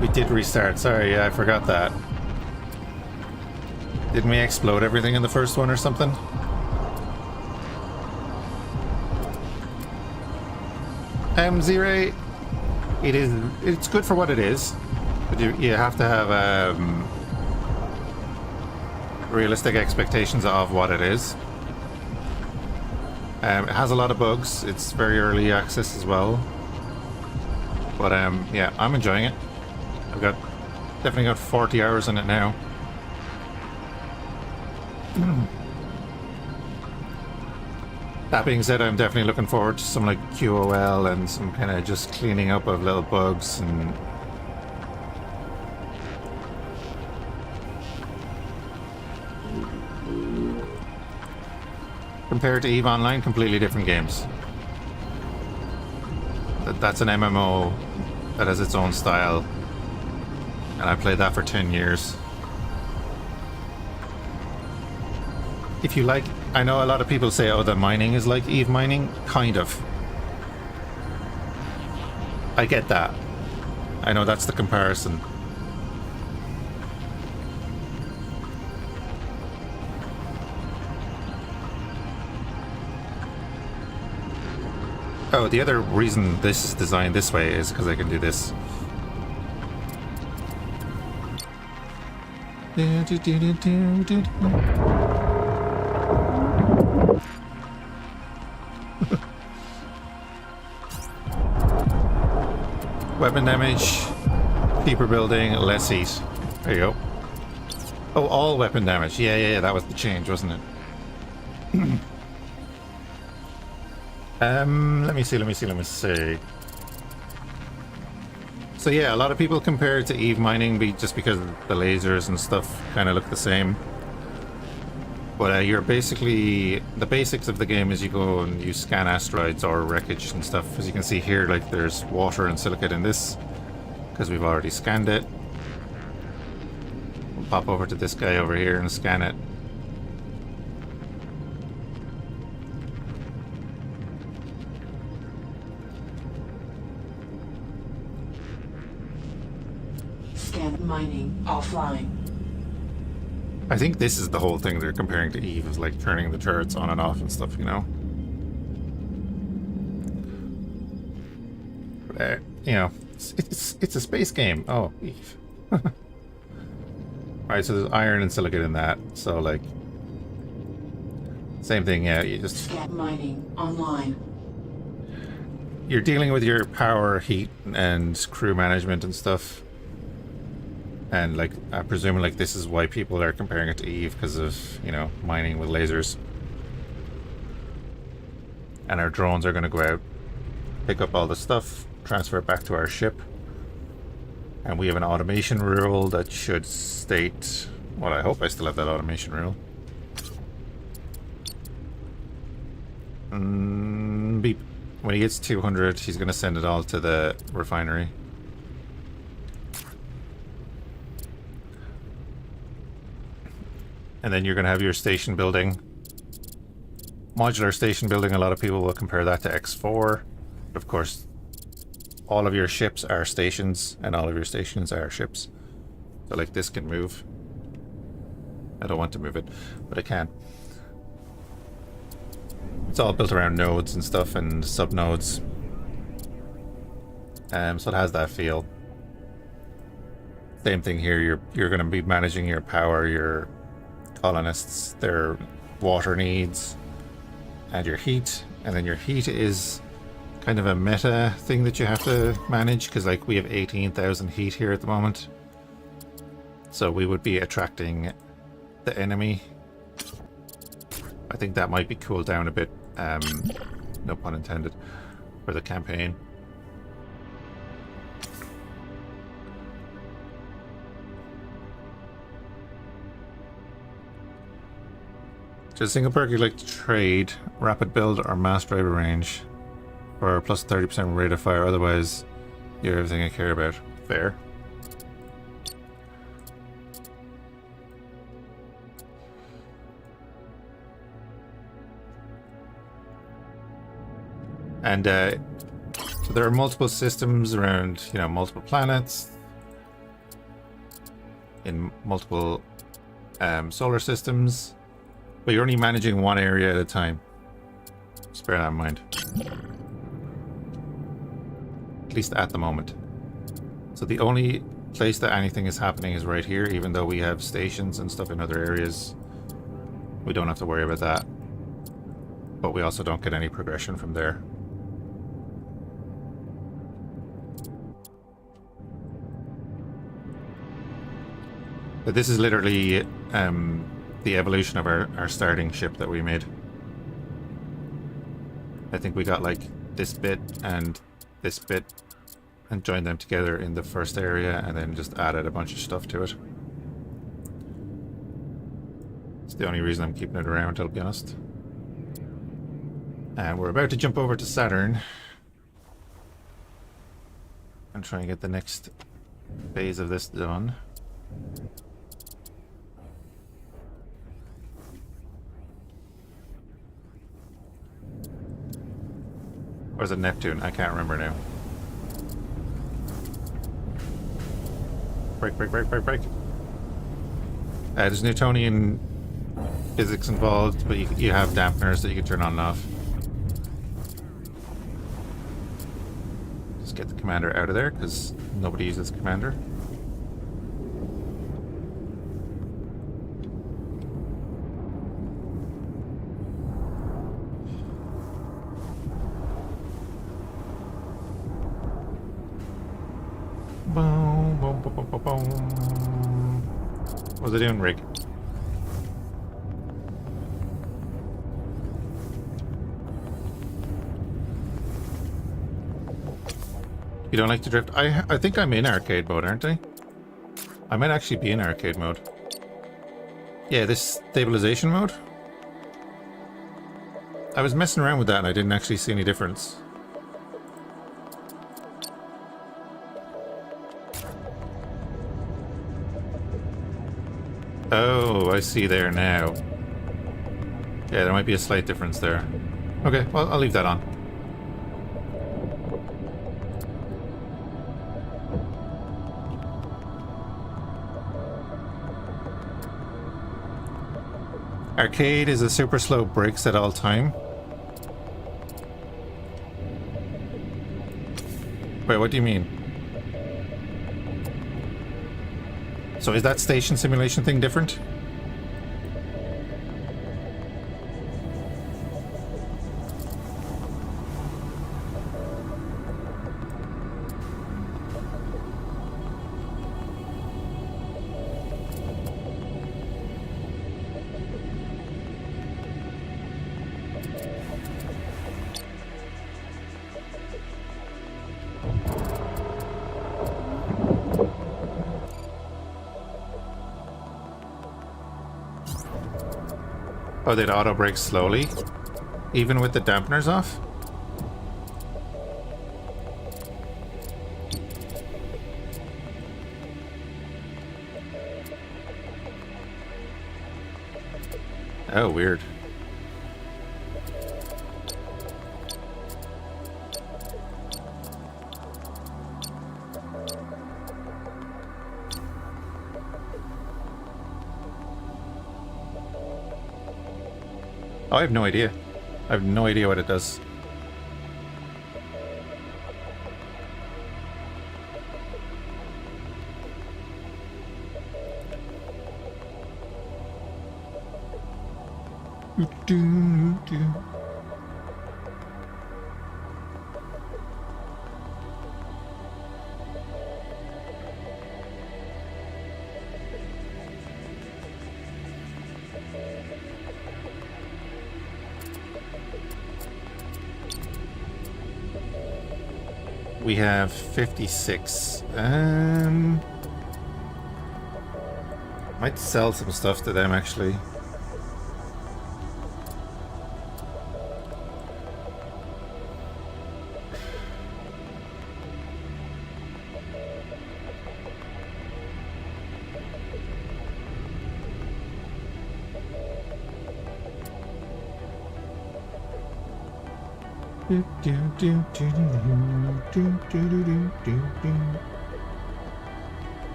S2: We did restart, sorry, yeah, I forgot that. Didn't we explode everything in the first one or something? Z-Ray, it's good for what it is, but you have to have realistic expectations of what it is. It has a lot of bugs. It's very early access as well. But yeah, I'm enjoying it. I've definitely got 40 hours in it now. That being said, I'm definitely looking forward to some like QOL and some kind of just cleaning up of little bugs and compared to EVE Online, completely different games. That's an MMO that has its own style, and I played that for 10 years. If you like, I know a lot of people say, oh, the mining is like EVE mining. Kind of. I get that. I know that's the comparison. Oh, the other reason this is designed this way is because I can do this. Weapon damage, deeper building, less heat. There you go. Oh, all weapon damage. Yeah, that was the change, wasn't it? Let me see. So yeah, a lot of people compare it to EVE mining just because the lasers and stuff kind of look the same. But you're basically, the basics of the game is you go and you scan asteroids or wreckage and stuff. As you can see here, like there's water and silicate in this, because we've already scanned it. We'll pop over to this guy over here and scan it.
S5: Scan mining offline.
S2: I think this is the whole thing they're comparing to EVE, is like turning the turrets on and off and stuff, you know? But, you know, it's a space game. Oh, EVE. Alright, so there's iron and silicate in that, so like... Same thing, yeah, you just...
S5: Scan mining online.
S2: You're dealing with your power, heat, and crew management and stuff. And like, I'm presuming like this is why people are comparing it to EVE, because of, you know, mining with lasers. And our drones are going to go out, pick up all the stuff, transfer it back to our ship. And we have an automation rule that should state... Well, I hope I still have that automation rule. Beep. When he gets 200, he's going to send it all to the refinery. And then you're going to have your station building modular station building, a lot of people will compare that to X4. But of course, all of your ships are stations, and all of your stations are ships. So like this can move. I don't want to move it, but I can. It's all built around nodes and stuff and sub-nodes. So it has that feel. Same thing here, you're going to be managing your power, your colonists, their water needs, and your heat. And then your heat is kind of a meta thing that you have to manage, because like we have 18,000 heat here at the moment. So we would be attracting the enemy. I think that might be cooled down a bit, no pun intended, for the campaign. Just a single perk you'd like to trade, rapid build or mass driver range, or plus 30% rate of fire, otherwise you're everything I care about. Fair. And so there are multiple systems around, you know, multiple planets, in multiple solar systems, but you're only managing one area at a time. Just bear that in mind. At least at the moment. So the only place that anything is happening is right here, even though we have stations and stuff in other areas. We don't have to worry about that. But we also don't get any progression from there. But this is literally the evolution of our starting ship that we made. I think we got like this bit and this bit and joined them together in the first area and then just added a bunch of stuff to it. It's the only reason I'm keeping it around, I'll be honest. And we're about to jump over to Saturn and try and get the next phase of this done. Or is it Neptune? I can't remember now. Break, break, break, break, break. There's Newtonian physics involved, but you have dampeners that you can turn on and off. Just get the commander out of there, because nobody uses commander. Boom, boom, boom, boom, boom, boom. What's it doing, Rick? You don't like to drift? I think I'm in arcade mode, aren't I? I might actually be in arcade mode. Yeah, this stabilization mode. I was messing around with that and I didn't actually see any difference. Oh, I see there now. Yeah, there might be a slight difference there. Okay, well, I'll leave that on. Arcade is a super slow brakes at all time. Wait, what do you mean? So is that station simulation thing different? Oh, they'd auto brake slowly? Even with the dampeners off? Oh, weird. Oh, I have no idea. I have no idea what it does. We have 56. Might sell some stuff to them actually.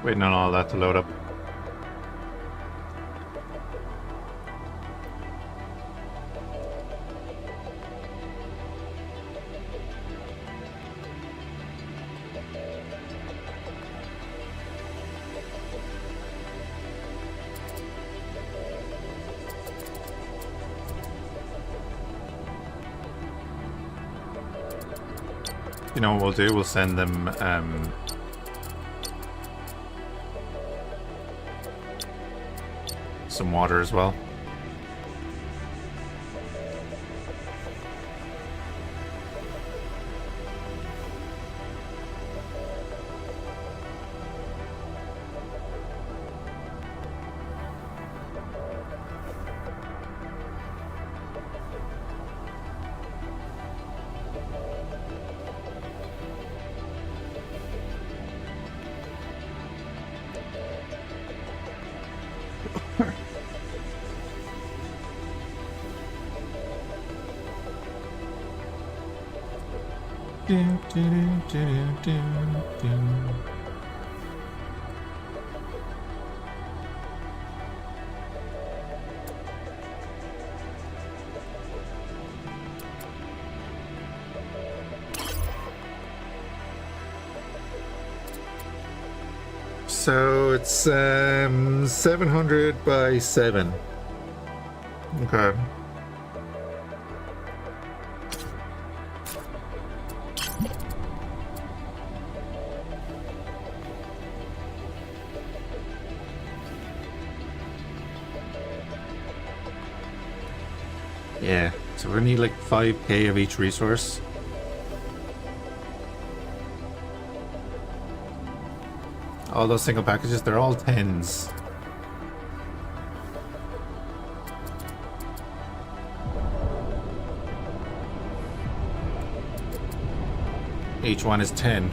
S2: Waiting on all that to load up. You know what we'll do? We'll send them some water as well. So it's 700 by 7. Okay. Yeah, so we need like 5k of each resource. All those single packages, they're all 10s. Each one is 10.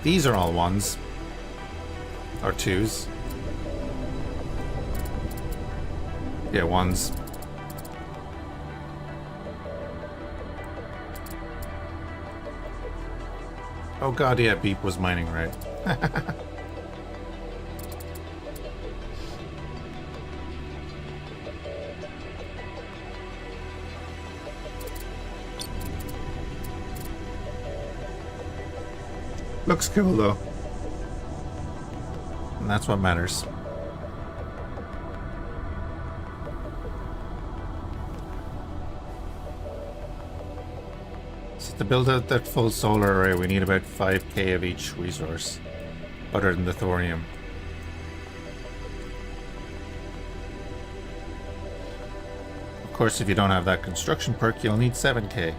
S2: These are all 1s. Or 2s. Yeah, 1s. Oh god, yeah, Beep was mining, right? Looks cool though. And that's what matters. So to build out that full solar array, we need about 5k of each resource, other than the thorium. Of course, if you don't have that construction perk, you'll need 7k.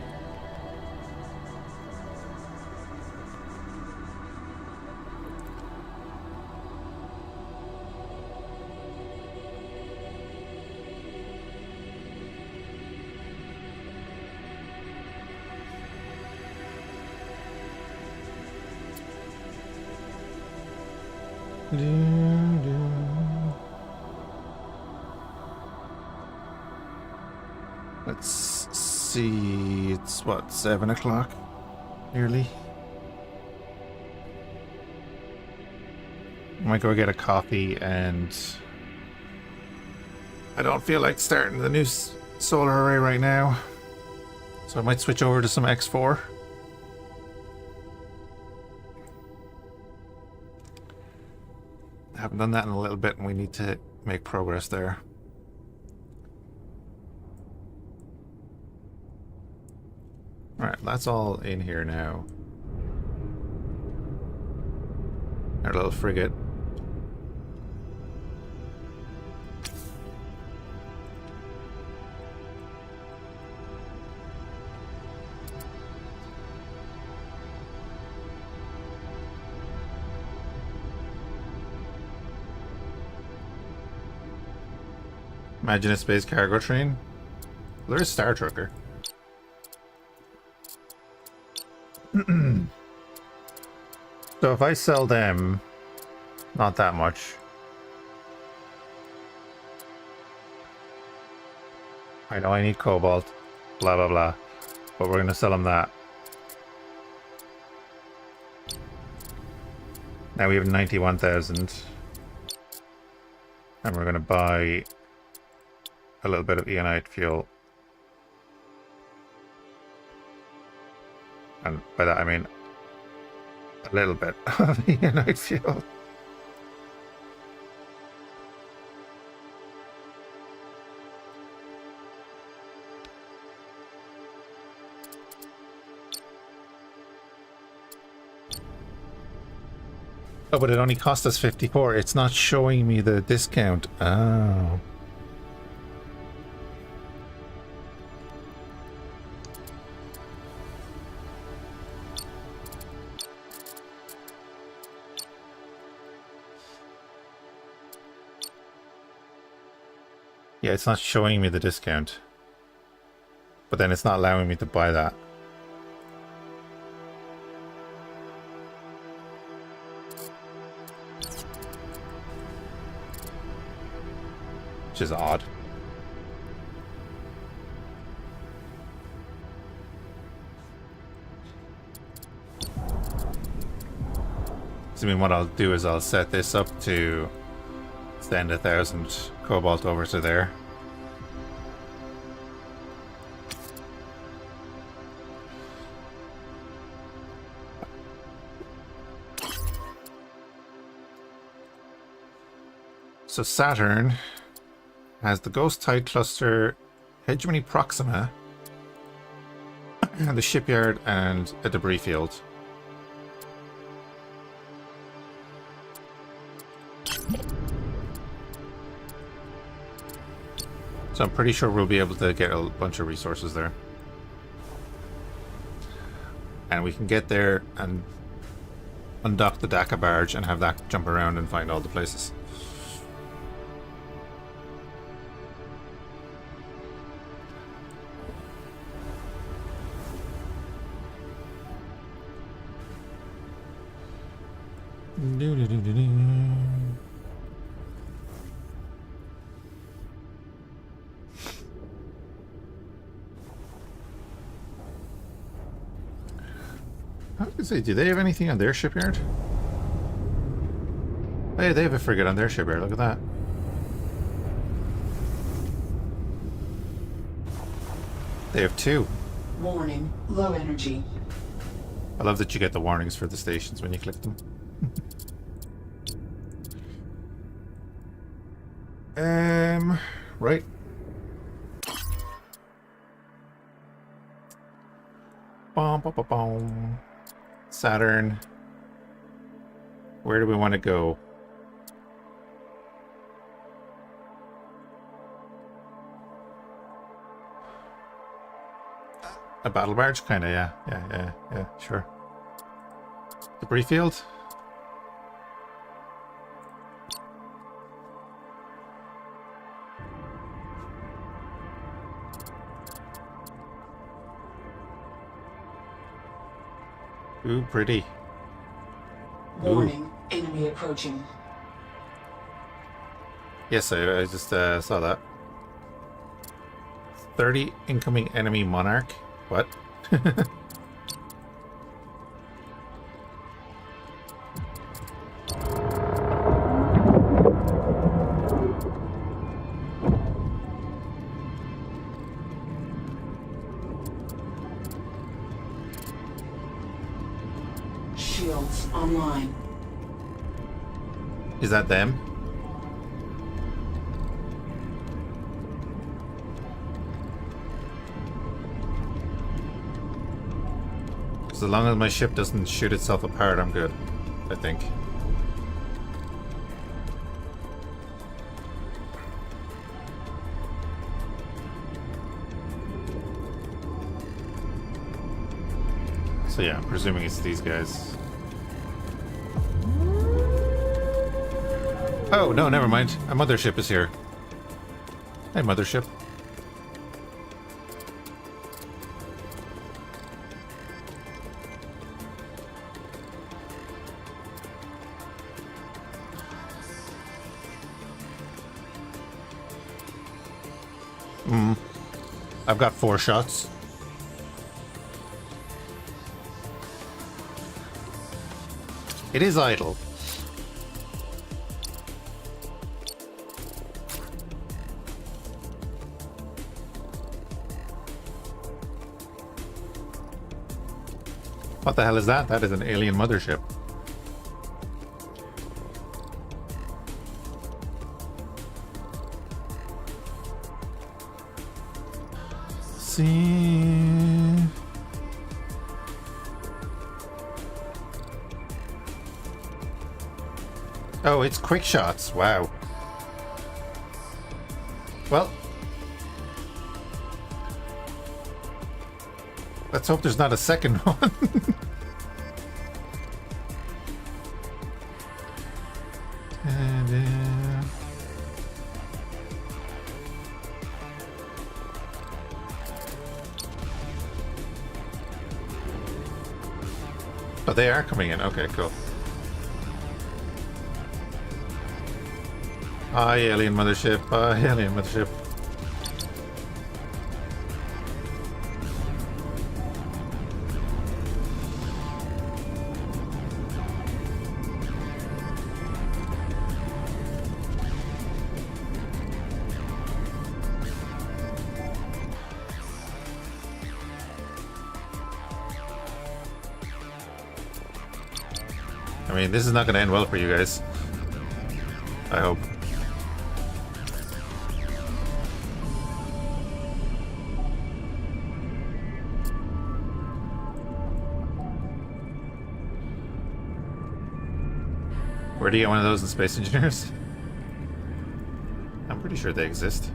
S2: Let's see, it's what, 7 o'clock? Nearly. I might go get a coffee, and I don't feel like starting the new solar array right now. So I might switch over to some X4. I haven't done that in a little bit, and we need to make progress there. Alright, that's all in here now. Our little frigate. Imagine a space cargo train. Well, there's Star Trucker. So if I sell them, not that much. I know I need cobalt, blah blah blah, but we're gonna sell them that. Now we have 91,000, and we're gonna buy a little bit of ionite fuel. And by that I mean a little bit of ionite fuel. Oh, but it only cost us 54. It's not showing me the discount. Oh. Yeah, it's not showing me the discount. But then it's not allowing me to buy that. Which is odd. So I mean, what I'll do is I'll set this up to send 1,000 cobalt over to there. So Saturn has the Ghost Tide Cluster, Hegemony Proxima, and the shipyard and a debris field. So I'm pretty sure we'll be able to get a bunch of resources there. And we can get there and undock the Daka barge and have that jump around and find all the places. I was gonna say, do they have anything on their shipyard? Hey, they have a frigate on their shipyard, look at that. They have two.
S5: Warning, low energy.
S2: I love that you get the warnings for the stations when you click them. Right. Bom, bom, bom, bom. Saturn. Where do we want to go? A battle barge? Kinda, yeah, sure. Debris field? Ooh, pretty.
S5: Warning, enemy approaching.
S2: Yes, I just saw that. 30 incoming enemy monarch. What?
S5: Shields online.
S2: Is that them? As long as my ship doesn't shoot itself apart, I'm good, I think. So yeah, I'm presuming it's these guys. Oh, no, never mind. A mothership is here. Hey, mothership. I've got 4 shots. It is idle. What the hell is that? That is an alien mothership. See. Oh, it's quick shots. Wow. Well, let's hope there's not a second one. And, oh, they are coming in. Okay, cool. Hi, alien mothership. Hi, alien mothership. I mean, this is not going to end well for you guys. I hope. Where do you get one of those in Space Engineers? I'm pretty sure they exist.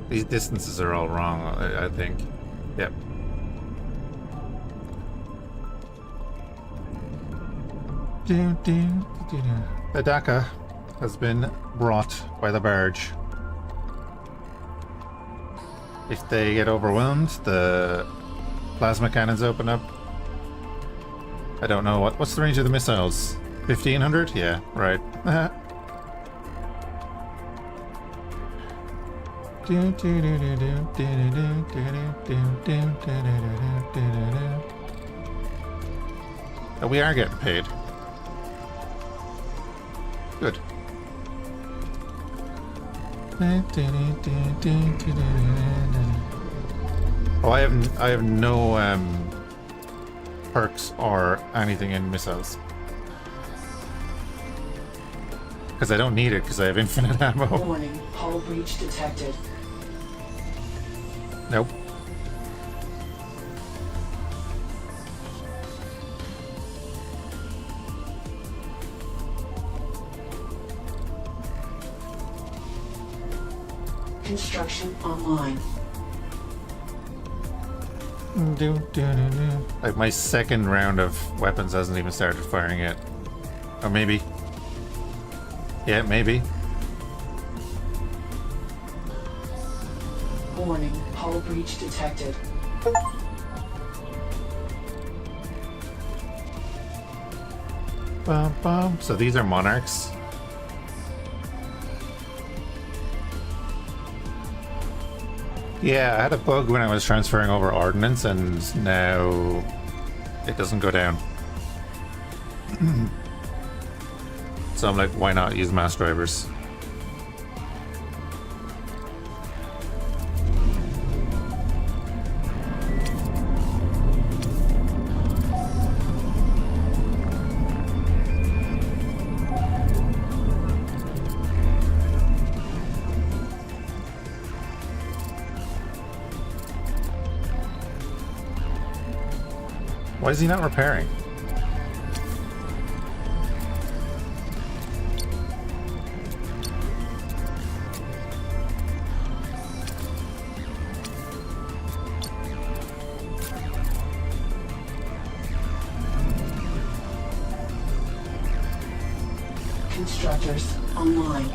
S2: These distances are all wrong, I think. Yep. The Daka has been brought by the barge. If they get overwhelmed, the plasma cannons open up. I don't know what's the range of the missiles? 1500? Yeah, right. We are getting paid. Good. Oh, I have no perks or anything in missiles. Because I don't need it, because I have infinite ammo.
S5: Warning, hull breach detected.
S2: Nope.
S5: Construction online.
S2: Like my second round of weapons hasn't even started firing yet. Or maybe. Yeah, maybe.
S5: Warning, hull breach detected.
S2: Bum, bum. So these are monarchs. Yeah, I had a bug when I was transferring over ordnance, and now it doesn't go down. So I'm like, why not use mass drivers? Why is he not repairing?
S5: Constructors online.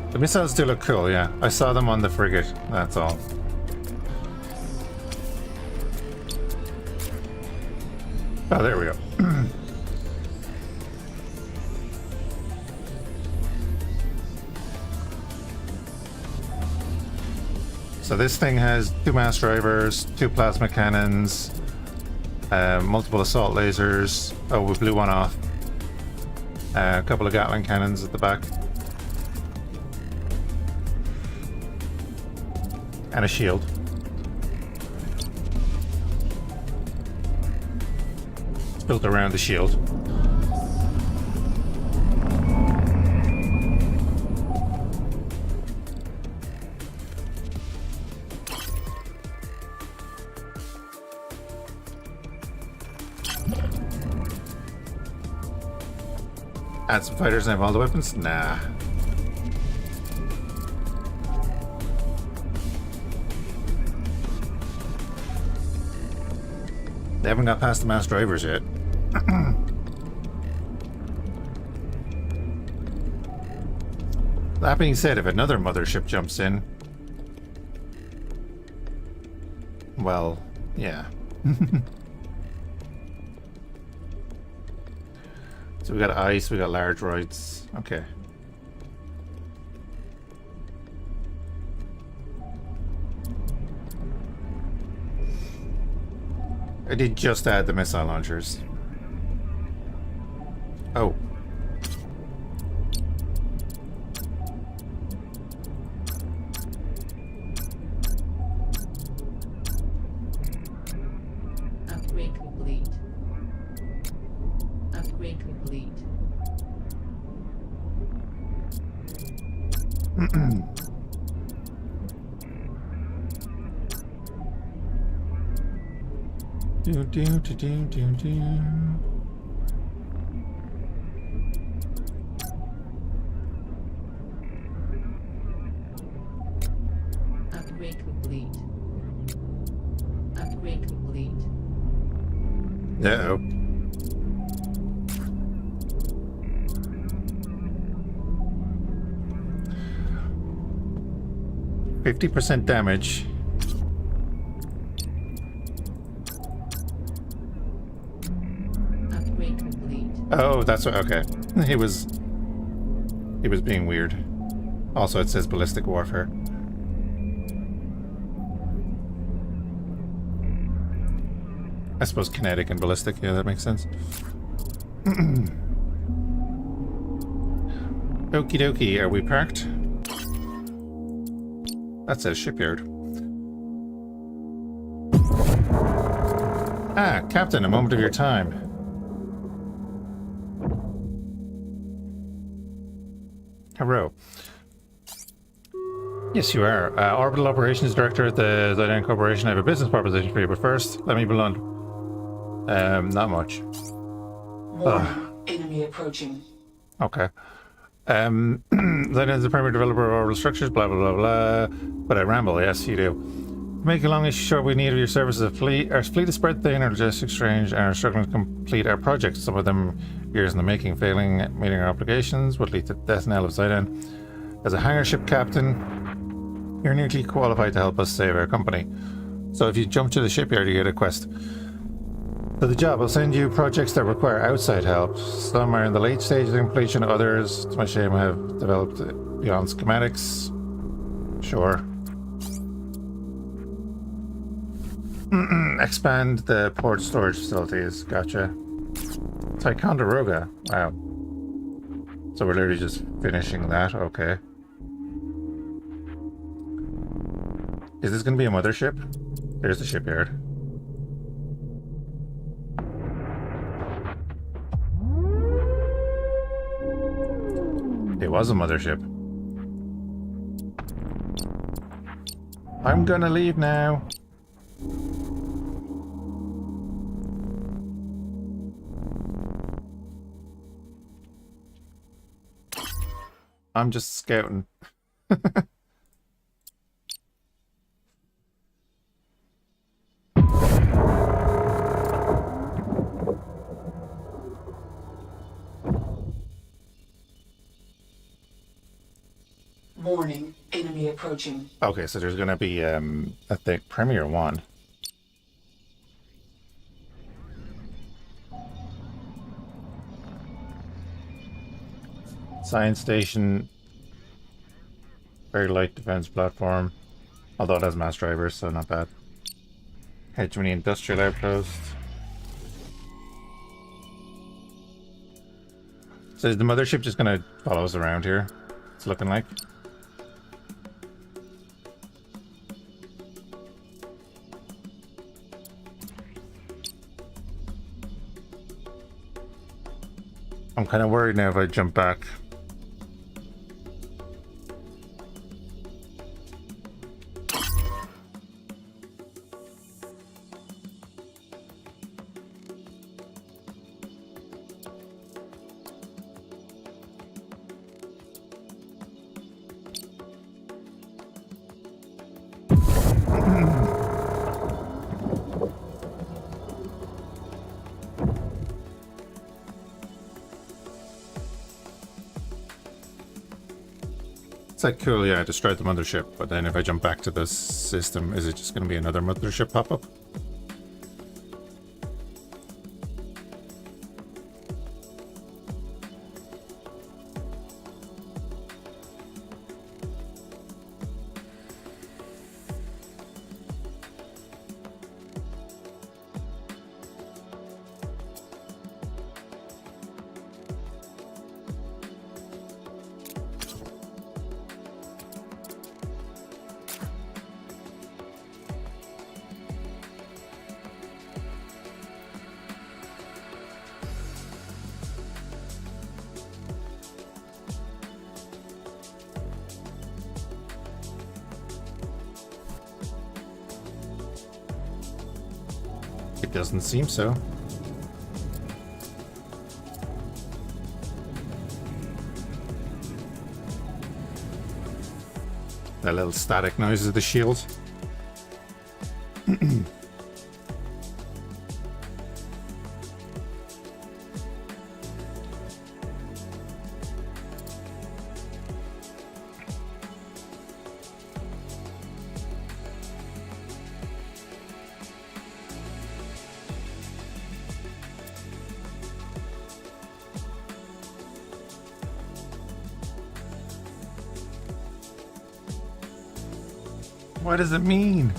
S2: The missiles do look cool, yeah. I saw them on the frigate, that's all. Oh, there we go. So this thing has 2 mass drivers, 2 plasma cannons, multiple assault lasers. Oh, we blew one off. A couple of Gatling cannons at the back. And a shield. It's built around the shield. Add some fighters and have all the weapons? Nah. They haven't got past the mass drivers yet. That being said, if another mothership jumps in... Well, yeah. So we got ice, we got large droids. Okay. I did just add the missile launchers. Oh.
S4: Upgrade complete. Upgrade complete.
S2: Do, do, do, do, do, do.
S4: Upgrade complete. Upgrade complete.
S2: Uh-oh. %50 damage.
S4: Upgrade complete.
S2: Oh, that's what. Okay, he was being weird. Also, it says ballistic warfare. I suppose kinetic and ballistic, yeah, that makes sense. Okie dokie, are we parked? That says shipyard. Ah, Captain, a moment of your time. Hello. Yes, you are. Orbital Operations Director at the Zydan Corporation. I have a business proposition for you, but first, let me be blunt. Not much.
S5: Warning, enemy approaching.
S2: Okay. Zydan is the primary developer of orbital structures, blah, blah, blah, blah. But I ramble, yes, you do. To make a long issue short, we need of your services. Our fleet is spread thin, our logistics range, and are struggling to complete our projects. Some of them years in the making, failing at meeting our obligations would lead to the death knell of Zydan. As a hangar ship captain, you're uniquely qualified to help us save our company. So if you jump to the shipyard, you get a quest. For the job, I'll send you projects that require outside help. Some are in the late stages of completion, others, to my shame, have developed beyond schematics. Sure. Expand the port storage facilities. Gotcha. Ticonderoga. Wow. So we're literally just finishing that. Okay. Is this going to be a mothership? There's the shipyard. It was a mothership. I'm gonna leave now. I'm just scouting.
S5: Warning, enemy approaching.
S2: Okay, so there's gonna be I think Premier 1. Science station. Very light defense platform. Although it has mass drivers, so not bad. Hegemony industrial outpost. So is the mothership just gonna follow us around here? It's looking like. I'm kind of worried now if I jump back. It's like cool, yeah, I destroyed the mothership, but then if I jump back to the system, is it just going to be another mothership pop up? It doesn't seem so. That little static noise of the shield. What does it mean?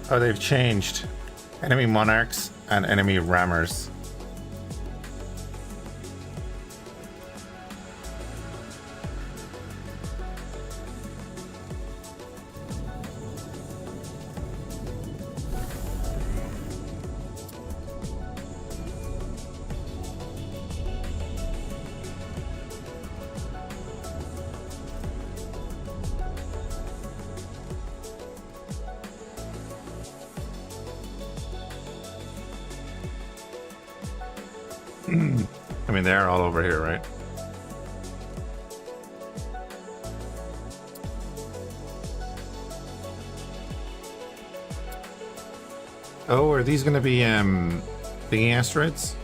S2: Oh, they've changed. Enemy monarchs and enemy rammers. I mean, they're all over here, right? Oh, are these gonna be thingy asteroids?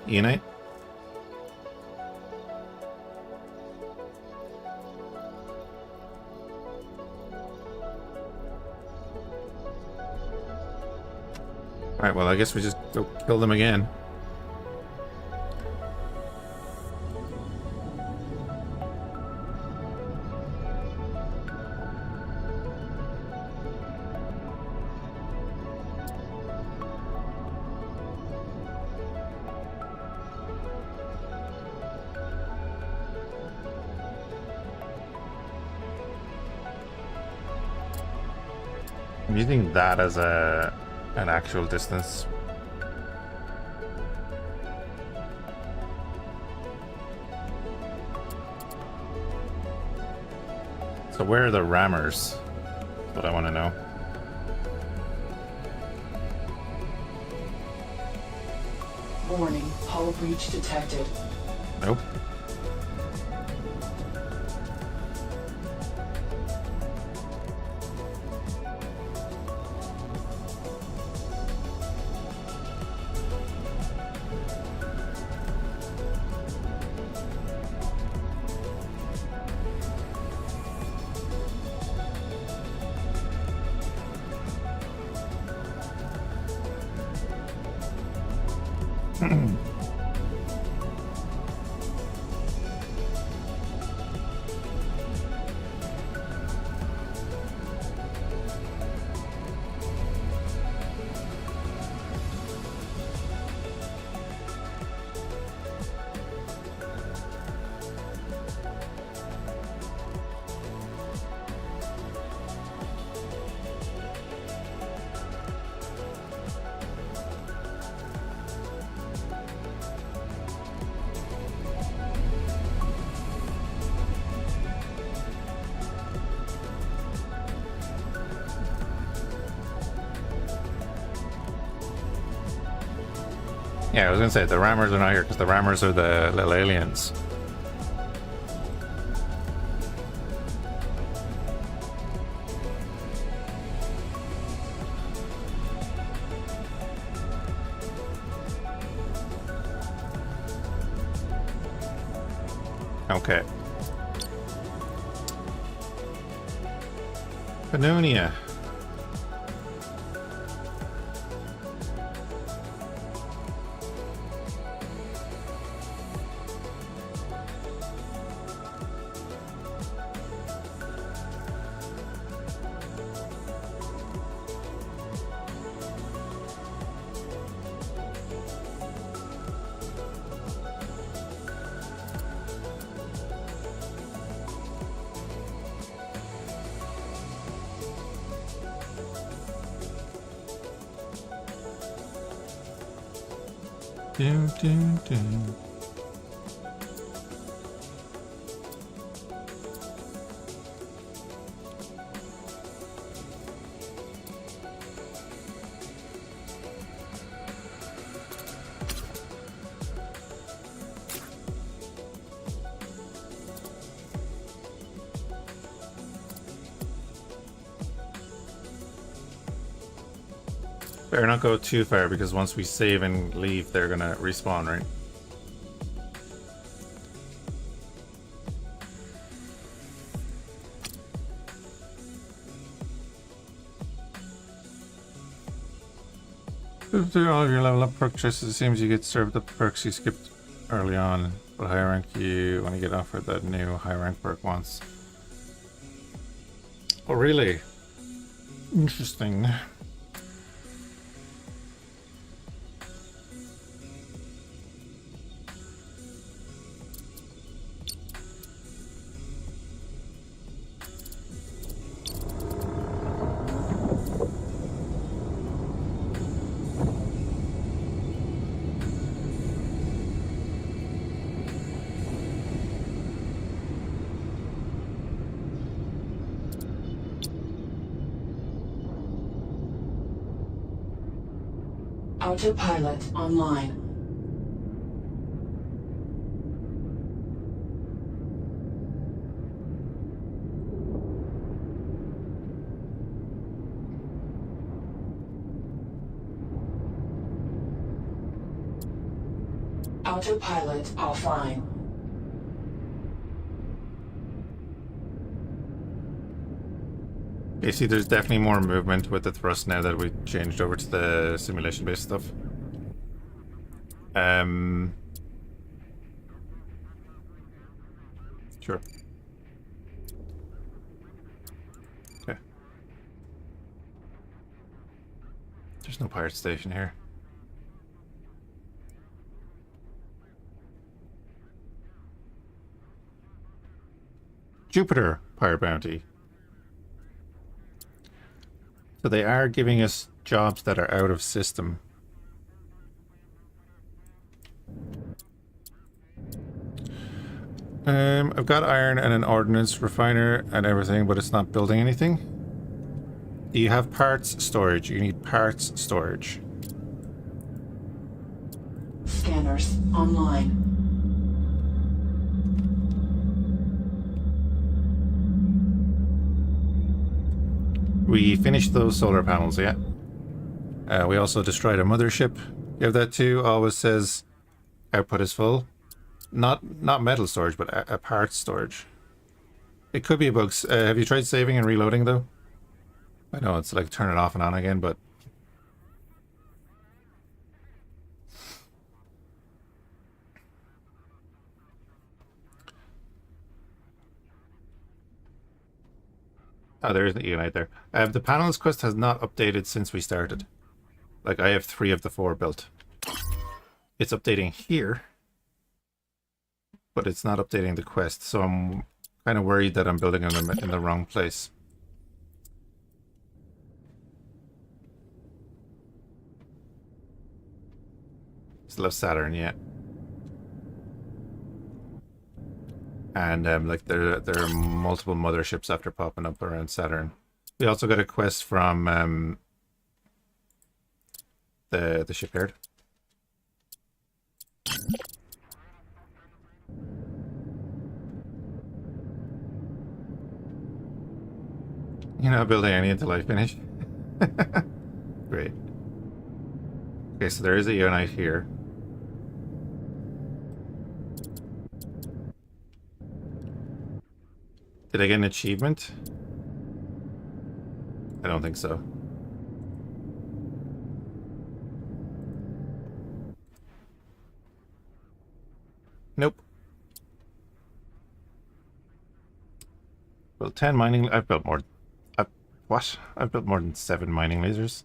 S2: Unite? Alright, well, I guess we just go kill them again. I'm using that as an actual distance. So where are the rammers? That's what I want to know.
S5: Warning, hull breach detected.
S2: Nope. Yeah, I was gonna say the rammers are not here because the rammers are the little aliens. Okay. Pannonia. Dun, dun, dun. Better not go too far because once we save and leave, they're gonna respawn, right? Through all of your level up perk choices, it seems you get served the perks you skipped early on. What high rank you want to get offered that new high rank perk once? Oh, really? Interesting.
S5: Autopilot online. Autopilot offline.
S2: You see, there's definitely more movement with the thrust now that we changed over to the simulation-based stuff. Sure. Okay. There's no pirate station here. Jupiter Pirate Bounty. So they are giving us jobs that are out of system. I've got iron and an ordnance refiner and everything, but it's not building anything. Do you have parts storage? You need parts storage.
S5: Scanners online.
S2: We finished those solar panels, yeah. We also destroyed a mothership. You have that too. Always says output is full. Not metal storage, but a parts storage. It could be a bug. Have you tried saving and reloading though? I know it's like turn it off and on again, but oh, there is an Eonite there. The panels quest has not updated since we started. Like, I have 3 of the 4 built. It's updating here, but it's not updating the quest, so I'm kind of worried that I'm building them in the wrong place. Still have Saturn, yeah. And like there are multiple motherships after popping up around Saturn. We also got a quest from the shipyard. You're not building any until I finish. Great. Okay, so there is a Eonite here. Did I get an achievement? I don't think so. Nope. Well, 10 mining. I've built more. What? I've built more than 7 mining lasers.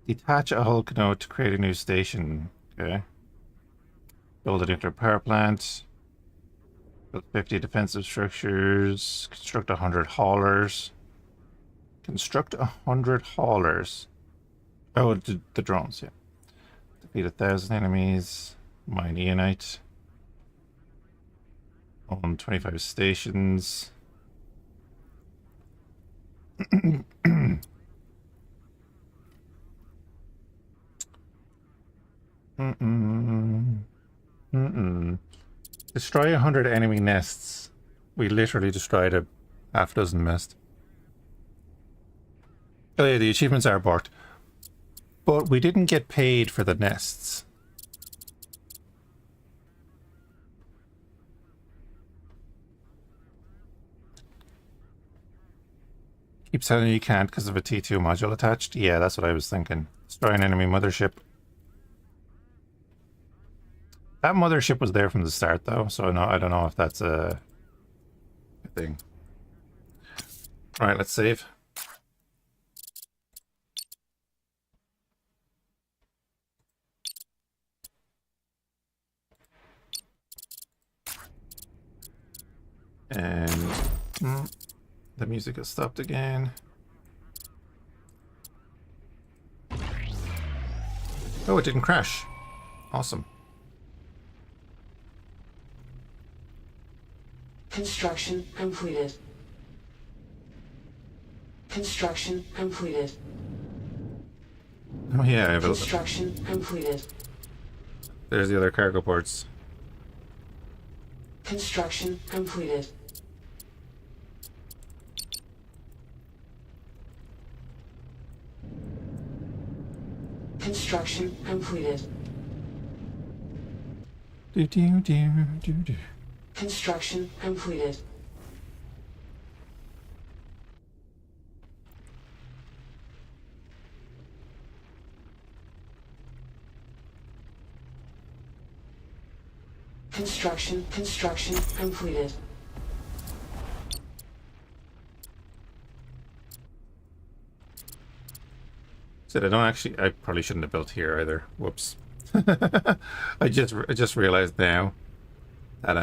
S2: Detach a Hulk node to create a new station. Okay. Build a nuclear power plant. Build 50 defensive structures. Construct 100 haulers. Construct 100 haulers. Oh, the drones, yeah. Defeat 1,000 enemies. Mine Eonite. Own 25 stations. Destroy 100 enemy nests. We literally destroyed a half dozen nests. Oh yeah, the achievements are barked. But we didn't get paid for the nests. Keep telling you can't because of a T2 module attached? Yeah, that's what I was thinking. Destroy an enemy mothership. That mothership was there from the start, though, so no, I don't know if that's a thing. Right, let's save. And the music has stopped again. Oh, it didn't crash. Awesome.
S5: Construction completed. Construction completed.
S2: Oh yeah, I have
S5: Construction completed.
S2: there's the other cargo ports.
S5: Construction completed. Construction completed.
S2: Do do do do do.
S5: Construction completed. Construction completed.
S2: Said I probably shouldn't have built here either. Whoops. I just realized now that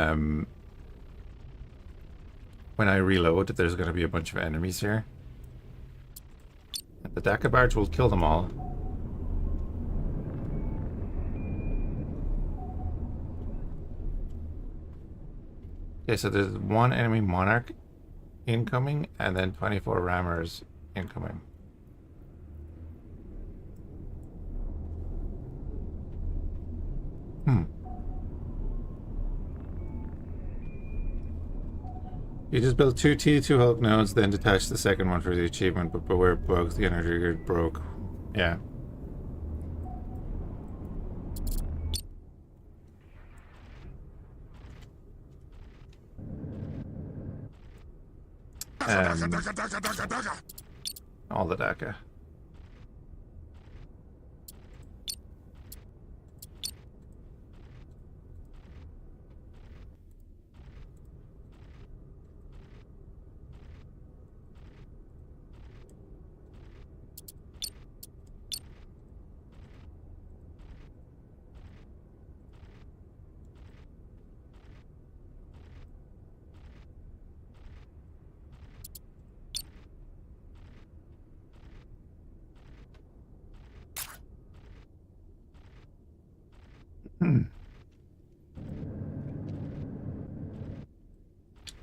S2: when I reload there's gonna be a bunch of enemies here. The Daka barge will kill them all. Okay, so there's one enemy monarch incoming and then 24 rammers incoming. You just built two T2 Hulk nodes, then detach the second one for the achievement, but beware bugs, the energy grid broke. Yeah. All the Daka.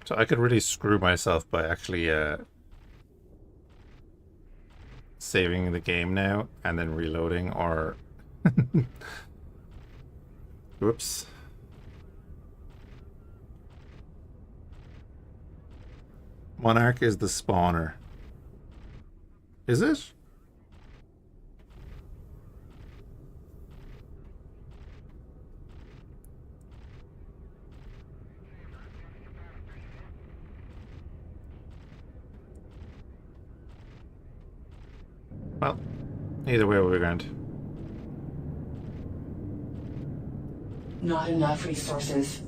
S2: So I could really screw myself by actually saving the game now and then reloading, or whoops. Monarch is the spawner. Is it? Well, either way we're going.
S5: Not enough resources.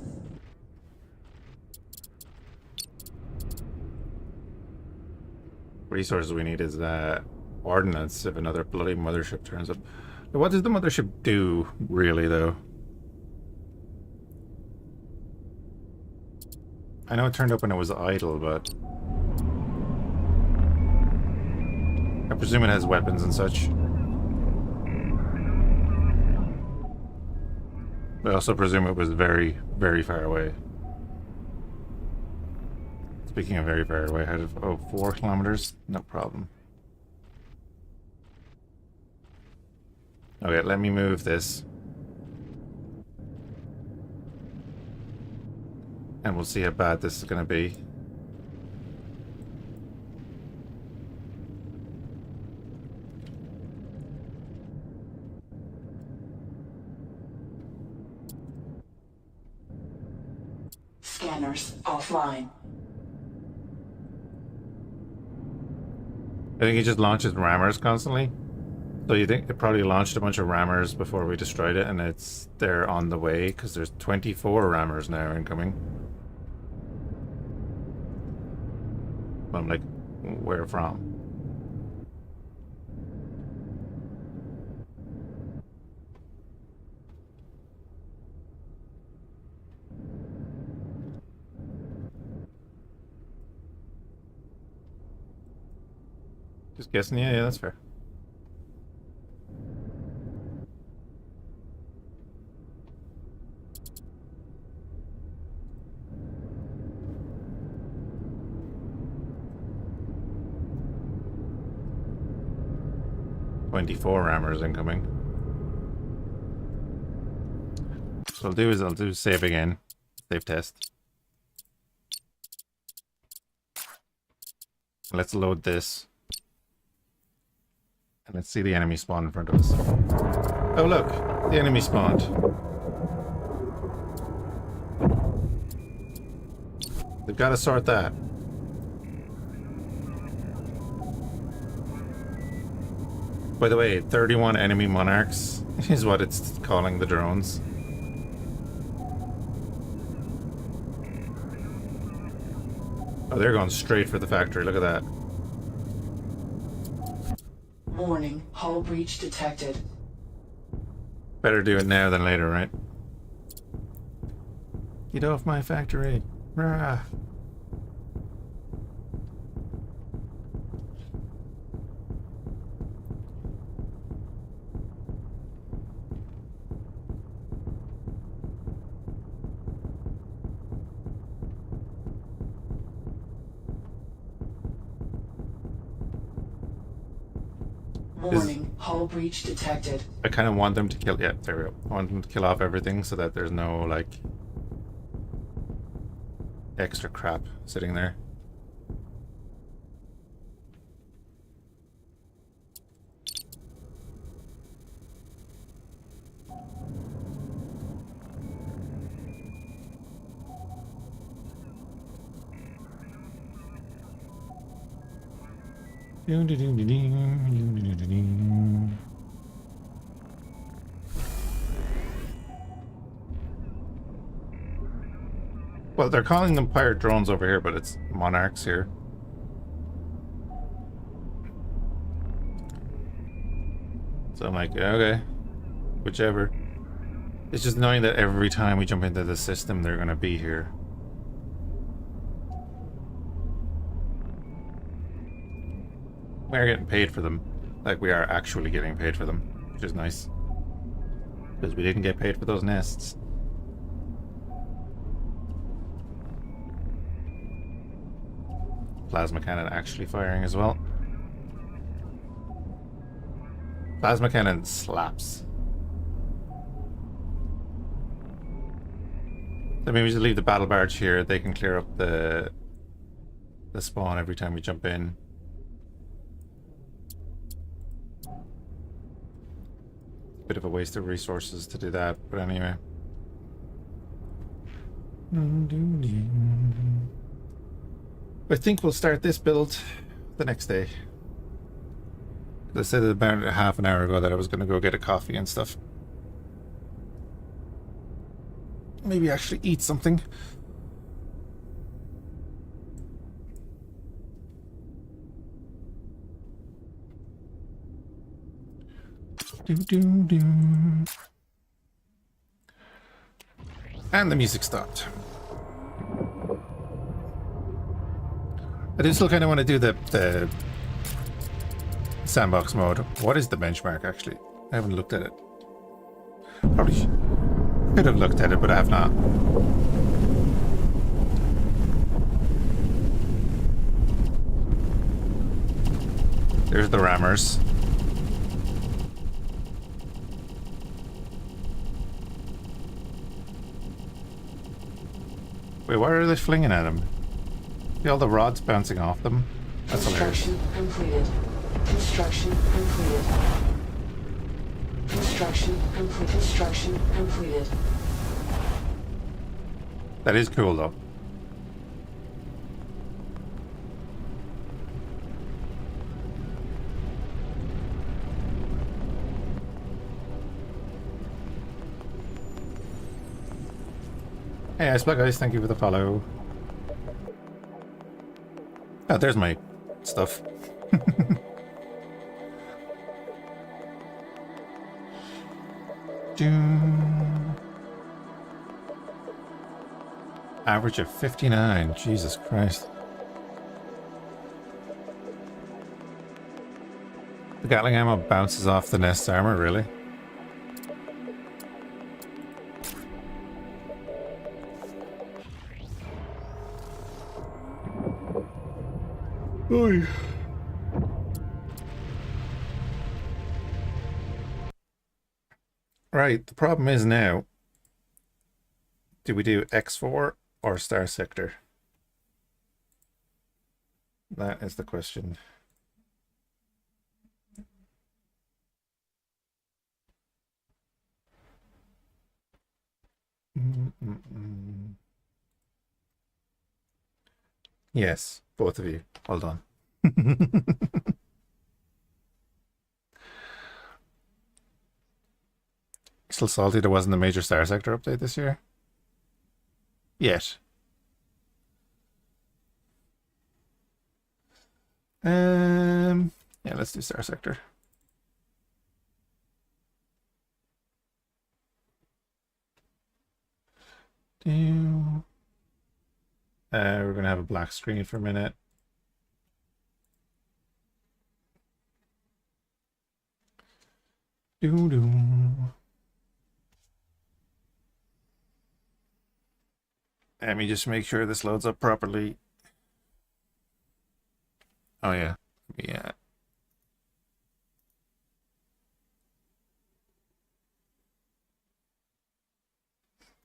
S2: Resources we need is ordnance if another bloody mothership turns up. What does the mothership do, really, though? I know it turned up when it was idle, but I presume it has weapons and such. I also presume it was very, very far away. Speaking of very far away, out of 4 kilometers, no problem. Okay, let me move this. And we'll see how bad this is going to be.
S5: Scanners offline.
S2: I think he just launches rammers constantly. So you think it probably launched a bunch of rammers before we destroyed it, and they're on the way, because there's 24 rammers now incoming. I'm like, where from? Just guessing, yeah, that's fair. "24 rammers incoming." So I'll do save again. Save test. Let's load this. And let's see the enemy spawn in front of us. Oh look, the enemy spawned. They've got to sort that. By the way, 31 enemy monarchs is what it's calling the drones. Oh, they're going straight for the factory. Look at that.
S5: Warning, hull breach detected.
S2: Better do it now than later, right? Get off my factory. Rah.
S5: Warning, hull breach detected.
S2: I kind of want them to kill... Yeah, there we go. I want them to kill off everything so that there's no, like, extra crap sitting there. Well, they're calling them pirate drones over here, but it's monarchs here. So I'm like, okay, whichever. It's just knowing that every time we jump into the system, they're gonna be here. We are getting paid for them. Like, we are actually getting paid for them, which is nice. Because we didn't get paid for those nests. Plasma cannon actually firing as well. Plasma cannon slaps. I mean, we just leave the battle barge here. They can clear up the spawn every time we jump in. Bit of a waste of resources to do that, but anyway. I think we'll start this build the next day. I said about half an hour ago that I was going to go get a coffee and stuff. Maybe actually eat something. And the music stopped. I do still kind of want to do the sandbox mode. What is the benchmark, actually? I haven't looked at it. Probably could have looked at it, but I have not. There's the rammers. Wait, why are they flinging at him? See all the rods bouncing off them? That's hilarious.
S5: Construction completed. Construction completed. Construction complete. Construction completed.
S2: That is cool, though. Hey, Ice Black Ice, thank you for the follow. Oh, there's my stuff. Average of 59. Jesus Christ. The Gatling ammo bounces off the nest armor, really?
S3: Oy.
S2: Right, the problem is now, do we do X4 or Star Sector? That is the question. Yes, both of you. Hold on. Still salty there wasn't a major Star Sector update this year? Yet. Yeah, let's do Star Sector. We're gonna have a black screen for a minute. Let me just make sure this loads up properly. Oh yeah, yeah.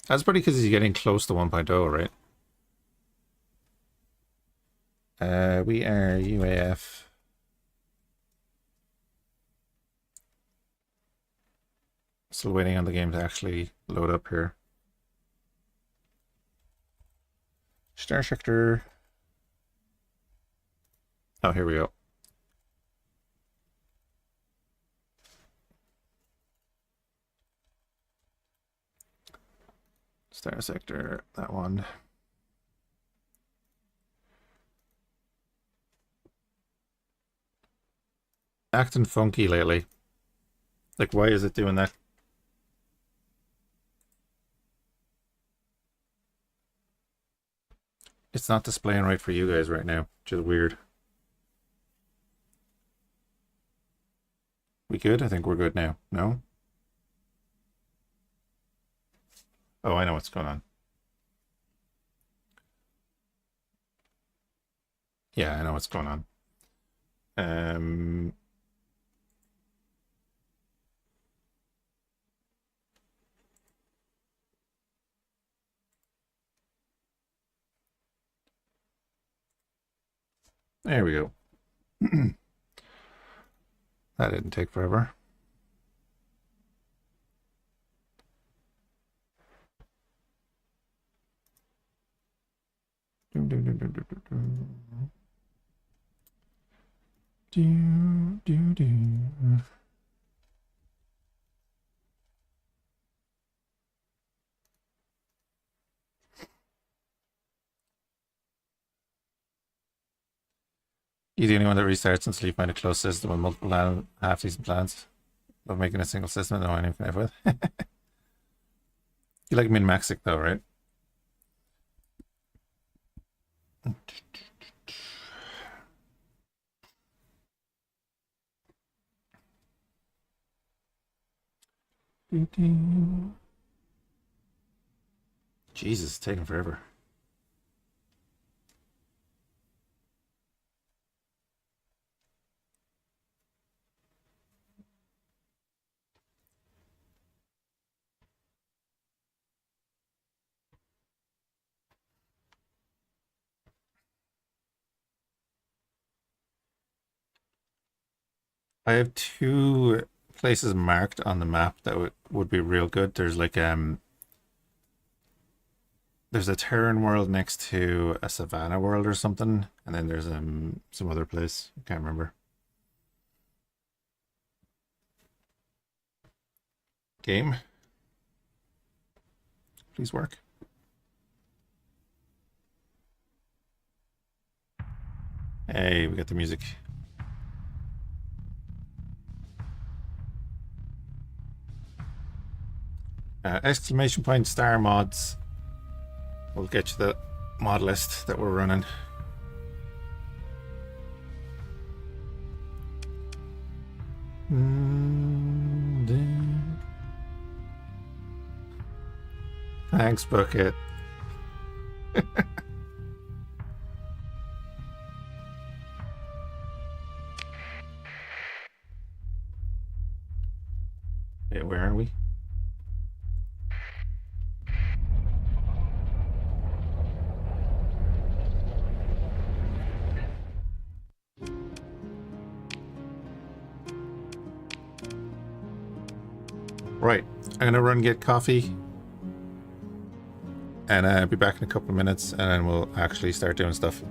S2: That's pretty because he's getting close to 1.0, right? We are UAF. Still waiting on the game to actually load up here. Star Sector. Oh, here we go. Star Sector, that one. Acting funky lately. Like, why is it doing that? It's not displaying right for you guys right now, which is weird. We good? I think we're good now. No? Oh, I know what's going on. Yeah, I know what's going on. There we go. That didn't take forever. You're the only one that restarts until you find a closed system with multiple half-decent plans. Of making a single system that no one can have with. You like min-maxic though, right? Jesus, it's taking forever. I have two places marked on the map that would be real good. There's like there's a Terran world next to a Savannah world or something, and then there's some other place. I can't remember. Game. Please work. Hey, we got the music. Exclamation point star mods. We'll get you the mod list that we're running. Thanks, Bucket. Wait, where are we? Right, I'm gonna run get coffee and I'll be back in a couple of minutes and then we'll actually start doing stuff.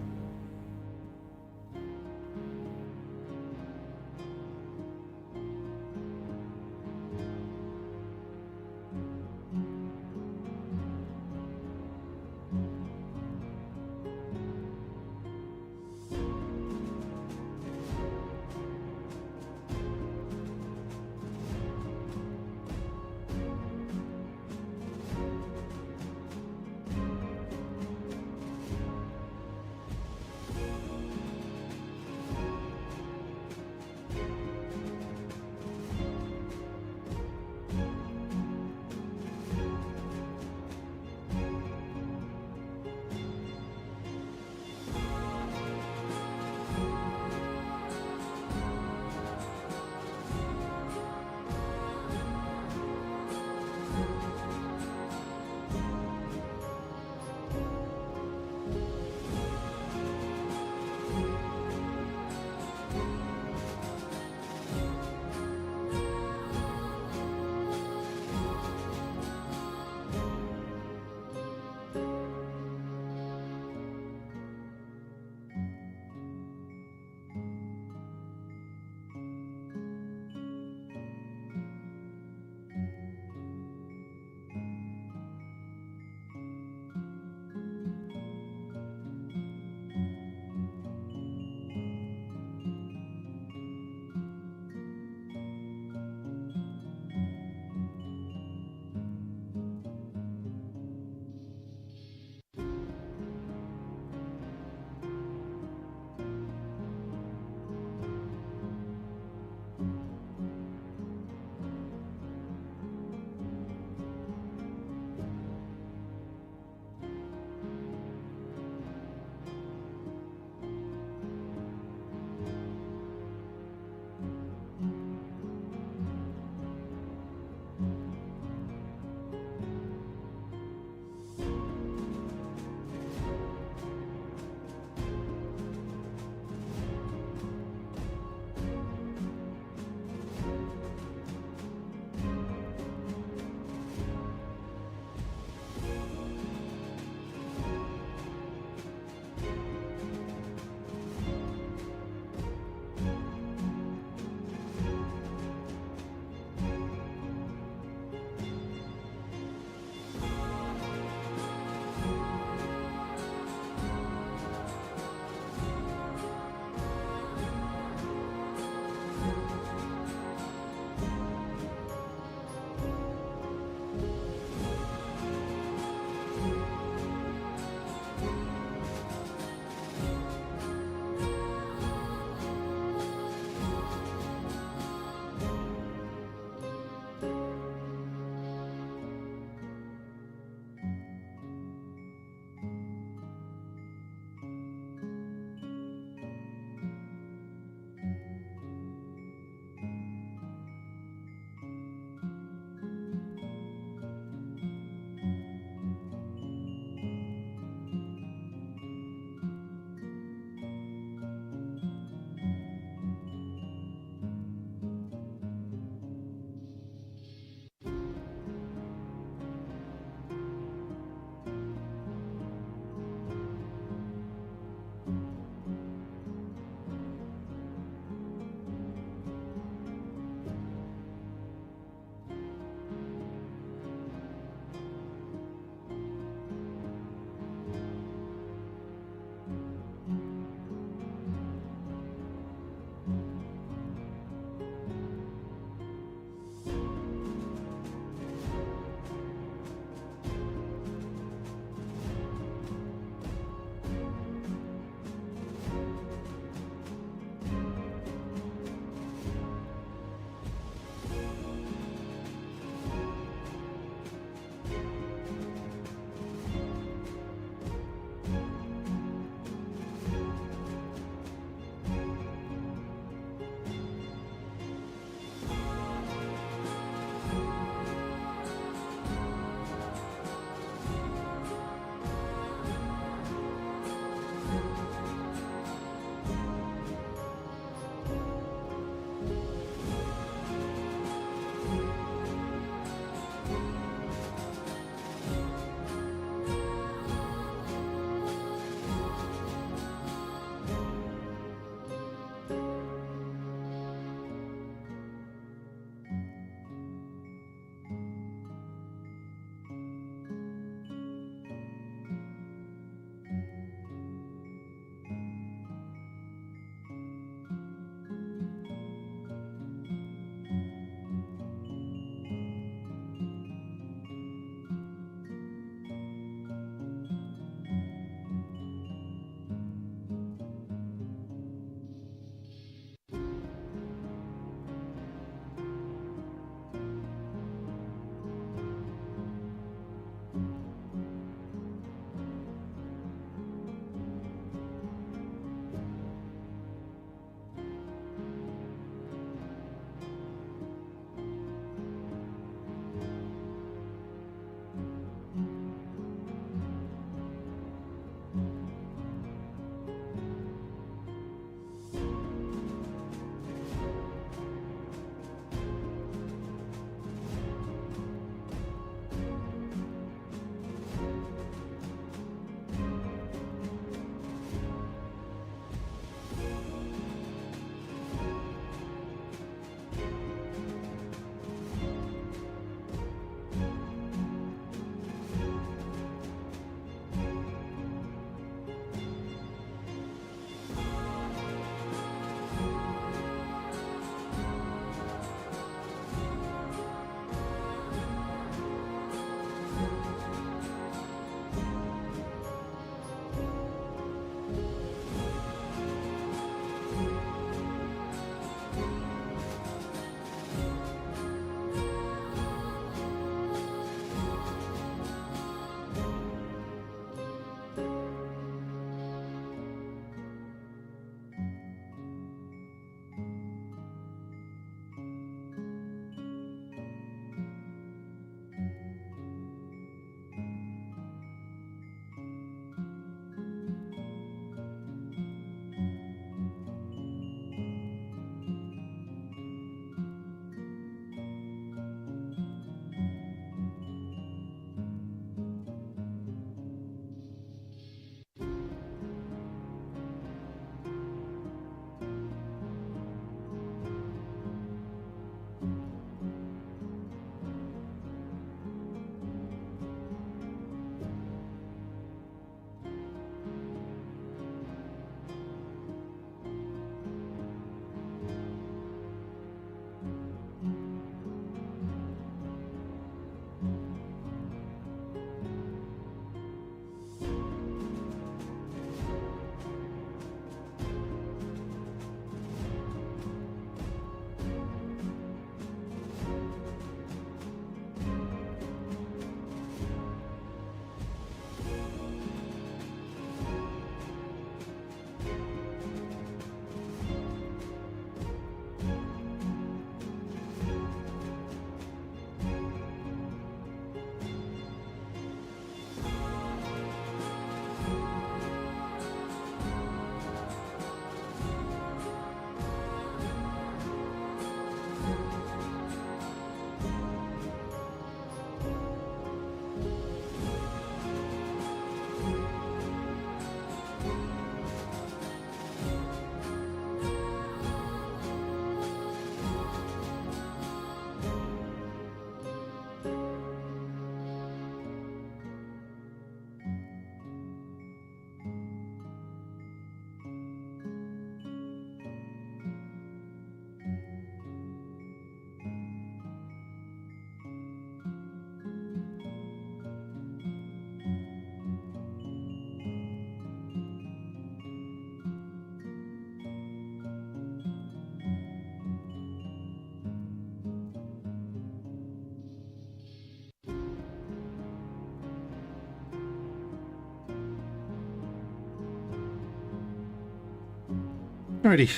S2: Alrighty.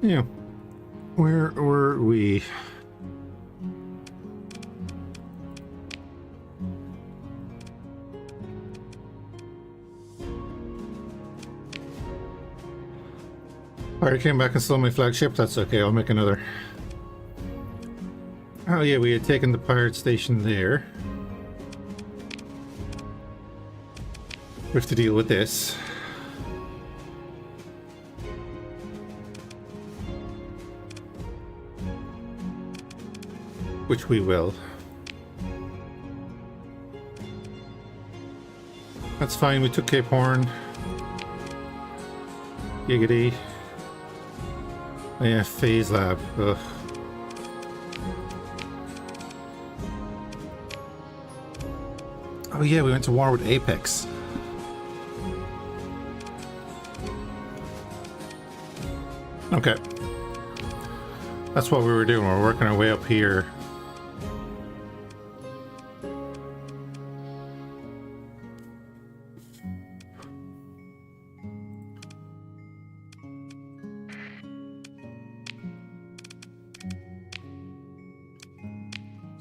S2: Yeah. Where were we? Pirate came back and stole my flagship. That's okay, I'll make another. Oh yeah, we had taken the pirate station there. We have to deal with this. Which we will. That's fine, we took Cape Horn. Giggity. Oh yeah, Phase Lab. Ugh. Oh yeah, we went to war with Apex. Okay. That's what we were doing. We're working our way up here.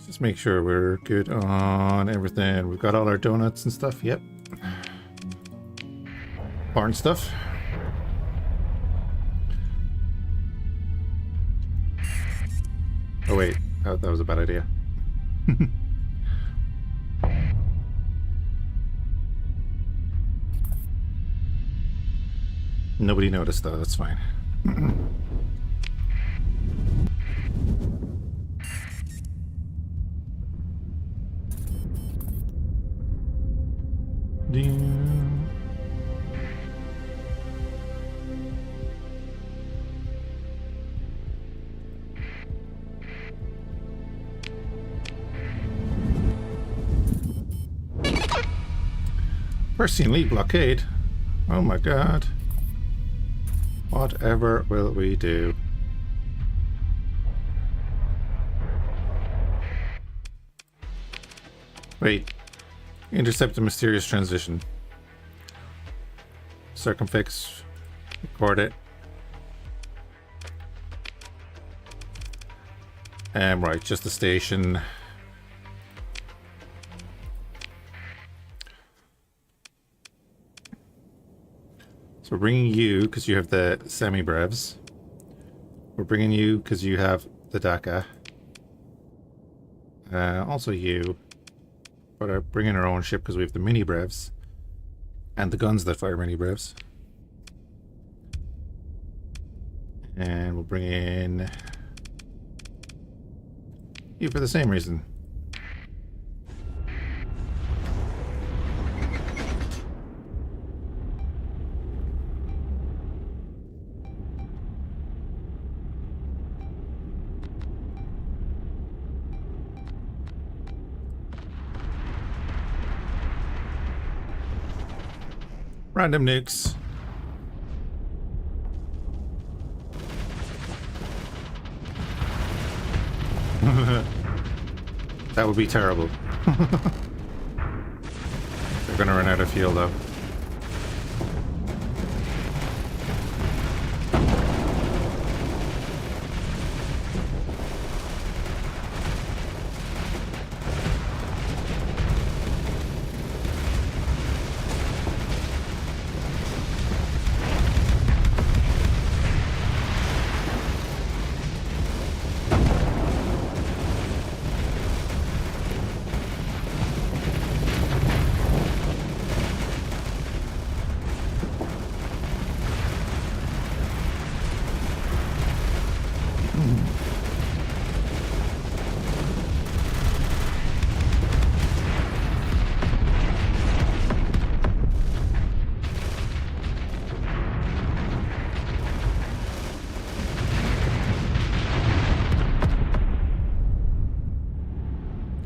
S2: Just make sure we're good on everything. We've got all our donuts and stuff. Yep. Barn stuff. Oh wait, that was a bad idea. Nobody noticed though, that's fine. Persian League blockade. Oh my god. Whatever will we do? Wait. Intercept the mysterious transition. Circumfix. Record it. Right, just the station. We're bringing you because you have the semi-brevs. We're bringing you because you have the DACA. Also you. But are bringing our own ship because we have the mini-brevs. And the guns that fire mini-brevs. And we'll bring in you for the same reason. Random nukes. That would be terrible. They're gonna run out of fuel though.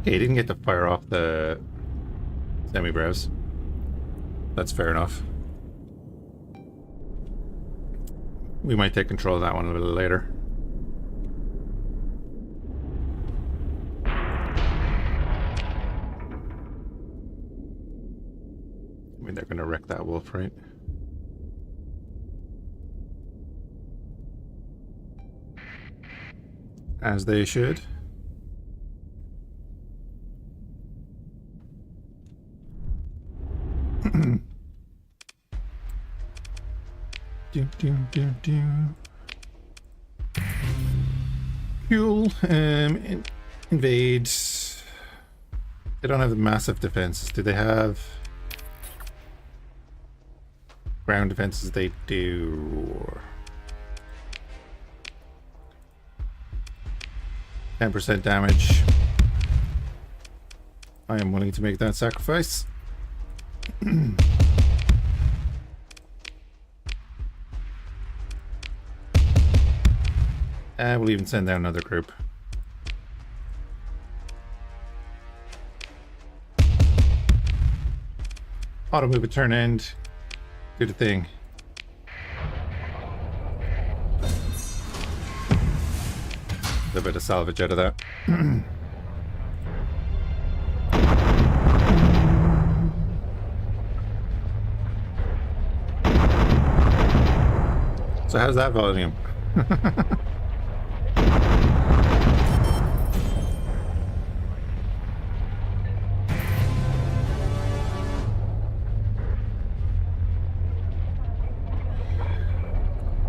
S2: Okay, he didn't get to fire off the semi-brevs. That's fair enough. We might take control of that one a little later. got wolf right. As they should. Do. Cool. Invade. They don't have the massive defenses. Do they have ground defenses? They do. 10% damage. I am willing to make that sacrifice. And we'll even send down another group. Auto move at turn end. Do the thing. A bit of salvage out of that. So how's that volume?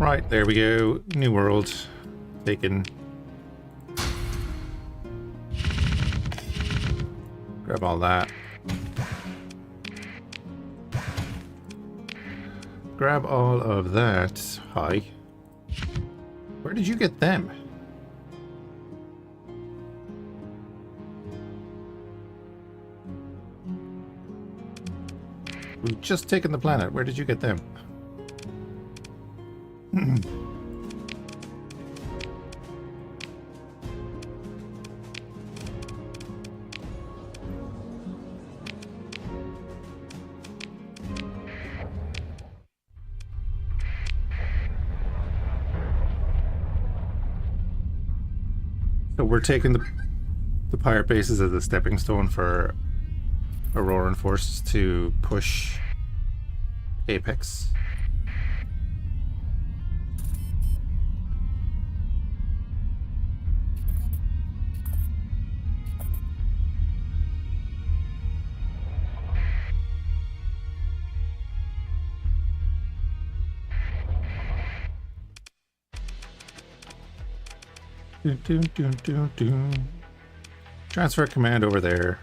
S2: Right, there we go. New world. Taken. Grab all that. Grab all of that. Hi. Where did you get them? We've just taken the planet. Where did you get them? So we're taking the pirate bases as a stepping stone for Auroran forces to push Apex. Transfer command over there.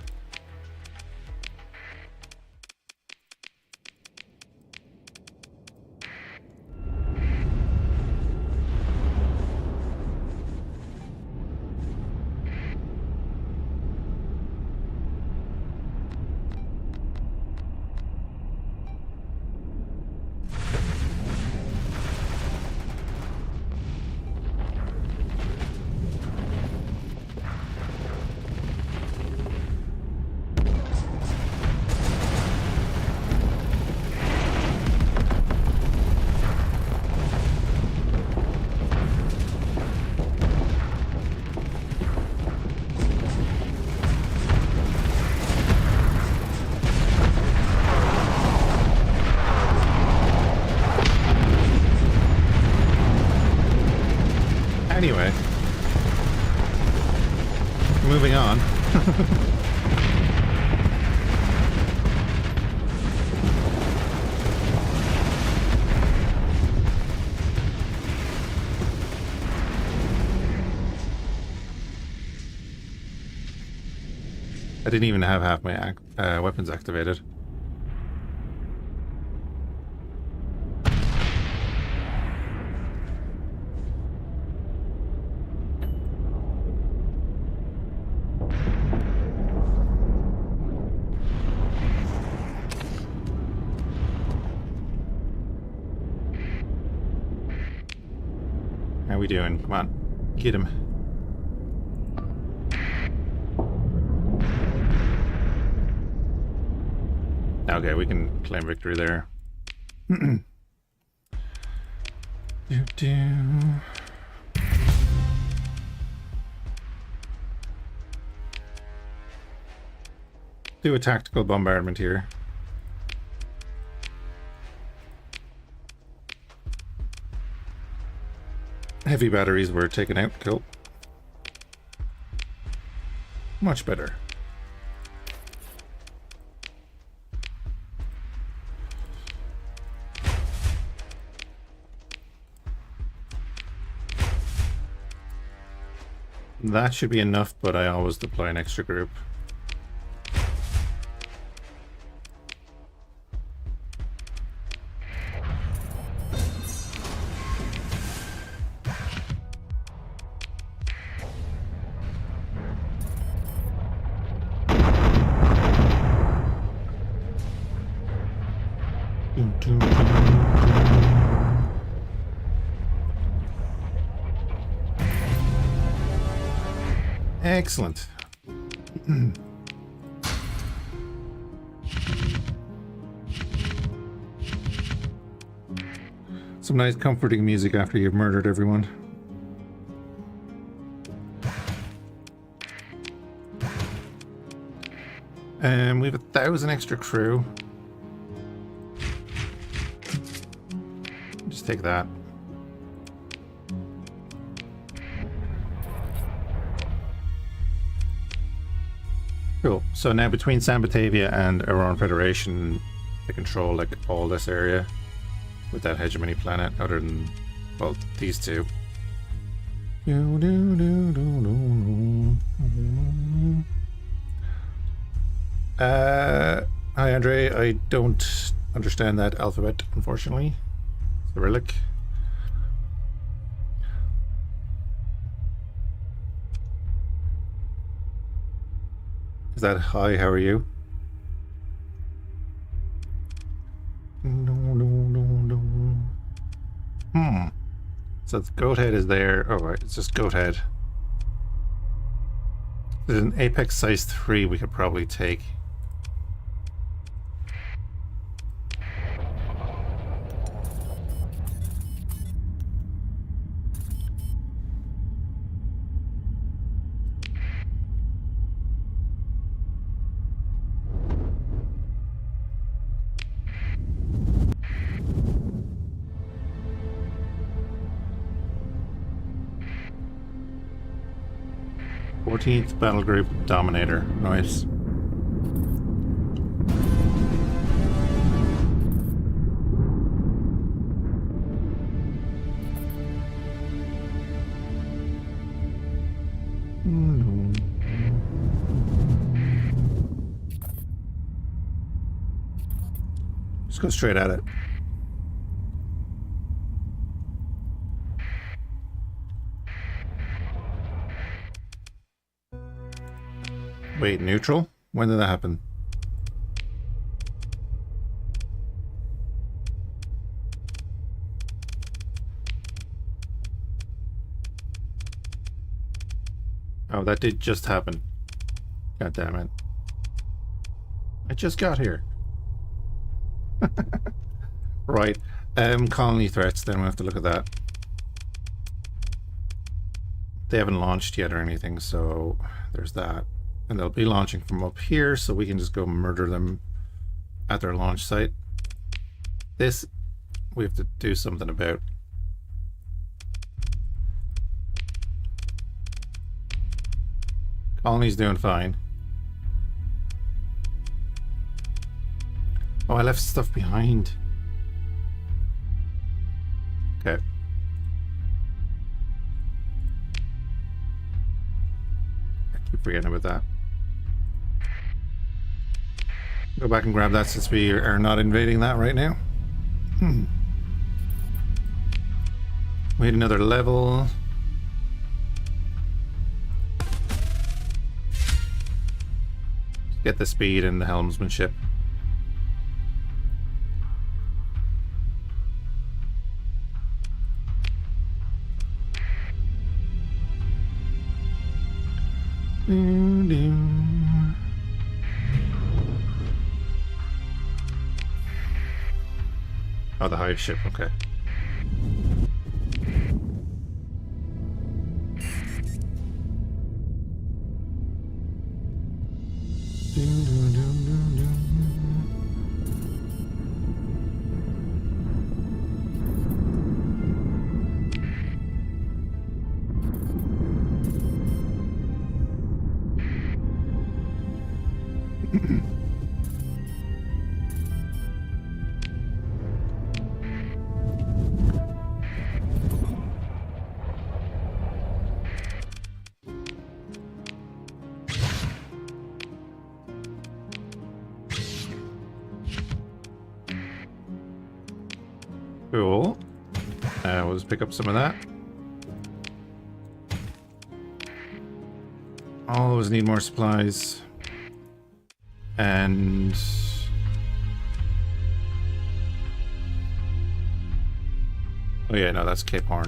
S2: Anyway, moving on. I didn't even have half my weapons activated. How we doing? Come on, get him. Okay, we can claim victory there. Do a tactical bombardment here. Heavy batteries were taken out. Cool. Much better. That should be enough, but I always deploy an extra group. Excellent. Some nice comforting music after you've murdered everyone. And we have 1,000 extra crew. Just take that. Cool. So now between San Batavia and Aurora Federation, they control like all this area with that hegemony planet, other than, well, these two. Hi Andre, I don't understand that alphabet, unfortunately. Cyrillic. Is that hi, how are you? So Goathead is there. Oh, right, it's just Goathead. There's an Apex size 3 we could probably take. Battle Group Dominator. Nice. Just go straight at it. Wait, neutral? When did that happen? Oh, that did just happen. God damn it. I just got here. Right. Colony threats, then we'll have to look at that. They haven't launched yet or anything, so there's that. And they'll be launching from up here, so we can just go murder them at their launch site. This we have to do something about. Colony's doing fine. Oh, I left stuff behind. Okay. I keep forgetting about that. Go back and grab that since we are not invading that right now. We need another level. Get the speed and the helmsmanship. Oh, the hive ship, okay. pick up some of that. Always need more supplies. And... oh yeah, no, that's Cape Horn.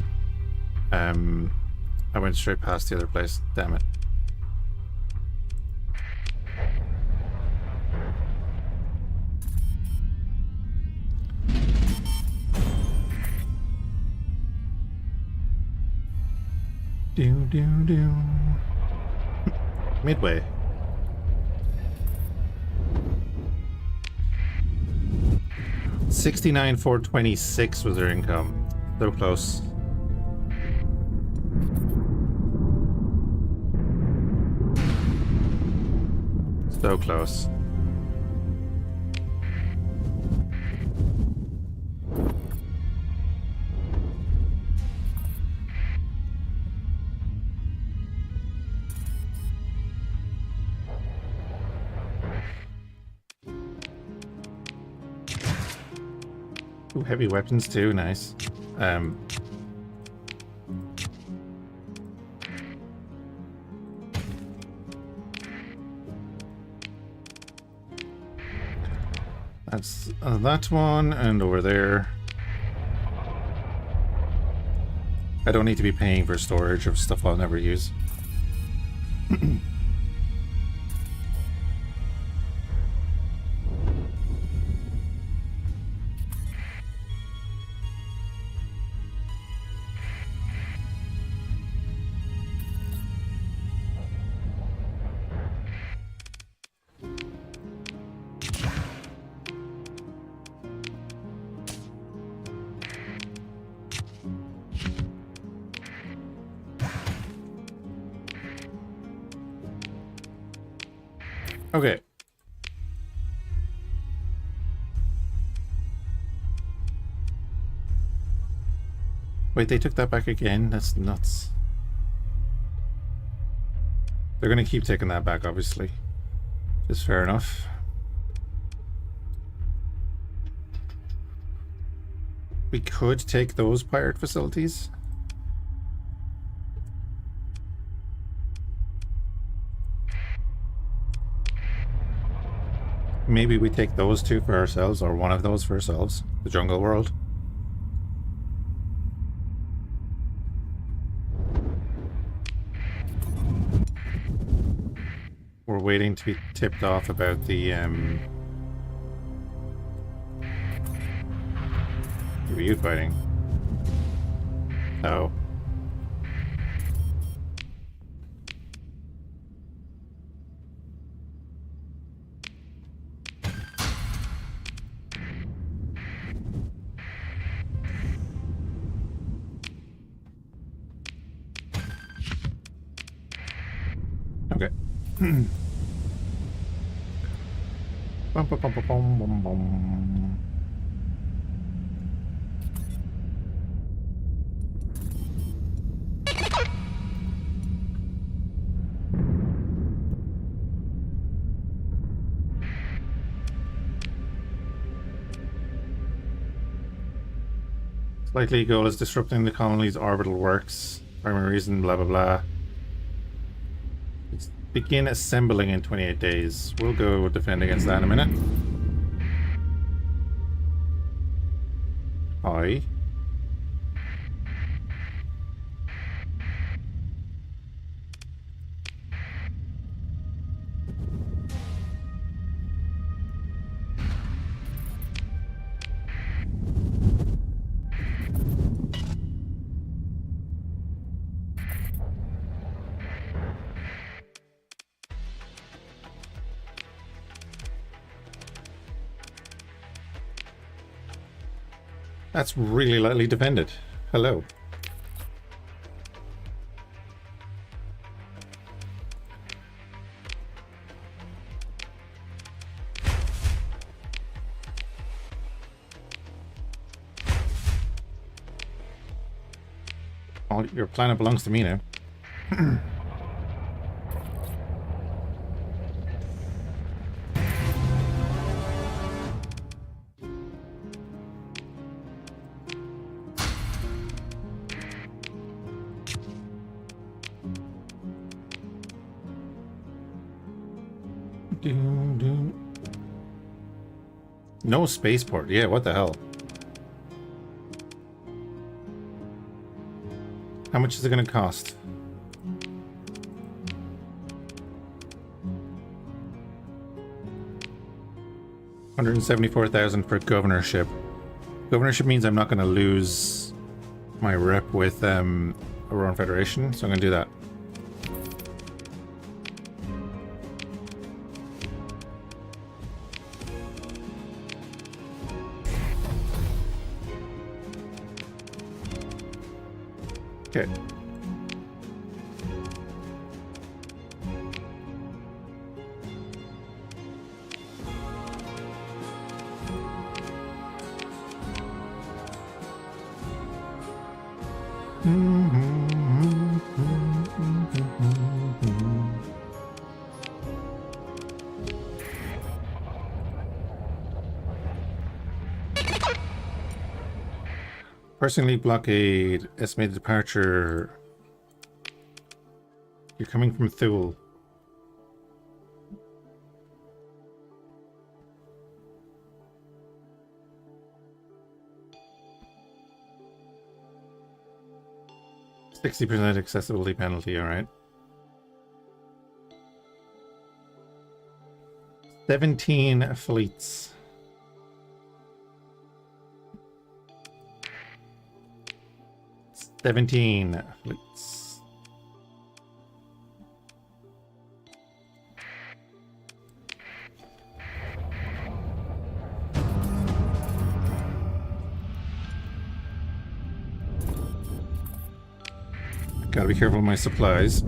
S2: I went straight past the other place. Damn it. Do. Midway. $69,426 was their income. So close. So close. Ooh, heavy weapons too, nice. That's that one, and over there. I don't need to be paying for storage of stuff I'll never use. Okay. Wait, they took that back again? That's nuts. They're gonna keep taking that back, obviously. Just fair enough. We could take those pirate facilities. Maybe we take those two for ourselves, or one of those for ourselves. The jungle world. We're waiting to be tipped off about the who are you fighting? Oh. Okay. Bum, bum, bum, bum, bum, bum, bum. Likely goal is disrupting the colony's orbital works. Primary reason, blah blah blah. Begin assembling in 28 days. We'll go defend against that in a minute. Aye. That's really lightly defended. Hello. Oh, your planet belongs to me now. No spaceport. Yeah, what the hell? How much is it going to cost? $174,000 for governorship. Governorship means I'm not going to lose my rep with Auroran Federation, so I'm going to do that. Okay. Personally blockade, estimated departure. You're coming from Thule. %60 accessibility penalty, alright. 17 fleets. Seventeen fleets. Gotta be careful of my supplies.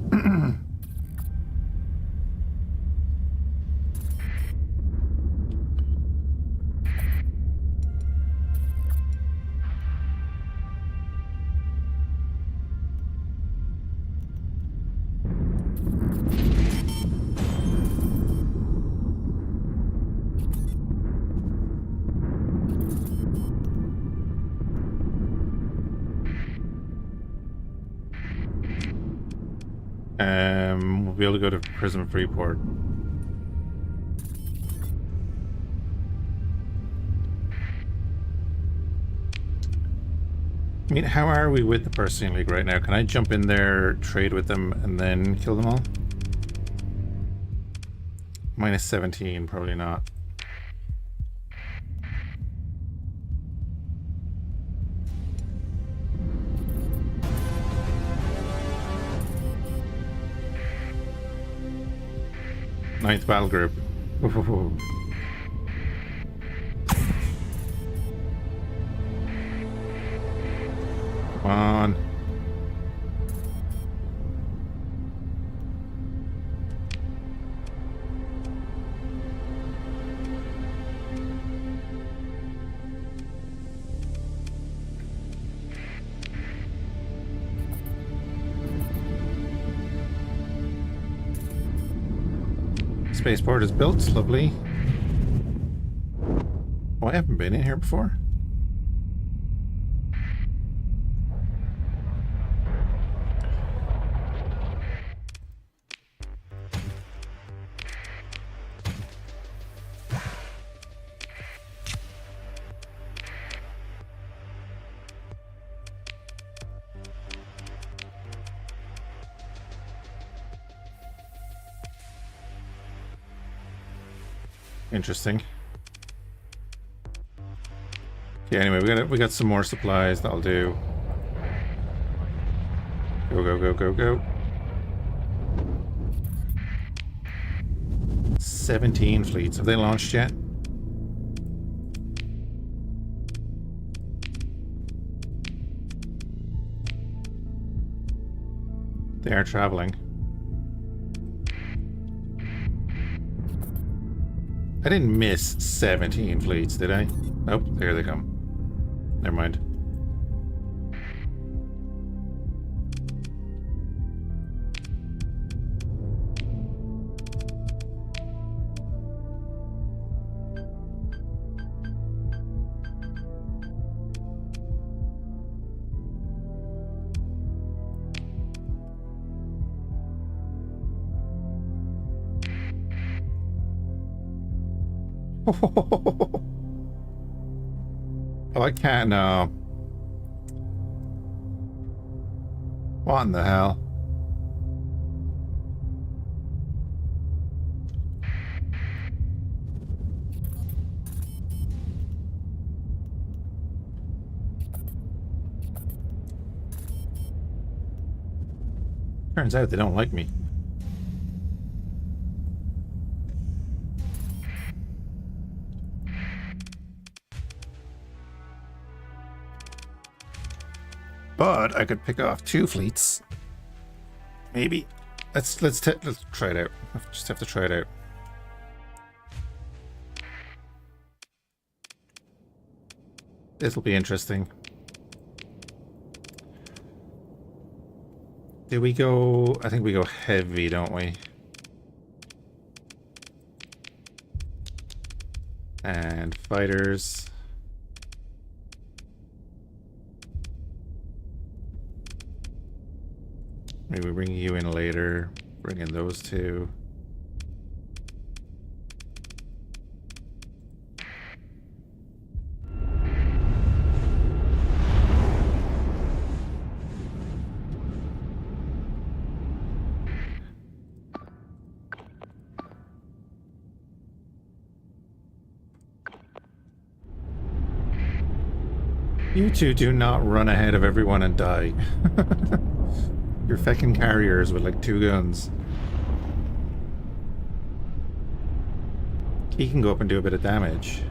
S2: We'll be able to go to Prism Freeport. I mean, how are we with the Pursuing League right now? Can I jump in there, trade with them, and then kill them all? Minus 17, probably not. Ninth battle group. Ooh. Come on. Spaceport is built, lovely. Oh, I haven't been in here before. Interesting. Yeah, anyway, we got some more supplies that'll do. Go, go, go, go, go. 17 fleets. Have they launched yet? They are traveling. I didn't miss 17 fleets, did I? Nope, there they come. Never mind. Oh, I can't now. What in the hell? Turns out they don't like me. But I could pick off 2 fleets. Maybe. Let's try it out. I just have to try it out. This'll be interesting. Do we go... I think we go heavy, don't we? And fighters. Maybe bring you in later. Bring in those 2. You two do not run ahead of everyone and die. You're feckin' carriers with like 2 guns. He can go up and do a bit of damage.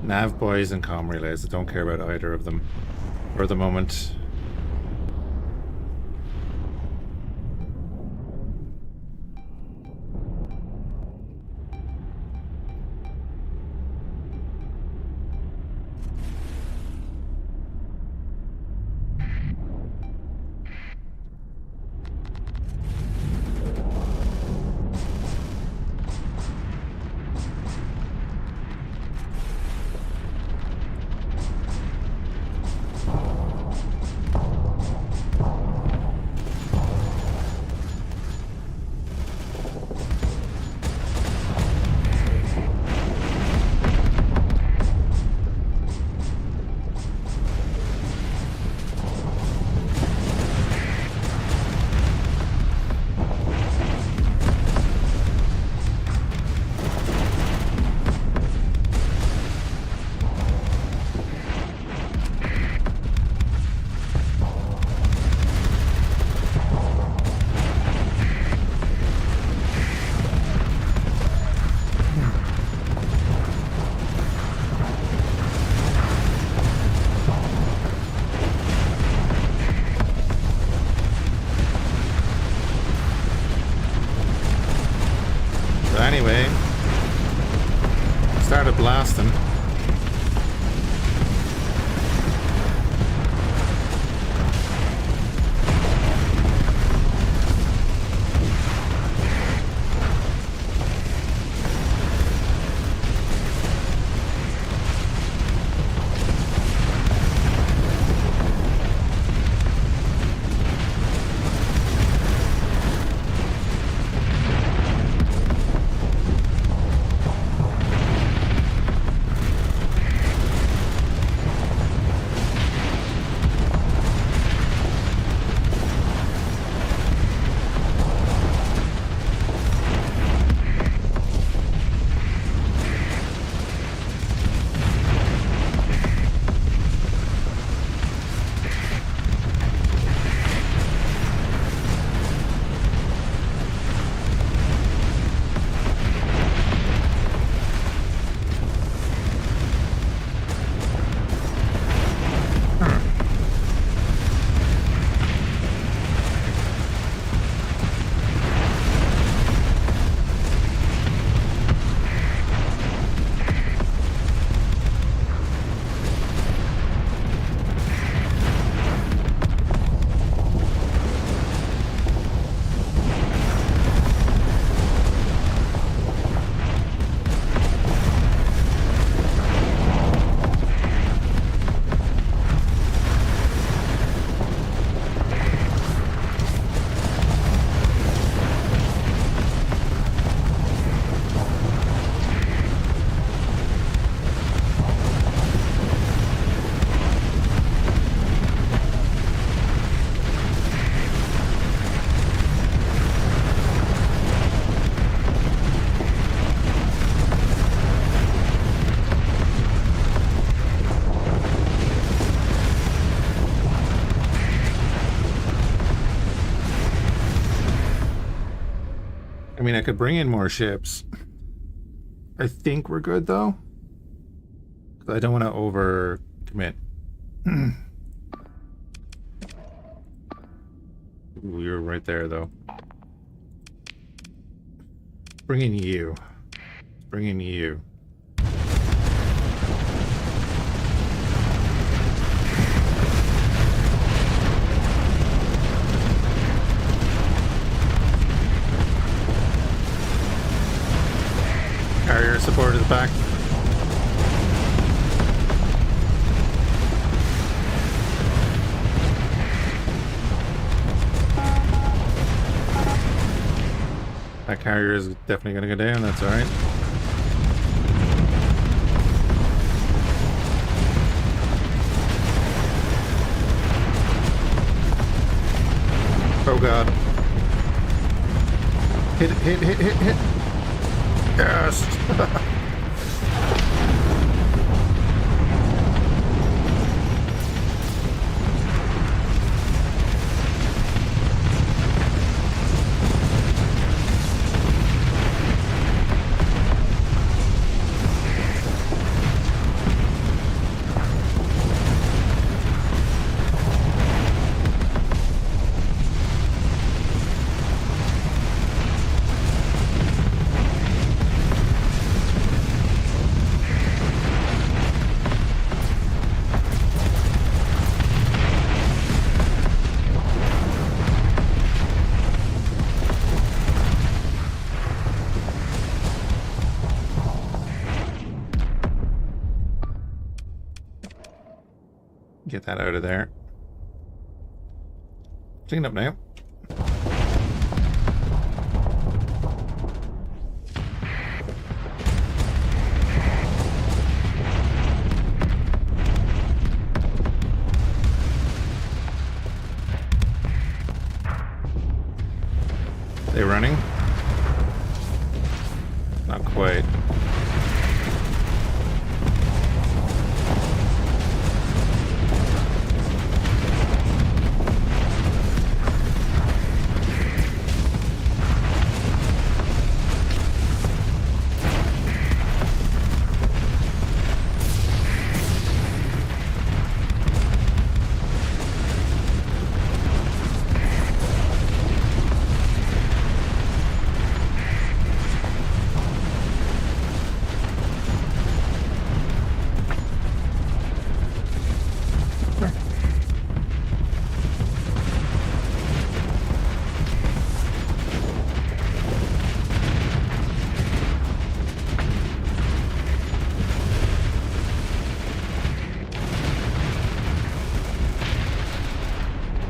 S2: Nav boys and comm relays. I don't care about either of them for the moment. Anyway, started blasting. mean, I could bring in more ships. I think we're good, though. I don't want to over-commit. Ooh, you're right there, though. Bring in you. Bring in you. Carrier support is back. That carrier is definitely going to go down, that's alright. Oh god. Hit it, hit, hit, hit, hit. Yes! Get that out of there. Clean up now. They running? Not quite.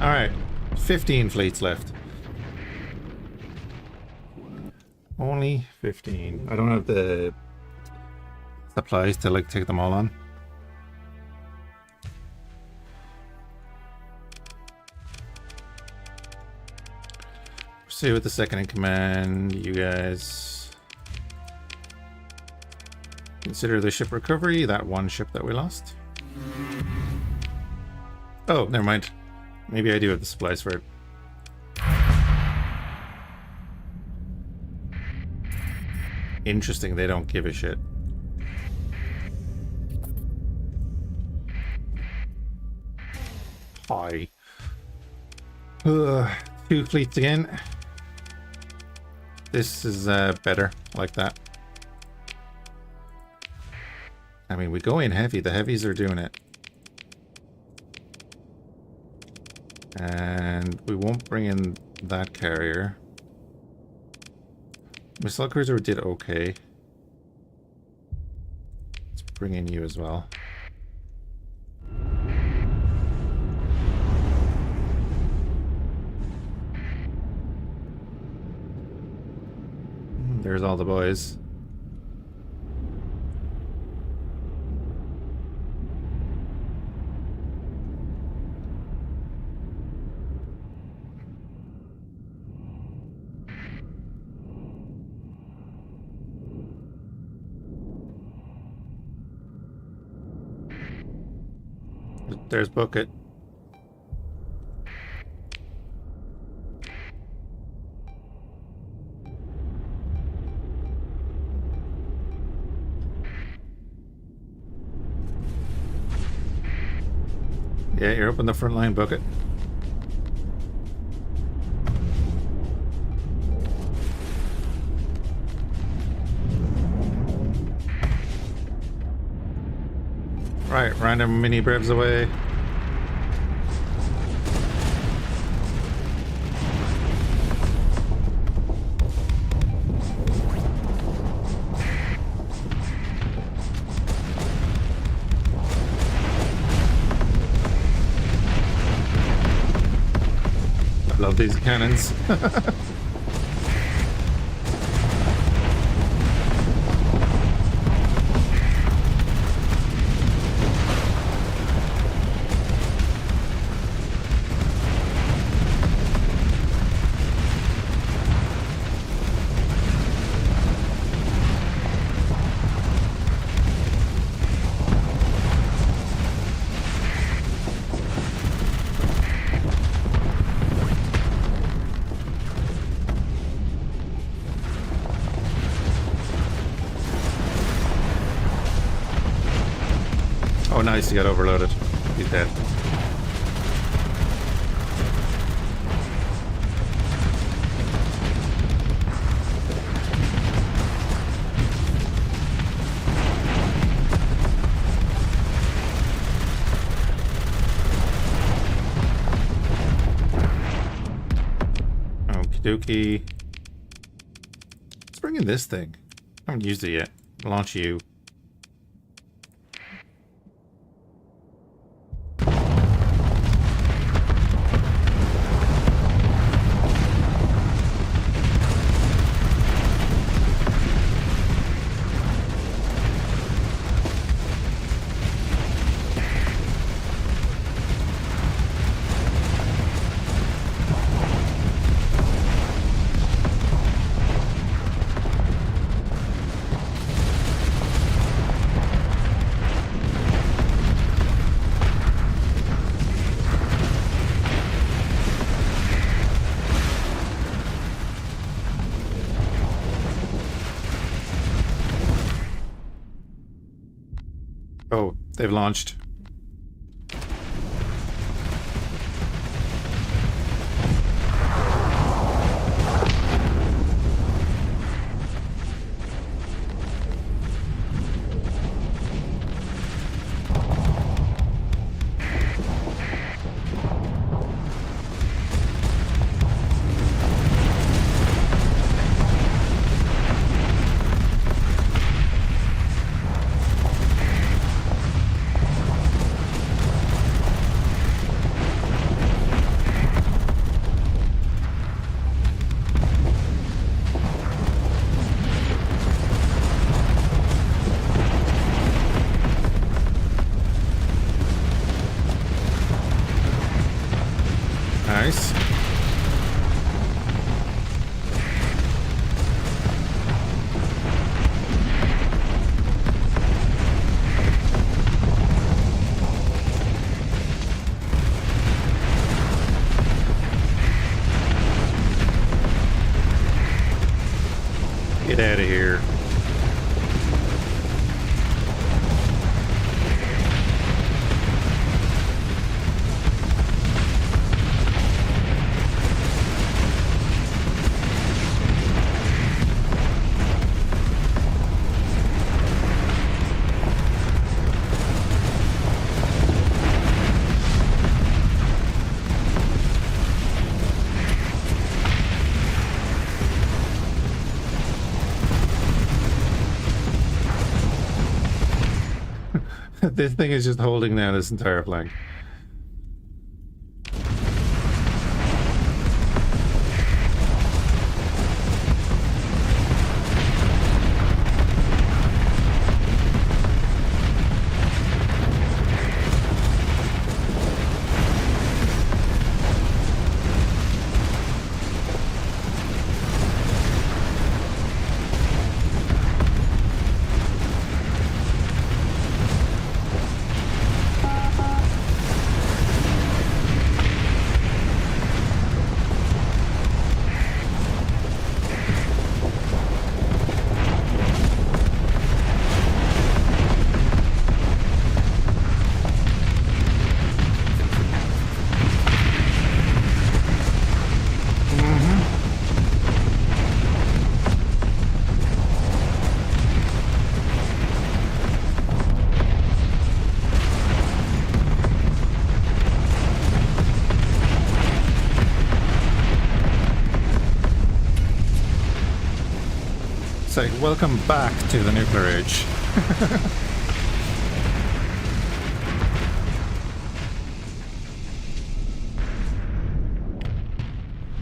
S2: Alright, 15 fleets left. Only 15. I don't have the supplies to like take them all on. See with the second in command, you guys consider the ship recovery, that one ship that we lost. Oh, never mind. Maybe I do have the supplies for it. Interesting, they don't give a shit. Hi. 2 fleets again. This is better, like that. I mean, we go in heavy. The heavies are doing it. And we won't bring in that carrier. Missile cruiser did okay. Let's bring in you as well. There's all the boys. There's Bucket. Yeah, you're up in the front line bucket. Right, random mini brevs away. I love these cannons. Oh, nice, he got overloaded. He's dead. Okie dokie. Let's bring in this thing. I haven't used it yet. Launch you. Oh, they've launched. Nice. Get out of here. This thing is just holding down this entire flank. welcome back to the nuclear age.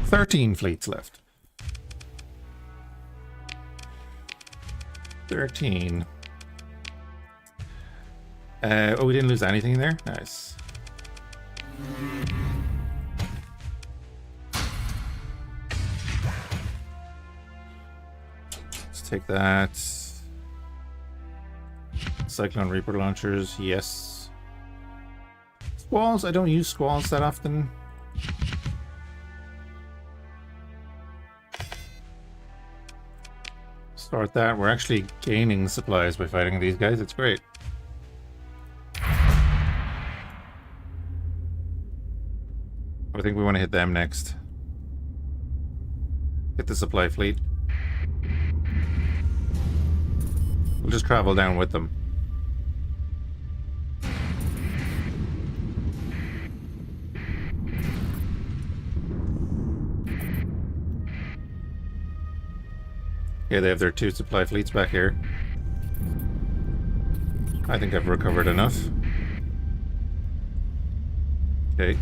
S2: 13 fleets left. 13. Oh, we didn't lose anything there? Nice. Let's take that. Cyclone Reaper launchers, yes. Squalls, I don't use squalls that often. Start that. We're actually gaining supplies by fighting these guys. It's great. I think we want to hit them next. Hit the supply fleet. We'll just travel down with them. Yeah, they have their 2 supply fleets back here. I think I've recovered enough. Okay.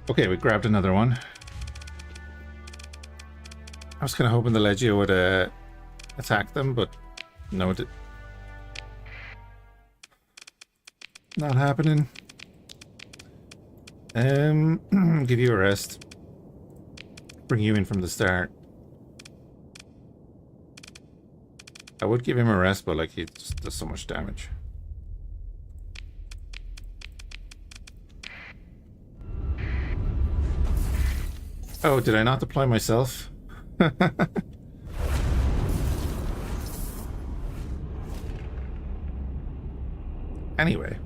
S2: Okay, we grabbed another one. I was kind of hoping the Legio would attack them, but no, it did. Not happening. Give you a rest. Bring you in from the start. I would give him a rest, but like he just does so much damage. Oh, did I not deploy myself? Anyway.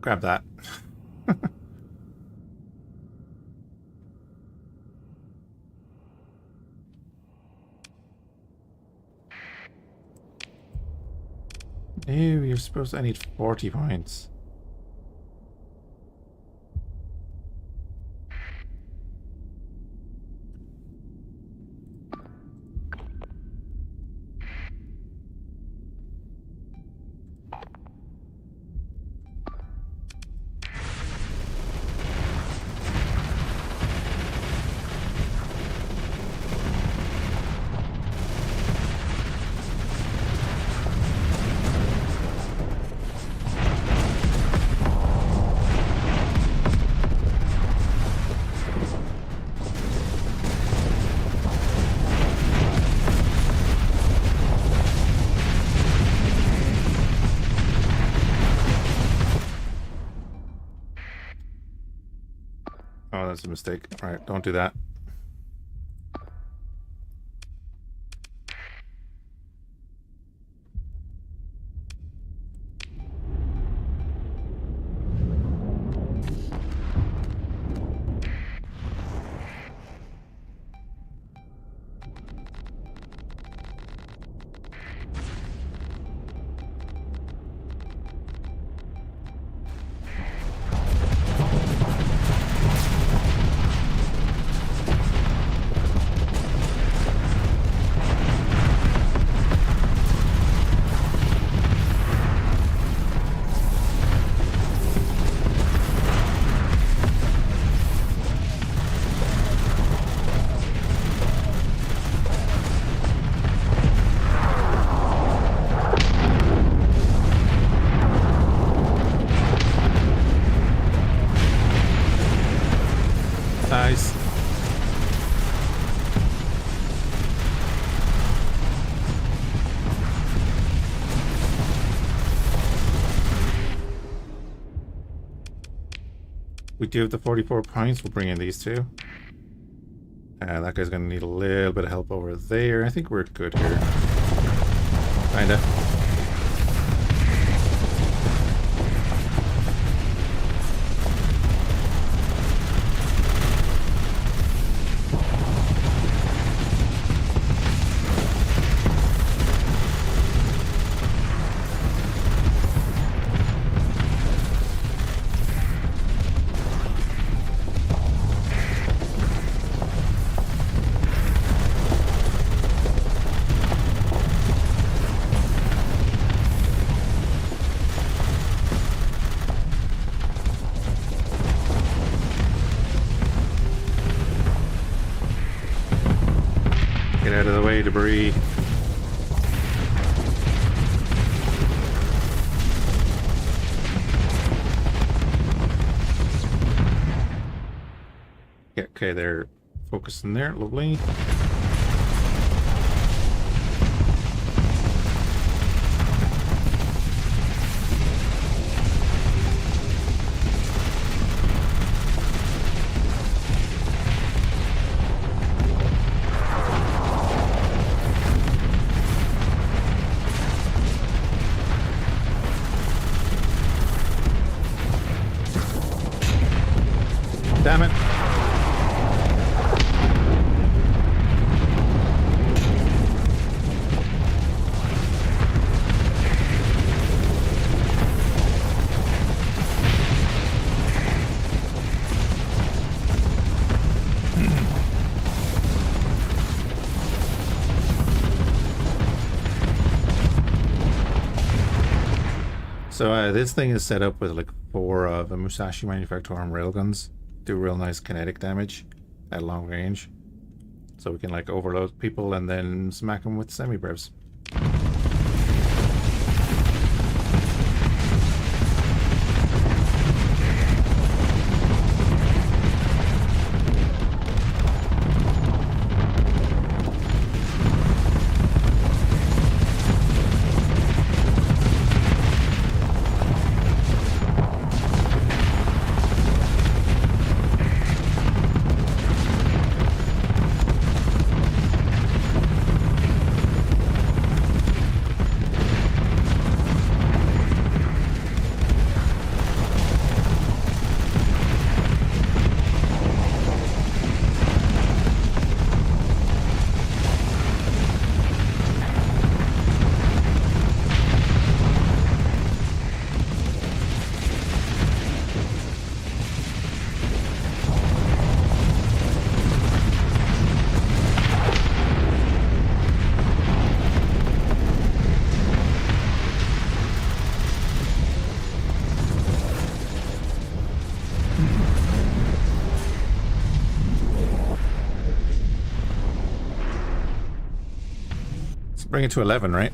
S2: Grab that. Ew, you're supposed to... I need 40 points. Oh, that's a mistake. Alright, don't do that. we do have the 44 points. We'll bring in these two. That guy's gonna need a little bit of help over there. I think we're good here. Kinda. Get out of the way, debris. Yeah, okay, they're focusing there. Lovely. Damn it. So this thing is set up with like 4 of the Musashi Manufacturing railguns. Do real nice kinetic damage at long range. So we can like overload people and then smack them with semi-brevs. Bring it to 11, right?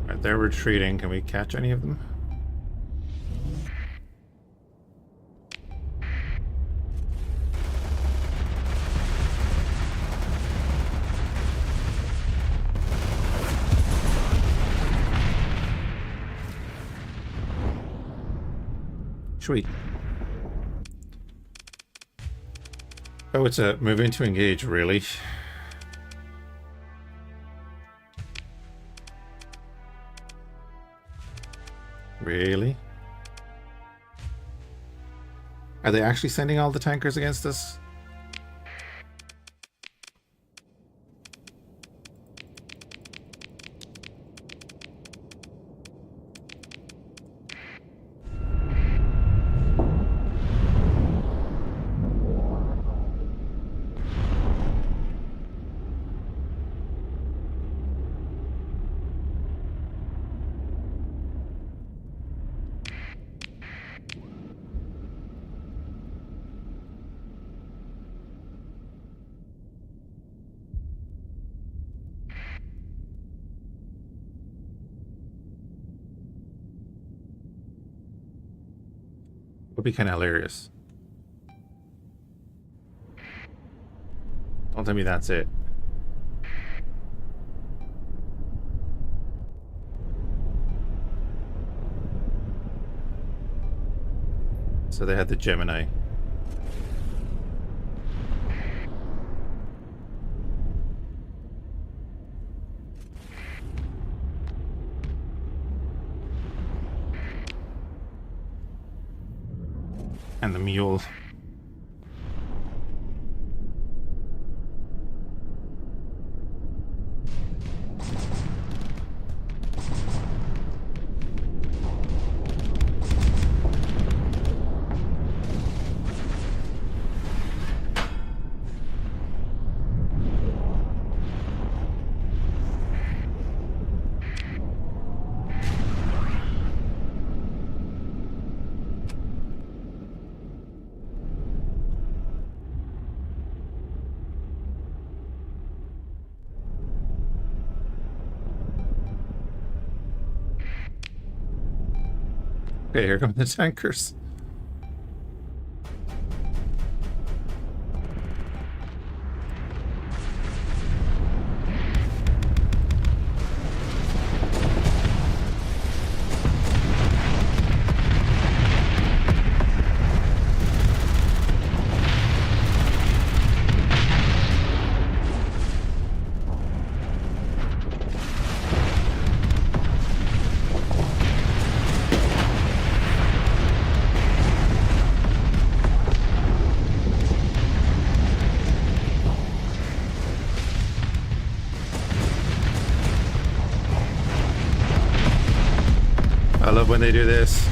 S2: Alright, they're retreating. Can we catch any of them? Sweet. Oh, it's a move in to engage, really? Really? Are they actually sending all the tankers against us? Would be kind of hilarious. Don't tell me that's it. So they had the Gemini. And the mule. Okay, here come the tankers. I love when they do this.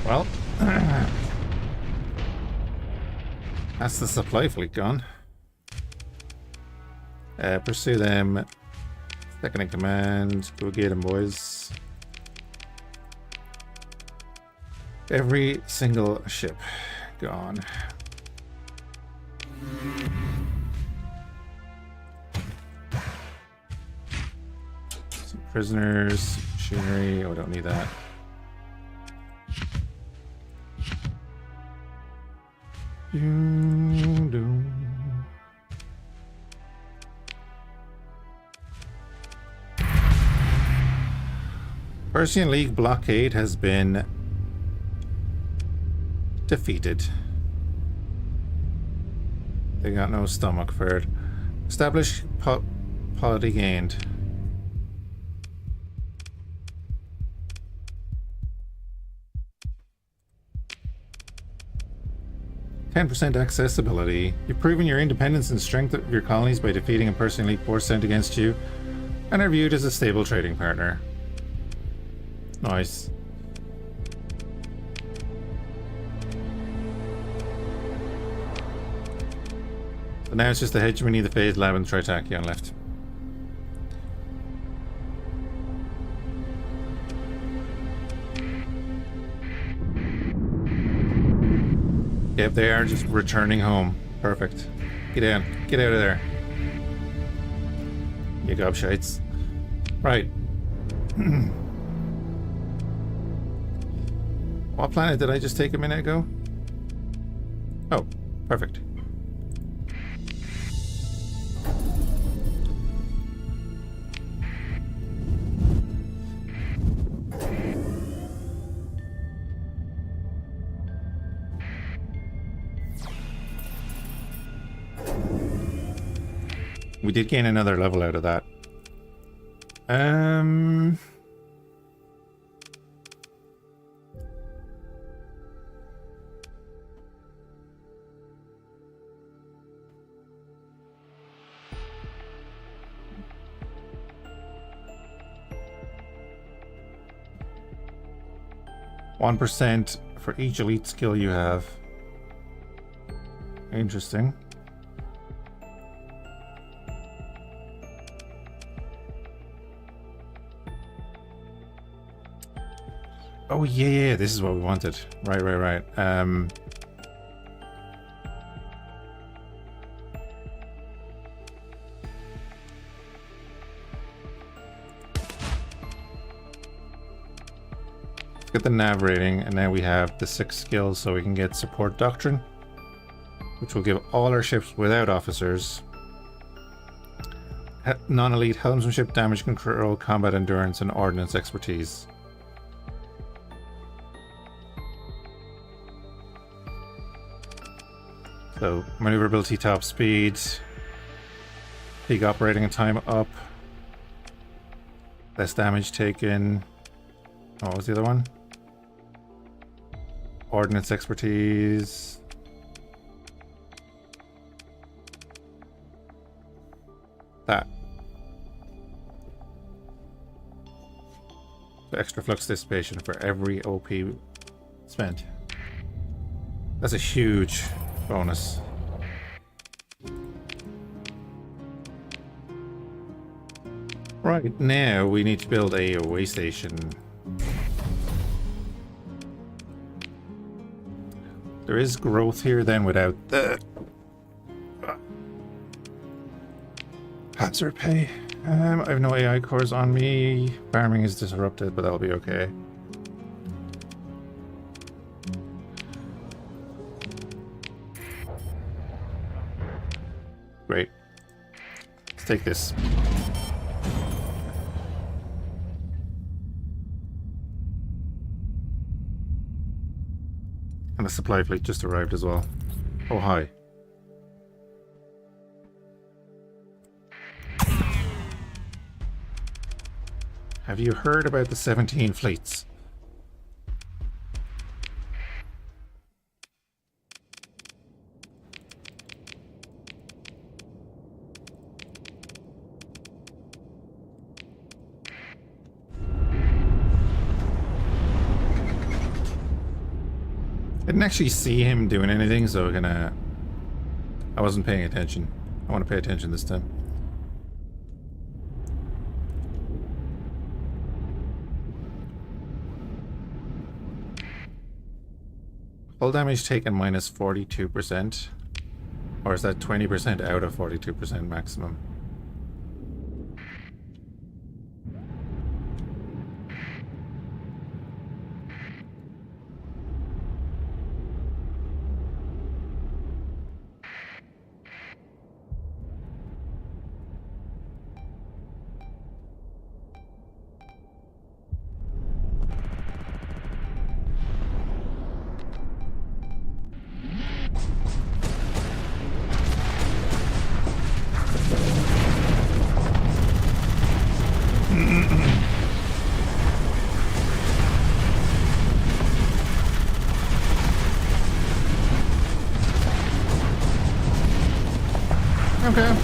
S2: Well, that's the supply fleet gone. Pursue them. Second in command. Go get them, boys. Every single ship gone. Some prisoners, machinery. Oh, I don't need that. Persian League blockade has been defeated. They got no stomach for it. Establish polity gained. %, accessibility. You've proven your independence and strength of your colonies by defeating a Persian League force sent against you and are viewed as a stable trading partner. Nice. So now it's just the hegemony, the phase lab, and the Tritachyon left. Yep, they are just returning home. Perfect. Get in. Get out of there. You gobshites. Right. What planet did I just take a minute ago? Oh, perfect. We did gain another level out of that. 1% for each elite skill you have. Interesting. Oh yeah, this is what we wanted. Right. Let's get the nav rating, and now we have the 6 skills, so we can get support doctrine, which will give all our ships without officers non-elite helmsmanship, damage control, combat endurance, and ordnance expertise. So, maneuverability, top speed, peak operating and time up, less damage taken. What was the other one? Ordnance expertise. That. The extra flux dissipation for every OP spent. That's a huge bonus. Right, now we need to build a way station. There is growth here then without the hazard pay. I have no AI cores on me. Farming is disrupted, but that'll be okay. Great. Let's take this. And the supply fleet just arrived as well. Oh, hi. Have you heard about the 17 fleets? I didn't actually see him doing anything, so I wasn't paying attention. I want to pay attention this time. Hull damage taken minus 42%. Or is that 20% out of 42% maximum? Okay.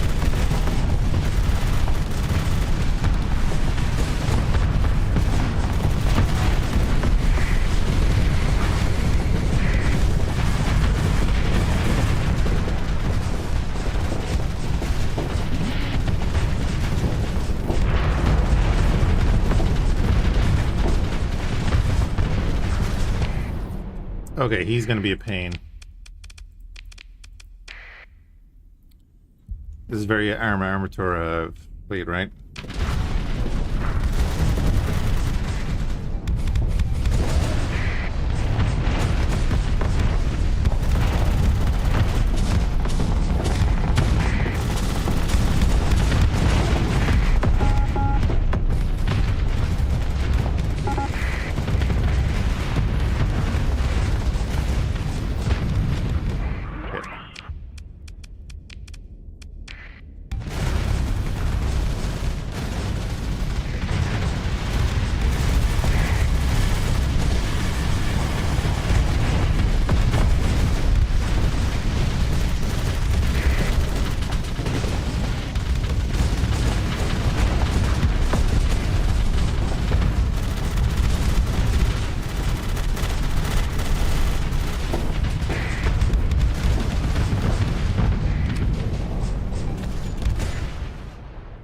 S2: Okay, he's gonna be a pain. This is very armature fleet, right?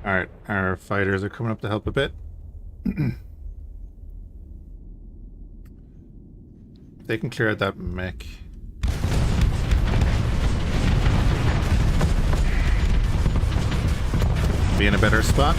S2: Alright, our fighters are coming up to help a bit. They can clear out that mech. Be in a better spot.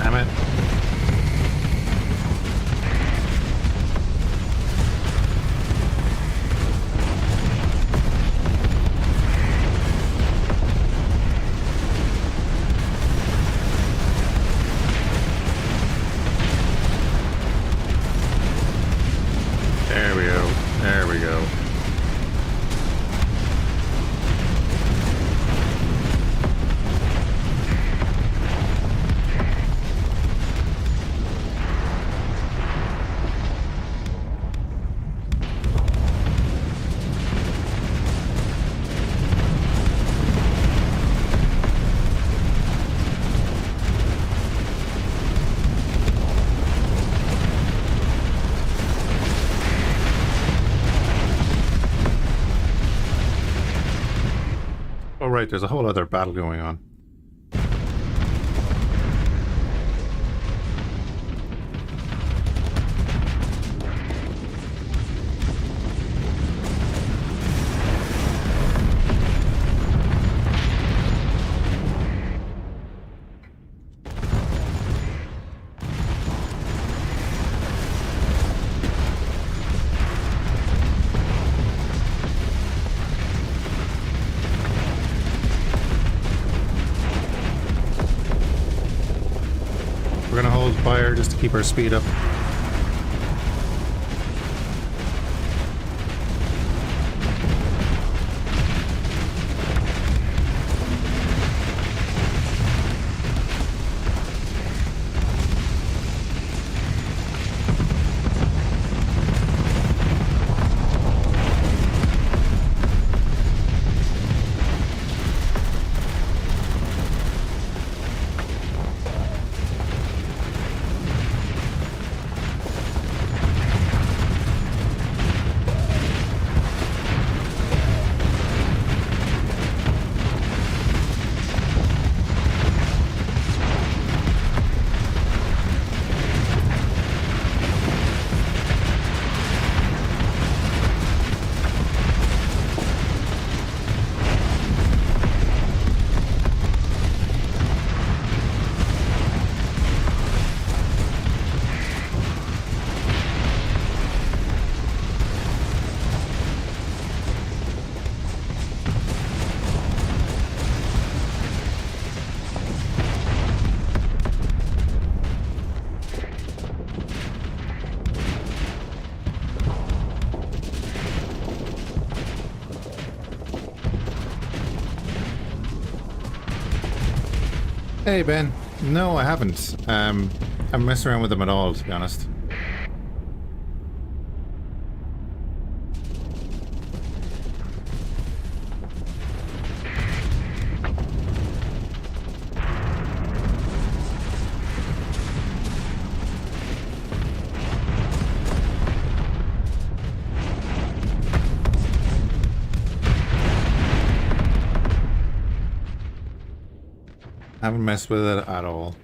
S2: Damn it. There we go. There we go. Oh right, there's a whole other battle going on. We're gonna hold fire just to keep our speed up. Hey, Ben. No, I haven't. I'm messing around with them at all, to be honest. Haven't messed with it at all.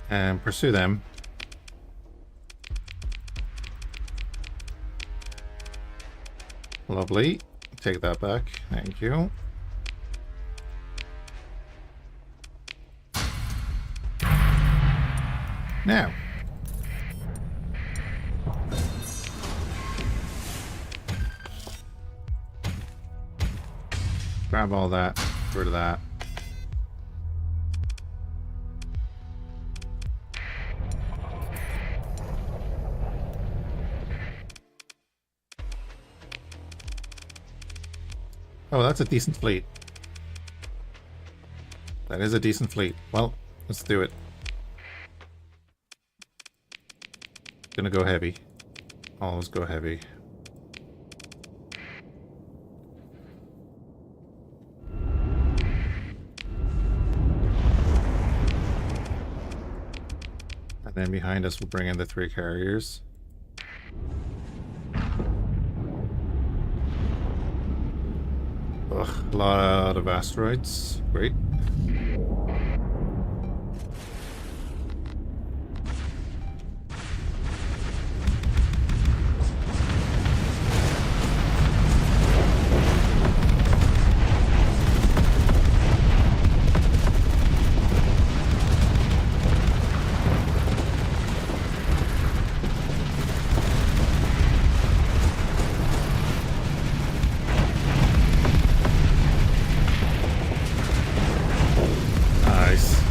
S2: And pursue them. Lovely. Take that back. Thank you. Now. Grab all that. Get rid of that. Oh, that's a decent fleet. That is a decent fleet. Well, let's do it. Gonna go heavy. Always go heavy. And then behind us we'll bring in the 3 carriers. Ugh, a lot of asteroids. Great. Nice.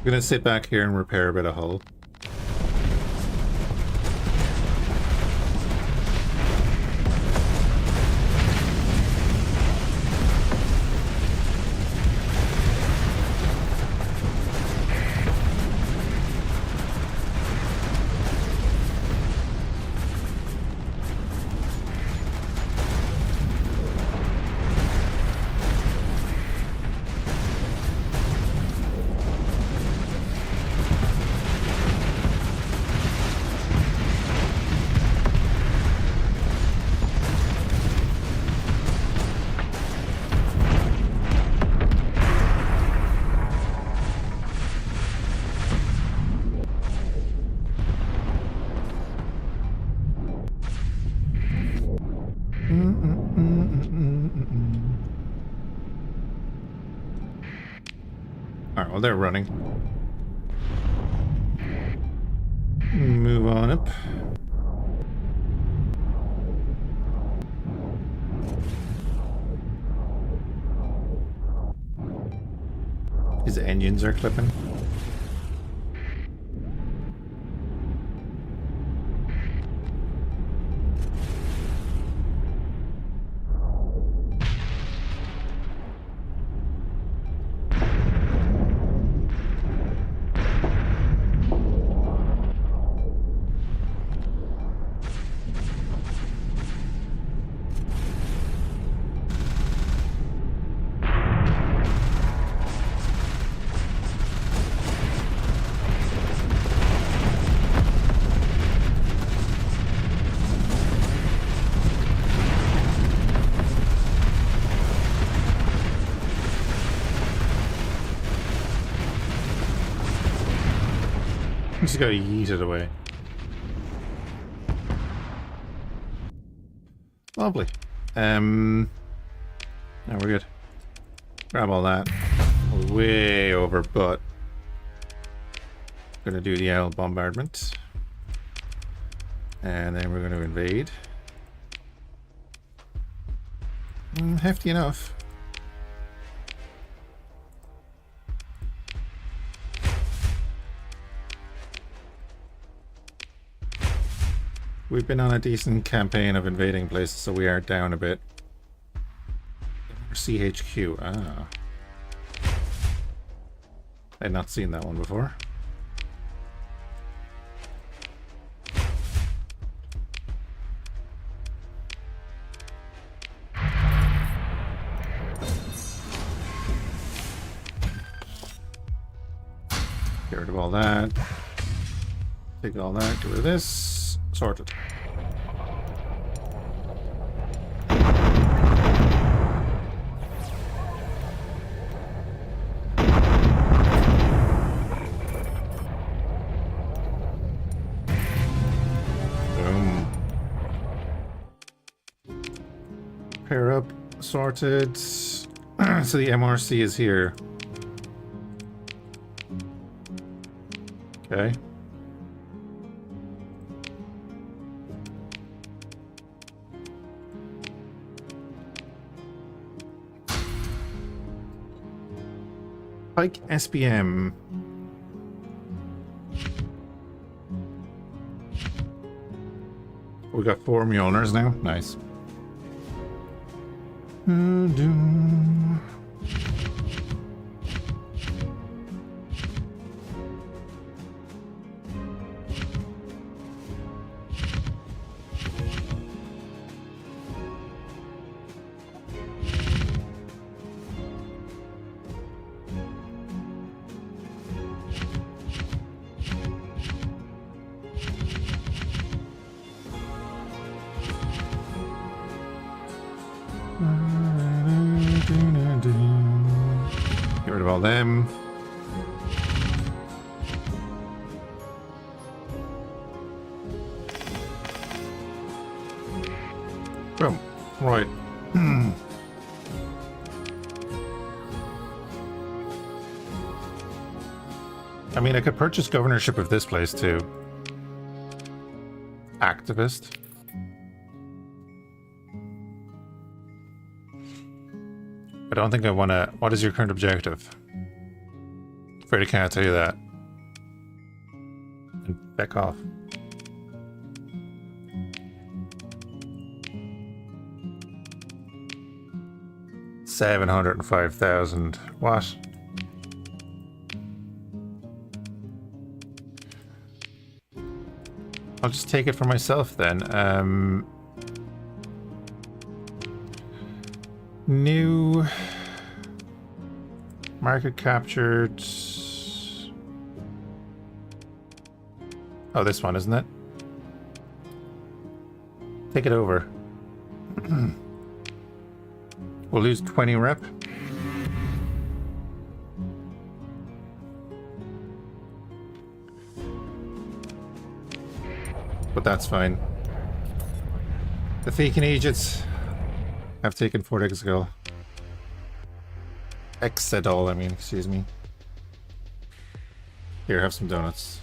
S2: I'm gonna sit back here and repair a bit of hull. Alright, well they're running. Move on up. His engines are clipping. Just gotta yeet it away. Lovely. Now we're good. Grab all that. Way over, but gonna do the owl bombardment. And then we're gonna invade. Hefty enough. We've been on a decent campaign of invading places, so we are down a bit. CHQ. Ah. I'd not seen that one before. Get rid of all that. Take all that, get rid of this. Sorted. Boom. Pair up, sorted. So the MRC is here. Okay. Pike SPM. We got 4 Mjolnirs now. Nice. Get rid of all them. Boom. Right. I mean, I could purchase governorship of this place too. Activist. I don't think I want to... What is your current objective? Afraid I can't tell you that. And back off. $705,000. What? I'll just take it for myself then. New market captured. Oh, this one, isn't it? Take it over. We'll lose 20 rep. But that's fine. The Fecan Egypts have taken 4 Exegol. Exedol, I mean, excuse me. Here, have some donuts.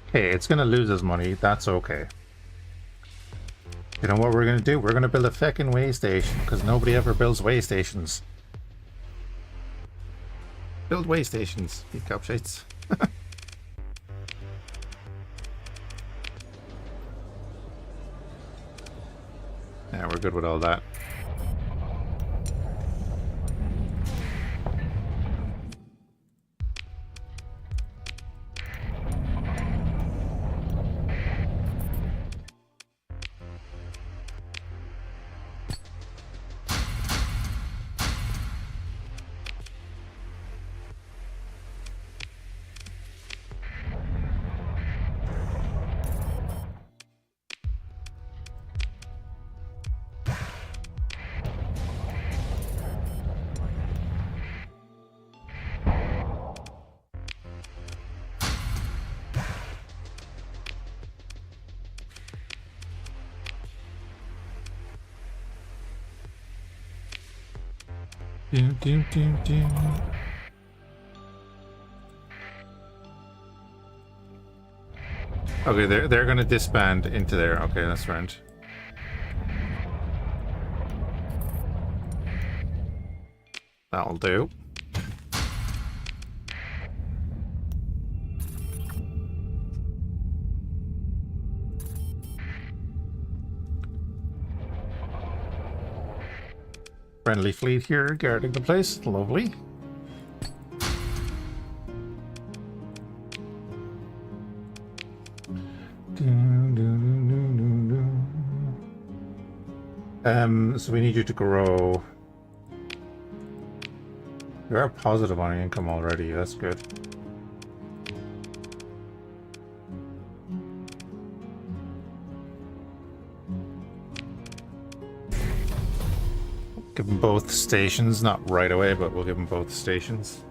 S2: Okay, it's gonna lose us money. That's okay. You know what we're gonna do? We're gonna build a feckin' way station, because nobody ever builds way stations. Build way stations, you cupshades. Yeah, we're good with all that. Doom, doom, doom, doom. Okay, they're gonna disband into there. Okay, that's right. That'll do. Friendly fleet here guarding the place. Lovely. So we need you to grow. You are positive on income already. That's good. Give them both stations, not right away, but we'll give them both stations.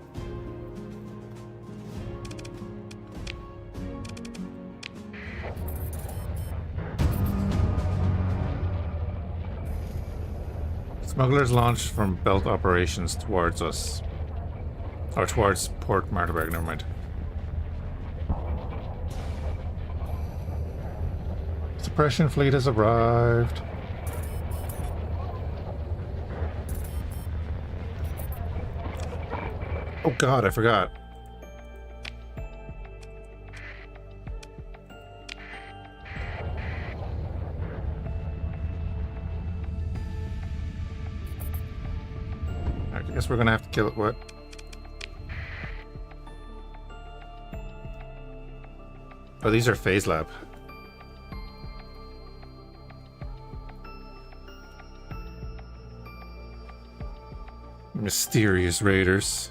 S2: Smugglers launched from belt operations towards us. Or towards Port Martaberg, never mind. Suppression fleet has arrived. Oh god, I forgot. I guess we're gonna have to kill it. What? Oh, these are Phase Lab. Mysterious raiders.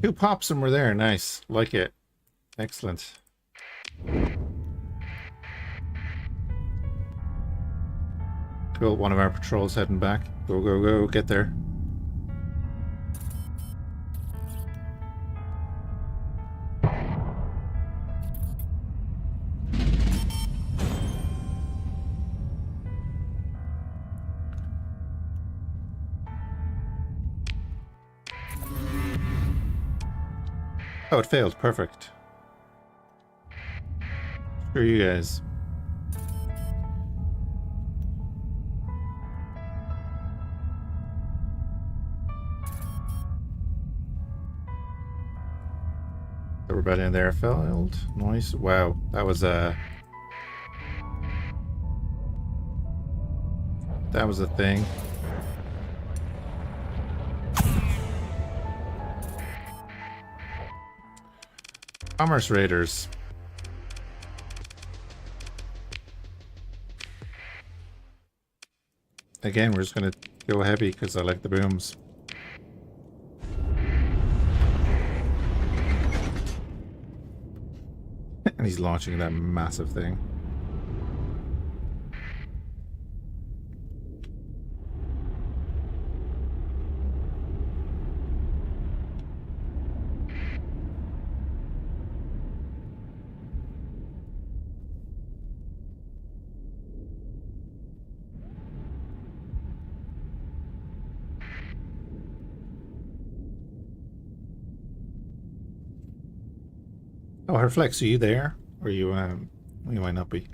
S2: Two pops and we're there. Nice. Like it. Excellent. Cool. One of our patrols heading back. Go, go, go. Get there. Oh, it failed. Perfect. Screw you guys. The rebellion there failed. Nice. Wow. That was a thing. Commerce raiders. Again, we're just gonna go heavy because I like the booms. And he's launching that massive thing. Oh, Herflex, are you there? Or you might not be.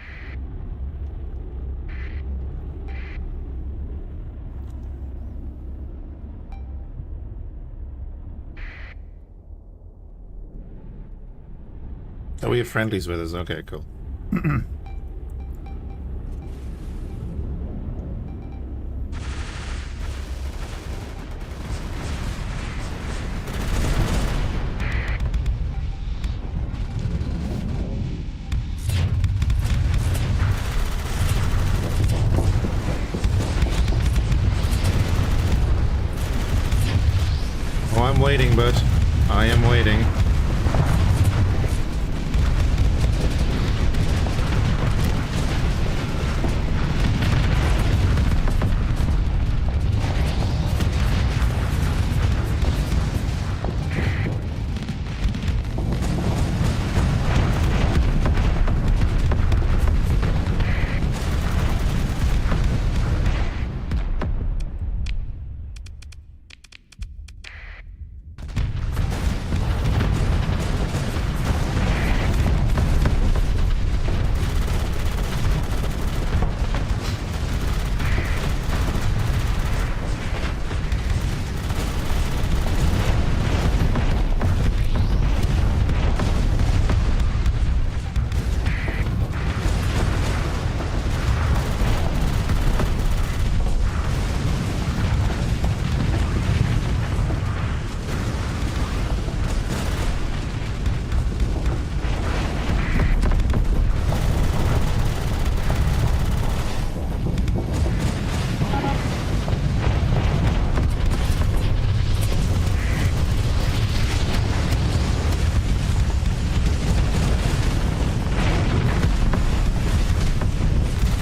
S2: Oh, we have friendlies with us. Okay, cool. Oh, I'm waiting, bud. I am waiting.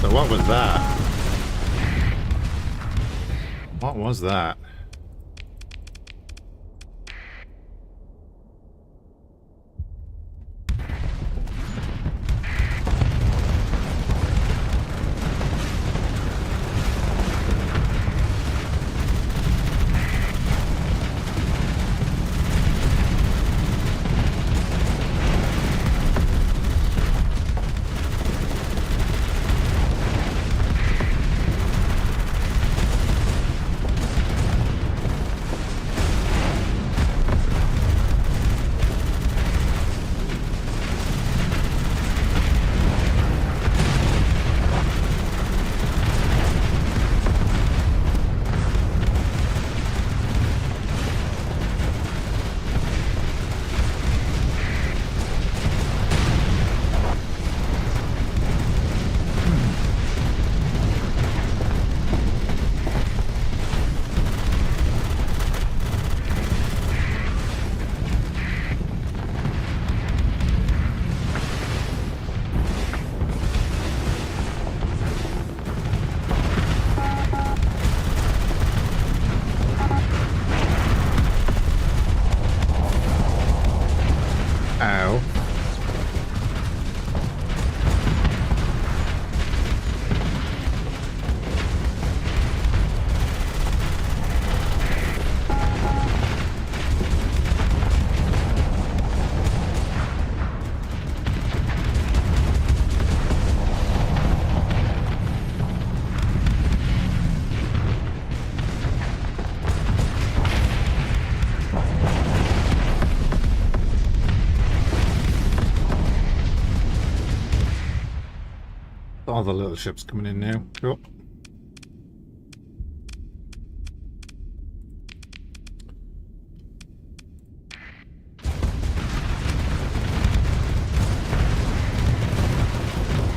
S2: So what was that? What was that? Ow. All the little ships coming in now. Cool.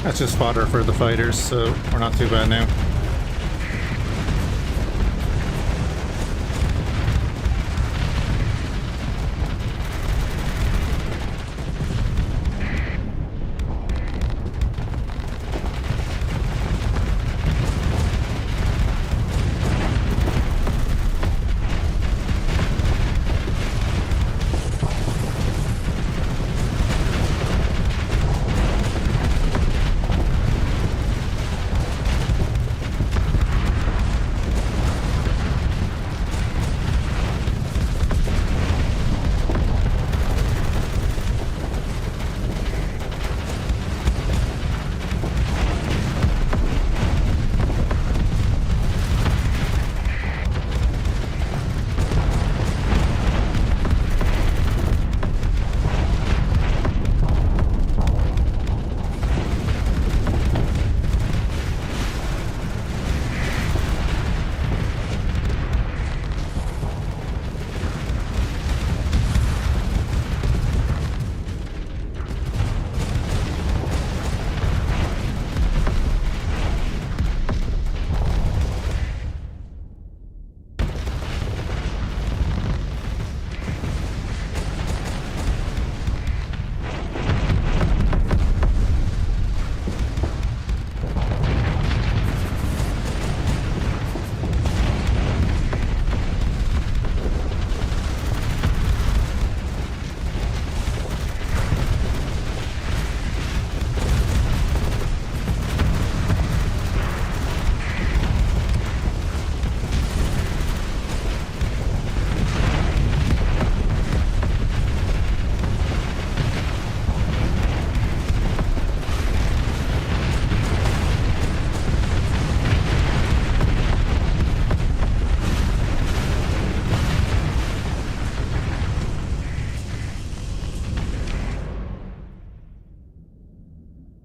S2: That's just fodder for the fighters, so we're not too bad now.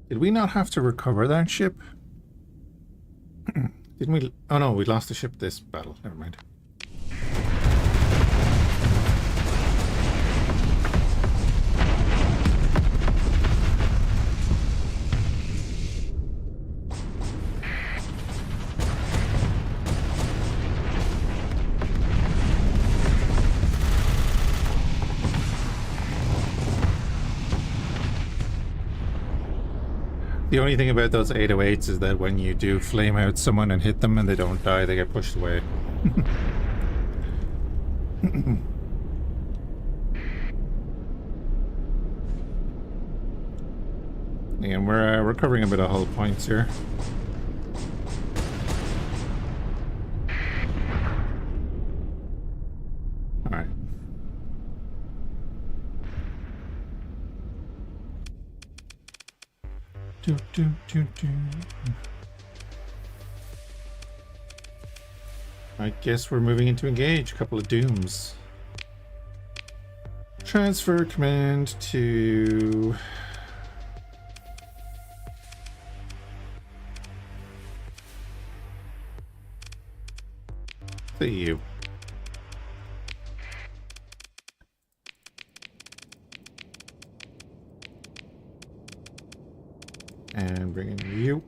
S2: Did we not have to recover that ship? Didn't we? Oh no, we lost the ship this battle. Never mind. The only thing about those 808s is that when you do flame out someone and hit them and they don't die, they get pushed away. And we're covering a bit of hull points here. Alright. I guess we're moving into engage. A couple of dooms. Transfer command to... the you. And bring in you.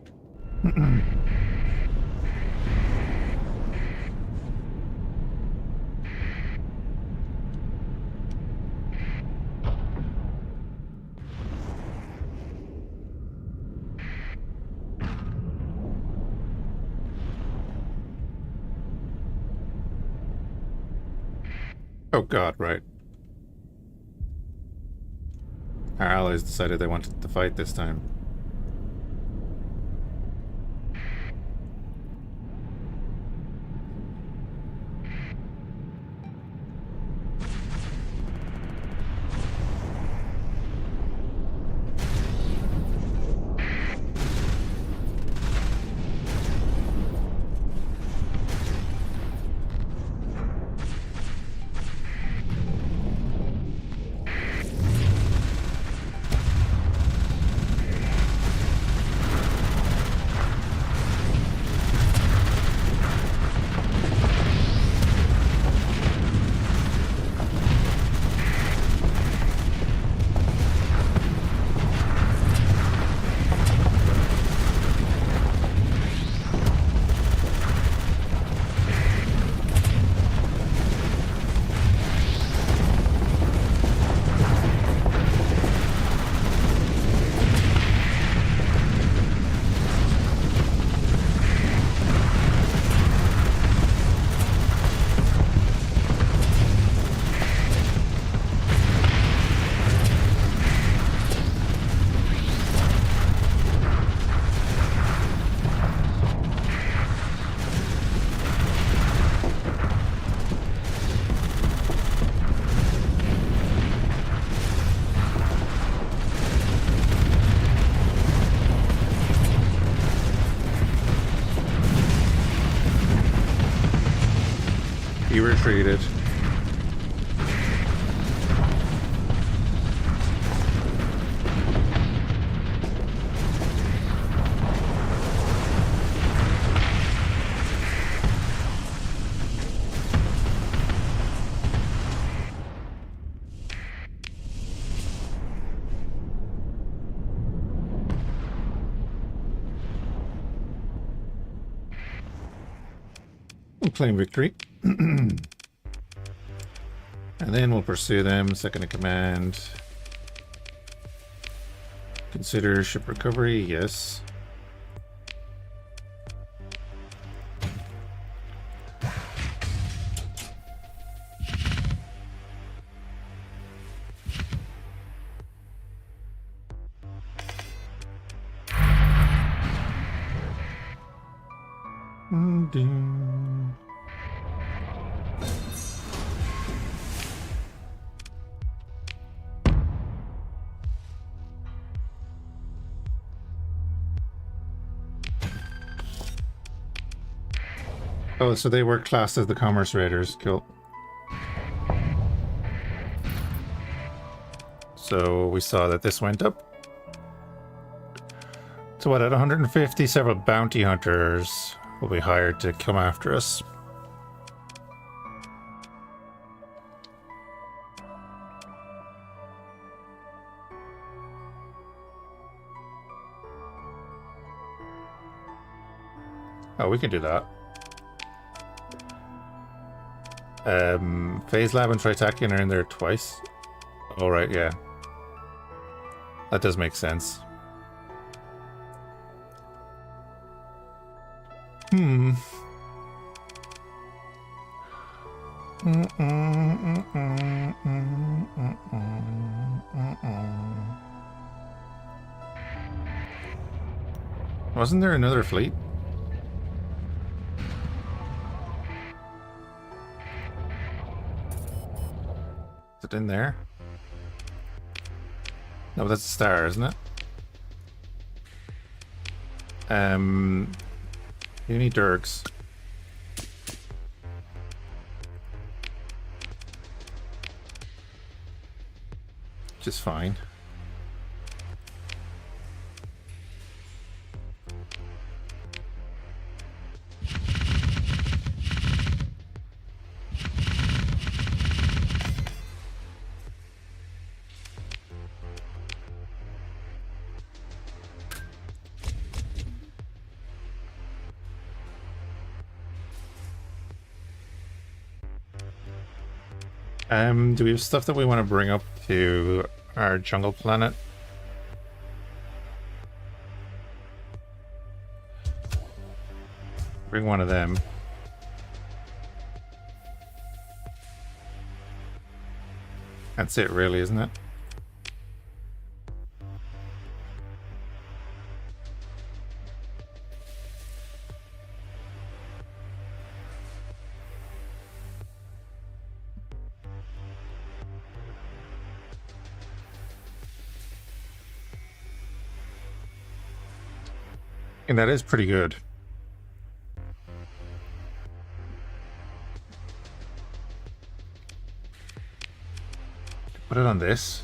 S2: Oh god, right. Our allies decided they wanted to fight this time. He retreated. We'll claim victory. And then we'll pursue them. Second in command. Consider ship recovery, yes. Oh, so they were classed as the Commerce Raiders. Cool. So we saw that this went up. So what, at 150, several bounty hunters will be hired to come after us. Oh, we can do that. Phase Lab and Tritakian are in there twice. Oh, right, yeah. That does make sense. Wasn't there another fleet? Is it in there? No, that's a star, isn't it? You need Durgs. Which is fine. Do we have stuff that we want to bring up to our jungle planet? Bring one of them. That's it really, isn't it? And that is pretty good. Put it on this.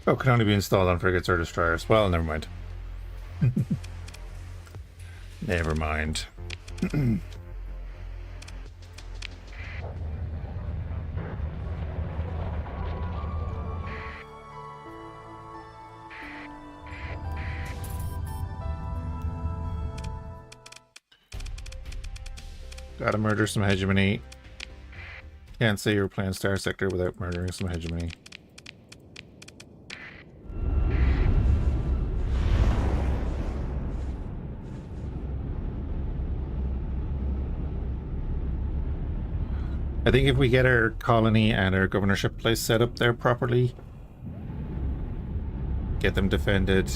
S2: Oh, can only be installed on frigates or destroyers. Well, never mind. Never mind. Gotta murder some hegemony. Can't say you're playing Star Sector without murdering some hegemony. I think if we get our colony and our governorship place set up there properly, get them defended,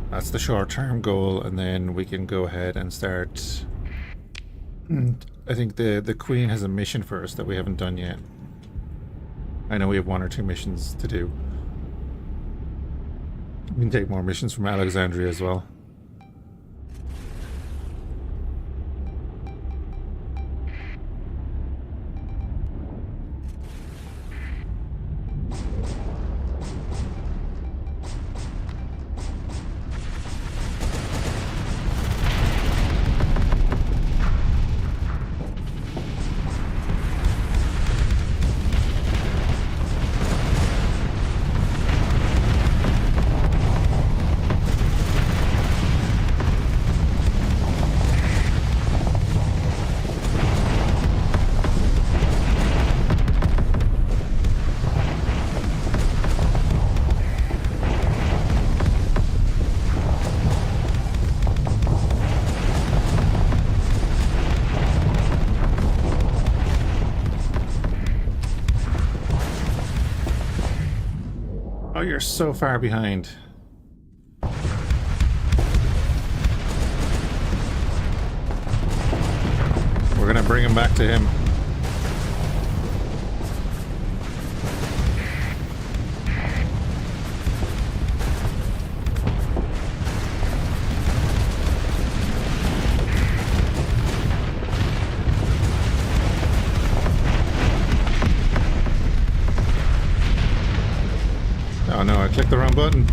S2: that's the short-term goal, and then we can go ahead and start. I think the Queen has a mission for us that we haven't done yet. I know we have 1 or 2 missions to do. We can take more missions from Alexandria as well. Oh, you're so far behind. We're gonna bring him back to him. Oh no, I clicked the wrong button.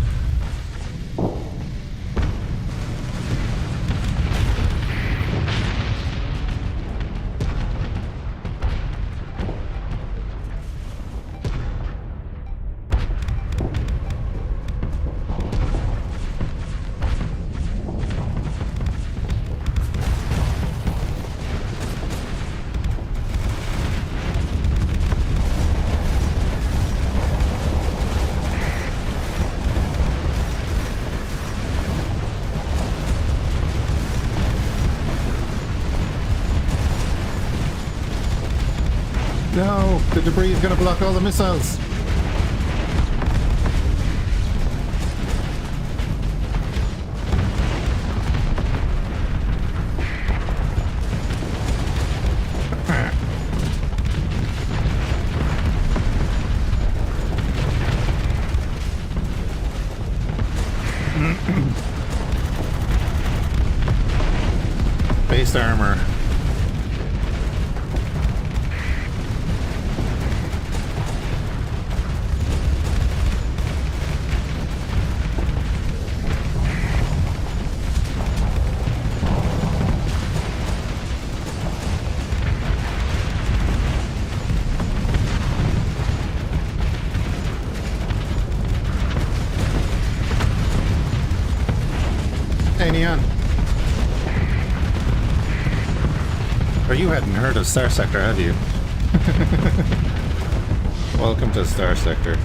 S2: The debris is going to block all the missiles. Base armor. Hey, Neon. Or you hadn't heard of Star Sector, have you? Welcome to Star Sector.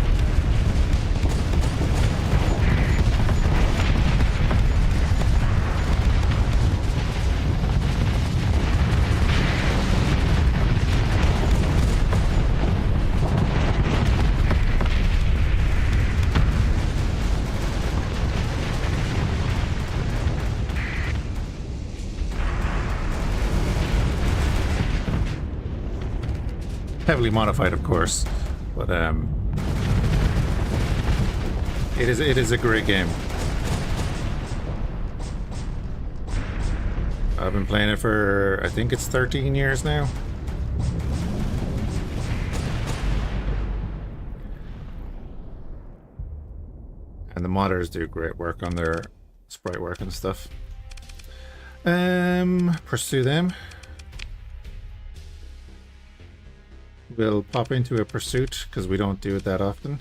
S2: Heavily modified, of course, but it is a great game. I've been playing it for, I think it's 13 years now. And the modders do great work on their sprite work and stuff. Pursue them. We'll pop into a pursuit because we don't do it that often.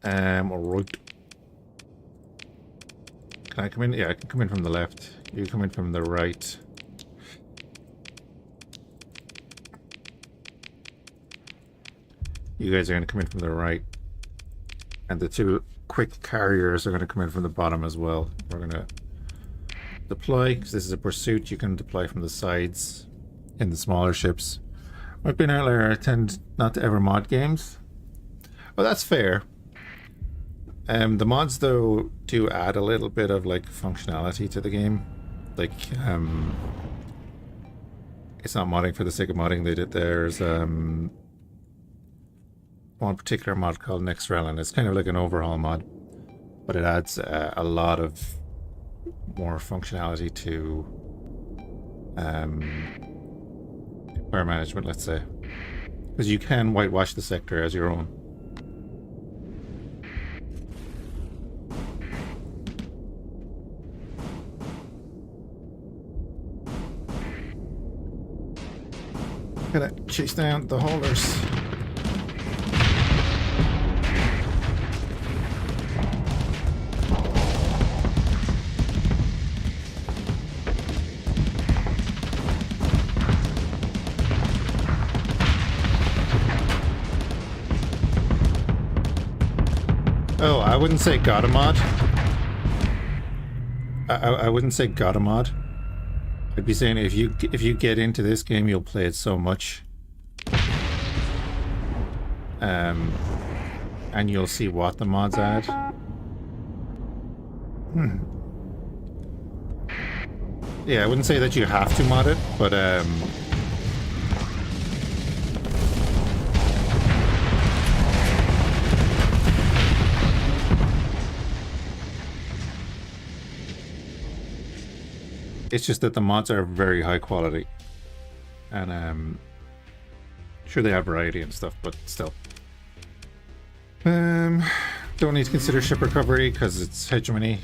S2: Alright. Can I come in? Yeah, I can come in from the left. You come in from the right. You guys are going to come in from the right. And the two quick carriers are going to come in from the bottom as well. We're going to deploy, because this is a pursuit. You can deploy from the sides in the smaller ships. I've been earlier, I tend not to ever mod games. Well, that's fair. The mods, though, do add a little bit of, like, functionality to the game. Like, it's not modding for the sake of modding. There's, one particular mod called Next Rel, and it's kind of like an overhaul mod. But it adds a lot of more functionality to power management, let's say, because you can whitewash the sector as your own. Gonna chase down the holders. Oh, I wouldn't say got a mod. I wouldn't say got a mod. I'd be saying if you get into this game, you'll play it so much, and you'll see what the mods add. Yeah, I wouldn't say that you have to mod it, but it's just that the mods are very high quality, and sure they have variety and stuff, but still. Don't need to consider ship recovery because it's hegemony.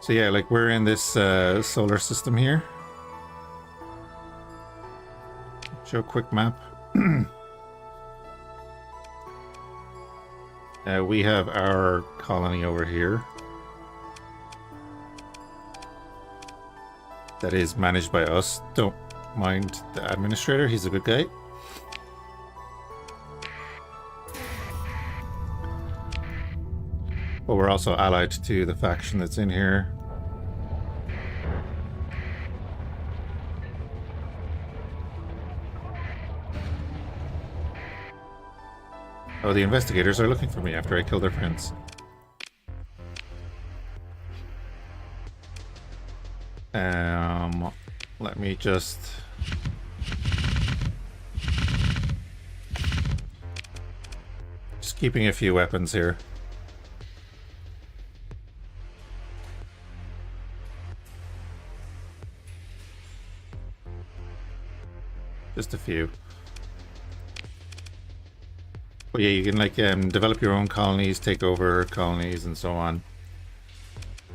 S2: So yeah, like we're in this solar system here. Show a quick map. We have our colony over here that is managed by us. Don't mind the administrator, he's a good guy. But we're also allied to the faction that's in here. Oh, the investigators are looking for me after I kill their friends. Let me just... Just keeping a few weapons here. Just a few. But yeah, you can like develop your own colonies, take over colonies, and so on,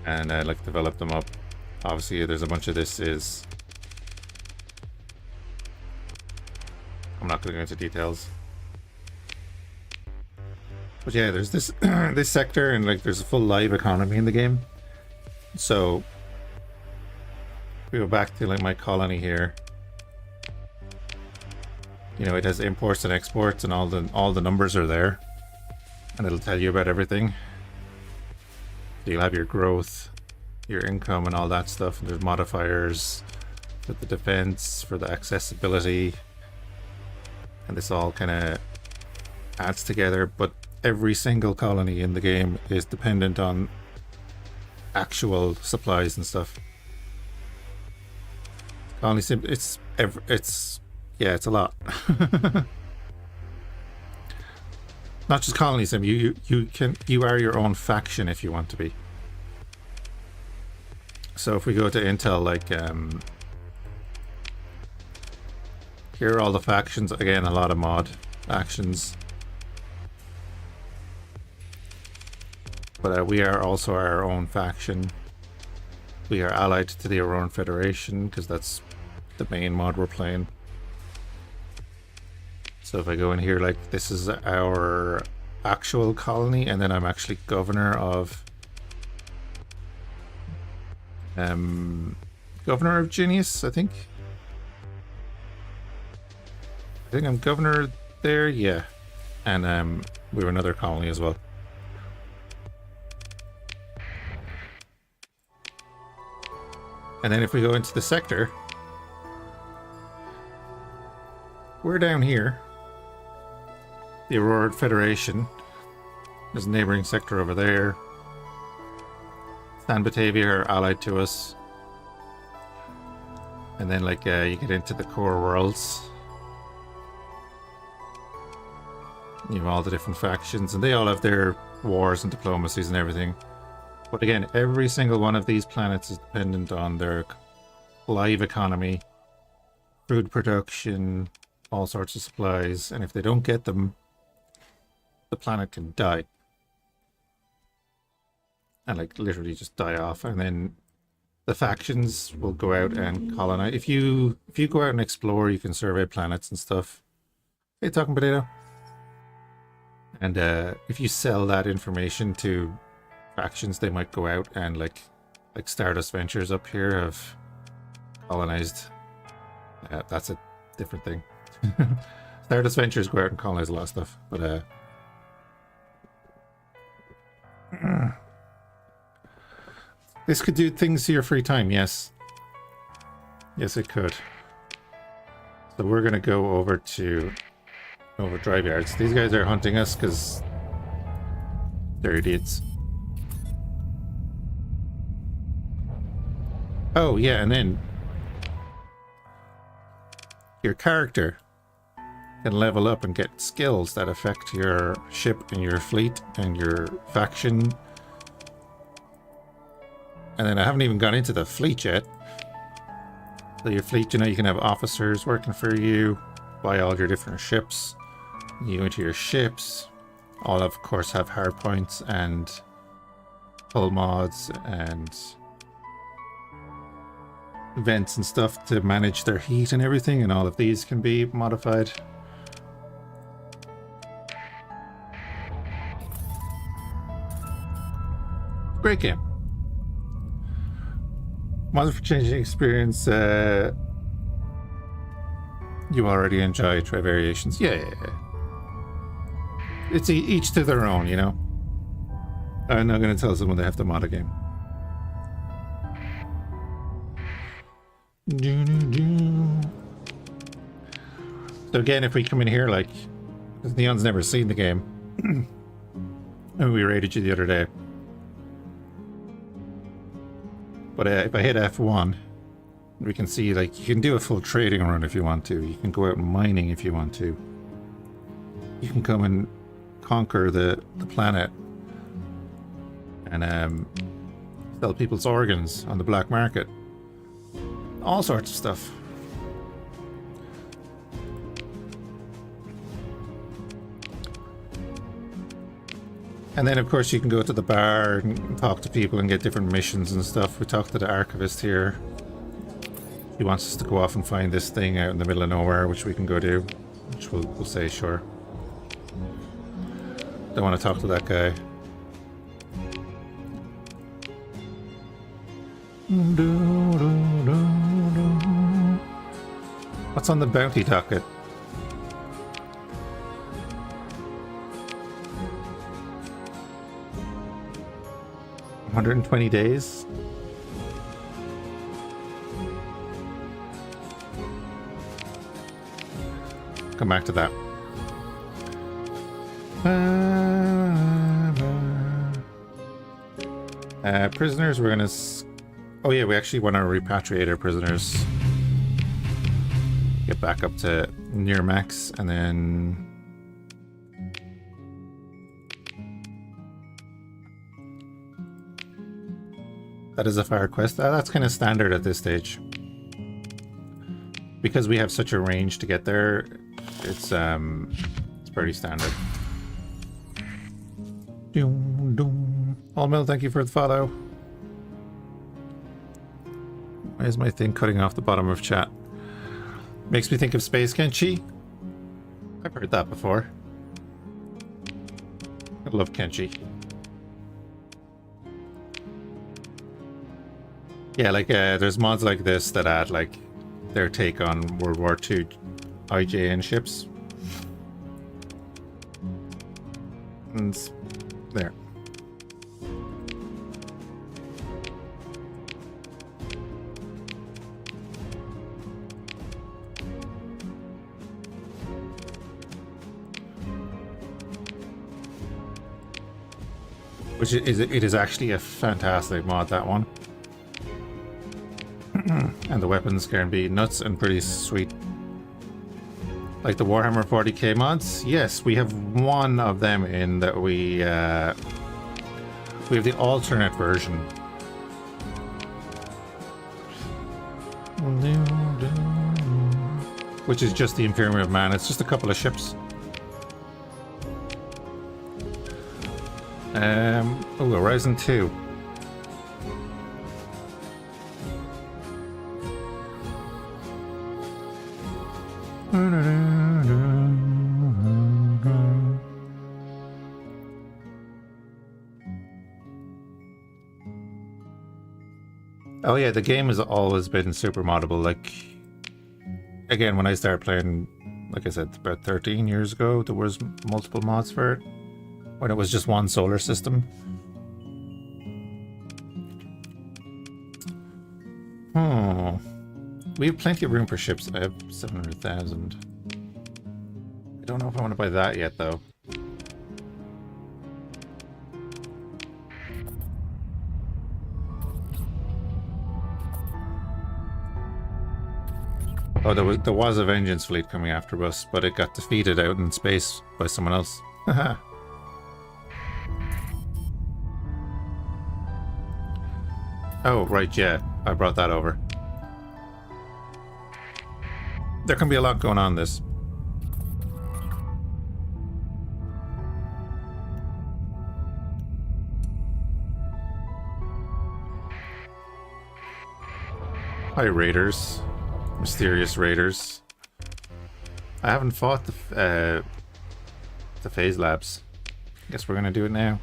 S2: and like develop them up. Obviously, there's a bunch of this is. I'm not going to go into details, but yeah, there's this this sector, and like there's a full live economy in the game. So if we go back to like my colony here. You know, it has imports and exports, and all the numbers are there, and it'll tell you about everything. So you'll have your growth, your income, and all that stuff. And there's modifiers for the defense, for the accessibility, and this all kind of adds together. But every single colony in the game is dependent on actual supplies and stuff. Colony sim, it's yeah, it's a lot. Not just colony sim. You are your own faction if you want to be. So if we go to Intel, like here are all the factions. Again, a lot of mod actions. But we are also our own faction. We are allied to the Auroran Federation because that's the main mod we're playing. So if I go in here, like this is our actual colony, and then I'm actually governor of Genius, I think. I think I'm governor there, yeah. And we were another colony as well. And then if we go into the sector, we're down here. The Auroran Federation. There's a neighboring sector over there. San Batavia are allied to us. And then like you get into the core worlds. You have all the different factions, and they all have their wars and diplomacies and everything. But again, every single one of these planets is dependent on their live economy, food production, all sorts of supplies, and if they don't get them, the planet can die. And like literally just die off, and then the factions will go out and colonize. If you go out and explore, you can survey planets and stuff. Hey, talking potato. And if you sell that information to factions, they might go out and like Stardust Ventures up here have colonized. That's a different thing. Stardust Ventures go out and colonize a lot of stuff, but this could do things to your free time. Yes, it could. So we're gonna go over to Drive Yards. These guys are hunting us because they're idiots. Oh yeah, and then your character can level up and get skills that affect your ship and your fleet and your faction. And then I haven't even gone into the fleet yet. So your fleet, you know, you can have officers working for you, buy all your different ships. You go into your ships. All of course have hard points and hull mods and vents and stuff to manage their heat and everything, and all of these can be modified. Great game. Mods for changing experience. You already enjoy. Try variations. Yeah. It's each to their own, you know. I'm not going to tell someone they have to mod a game. So again, if we come in here, like, because Neon's never seen the game, and we raided you the other day. But if I hit F1, we can see, like, you can do a full trading run if you want to. You can go out mining if you want to. You can come and conquer the planet and sell people's organs on the black market. All sorts of stuff. And then, of course, you can go to the bar and talk to people and get different missions and stuff. We talked to the archivist here. He wants us to go off and find this thing out in the middle of nowhere, which we can go do. Which we'll say, sure. Don't want to talk to that guy. What's on the bounty docket? 120 days? Come back to that. Prisoners, we're gonna... Oh yeah, we actually want to repatriate our prisoners. Get back up to near max, and then... That is a fire quest. That's kind of standard at this stage. Because we have such a range to get there, it's pretty standard. Allmill, thank you for the follow. Why is my thing cutting off the bottom of chat? Makes me think of Space Kenshi. I've heard that before. I love Kenshi. Yeah, like there's mods like this that add like their take on World War II IJN ships. And there. Which is, it is actually a fantastic mod, that one. And the weapons can be nuts and pretty sweet. Like the Warhammer 40k mods? Yes, we have one of them in that we have the alternate version. Which is just the Infirmary of Man. It's just a couple of ships. Oh, Horizon 2. Oh yeah, the game has always been super moddable. Like, again, when I started playing, like I said, about 13 years ago, there was multiple mods for it. When it was just one solar system. We have plenty of room for ships. I have 700,000. I don't know if I want to buy that yet, though. Oh, there was a Vengeance fleet coming after us, but it got defeated out in space by someone else. Haha. Oh, right, yeah. I brought that over. There can be a lot going on this. Hi, raiders. Mysterious raiders. I haven't fought the phase labs. Guess we're gonna do it now.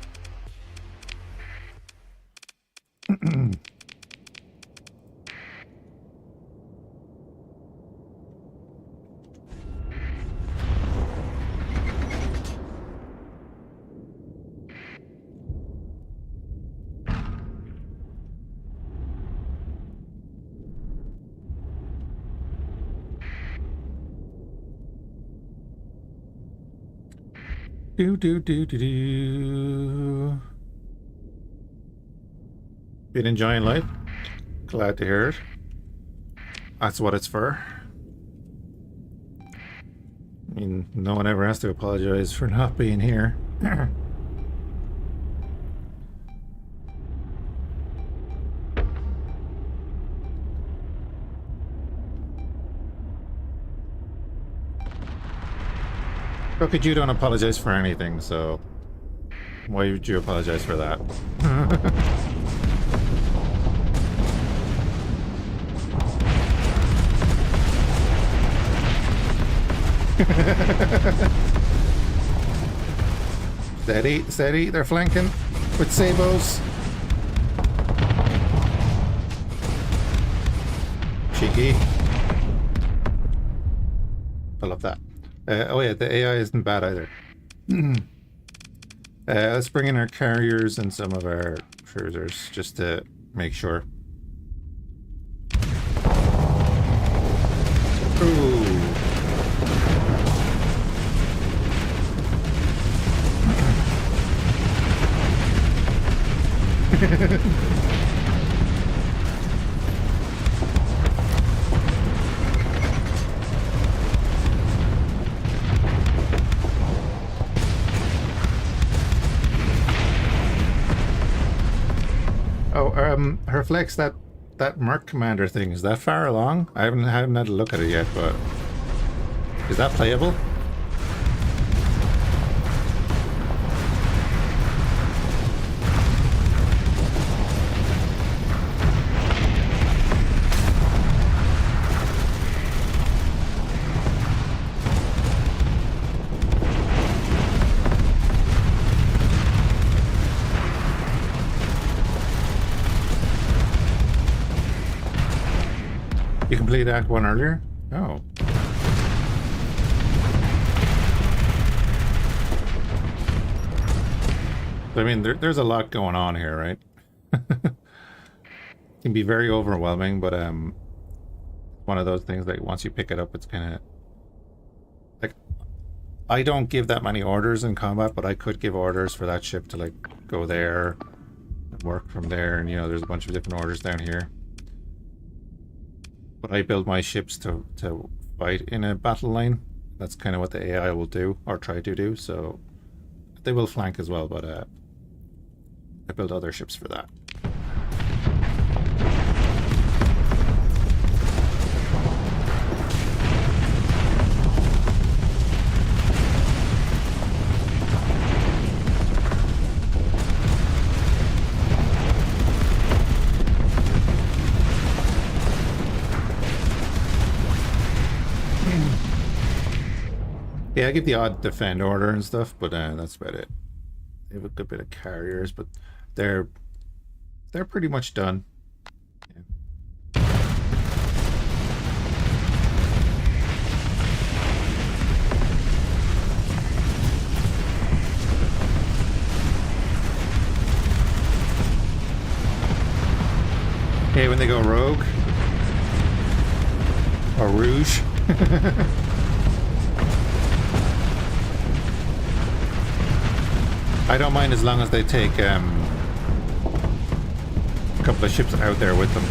S2: Do do do do do. Been enjoying life? Glad to hear it. That's what it's for. I mean, no one ever has to apologize for not being here. Look, you don't apologize for anything, so why would you apologize for that? Steady, steady, they're flanking with sabos. Cheeky. I love that. Oh yeah, the AI isn't bad either. Let's bring in our carriers and some of our cruisers just to make sure. Ooh. Her flex, that Merc Commander thing, is that far along? I haven't had a look at it yet, but is that playable? You completed Act 1 earlier? Oh. I mean, there's a lot going on here, right? It can be very overwhelming, but one of those things that once you pick it up, it's kind of like, I don't give that many orders in combat, but I could give orders for that ship to like go there and work from there, and you know, there's a bunch of different orders down here. But I build my ships to fight in a battle line. That's kind of what the AI will do, or try to do, so they will flank as well, but I build other ships for that. Yeah, I give the odd defend order and stuff, but that's about it. They have a good bit of carriers, but they're pretty much done. Yeah. Hey, when they go rogue or rouge. I don't mind as long as they take a couple of ships out there with them.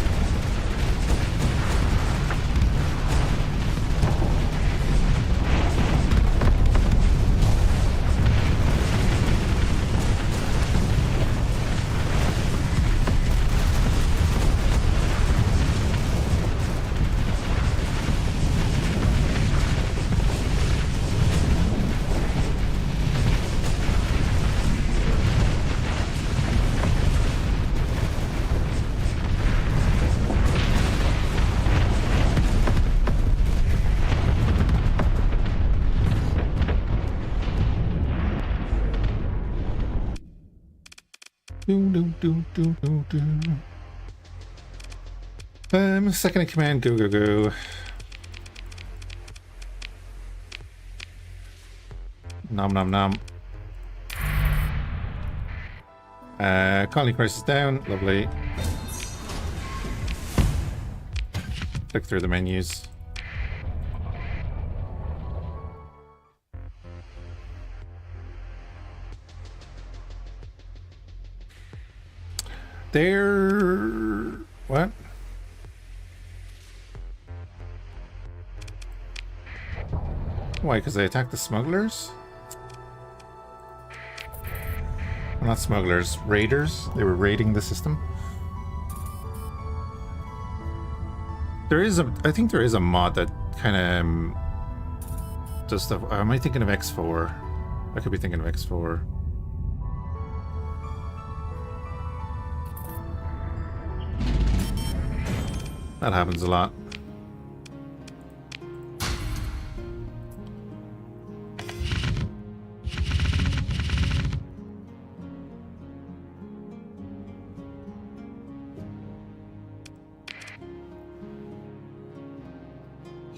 S2: Second in command, go, go, go. Nom, nom, nom. Colony crisis down, lovely. Click through the menus. They're... What? Why, because they attacked the smugglers? Well, not smugglers, raiders. They were raiding the system. There is a... I think there is a mod that kind of does stuff... Am I thinking of X4? I could be thinking of X4. That happens a lot.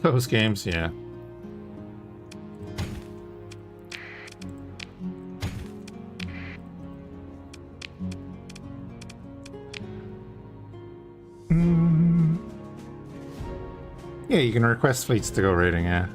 S2: Those games, yeah. Yeah, you can request fleets to go raiding, yeah.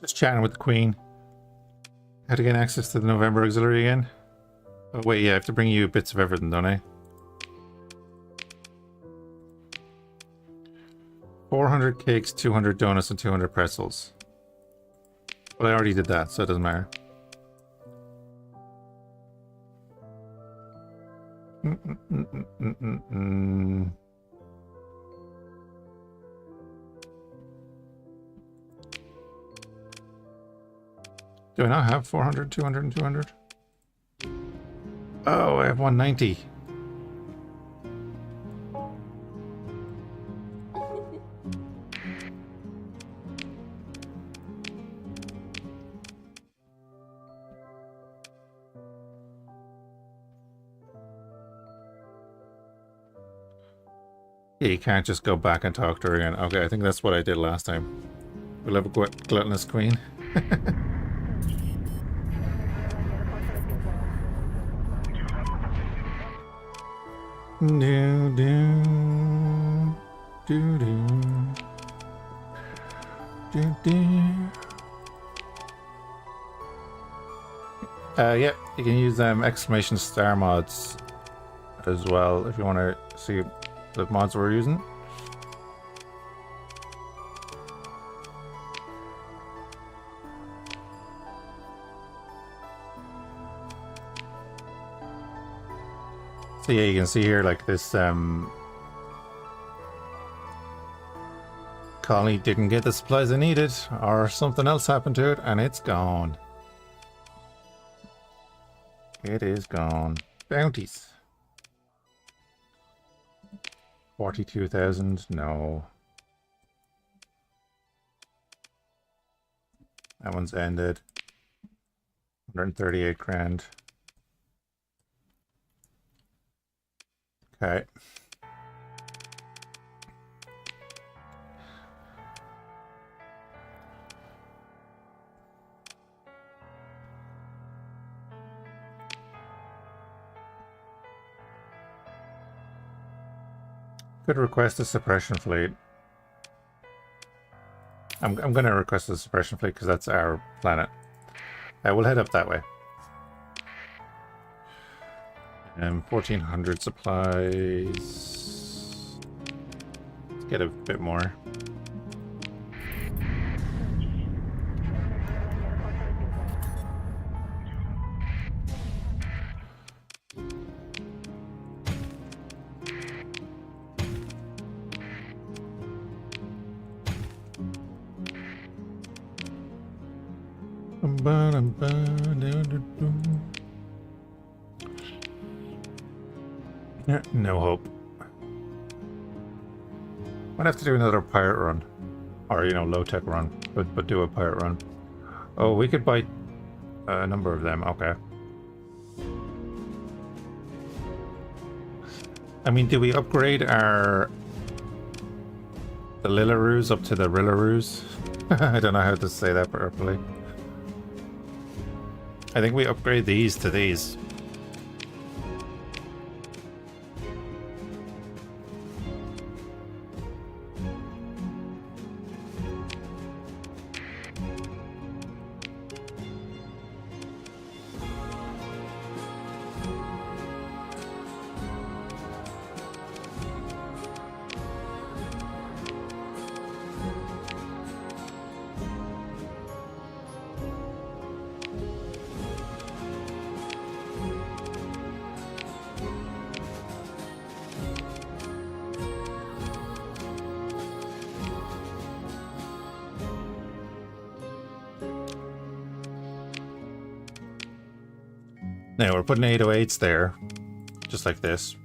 S2: Just chatting with the Queen. How to get access to the November auxiliary again? Oh wait, yeah, I have to bring you bits of everything, don't I? 400 cakes, 200 donuts, and 200 pretzels. Well, I already did that, so it doesn't matter. Do I not have 400, 200, and 200? Oh, I have 190. Yeah, you can't just go back and talk to her again. Okay, I think that's what I did last time. We'll have a gluttonous queen. Do do do do do. Yeah, you can use exclamation star mods as well if you want to see the mods we're using. So yeah, you can see here like this colony didn't get the supplies it needed, or something else happened to it, and it's gone. It is gone. Bounties. 42,000, no. That one's ended. 138 grand. Okay. Could request a suppression fleet. I'm gonna request a suppression fleet because that's our planet. We'll head up that way. 1400 supplies. Let's get a bit more. Yeah, no hope. Might have to do another pirate run. Or, you know, low-tech run. But do a pirate run. Oh, we could buy a number of them. Okay. I mean, do we upgrade our... the Lillaroos up to the Rillaroos. I don't know how to say that properly. I think we upgrade these to these. Now we're putting 808s there, just like this.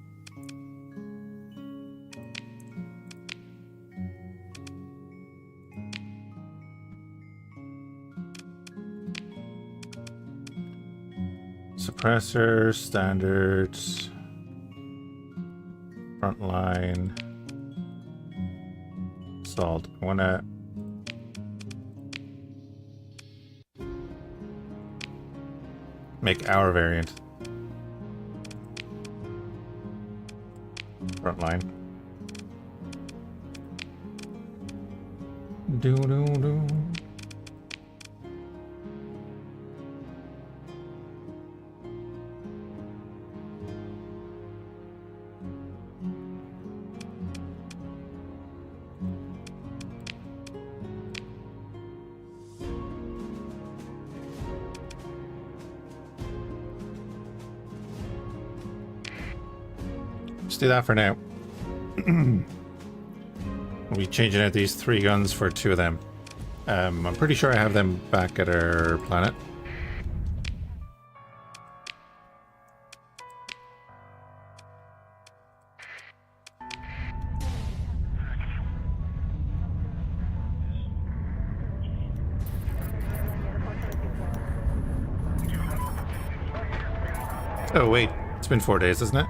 S2: Suppressor, standards, frontline, salt. I wanna make our variant. Frontline. Do do do. Let's do that for now. We'll be changing out these 3 guns for 2 of them. I'm pretty sure I have them back at our planet. Oh wait, it's been 4 days, isn't it?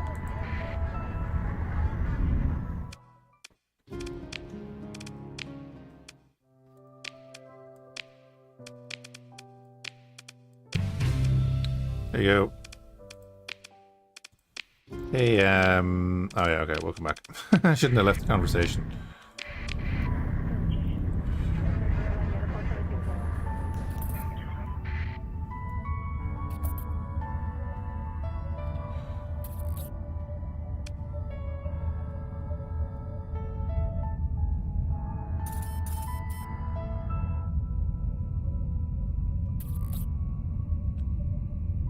S2: There you go. Hey, oh yeah, okay, welcome back. I shouldn't have left the conversation.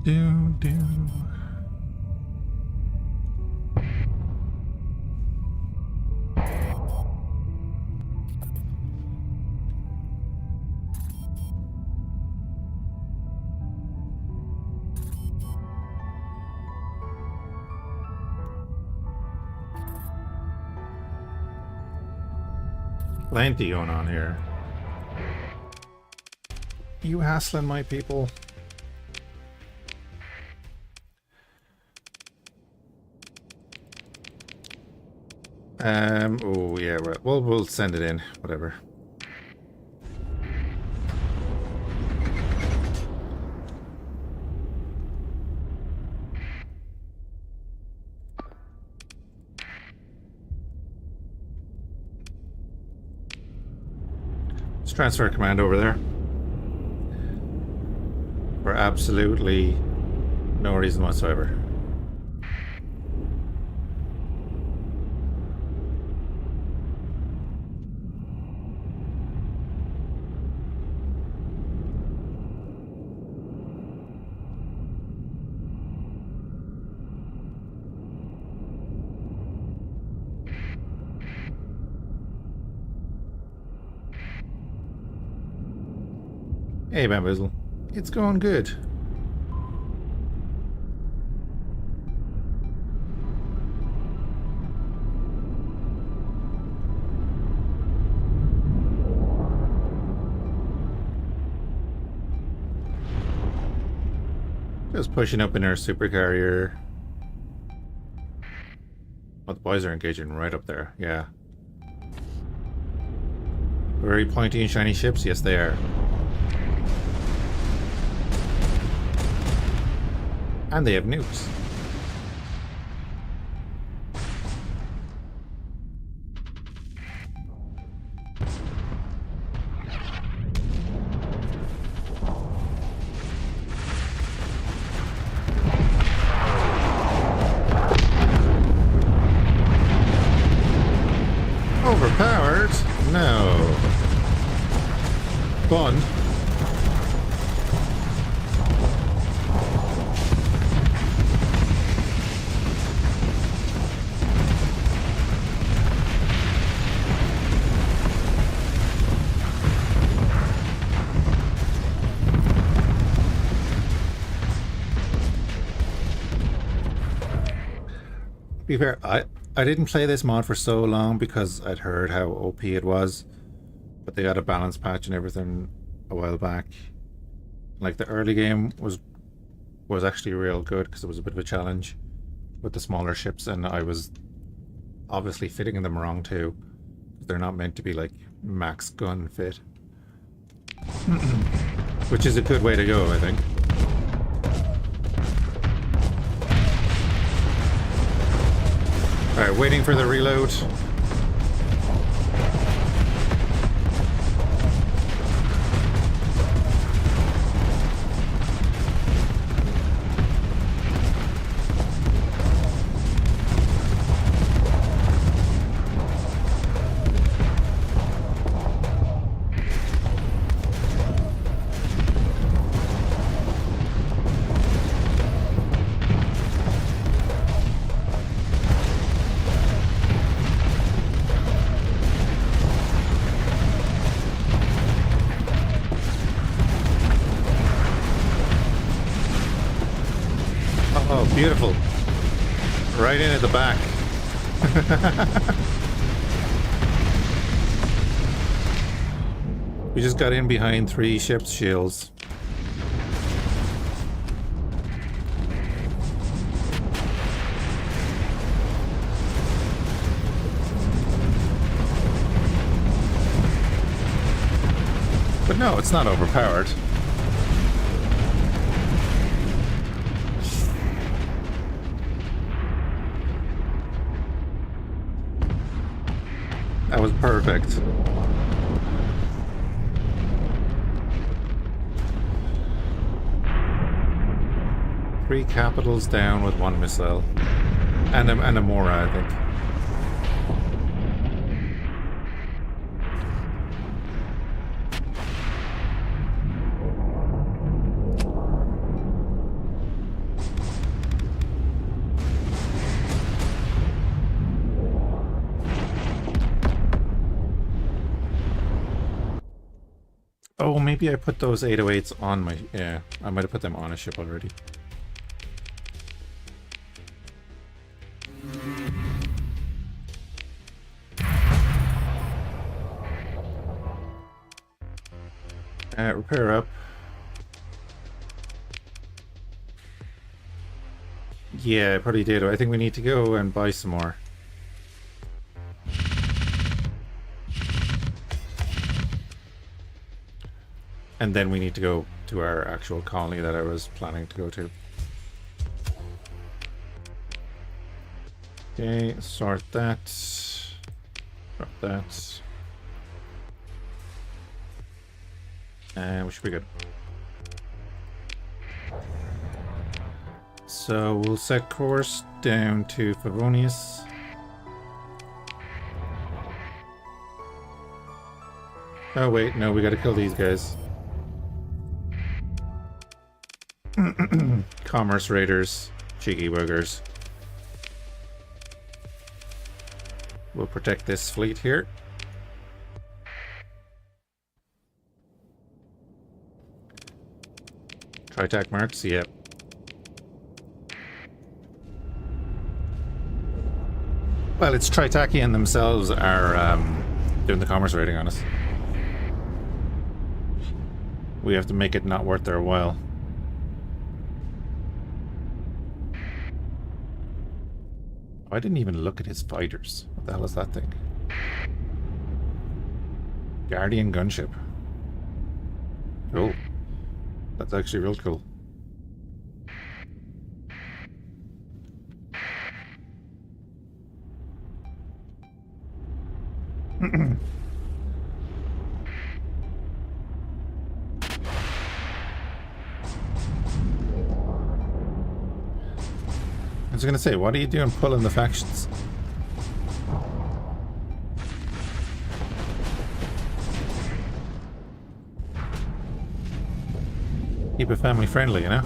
S2: Do do. Plenty going on here. You hassling my people? Oh yeah, we'll send it in, whatever. Let's transfer command over there. For absolutely no reason whatsoever. Hey, Bamboozle. It's going good. Just pushing up in our supercarrier. Oh, the boys are engaging right up there. Yeah. Very pointy and shiny ships? Yes, they are. And they have nukes. Overpowered? No. Fun. To be fair, I didn't play this mod for so long because I'd heard how OP it was, but they got a balance patch and everything a while back. Like the early game was actually real good because it was a bit of a challenge with the smaller ships, and I was obviously fitting them wrong too. They're not meant to be like max gun fit, which is a good way to go, I think. Alright, waiting for the reload. Oh, beautiful. Right in at the back. We just got in behind 3 ships' shields. But no, it's not overpowered. That was perfect. Three capitals down with 1 missile. And a Mora, I think. Oh, maybe I put those 808s on my... Yeah, I might have put them on a ship already. Repair up. Yeah, I probably did. I think we need to go and buy some more. And then we need to go to our actual colony that I was planning to go to. Okay, sort that. Drop that. And we should be good. So we'll set course down to Favonius. Oh wait, no, we gotta kill these guys. Commerce raiders, cheeky boogers. We'll protect this fleet here. Tritac marks, yep. Well, it's Tritacian themselves are doing the commerce raiding on us. We have to make it not worth their while. I didn't even look at his fighters. What the hell is that thing? Guardian gunship. Cool. That's actually real cool. I was gonna say, what are you doing pulling the factions? Keep it family friendly, you know?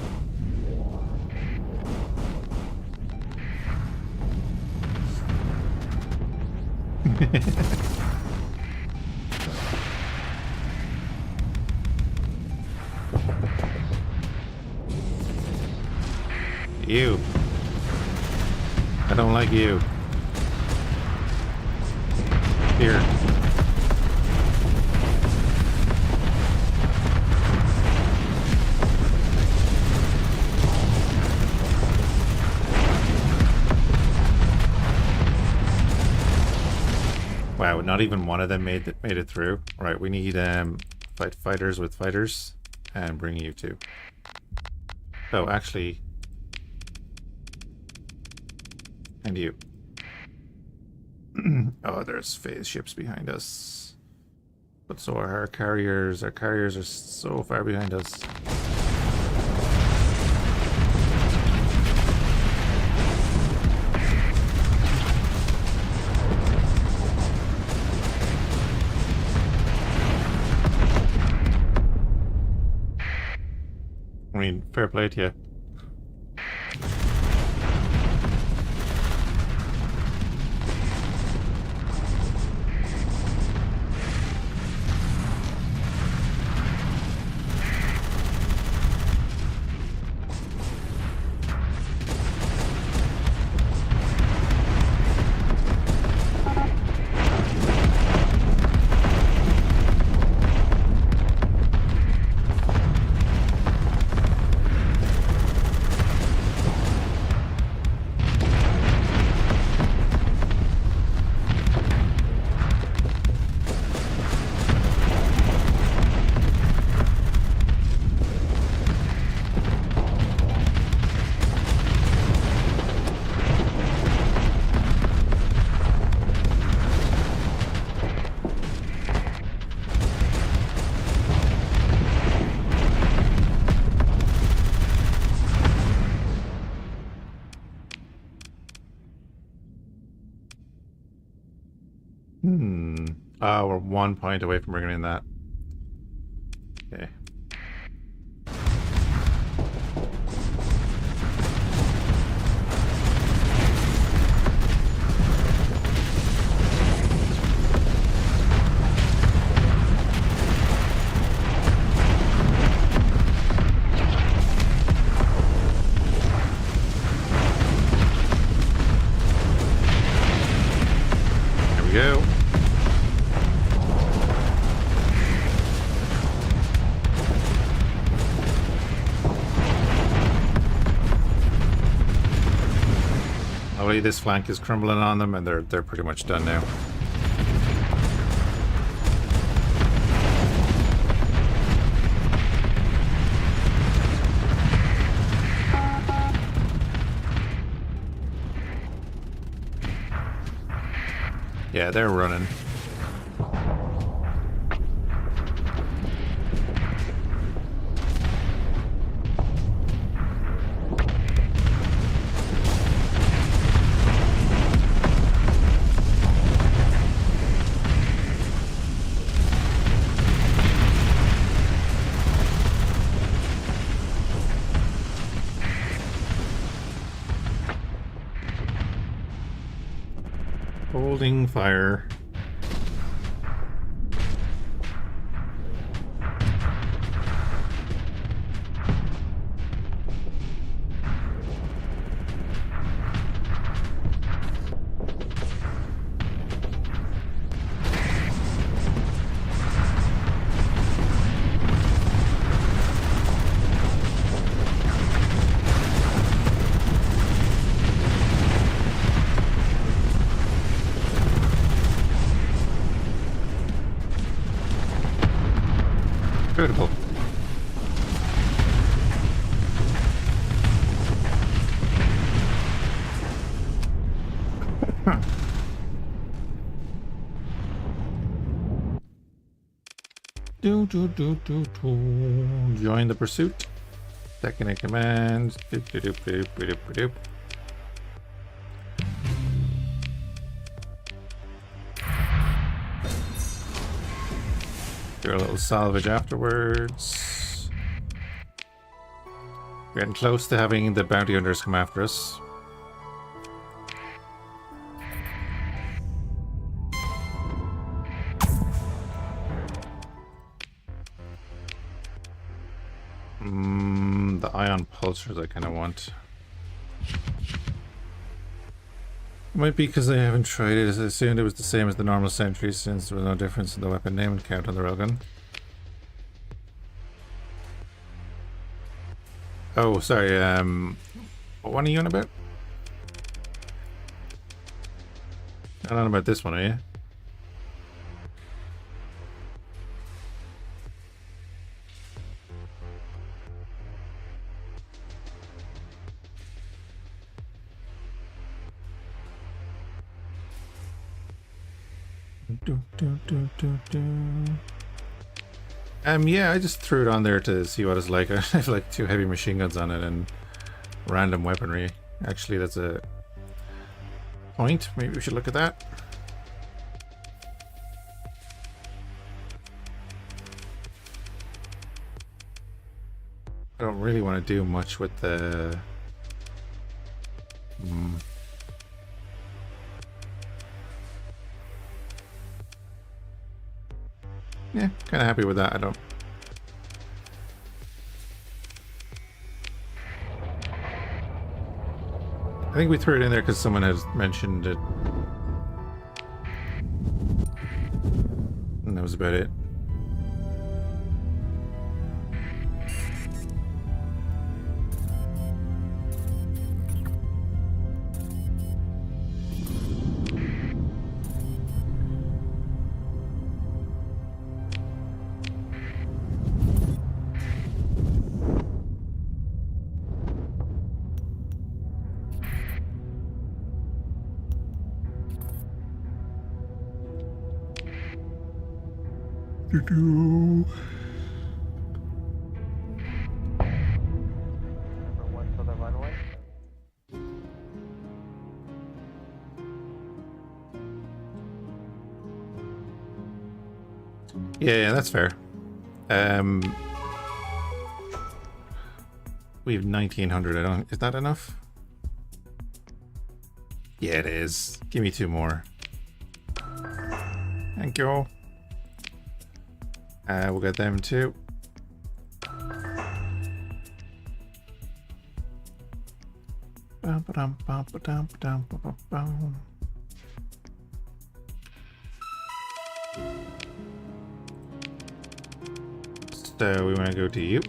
S2: You. I don't like you. Here. Wow, not even one of them made it through. Right, we need fight fighters with fighters and bring you two. Oh, actually, and you. Oh, there's phase ships behind us. But so are our carriers. Our carriers are so far behind us. I mean, fair play to you. We're 1 point away from bringing in that. Okay. There we go. This flank is crumbling on them, and they're pretty much done now. Yeah, they're running. Holding fire. Beautiful. Join the pursuit. Second in command. Doop, doop, doop, doop, doop, doop. Do a little salvage afterwards. We're getting close to having the bounty hunters come after us. The ion pulsars I kind of want. Might be because I haven't tried it. I assumed it was the same as the normal sentry since there was no difference in the weapon name and count on the railgun. Oh, sorry, what one are you on about? Not on about this one, are you? Yeah, I just threw it on there to see what it's like. I have like 2 heavy machine guns on it and random weaponry. Actually, that's a point. Maybe we should look at that. I don't really want to do much with the... Yeah, kind of happy with that. I think we threw it in there because someone has mentioned it. And that was about it. Yeah, that's fair. We have 1900. Is that enough? Yeah, it is. Give me 2 more. Thank you. We'll get them too. So we want to go to you.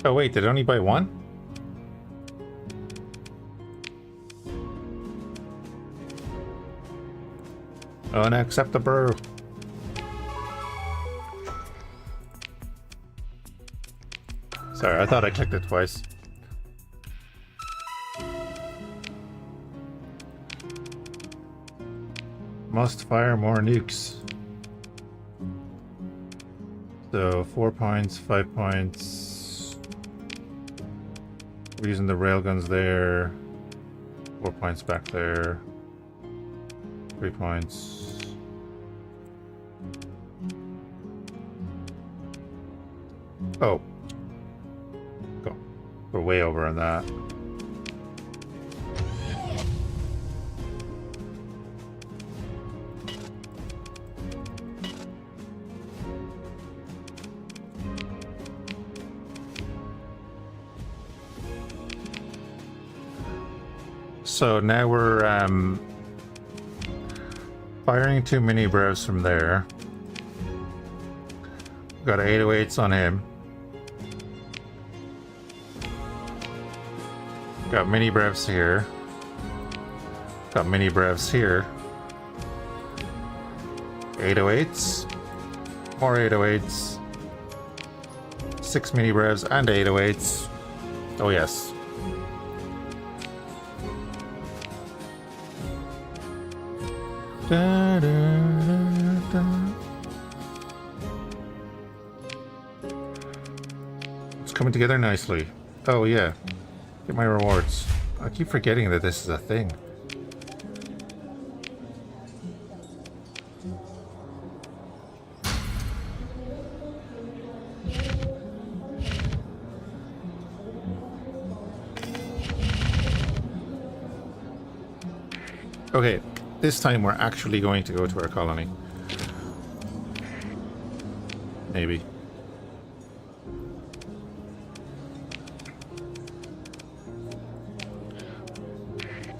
S2: Oh wait, did I only buy 1? Unacceptable. Sorry, I thought I clicked it twice. Must fire more nukes. So 4 points, 5 points. We're using the railguns there. 4 points back there. 3 points. Oh. Go. We're way over on that. So now we're Firing 2 mini brevs from there. Got 808s on him. Got mini brevs here. Got mini brevs here. 808s. More 808s. 6 mini brevs and 808s. Oh yes. Da, da, da, da. It's coming together nicely. Oh yeah. Get my rewards. I keep forgetting that this is a thing. Okay, this time we're actually going to go to our colony. Maybe.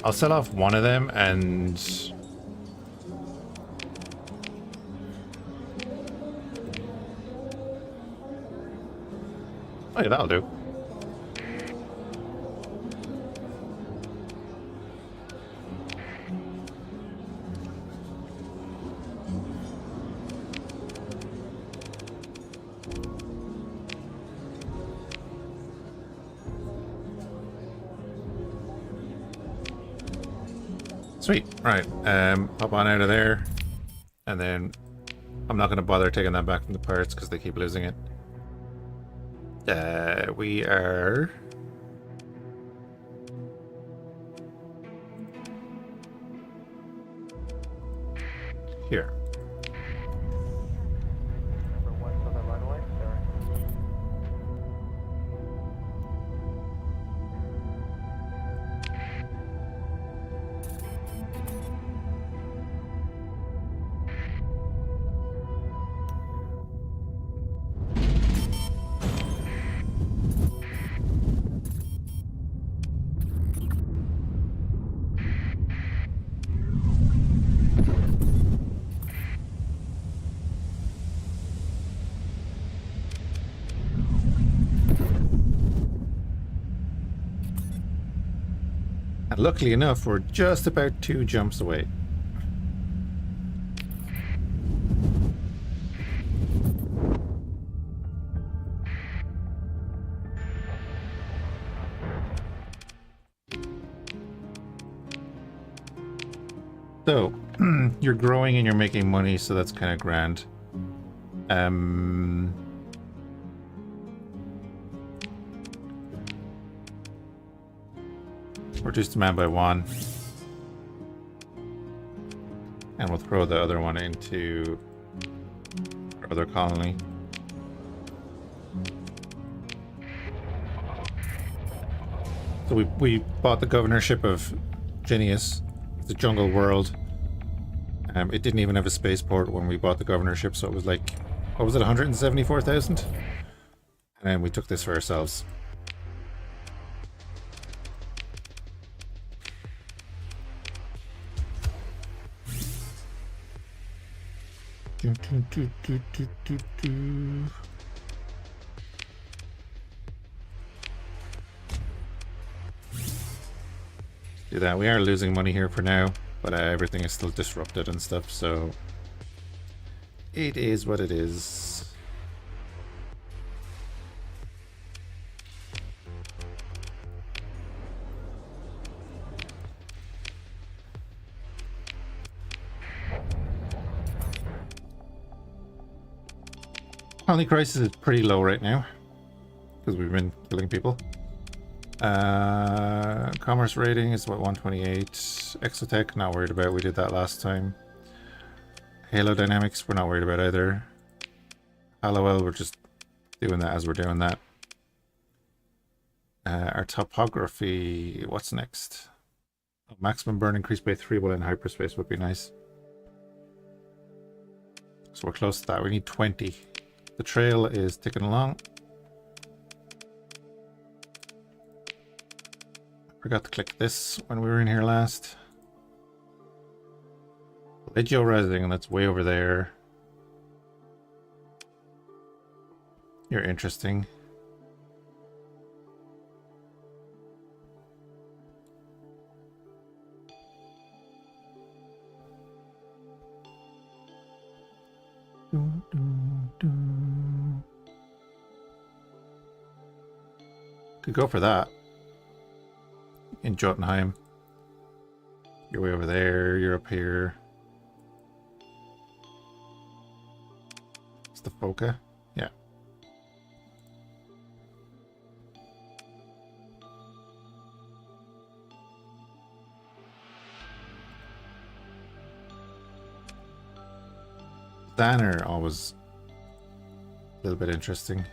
S2: I'll sell off one of them and... Oh yeah, that'll do. Sweet. Right. Pop on out of there. And then I'm not going to bother taking that back from the pirates because they keep losing it. We are... here. And luckily enough, we're just about 2 jumps away. So, you're growing and you're making money, so that's kind of grand. Reduce demand by 1. And we'll throw the other one into our other colony. So we bought the governorship of Genius, the jungle world. It didn't even have a spaceport when we bought the governorship, so it was like, what was it, 174,000? And then we took this for ourselves. Do that. We are losing money here for now, but everything is still disrupted and stuff, so it is what it is. Colony crisis is pretty low right now because we've been killing people. Commerce rating is what, 128. Exotech, not worried about. We did that last time. Halo dynamics, we're not worried about either. Hallowell, we're just doing that as we're doing that. Our topography, what's next? Oh, maximum burn increased by 3 while in hyperspace would be nice. So we're close to that. We need 20. The trail is ticking along. Forgot to click this when we were in here last. Legio Resing, that's way over there. You're interesting. Could go for that. In Jotunheim. You're way over there, you're up here. It's the Foca? Yeah. Danner always a little bit interesting.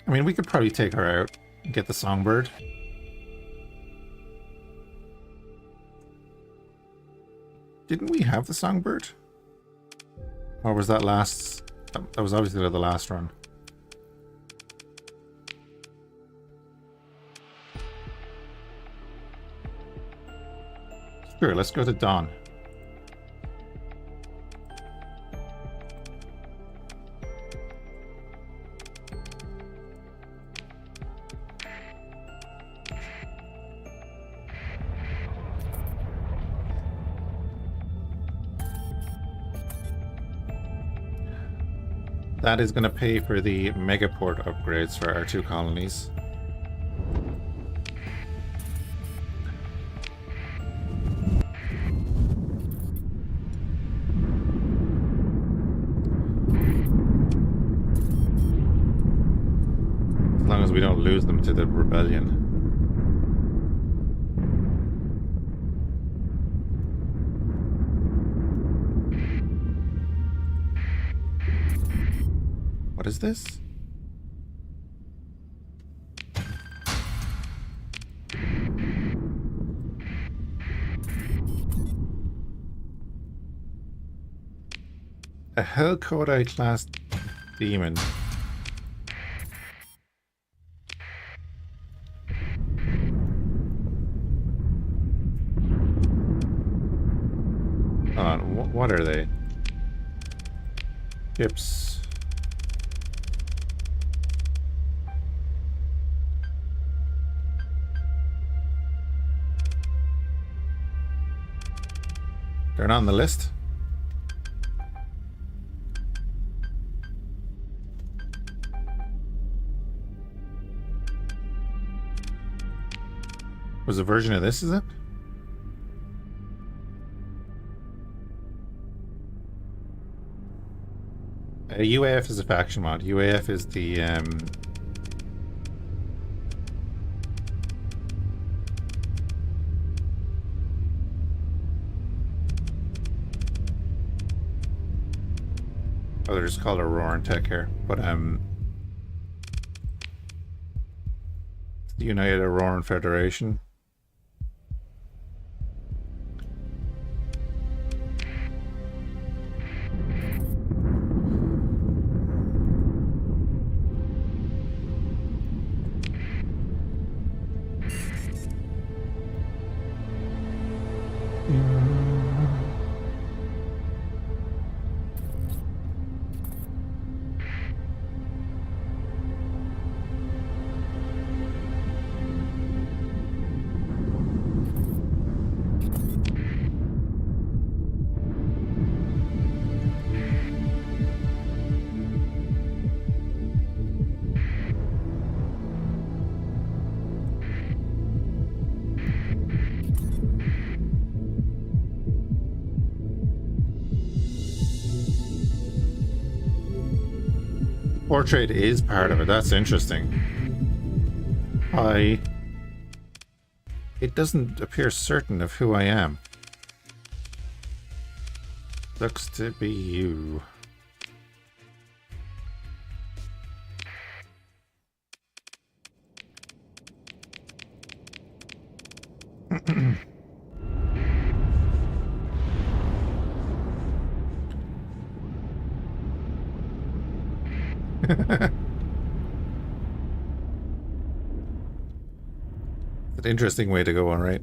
S2: I mean, we could probably take her out and get the Songbird. Didn't we have the Songbird? Or was that last... That was obviously the last run. Sure, let's go to Dawn. That is going to pay for the megaport upgrades for our 2 colonies. As long as we don't lose them to the rebellion. What is this? A Hellcodite class demon. What are they? Ships. They're not on the list. Was a version of this, is it? UAF is a faction mod. UAF is the oh, they're just called Aurora and Tech here, but the United Auroran Federation. Portrait is part of it. That's interesting. It doesn't appear certain of who I am. Looks to be you. It's an interesting way to go on, right?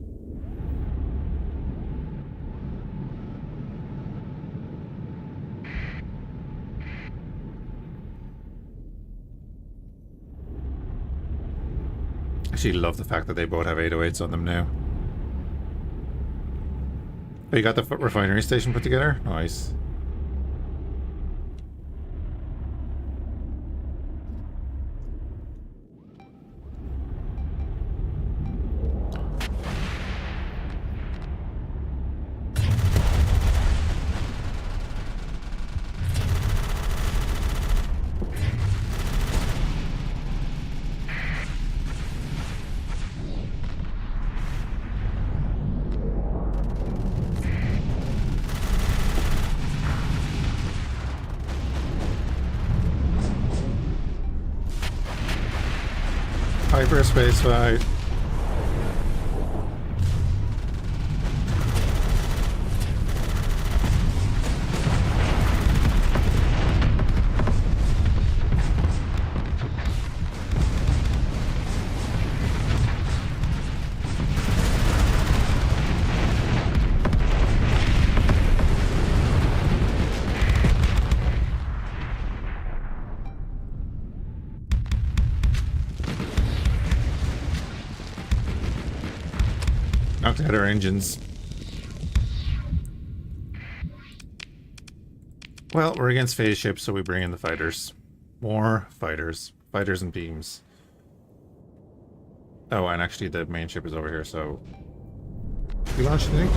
S2: actually love the fact that they both have 808s on them now. Oh, you got the refinery station put together? Nice. Hyperspace fight. Knocked out our engines. Well, we're against phase ships, so we bring in the fighters. More fighters. Fighters and beams. Oh, and actually the main ship is over here, so... You launched the nuke?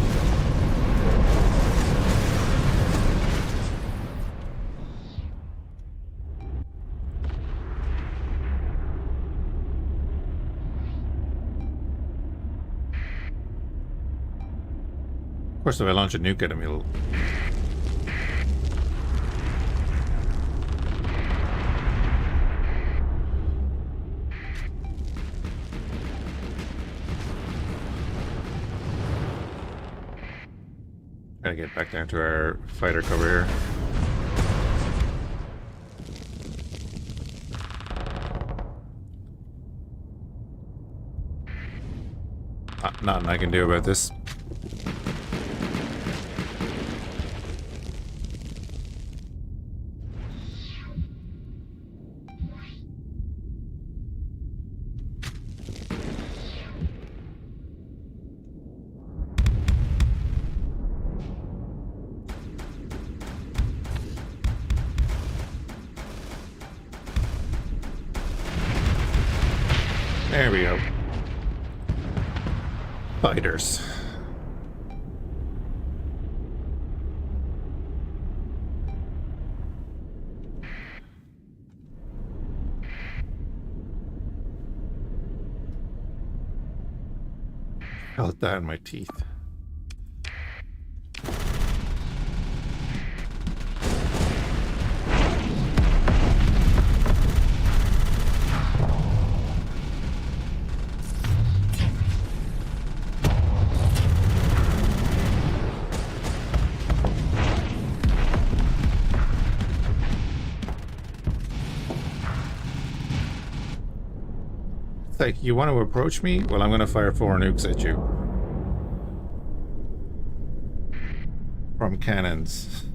S2: Of course, if I launch a nuke at him, he'll... Gotta get back down to our fighter cover here. Nothing I can do about this. There we go. Fighters. Felt that in my teeth. Like, you want to approach me? Well, I'm going to fire 4 nukes at you. From cannons.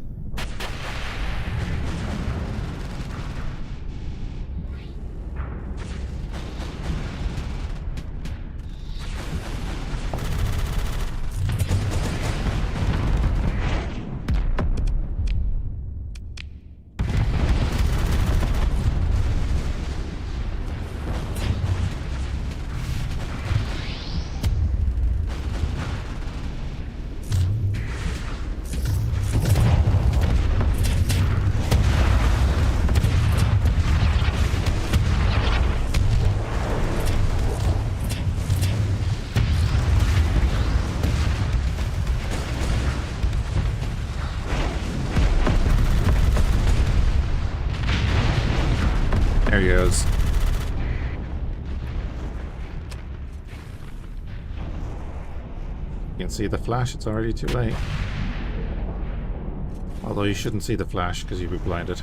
S2: There he goes. You can see the flash, it's already too late. Although you shouldn't see the flash because you'd be blinded.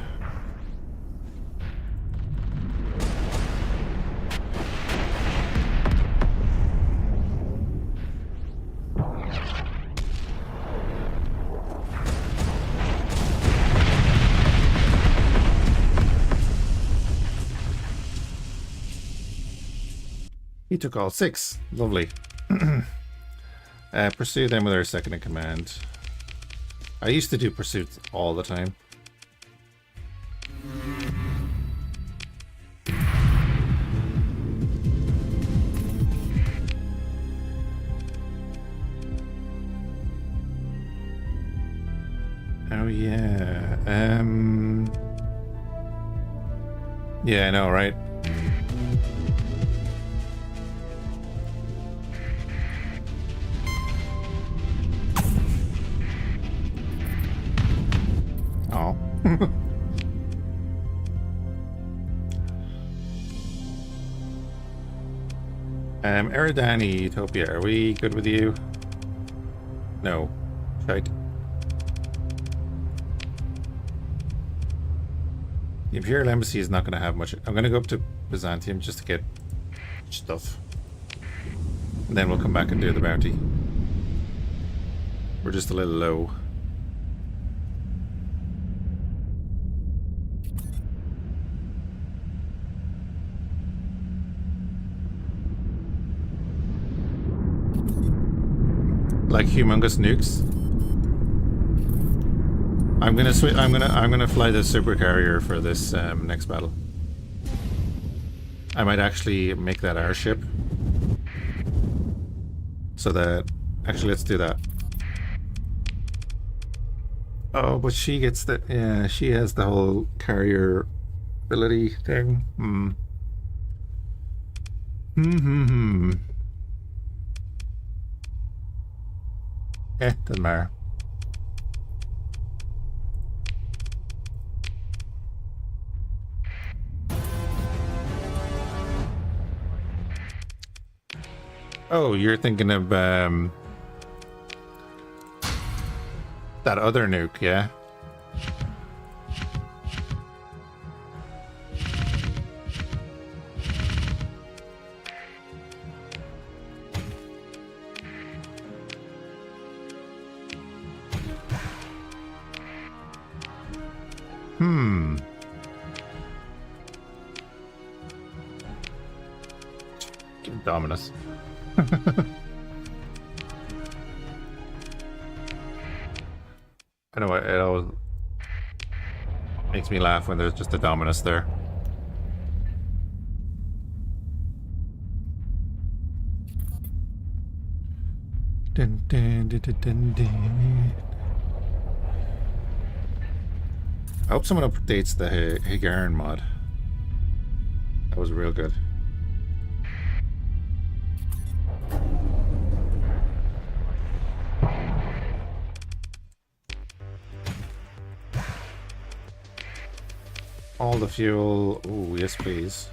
S2: He took all 6. Lovely. Pursue them with our second in command. I used to do pursuits all the time. Oh yeah. Yeah, I know, right? Oh. Eridani Utopia, are we good with you? No. Shite. The Imperial Embassy is not going to have much. I'm going to go up to Byzantium just to get stuff. And then we'll come back and do the bounty. We're just a little low. Like humongous nukes. I'm gonna fly the super carrier for this next battle. I might actually make that our ship. So that actually let's do that. Oh, but she gets the yeah, she has the whole carrier ability thing. Doesn't matter. Oh, you're thinking of that other nuke, yeah? Dominus. I know it always makes me laugh when there's just a Dominus there. Dun, dun, dun, dun, dun, dun. I hope someone updates the Hagaran mod. That was real good. All the fuel. Ooh, yes, please.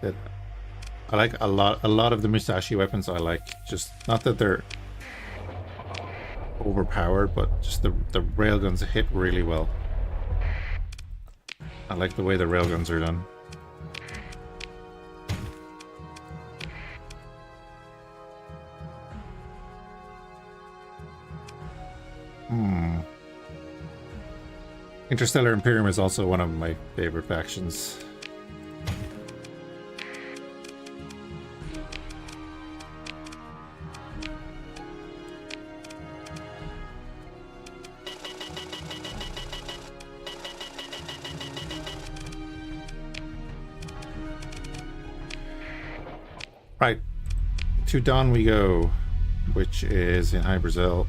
S2: I like a lot of the Musashi weapons. I like just not that they're overpowered, but just the railguns hit really well. I like the way the railguns are done. Interstellar Imperium is also one of my favorite factions. Right, to Dawn we go, which is in High Brazil.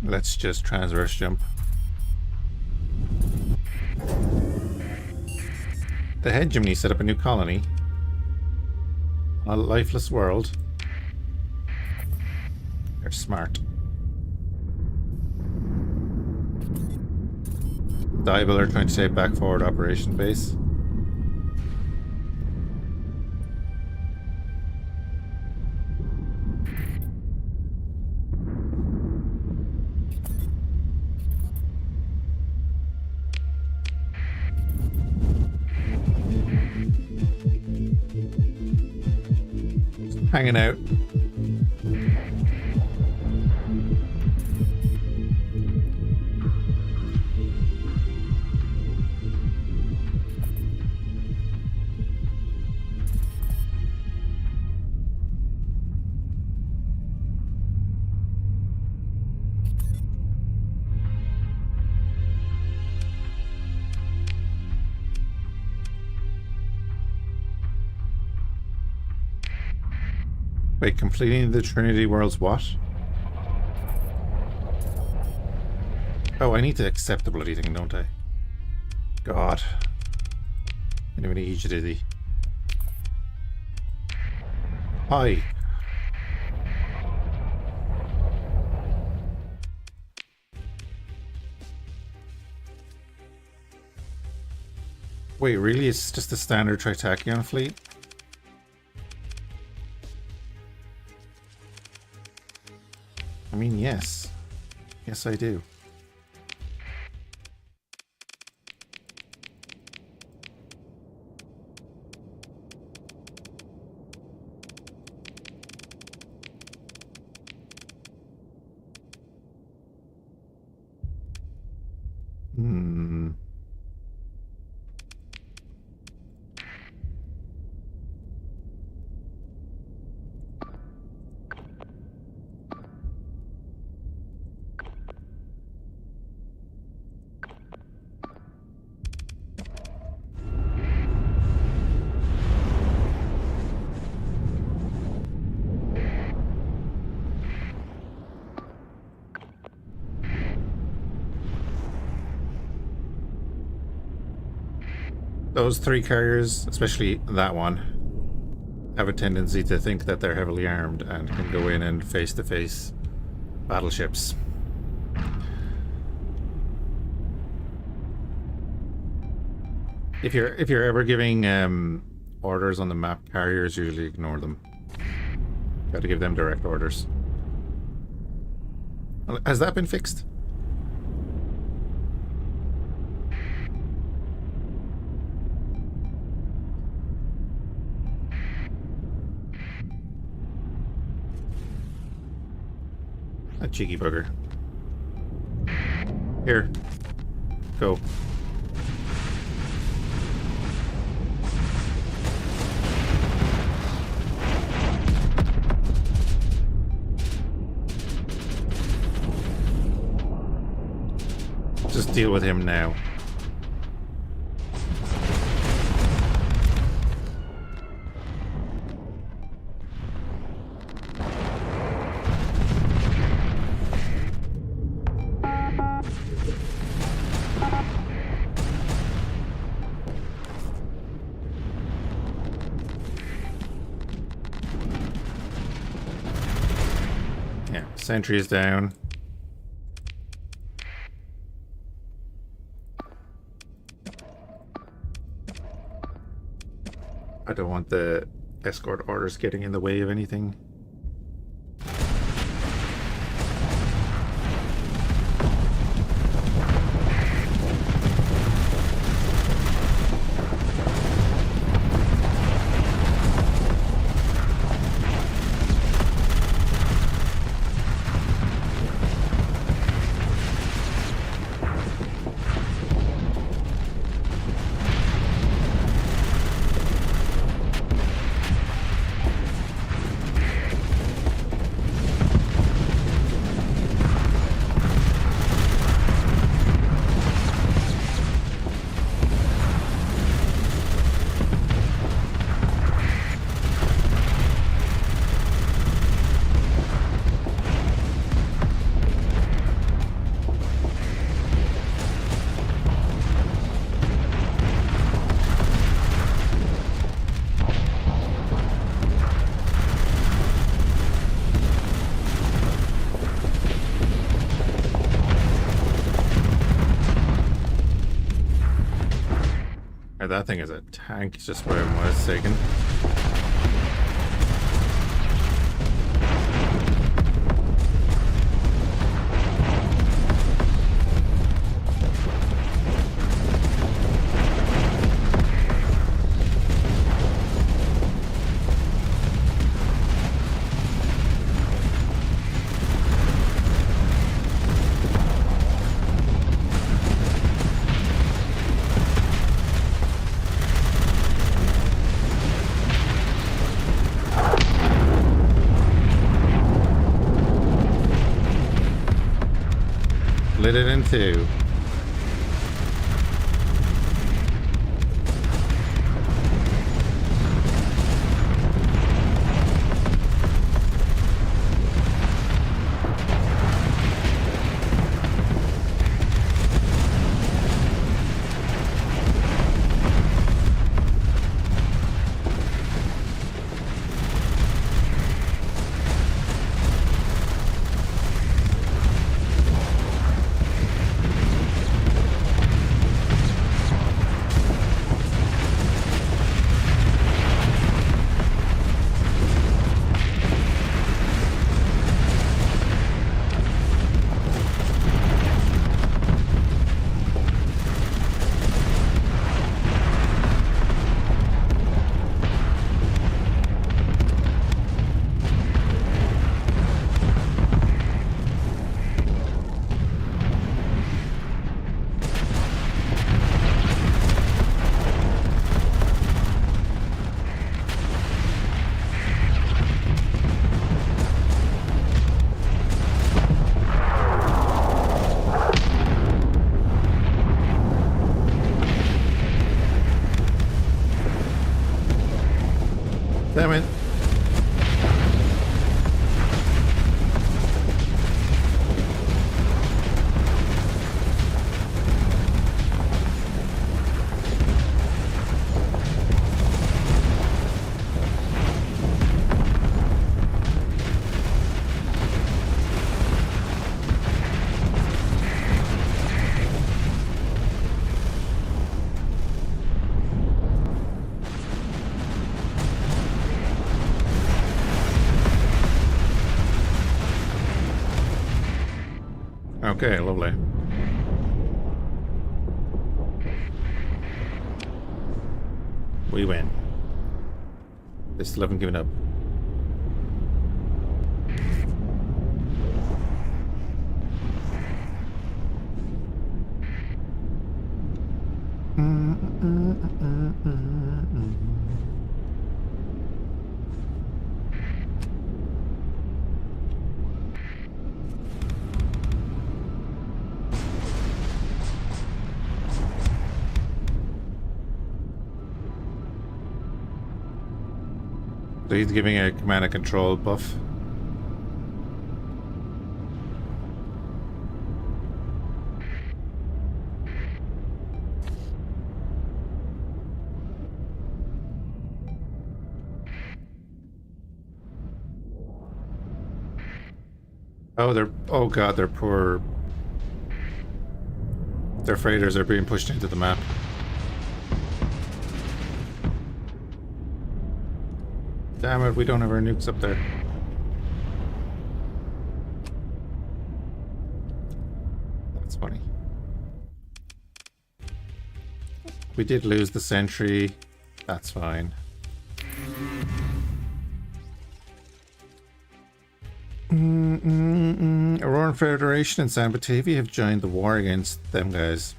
S2: Let's just transverse jump. The hegemony set up a new colony. A lifeless world. They're smart. Diablo are trying to take back forward operation base. hanging out. Wait, completing the Trinity World's what? Oh, I need to accept the bloody thing, don't I? God. I never need you, did he? Hi. Wait, really? It's just a standard Tritachyon fleet? I mean, yes. Yes, I do. Hmm. Those three carriers, especially that one, have a tendency to think that they're heavily armed and can go in and face-to-face battleships. If you're ever giving orders on the map, carriers usually ignore them. Got to give them direct orders. Has that been fixed? A cheeky bugger. Here. Go. Just deal with him now. Yeah, sentry is down. I don't want the escort orders getting in the way of anything. That thing is a tank, just where I was taken. Split it in two. Damn it. Okay, lovely. We win. They still haven't given up. So he's giving a command and control buff. Oh god, their poor... Their freighters are being pushed into the map. Damn it, we don't have our nukes up there. That's funny. We did lose the sentry. That's fine. Auroran Federation and San Batavia have joined the war against them guys.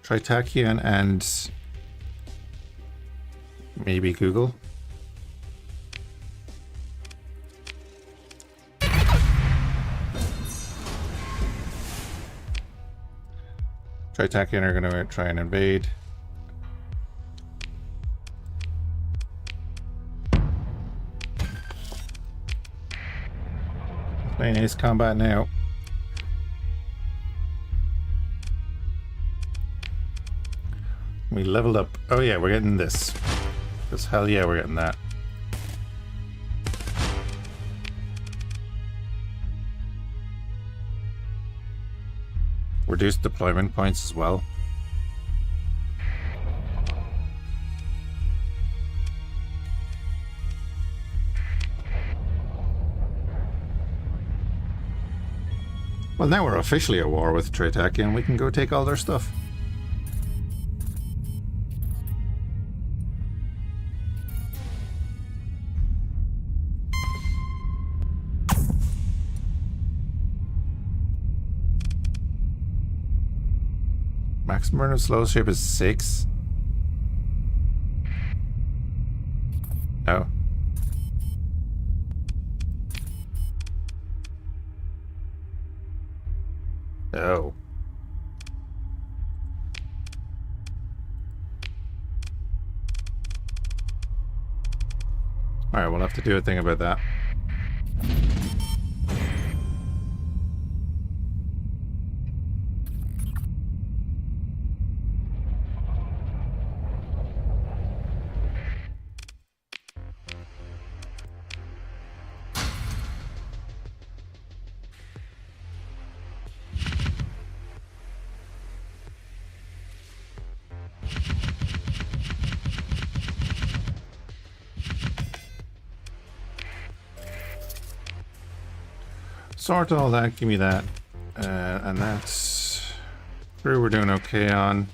S2: Tritachian and maybe Google. Tritachian are going to try and invade. Playing ace combat now. We leveled up. Oh yeah, we're getting this. Because hell yeah, we're getting that. Reduced deployment points as well. Well, now we're officially at war with Tritaki and we can go take all their stuff. Maximum of slow ship is 6. No. Oh. Alright, we'll have to do a thing about that. Sort all that, give me that. And that's... Crew we're doing okay on.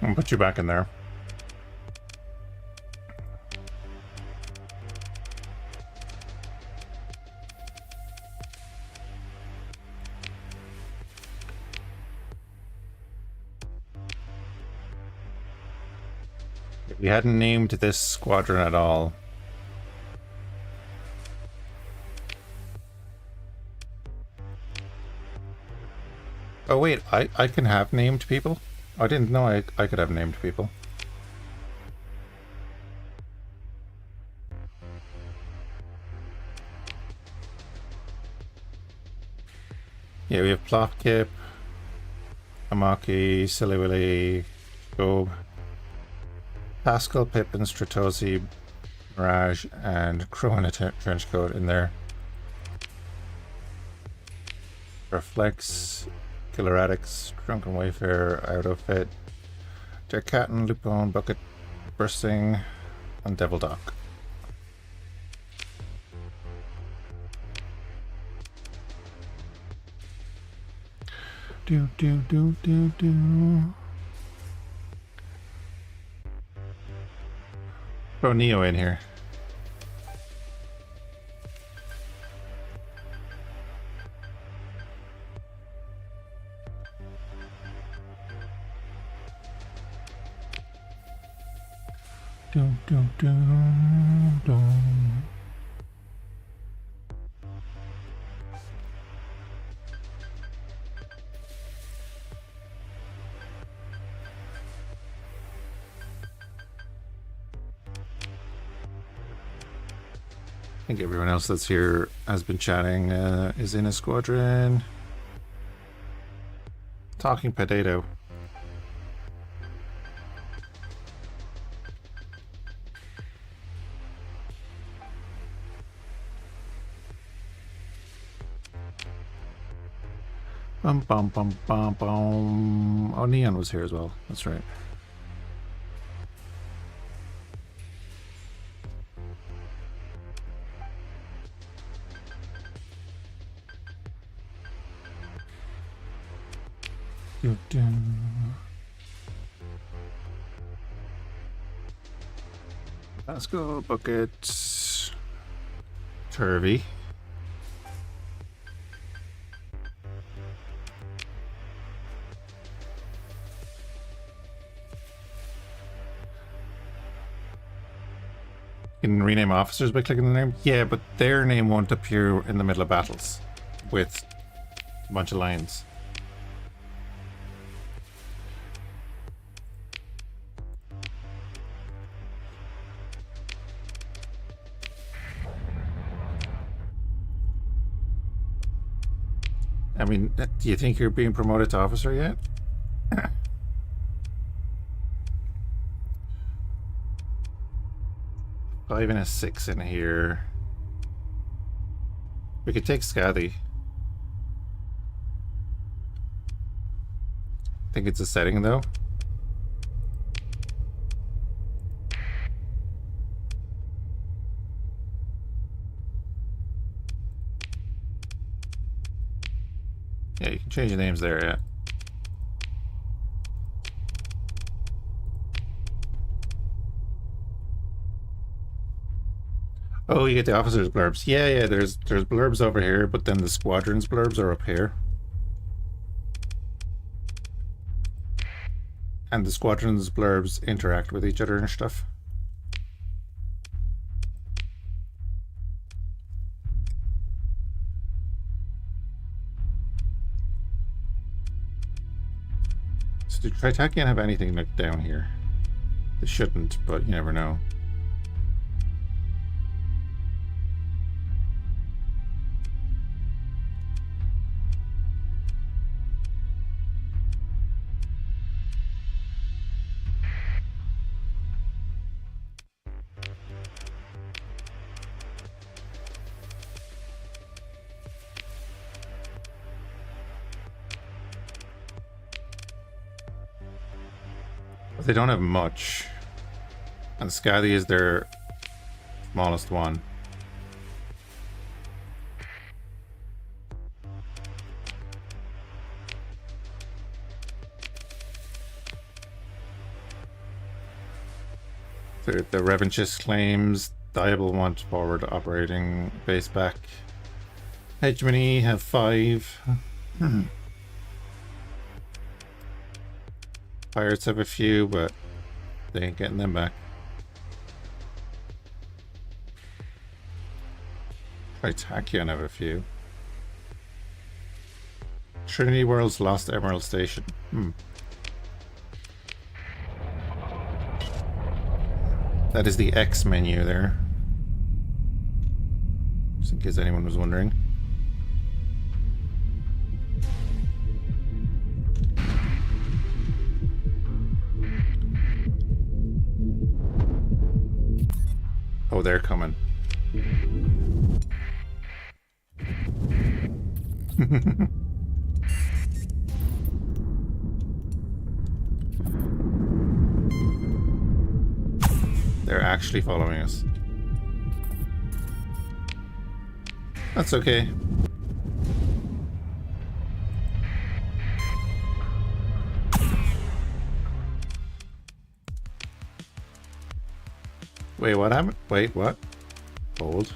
S2: I'll put you back in there. If we hadn't named this squadron at all. Oh wait, I can have named people? I didn't know I could have named people. Yeah, we have Plopkip, Amaki, Silly Willy, Gob, Pascal, Pippin, Stratosi, Mirage, and Crow in a trench coat in there. Reflex, Killer Addicts, Drunken Wayfarer, Outfit, Jack Catton, Lupone, Bucket, Bursting, and Devil Dock. Do. Throw Neo in here. Do. I think everyone else that's here has been chatting, is in a squadron. Talking potato. Bum bum bum bum bum. Oh, Neon was here as well. That's right. Let's go, Bucket. Turvy. You can rename officers by clicking the name? Yeah, but their name won't appear in the middle of battles with a bunch of lines. I mean, do you think you're being promoted to officer yet? 5 and a 6 in here. We could take Scathy. Think it's a setting though. Yeah, you can change the names there, yeah. Oh, you get the officer's blurbs. Yeah, yeah, there's blurbs over here, but then the squadron's blurbs are up here. And the squadron's blurbs interact with each other and stuff. So did Tritakian have anything like down here? They shouldn't, but you never know. They don't have much. And Scally is their smallest one. The Revanchist claims Diable want forward operating base back. Hegemony have 5. Pirates have a few, but they ain't getting them back. Tritakian have a few. Trinity World's lost Emerald Station. That is the X menu there. Just in case anyone was wondering. Oh, they're coming. They're actually following us. That's okay. Wait, what happened? Wait, what? Hold.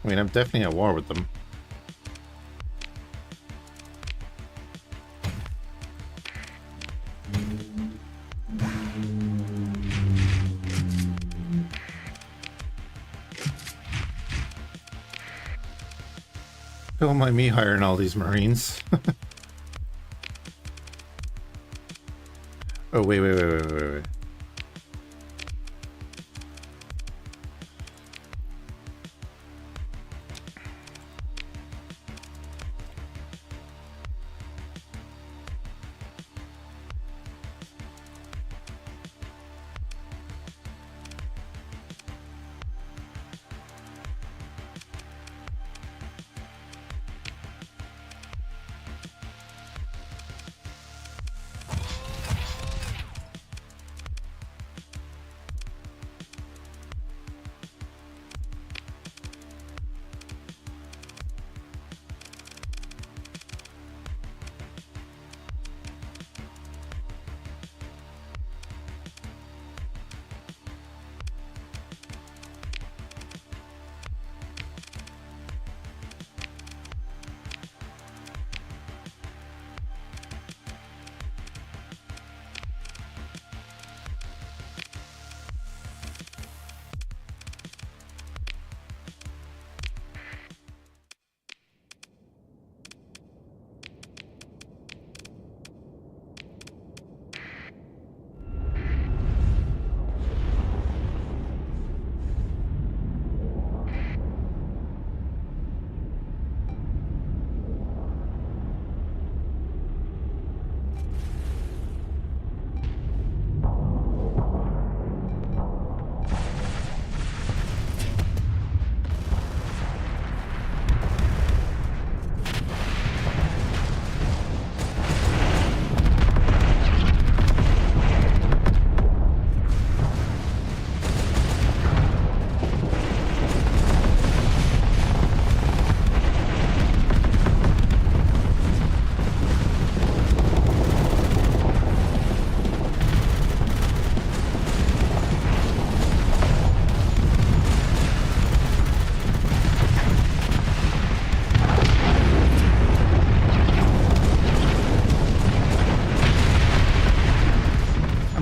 S2: I mean, I'm definitely at war with them. Don't mind me hiring all these Marines. Oh, wait.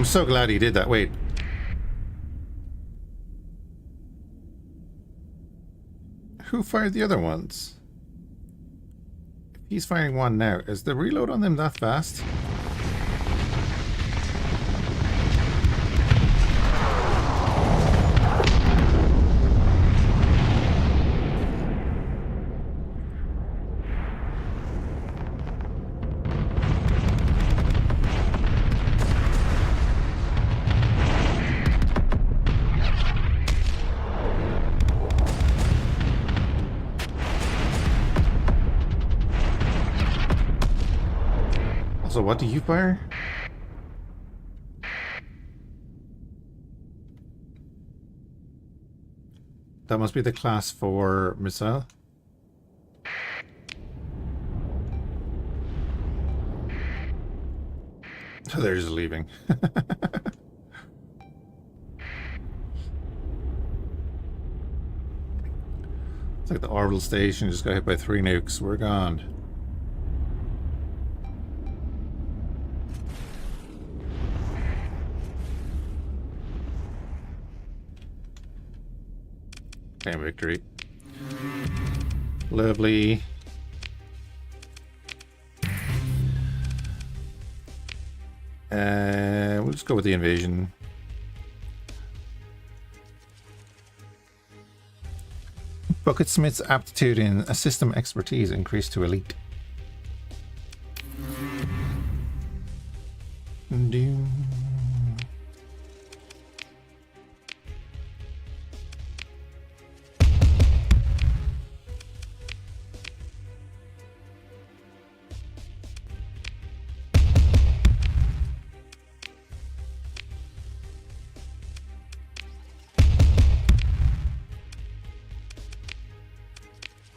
S2: so glad he did that. Wait. Who fired the other ones? He's firing one now. Is the reload on them that fast? So what do you fire? That must be the class 4 missile. Oh, they're just leaving. It's like the orbital station just got hit by 3 nukes. We're gone. Okay, victory. Lovely. We'll just go with the invasion. Bucketsmith's aptitude in a system expertise increased to elite. Doom.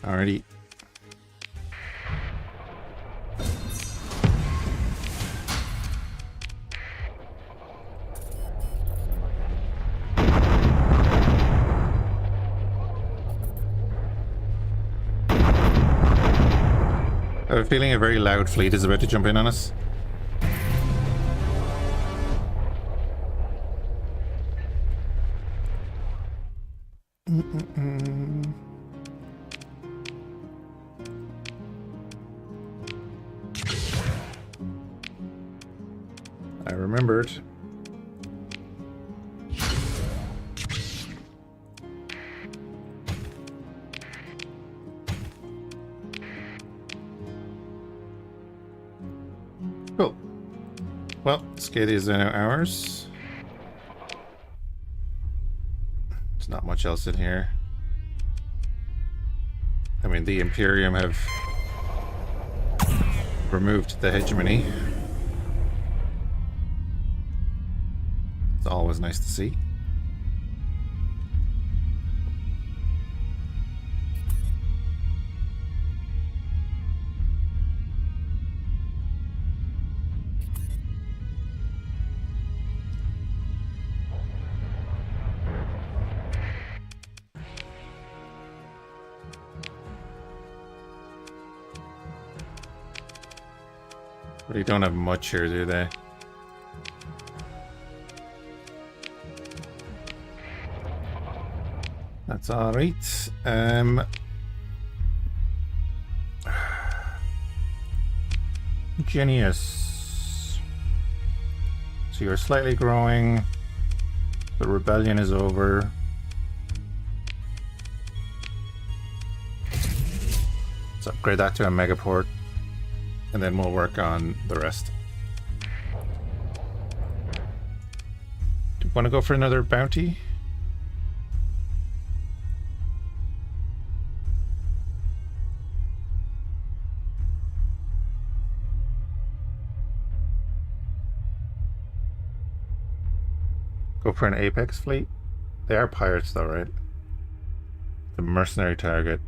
S2: Alrighty. I have a feeling a very loud fleet is about to jump in on us. I remembered. Cool. Well, Cead is now ours. There's not much else in here. I mean, the Imperium have removed the hegemony. It's always nice to see. But they don't have much here, do they? That's all right. Genius. So you're slightly growing. The rebellion is over. Let's upgrade that to a megaport, and then we'll work on the rest. Do you want to go for another bounty? Go for an Apex fleet? They are pirates though, right? The mercenary target.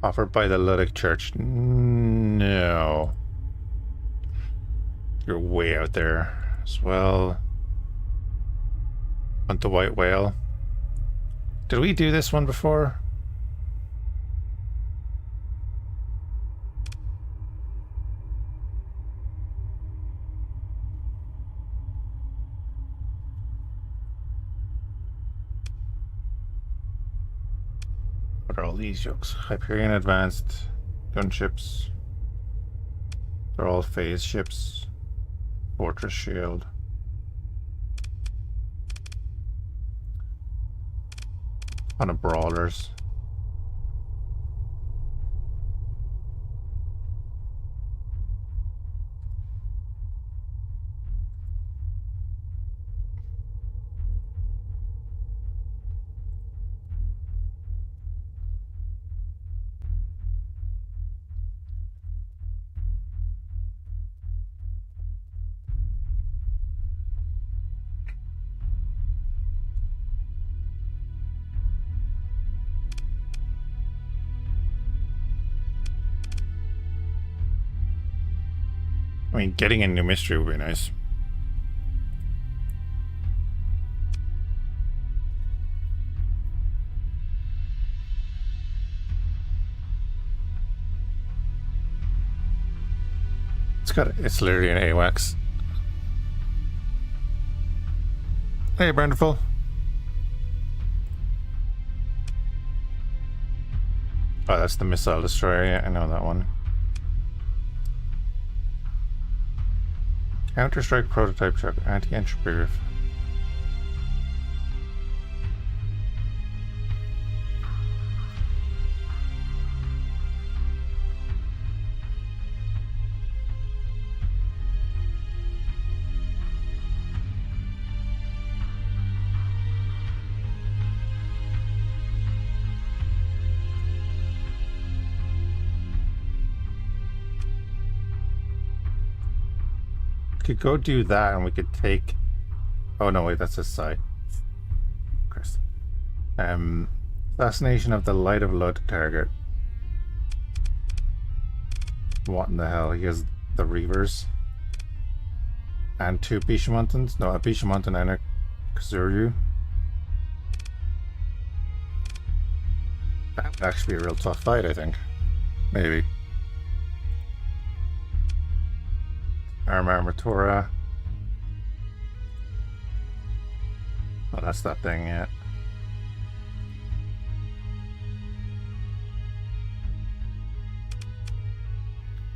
S2: Offered by the Ludic Church. No. You're way out there as well. Hunt the white whale. Did we do this one before? What are all these jokes? Hyperion Advanced Gunships. They're all phase ships. Fortress Shield. On a brawlers. I mean, getting a new mystery would be nice. It's literally an AWACS. Hey, Brandonful. Oh, that's the missile destroyer. Yeah, I know that one. Counter-Strike prototype truck, anti-entropy roof. Could go do that and we could take... Oh no, wait, that's a side. Chris. Assassination of the Light of Lud target. What in the hell? He has the Reavers. And 2 Bishamontans? No, a Bishamontan and a Kazuryu. That would actually be a real tough fight, I think. Maybe. Armatura. Oh, that's that thing, yeah.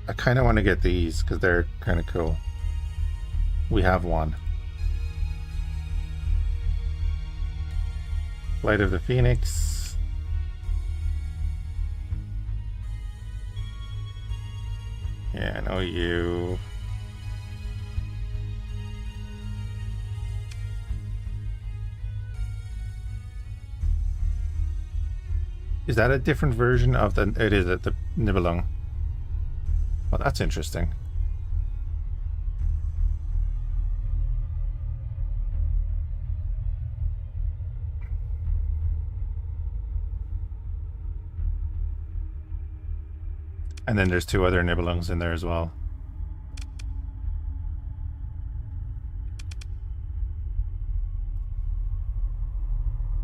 S2: I kind of want to get these because they're kind of cool. We have one. Light of the Phoenix. Yeah, I know you. Is that a different version of the... It is the Nibelung. Well, that's interesting. And then there's 2 other Nibelungs in there as well.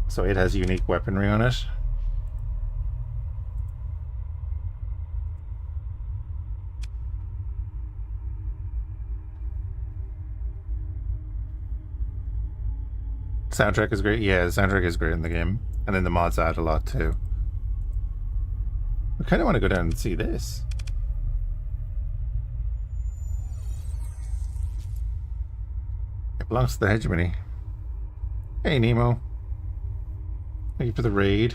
S2: So it has unique weaponry on it. Soundtrack is great. Yeah, the soundtrack is great in the game. And then the mods add a lot too. I kind of want to go down and see this. It belongs to the hegemony. Hey, Nemo. Thank you for the raid.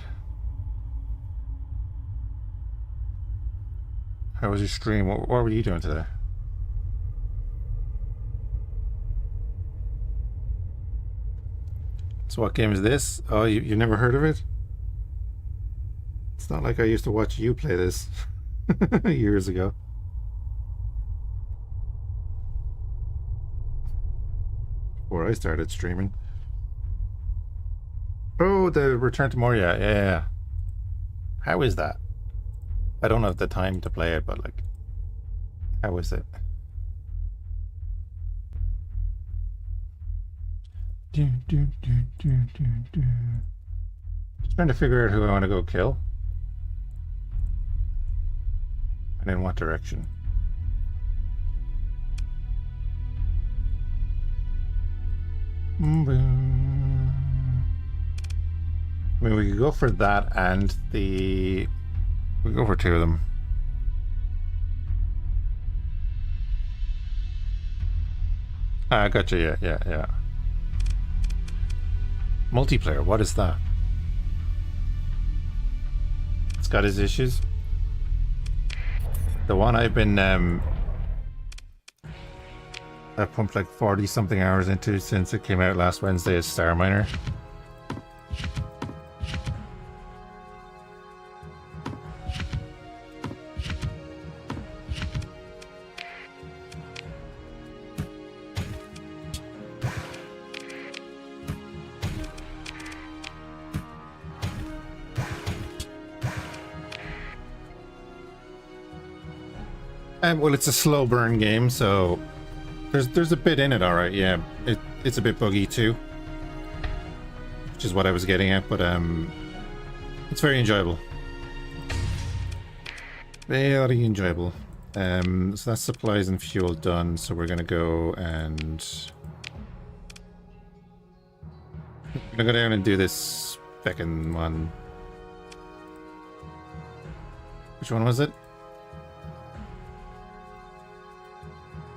S2: How was your stream? What were you doing today? So what game is this? Oh, you've never heard of it? It's not like I used to watch you play this years ago. Before I started streaming. Oh, the Return to Moria. Yeah. How is that? I don't have the time to play it, but like, how is it? Just trying to figure out who I want to go kill. And in what direction. I mean, we could go for that and the... We go for two of them. Ah, gotcha, yeah. Multiplayer, what is that? It's got its issues. The one I've been, I've pumped like 40 something hours into since it came out last Wednesday is Starminer. Well, it's a slow burn game, so there's a bit in it, all right. Yeah, it's a bit buggy too, which is what I was getting at. But it's very enjoyable. Very enjoyable. So that's supplies and fuel done. So we're gonna go and go down and do this second one. Which one was it?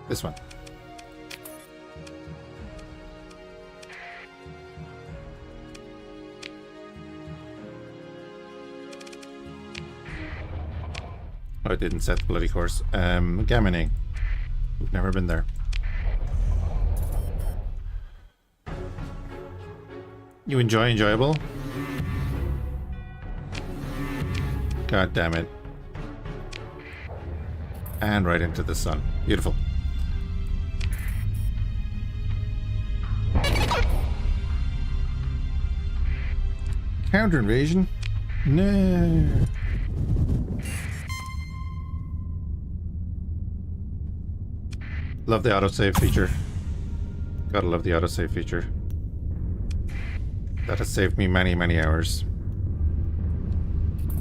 S2: This one. Oh, I didn't set the bloody course. Gamining. We've never been there. You enjoyable? God damn it. And right into the sun. Beautiful. Counter invasion? No. Love the autosave feature. Gotta love the autosave feature. That has saved me many, many hours.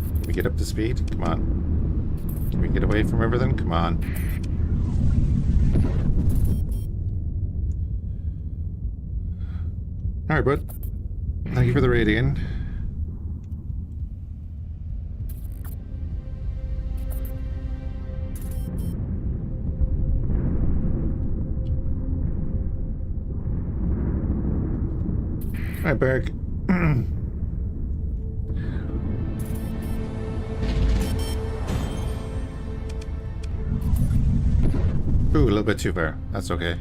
S2: Can we get up to speed? Come on. Can we get away from everything? Come on. Alright, bud. Thank you for the raid again. Hi, Berg. Ooh, a little bit too far. That's okay.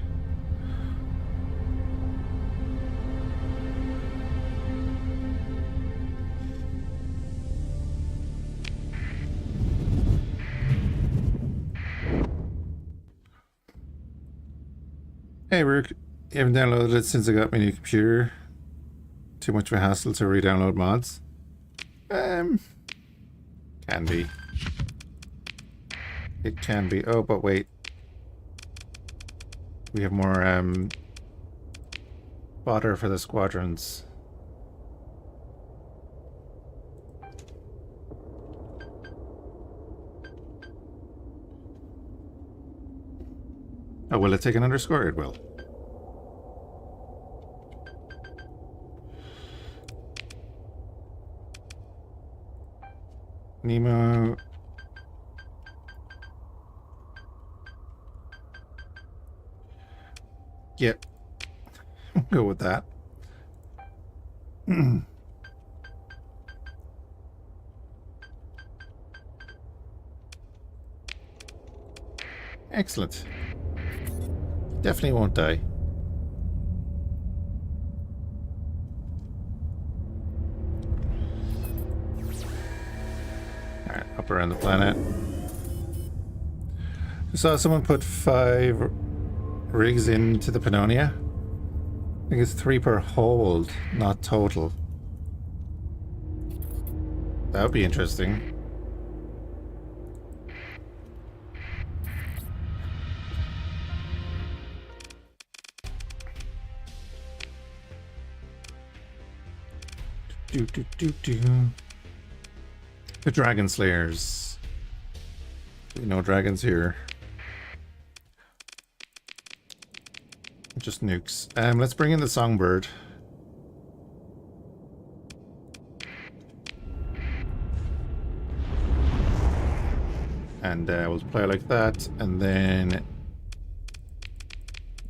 S2: Hey, Rook. You haven't downloaded it since I got my new computer. Too much of a hassle to re-download mods? Can be. It can be. Oh, but wait. We have more, fodder for the squadrons. Oh, will it take an underscore? It will. Nemo. Yep. Go with that. Excellent. Definitely won't die. Alright, up around the planet. I saw someone put 5 rigs into the Pannonia. I think it's 3 per hold, not total. That would be interesting. Do, do, do, do. The Dragon Slayers. No dragons here. Just nukes. Let's bring in the Songbird. And we'll play like that, and then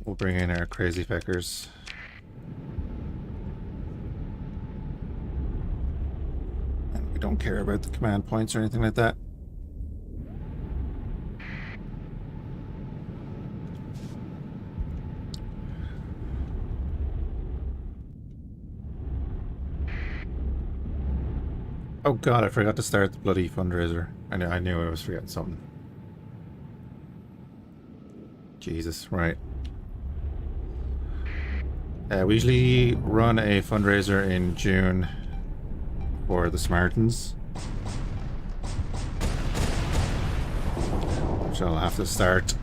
S2: we'll bring in our crazy feckers. And we don't care about the command points or anything like that. Oh god, I forgot to start the bloody fundraiser. I knew I was forgetting something. Jesus, right. We usually run a fundraiser in June for the Smartans, which I'll have to start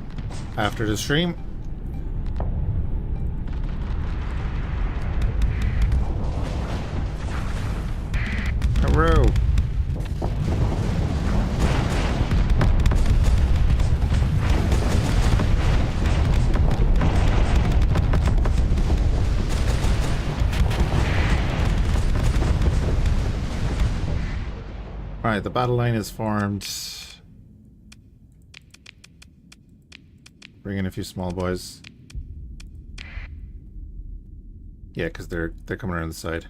S2: after the stream. Hurrah! Alright, the battle line is formed. Bring in a few small boys. Yeah, because they're coming around the side.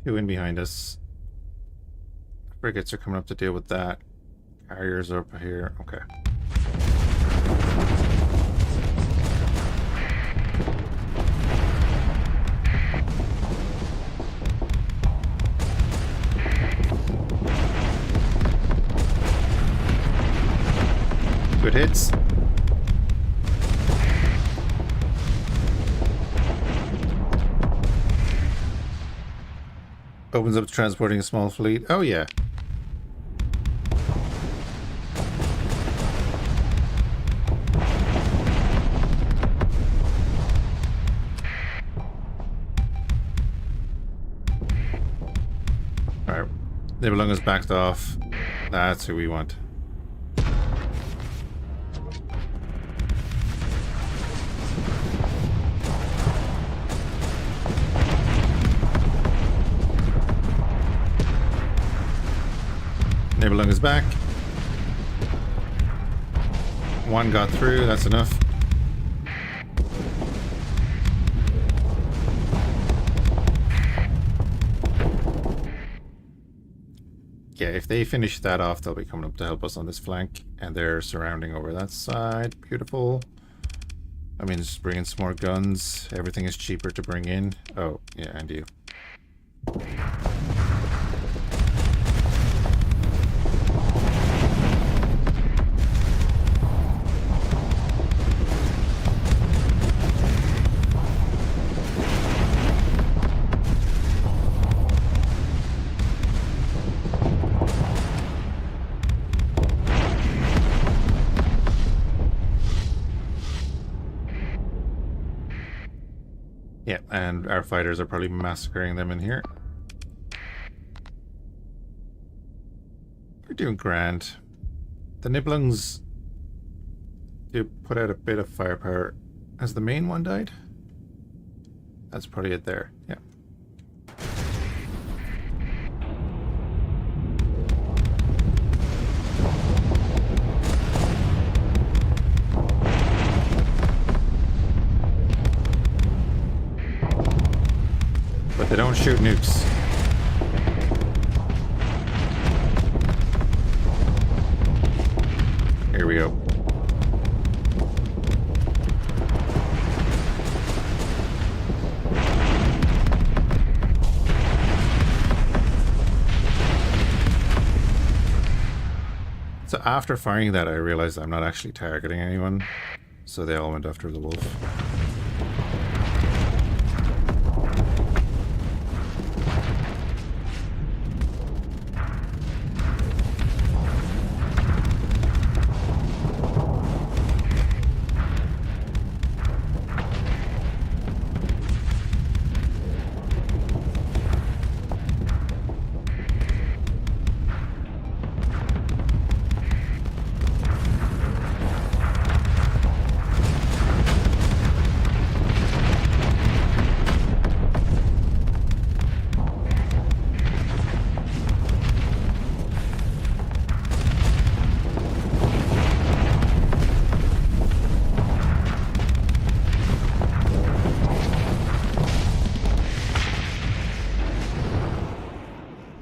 S2: Two in behind us. Frigates are coming up to deal with that. Carriers are up here. Okay. Good hits. Opens up to transporting a small fleet. Oh yeah. Alright. Nibelungen's backed off. That's who we want. Nibelungen's back. One got through, that's enough. Yeah, if they finish that off, they'll be coming up to help us on this flank. And they're surrounding over that side. Beautiful. I mean, just bring in some more guns. Everything is cheaper to bring in. Oh, yeah, and you. Yeah, and our fighters are probably massacring them in here. We're doing grand. The Nibelungs do put out a bit of firepower. Has the main one died? That's probably it there, yeah. But they don't shoot nukes. Here we go. after firing that, I realized I'm not actually targeting anyone, so they all went after the wolf.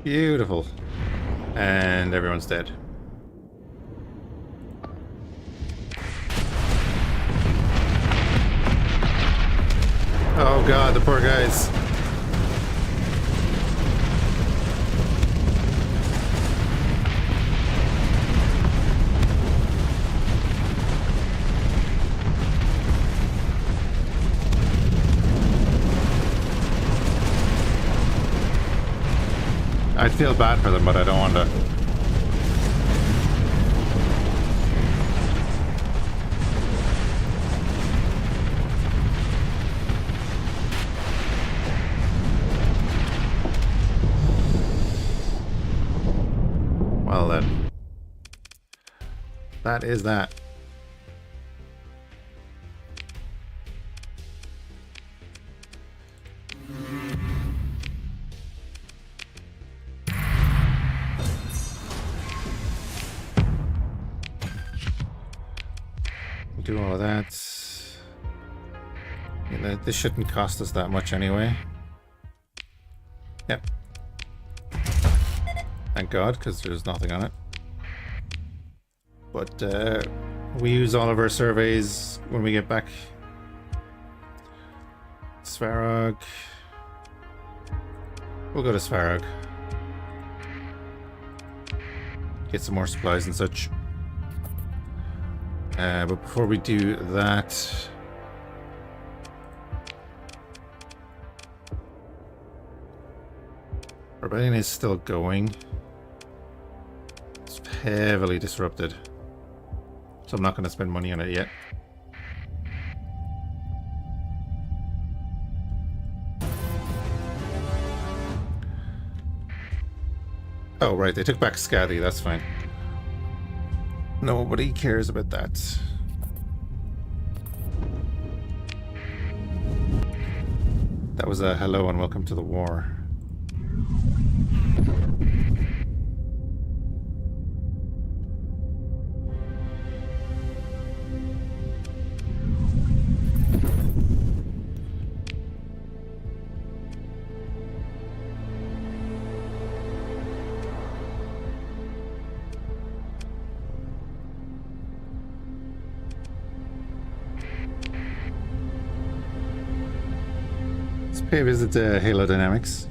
S2: Beautiful. And everyone's dead. Oh god, the poor guys. I feel bad for them, but I don't want to. Well then. That is that. Do all of that. Yeah, this shouldn't cost us that much anyway. Yep. Thank God, because there's nothing on it. But we use all of our surveys when we get back. Svarog. We'll go to Svarog. Get some more supplies and such. But before we do that, rebellion is still going. It's heavily disrupted, so I'm not going to spend money on it yet. Oh right, they took back Scathy, that's fine. Nobody cares about that. That was a hello and welcome to the war. Pay a visit to Halo Dynamics.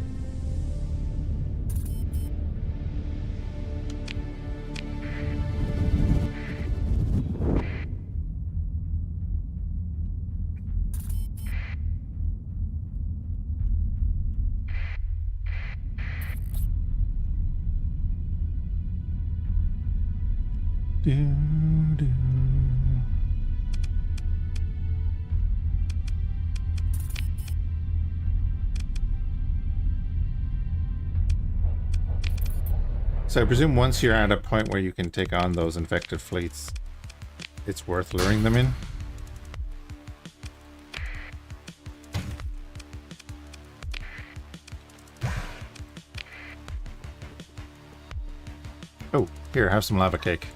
S2: So I presume once you're at a point where you can take on those infected fleets, it's worth luring them in. Oh, here, have some lava cake.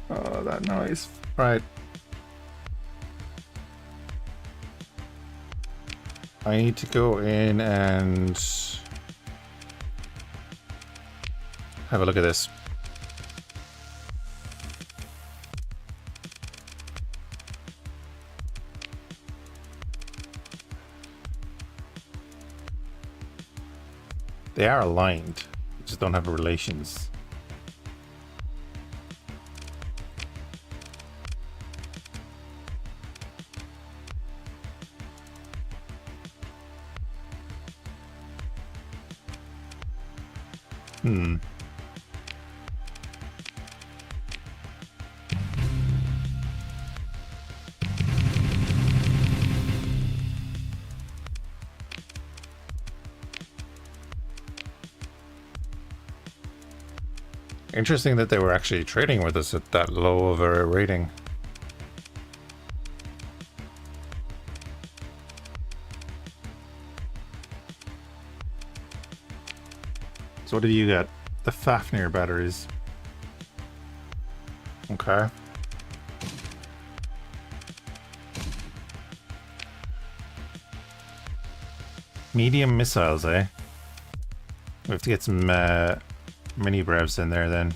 S2: Oh, that noise. Right. I need to go in and have a look at this. They are aligned, just don't have relations. Hmm. Interesting that they were actually trading with us at that low of a rating. So what do you get? The Fafnir batteries. Okay. Medium missiles, eh? We have to get some mini brevs in there then.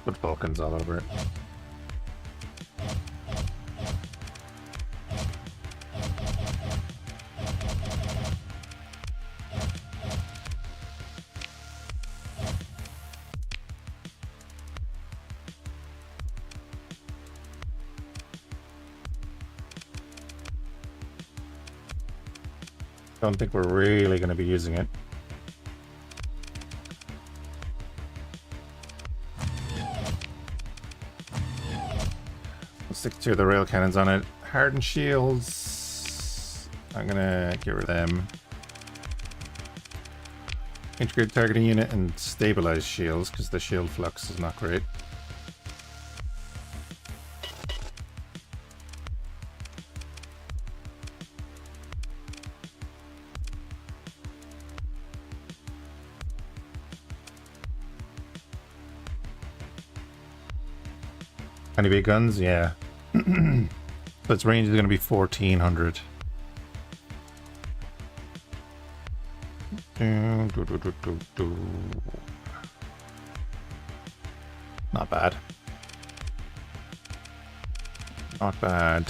S2: Put Vulcans all over it. Don't think we're really going to be using it. We'll stick to the rail cannons on it. Hardened shields. I'm going to get rid of them. Integrated targeting unit and stabilize shields because the shield flux is not great. Any big guns? Yeah. So its range is going to be 1400. Not bad. Not bad.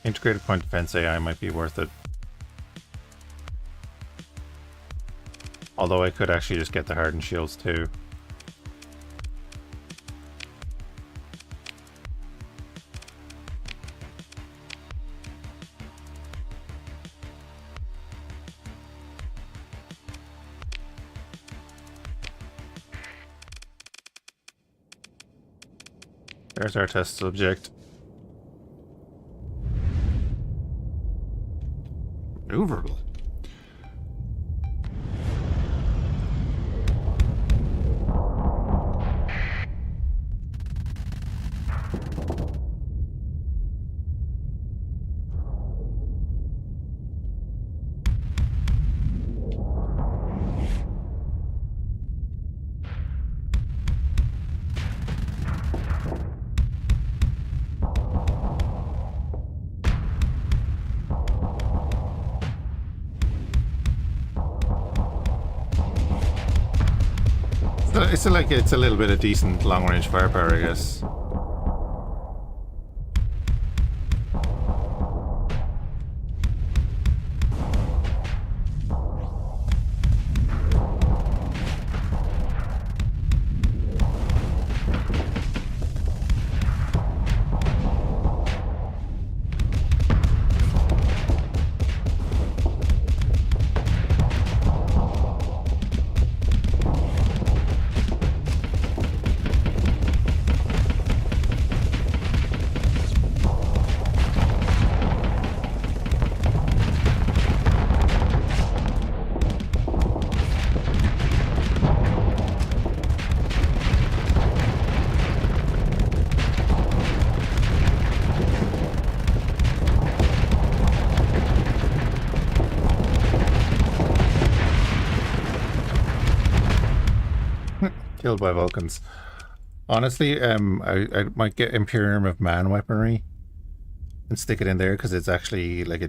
S2: Integrated point defense AI might be worth it. Although I could actually just get the hardened shields too. There's our test subject. Maneuverable. It's a little bit of decent long-range firepower, I guess. Killed by Vulcans. Honestly, I might get Imperium of Man weaponry and stick it in there because it's actually like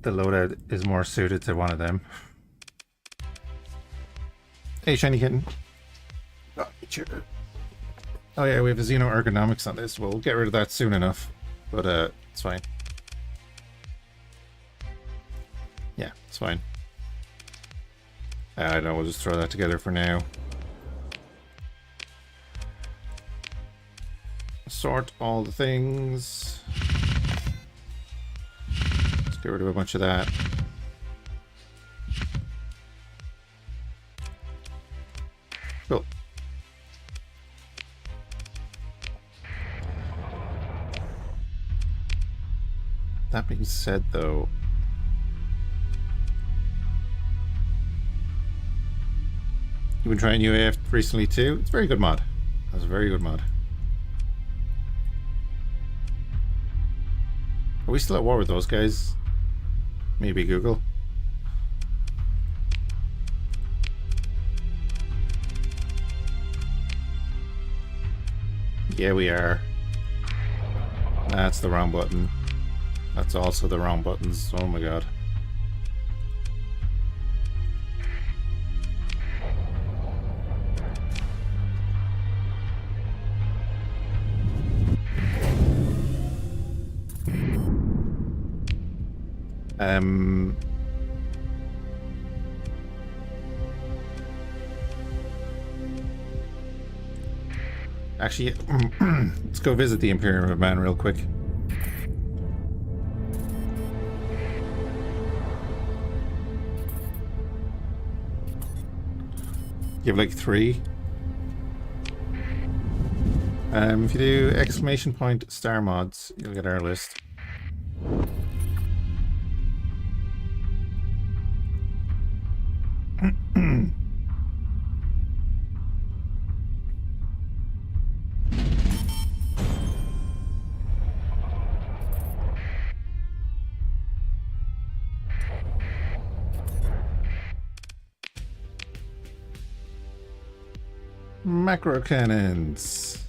S2: the loadout is more suited to one of them. Hey, shiny kitten. Oh, oh yeah, we have a Xeno ergonomics on this. We'll get rid of that soon enough. But it's fine. Yeah, it's fine. I don't know, we'll just throw that together for now. Sort all the things. Let's get rid of a bunch of that. Cool. That being said, though, you've been trying UAF recently too? It's a very good mod. That's a very good mod. Are we still at war with those guys? Maybe Google. Yeah, we are. That's the wrong button. That's also the wrong buttons. Oh my god. Actually, let's go visit the Imperium of Man real quick. You have like 3. If you do exclamation point star mods, you'll get our list. Macro cannons.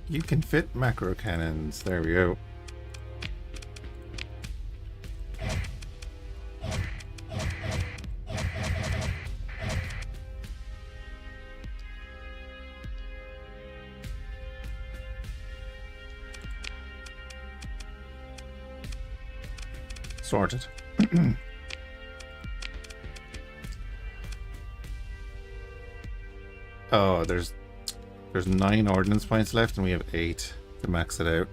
S2: You can fit macro cannons. There we go. Sorted. Oh, there's 9 ordnance points left and we have 8 to max it out.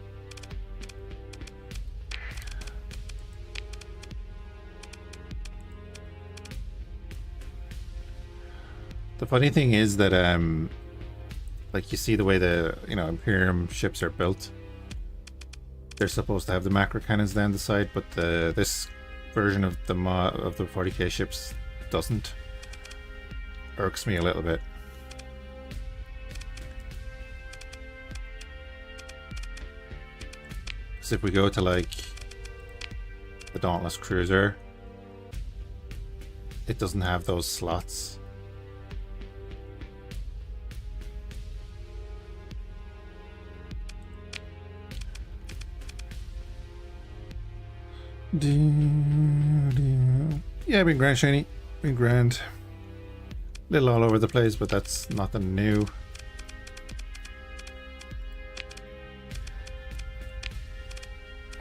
S2: The funny thing is that like you see the way the Imperium ships are built. They're supposed to have the macro cannons down the side, but this version of the 40k ships doesn't. Irks me a little bit. So if we go to like the Dauntless Cruiser, it doesn't have those slots. Yeah, been grand, shiny. Been grand. Little all over the place, but that's nothing new.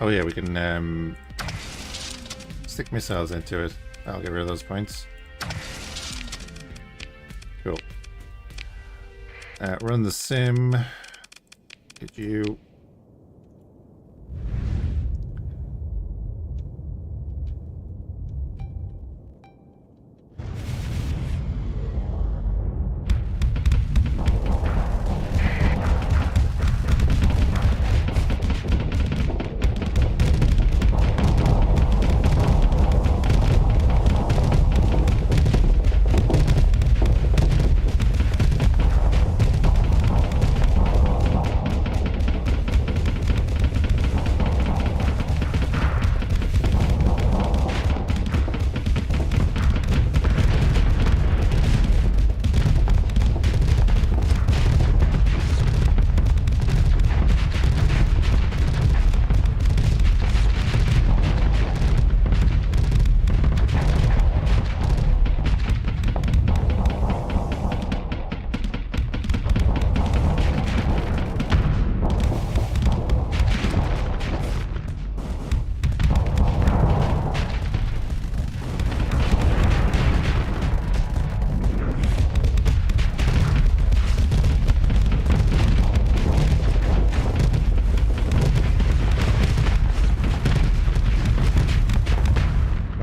S2: Oh yeah, we can stick missiles into it. I'll get rid of those points. Cool. Run the sim. Get you.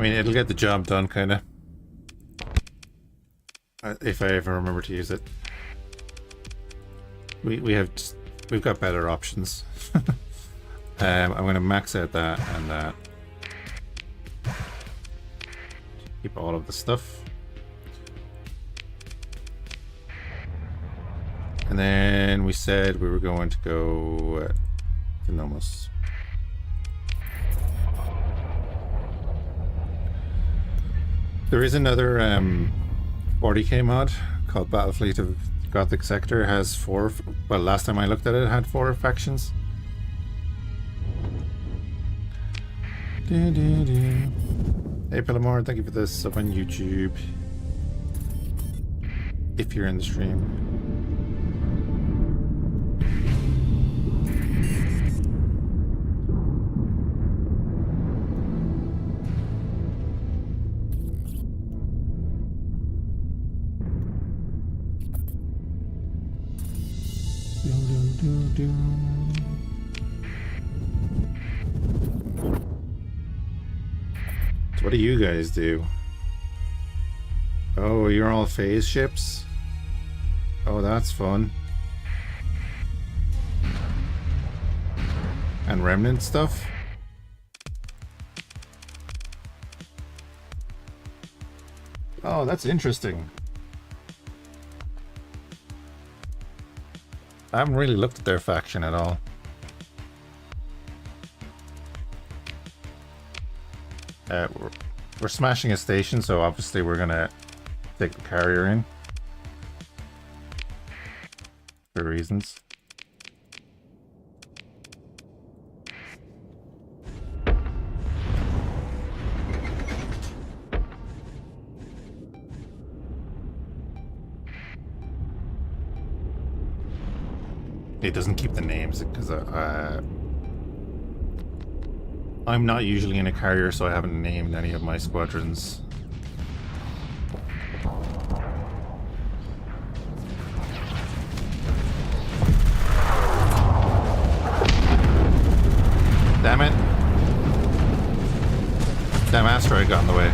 S2: I mean, it'll get the job done, kind of. If I ever remember to use it. We've got better options. I'm going to max out that and that. Keep all of the stuff. And then we said we were going to go to Nomos. There is another 40k mod called Battlefleet of Gothic Sector. It has 4. Well, last time I looked at it, it had 4 factions. Hey Pillamore, thank you for this sub on YouTube. If you're in the stream. So what do you guys do? Oh, you're all phase ships? Oh, that's fun. And remnant stuff? Oh, that's interesting. I haven't really looked at their faction at all. We're smashing a station, so obviously we're gonna take the carrier in. For reasons. It doesn't keep the names because I'm not usually in a carrier, so I haven't named any of my squadrons. Damn it. Damn asteroid got in the way.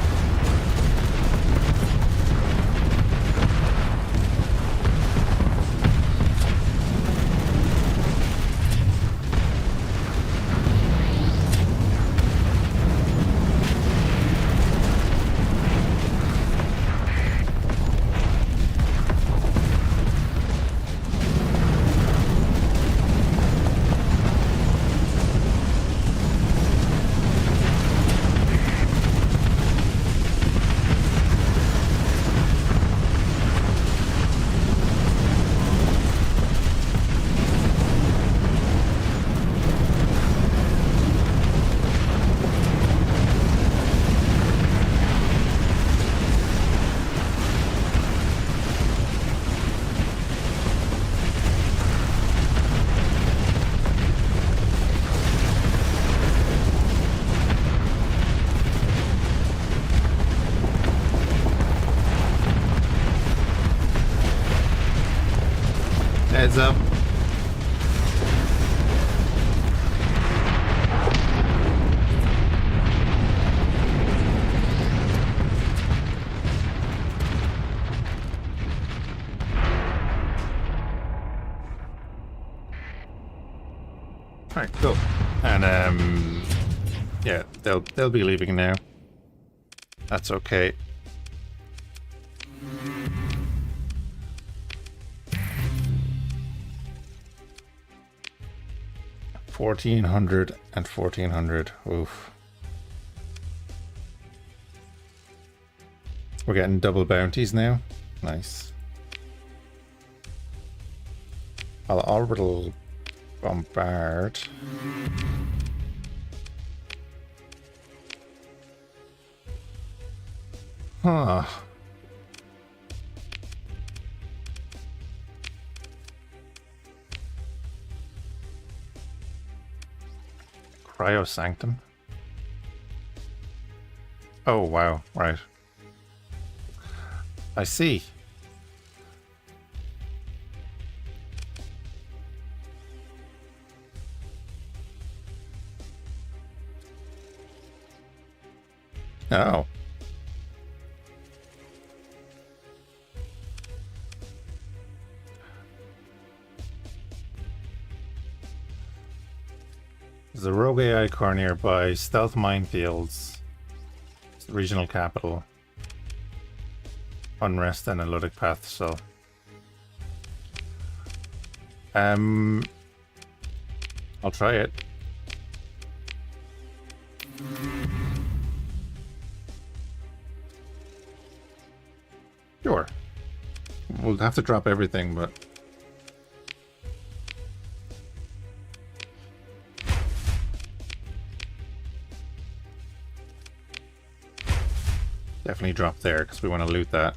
S2: Heads up. Alright, cool. And yeah, they'll be leaving now. That's okay. $1,400 and $1,400. Oof. We're getting double bounties now. Nice. I'll orbital bombard. Huh. Cryo Sanctum. Oh, wow. Right. I see. Oh. There's a rogue AI core nearby. Stealth minefields. It's the regional capital. Unrest and a Ludic path, so... I'll try it. Sure. We'll have to drop everything, but... Definitely drop there, because we want to loot that.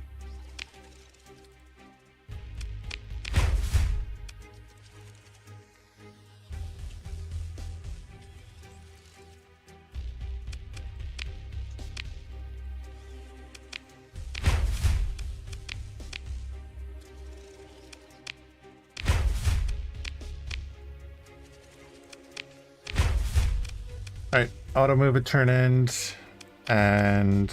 S2: Alright, auto move at turn end, and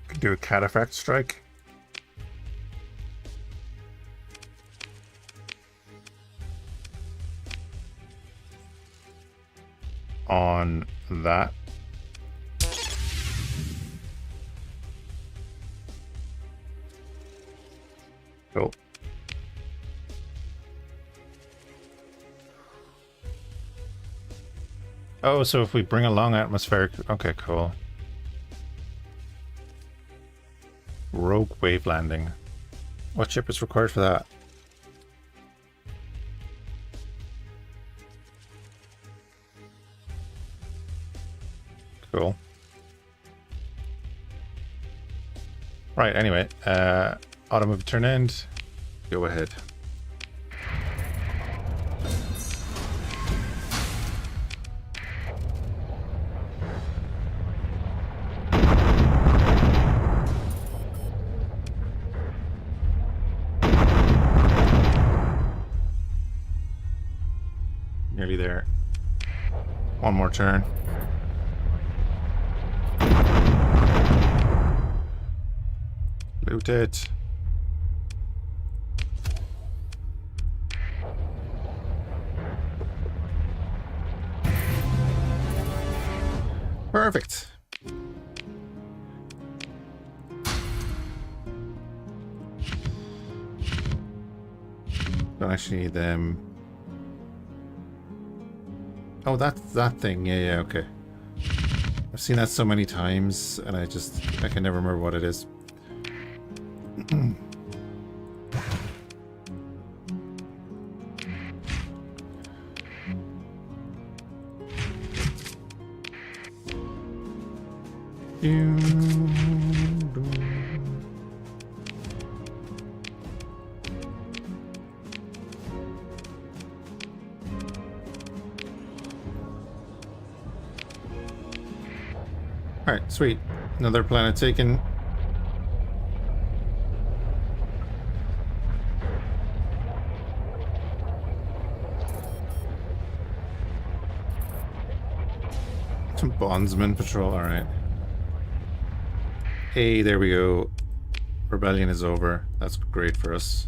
S2: could do a cataphract strike. On that. Cool. Oh, so if we bring along atmospheric... Okay, cool. Rogue wave landing. What ship is required for that? Cool. Right, anyway. Auto move turn end. Go ahead. Nearly there. One more turn. Loot it. Perfect. Don't actually need them. Oh, that's that thing. Yeah, okay. I've seen that so many times, and I can never remember what it is. Alright, sweet. Another planet taken. Some bondsman patrol, alright. Hey, there we go. Rebellion is over. That's great for us.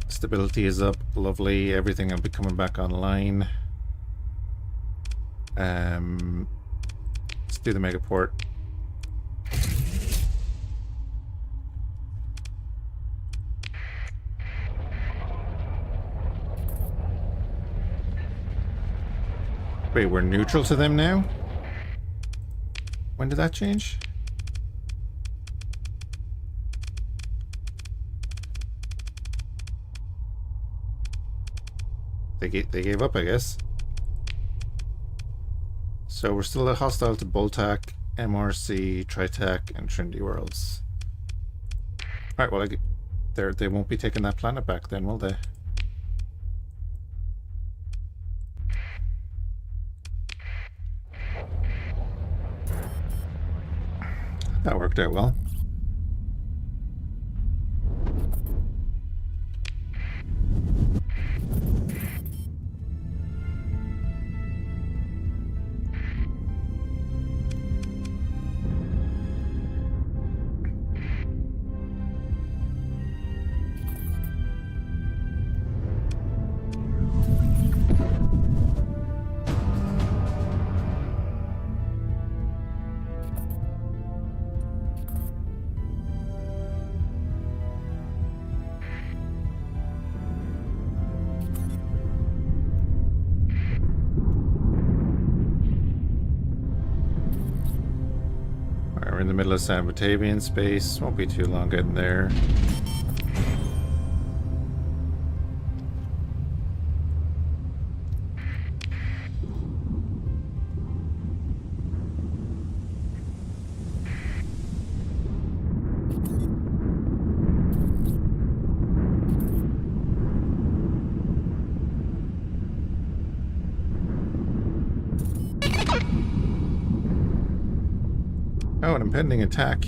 S2: Stability is up. Lovely. Everything will be coming back online. Let's do the megaport. Wait, we're neutral to them now? When did that change? They gave up, I guess. So we're still hostile to Boltac, MRC, Tritech, and Trinity Worlds. Alright, well, they won't be taking that planet back then, will they? That worked out well. in the middle of San Batavian space. Won't be too long getting there. Oh, an impending attack.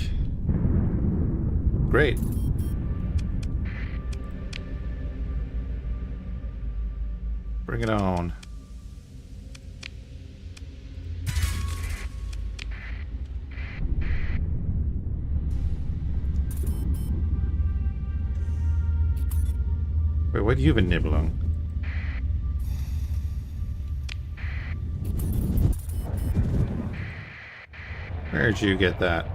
S2: Great. Bring it on. Wait, what have you been nibbling? Where'd you get that?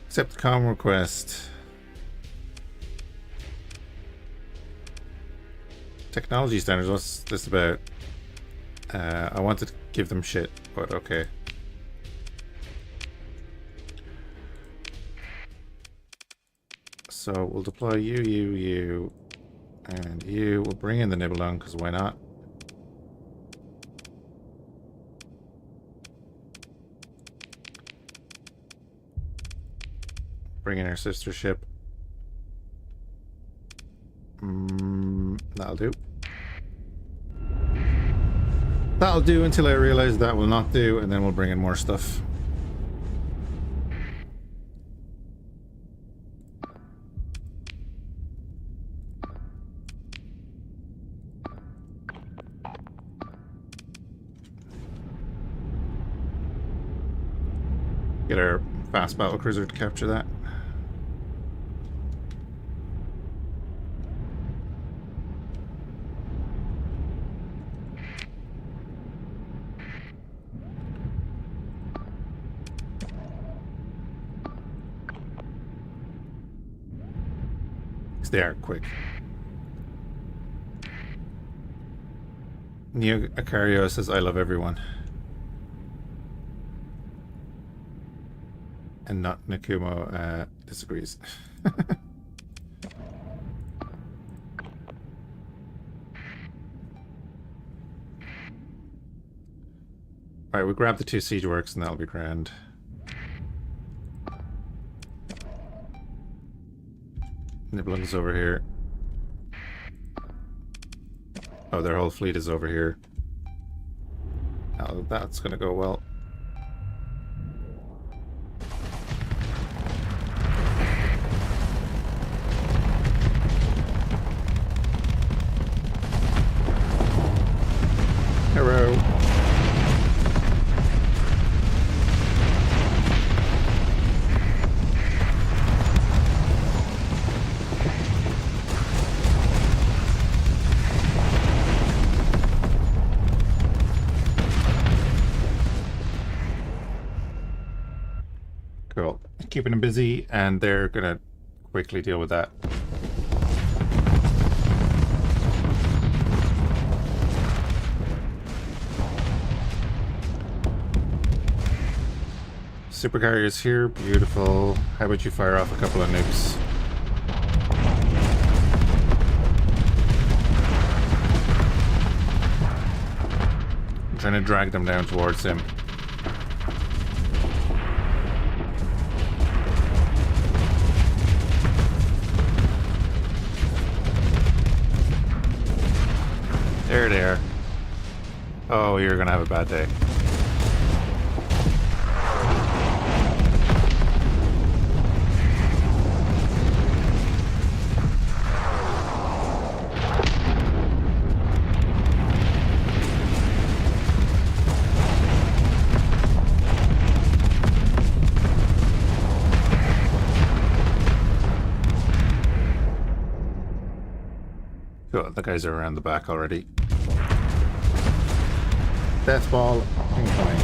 S2: Accept comm request. Technology standards, what's this about? I wanted to give them shit, but okay. So we'll deploy you, and you. We'll bring in the Nibelung, because why not? Bring in our sister ship. That'll do. That'll do until I realize that will not do, and then we'll bring in more stuff. Get our fast battle cruiser to capture that. They are quick. Neo Acario says, I love everyone. And not Nakumo disagrees. Alright, we grab the 2 siege works and that'll be grand. Nibelung's over here. Oh, their whole fleet is over here. Oh, that's gonna go well. Hello. Cool. Keeping them busy, and they're gonna quickly deal with that. Supercarrier's here, beautiful. How about you fire off a couple of nukes? I'm trying to drag them down towards him. There they are. Oh, you're gonna have a bad day. Cool, the guys are around the back already. Death ball incoming.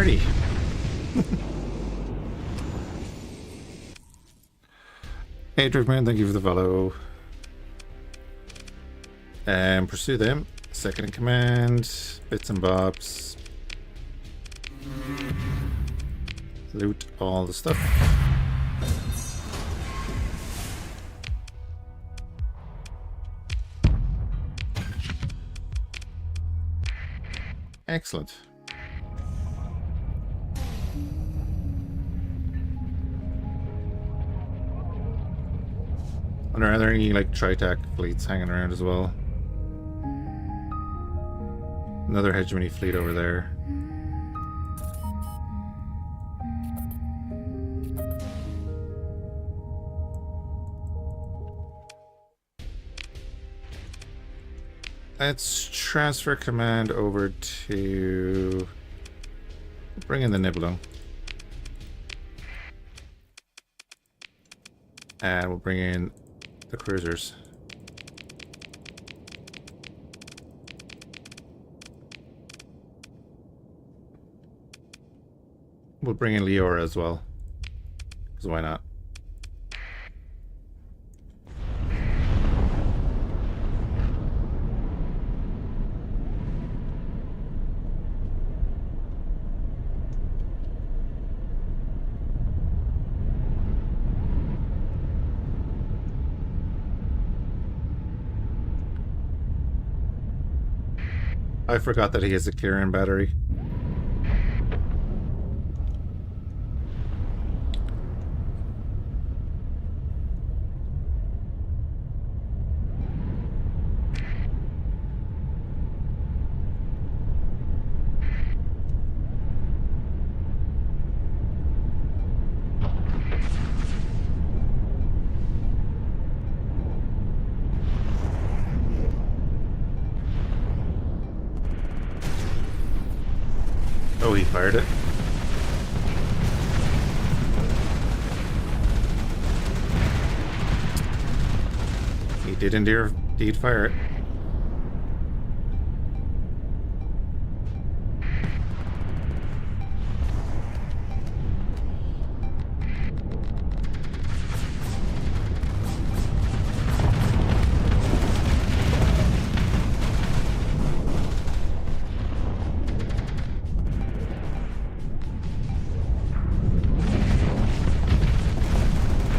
S2: party. Hey, Driftman, thank you for the follow. And pursue them. Second in command. Bits and bobs. Loot all the stuff. Excellent. Wonder, are there any like Tritac fleets hanging around as well? Another hegemony fleet over there. Let's transfer command over to... Bring in the Nibelung. And we'll bring in the cruisers. We'll bring in Leora as well. Because why not? I forgot that he has a Kirin battery. Oh, he fired it. He did indeed fire it.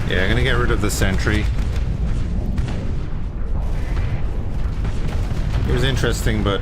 S2: Yeah, I'm gonna get rid of the sentry. It was interesting, but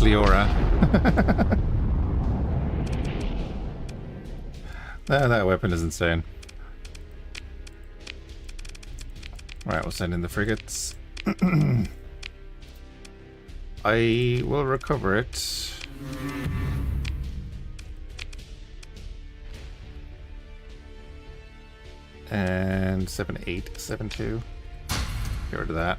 S2: Leora. That weapon is insane. Alright, we'll send in the frigates. I will recover it. And 7872. Get rid of that.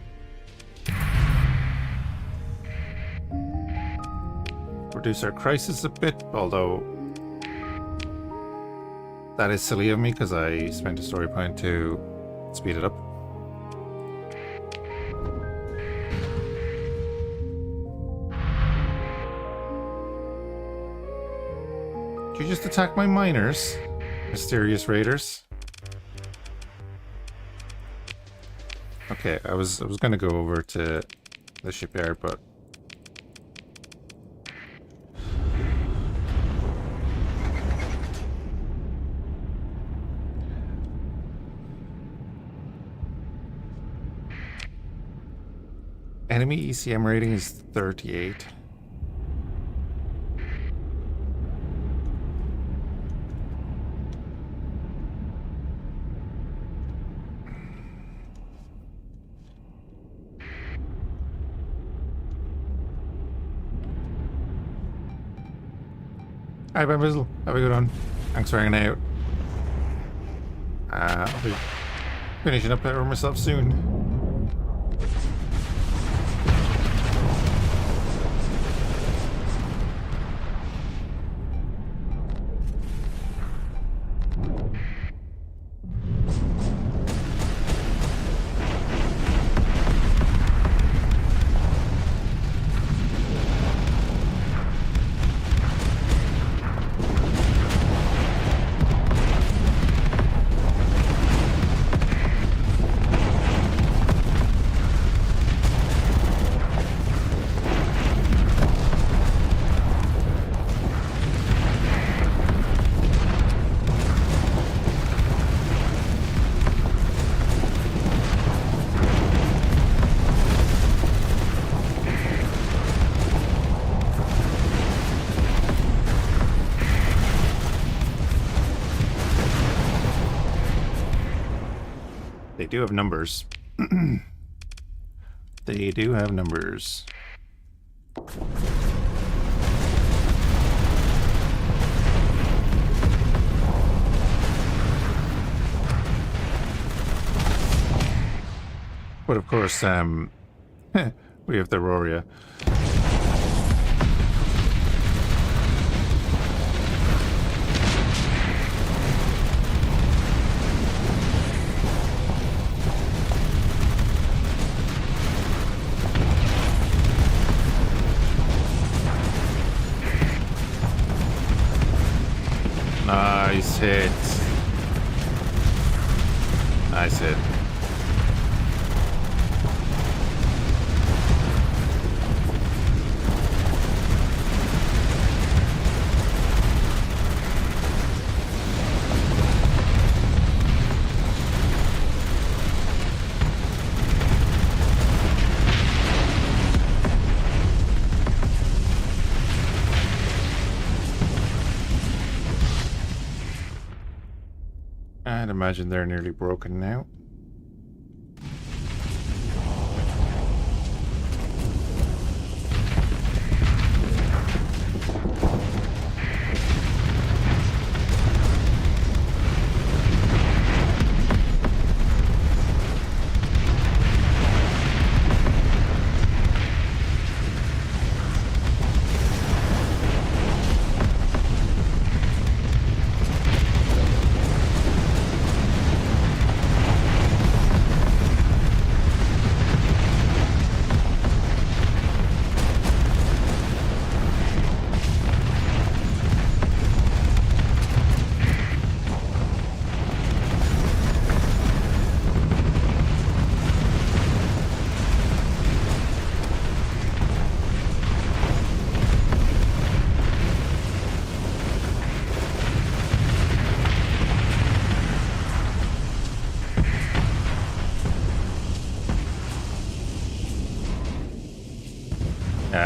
S2: Reduce our crisis a bit, although that is silly of me because I spent a story point to speed it up. Did you just attack my miners, mysterious raiders? Okay, I was gonna go over to the shipyard, but enemy ECM rating is 38. Alright, Bambizzle. Have a good one. Thanks for hanging out. I'll be finishing up there myself soon. They do have numbers. They do have numbers. But of course, we have the Auroria. Nice hit. Nice hit. I'd imagine they're nearly broken now.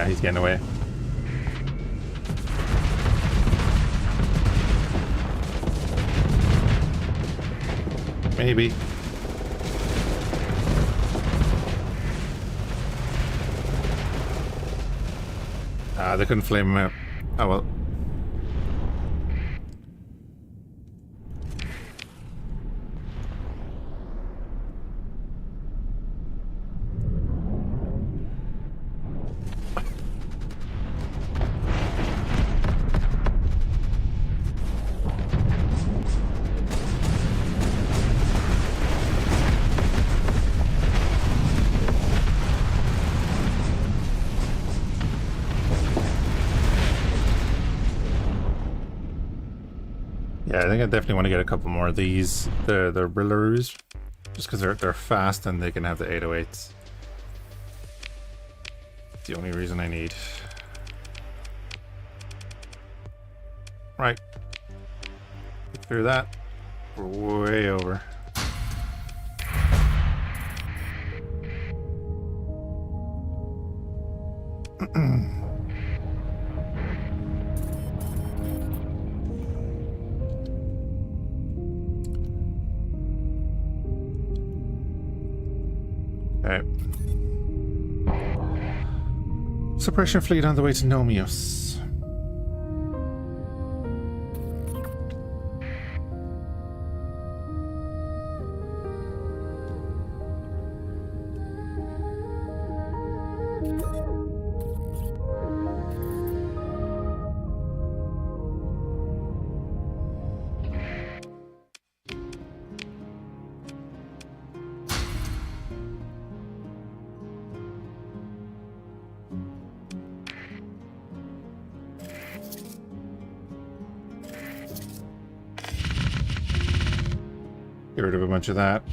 S2: He's getting away. Maybe. Ah, they couldn't flame him out. Oh well. Yeah, I think I definitely want to get a couple more of these. The Rillaroos. Just because they're fast and they can have the 808s. It's the only reason I need. Right. Get through that. We're way over. Okay. Suppression fleet on the way to Nomios. Get rid of a bunch of that.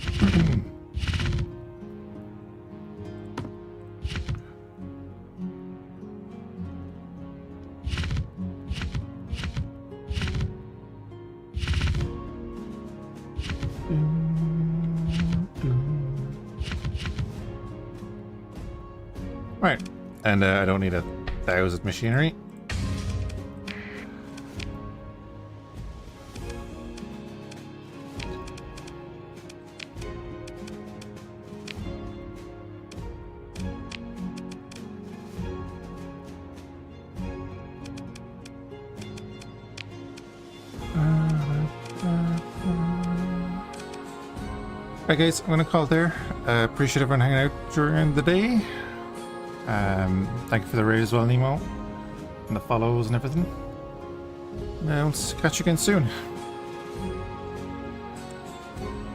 S2: Right, and I don't need 1,000 machinery. Right guys, I'm gonna call it there. Appreciate everyone hanging out during the day. Thank you for the raid as well, Nemo, and the follows and everything. I'll catch you again soon.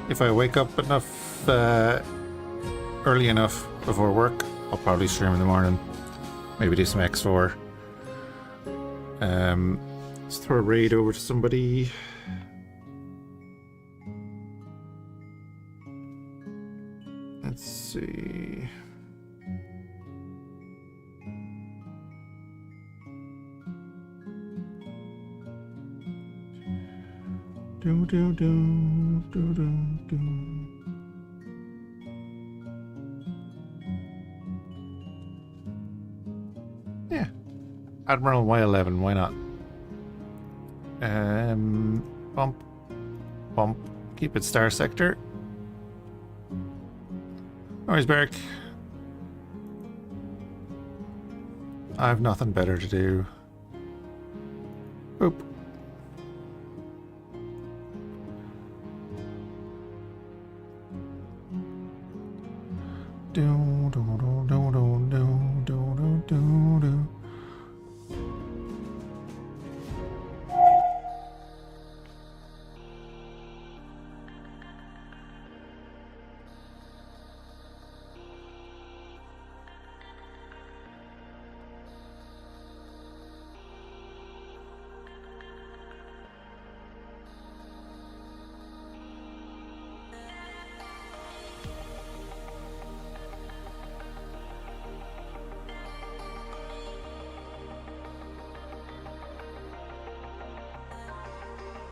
S2: If I wake up enough, early enough before work, I'll probably stream in the morning. Maybe do some X4. Let's throw a raid over to somebody. Let's see. Do do do do do do. Yeah, Admiral Y11. Why not? Bump, bump. Keep it star sector. Noise Barrack. I have nothing better to do. Boop. Do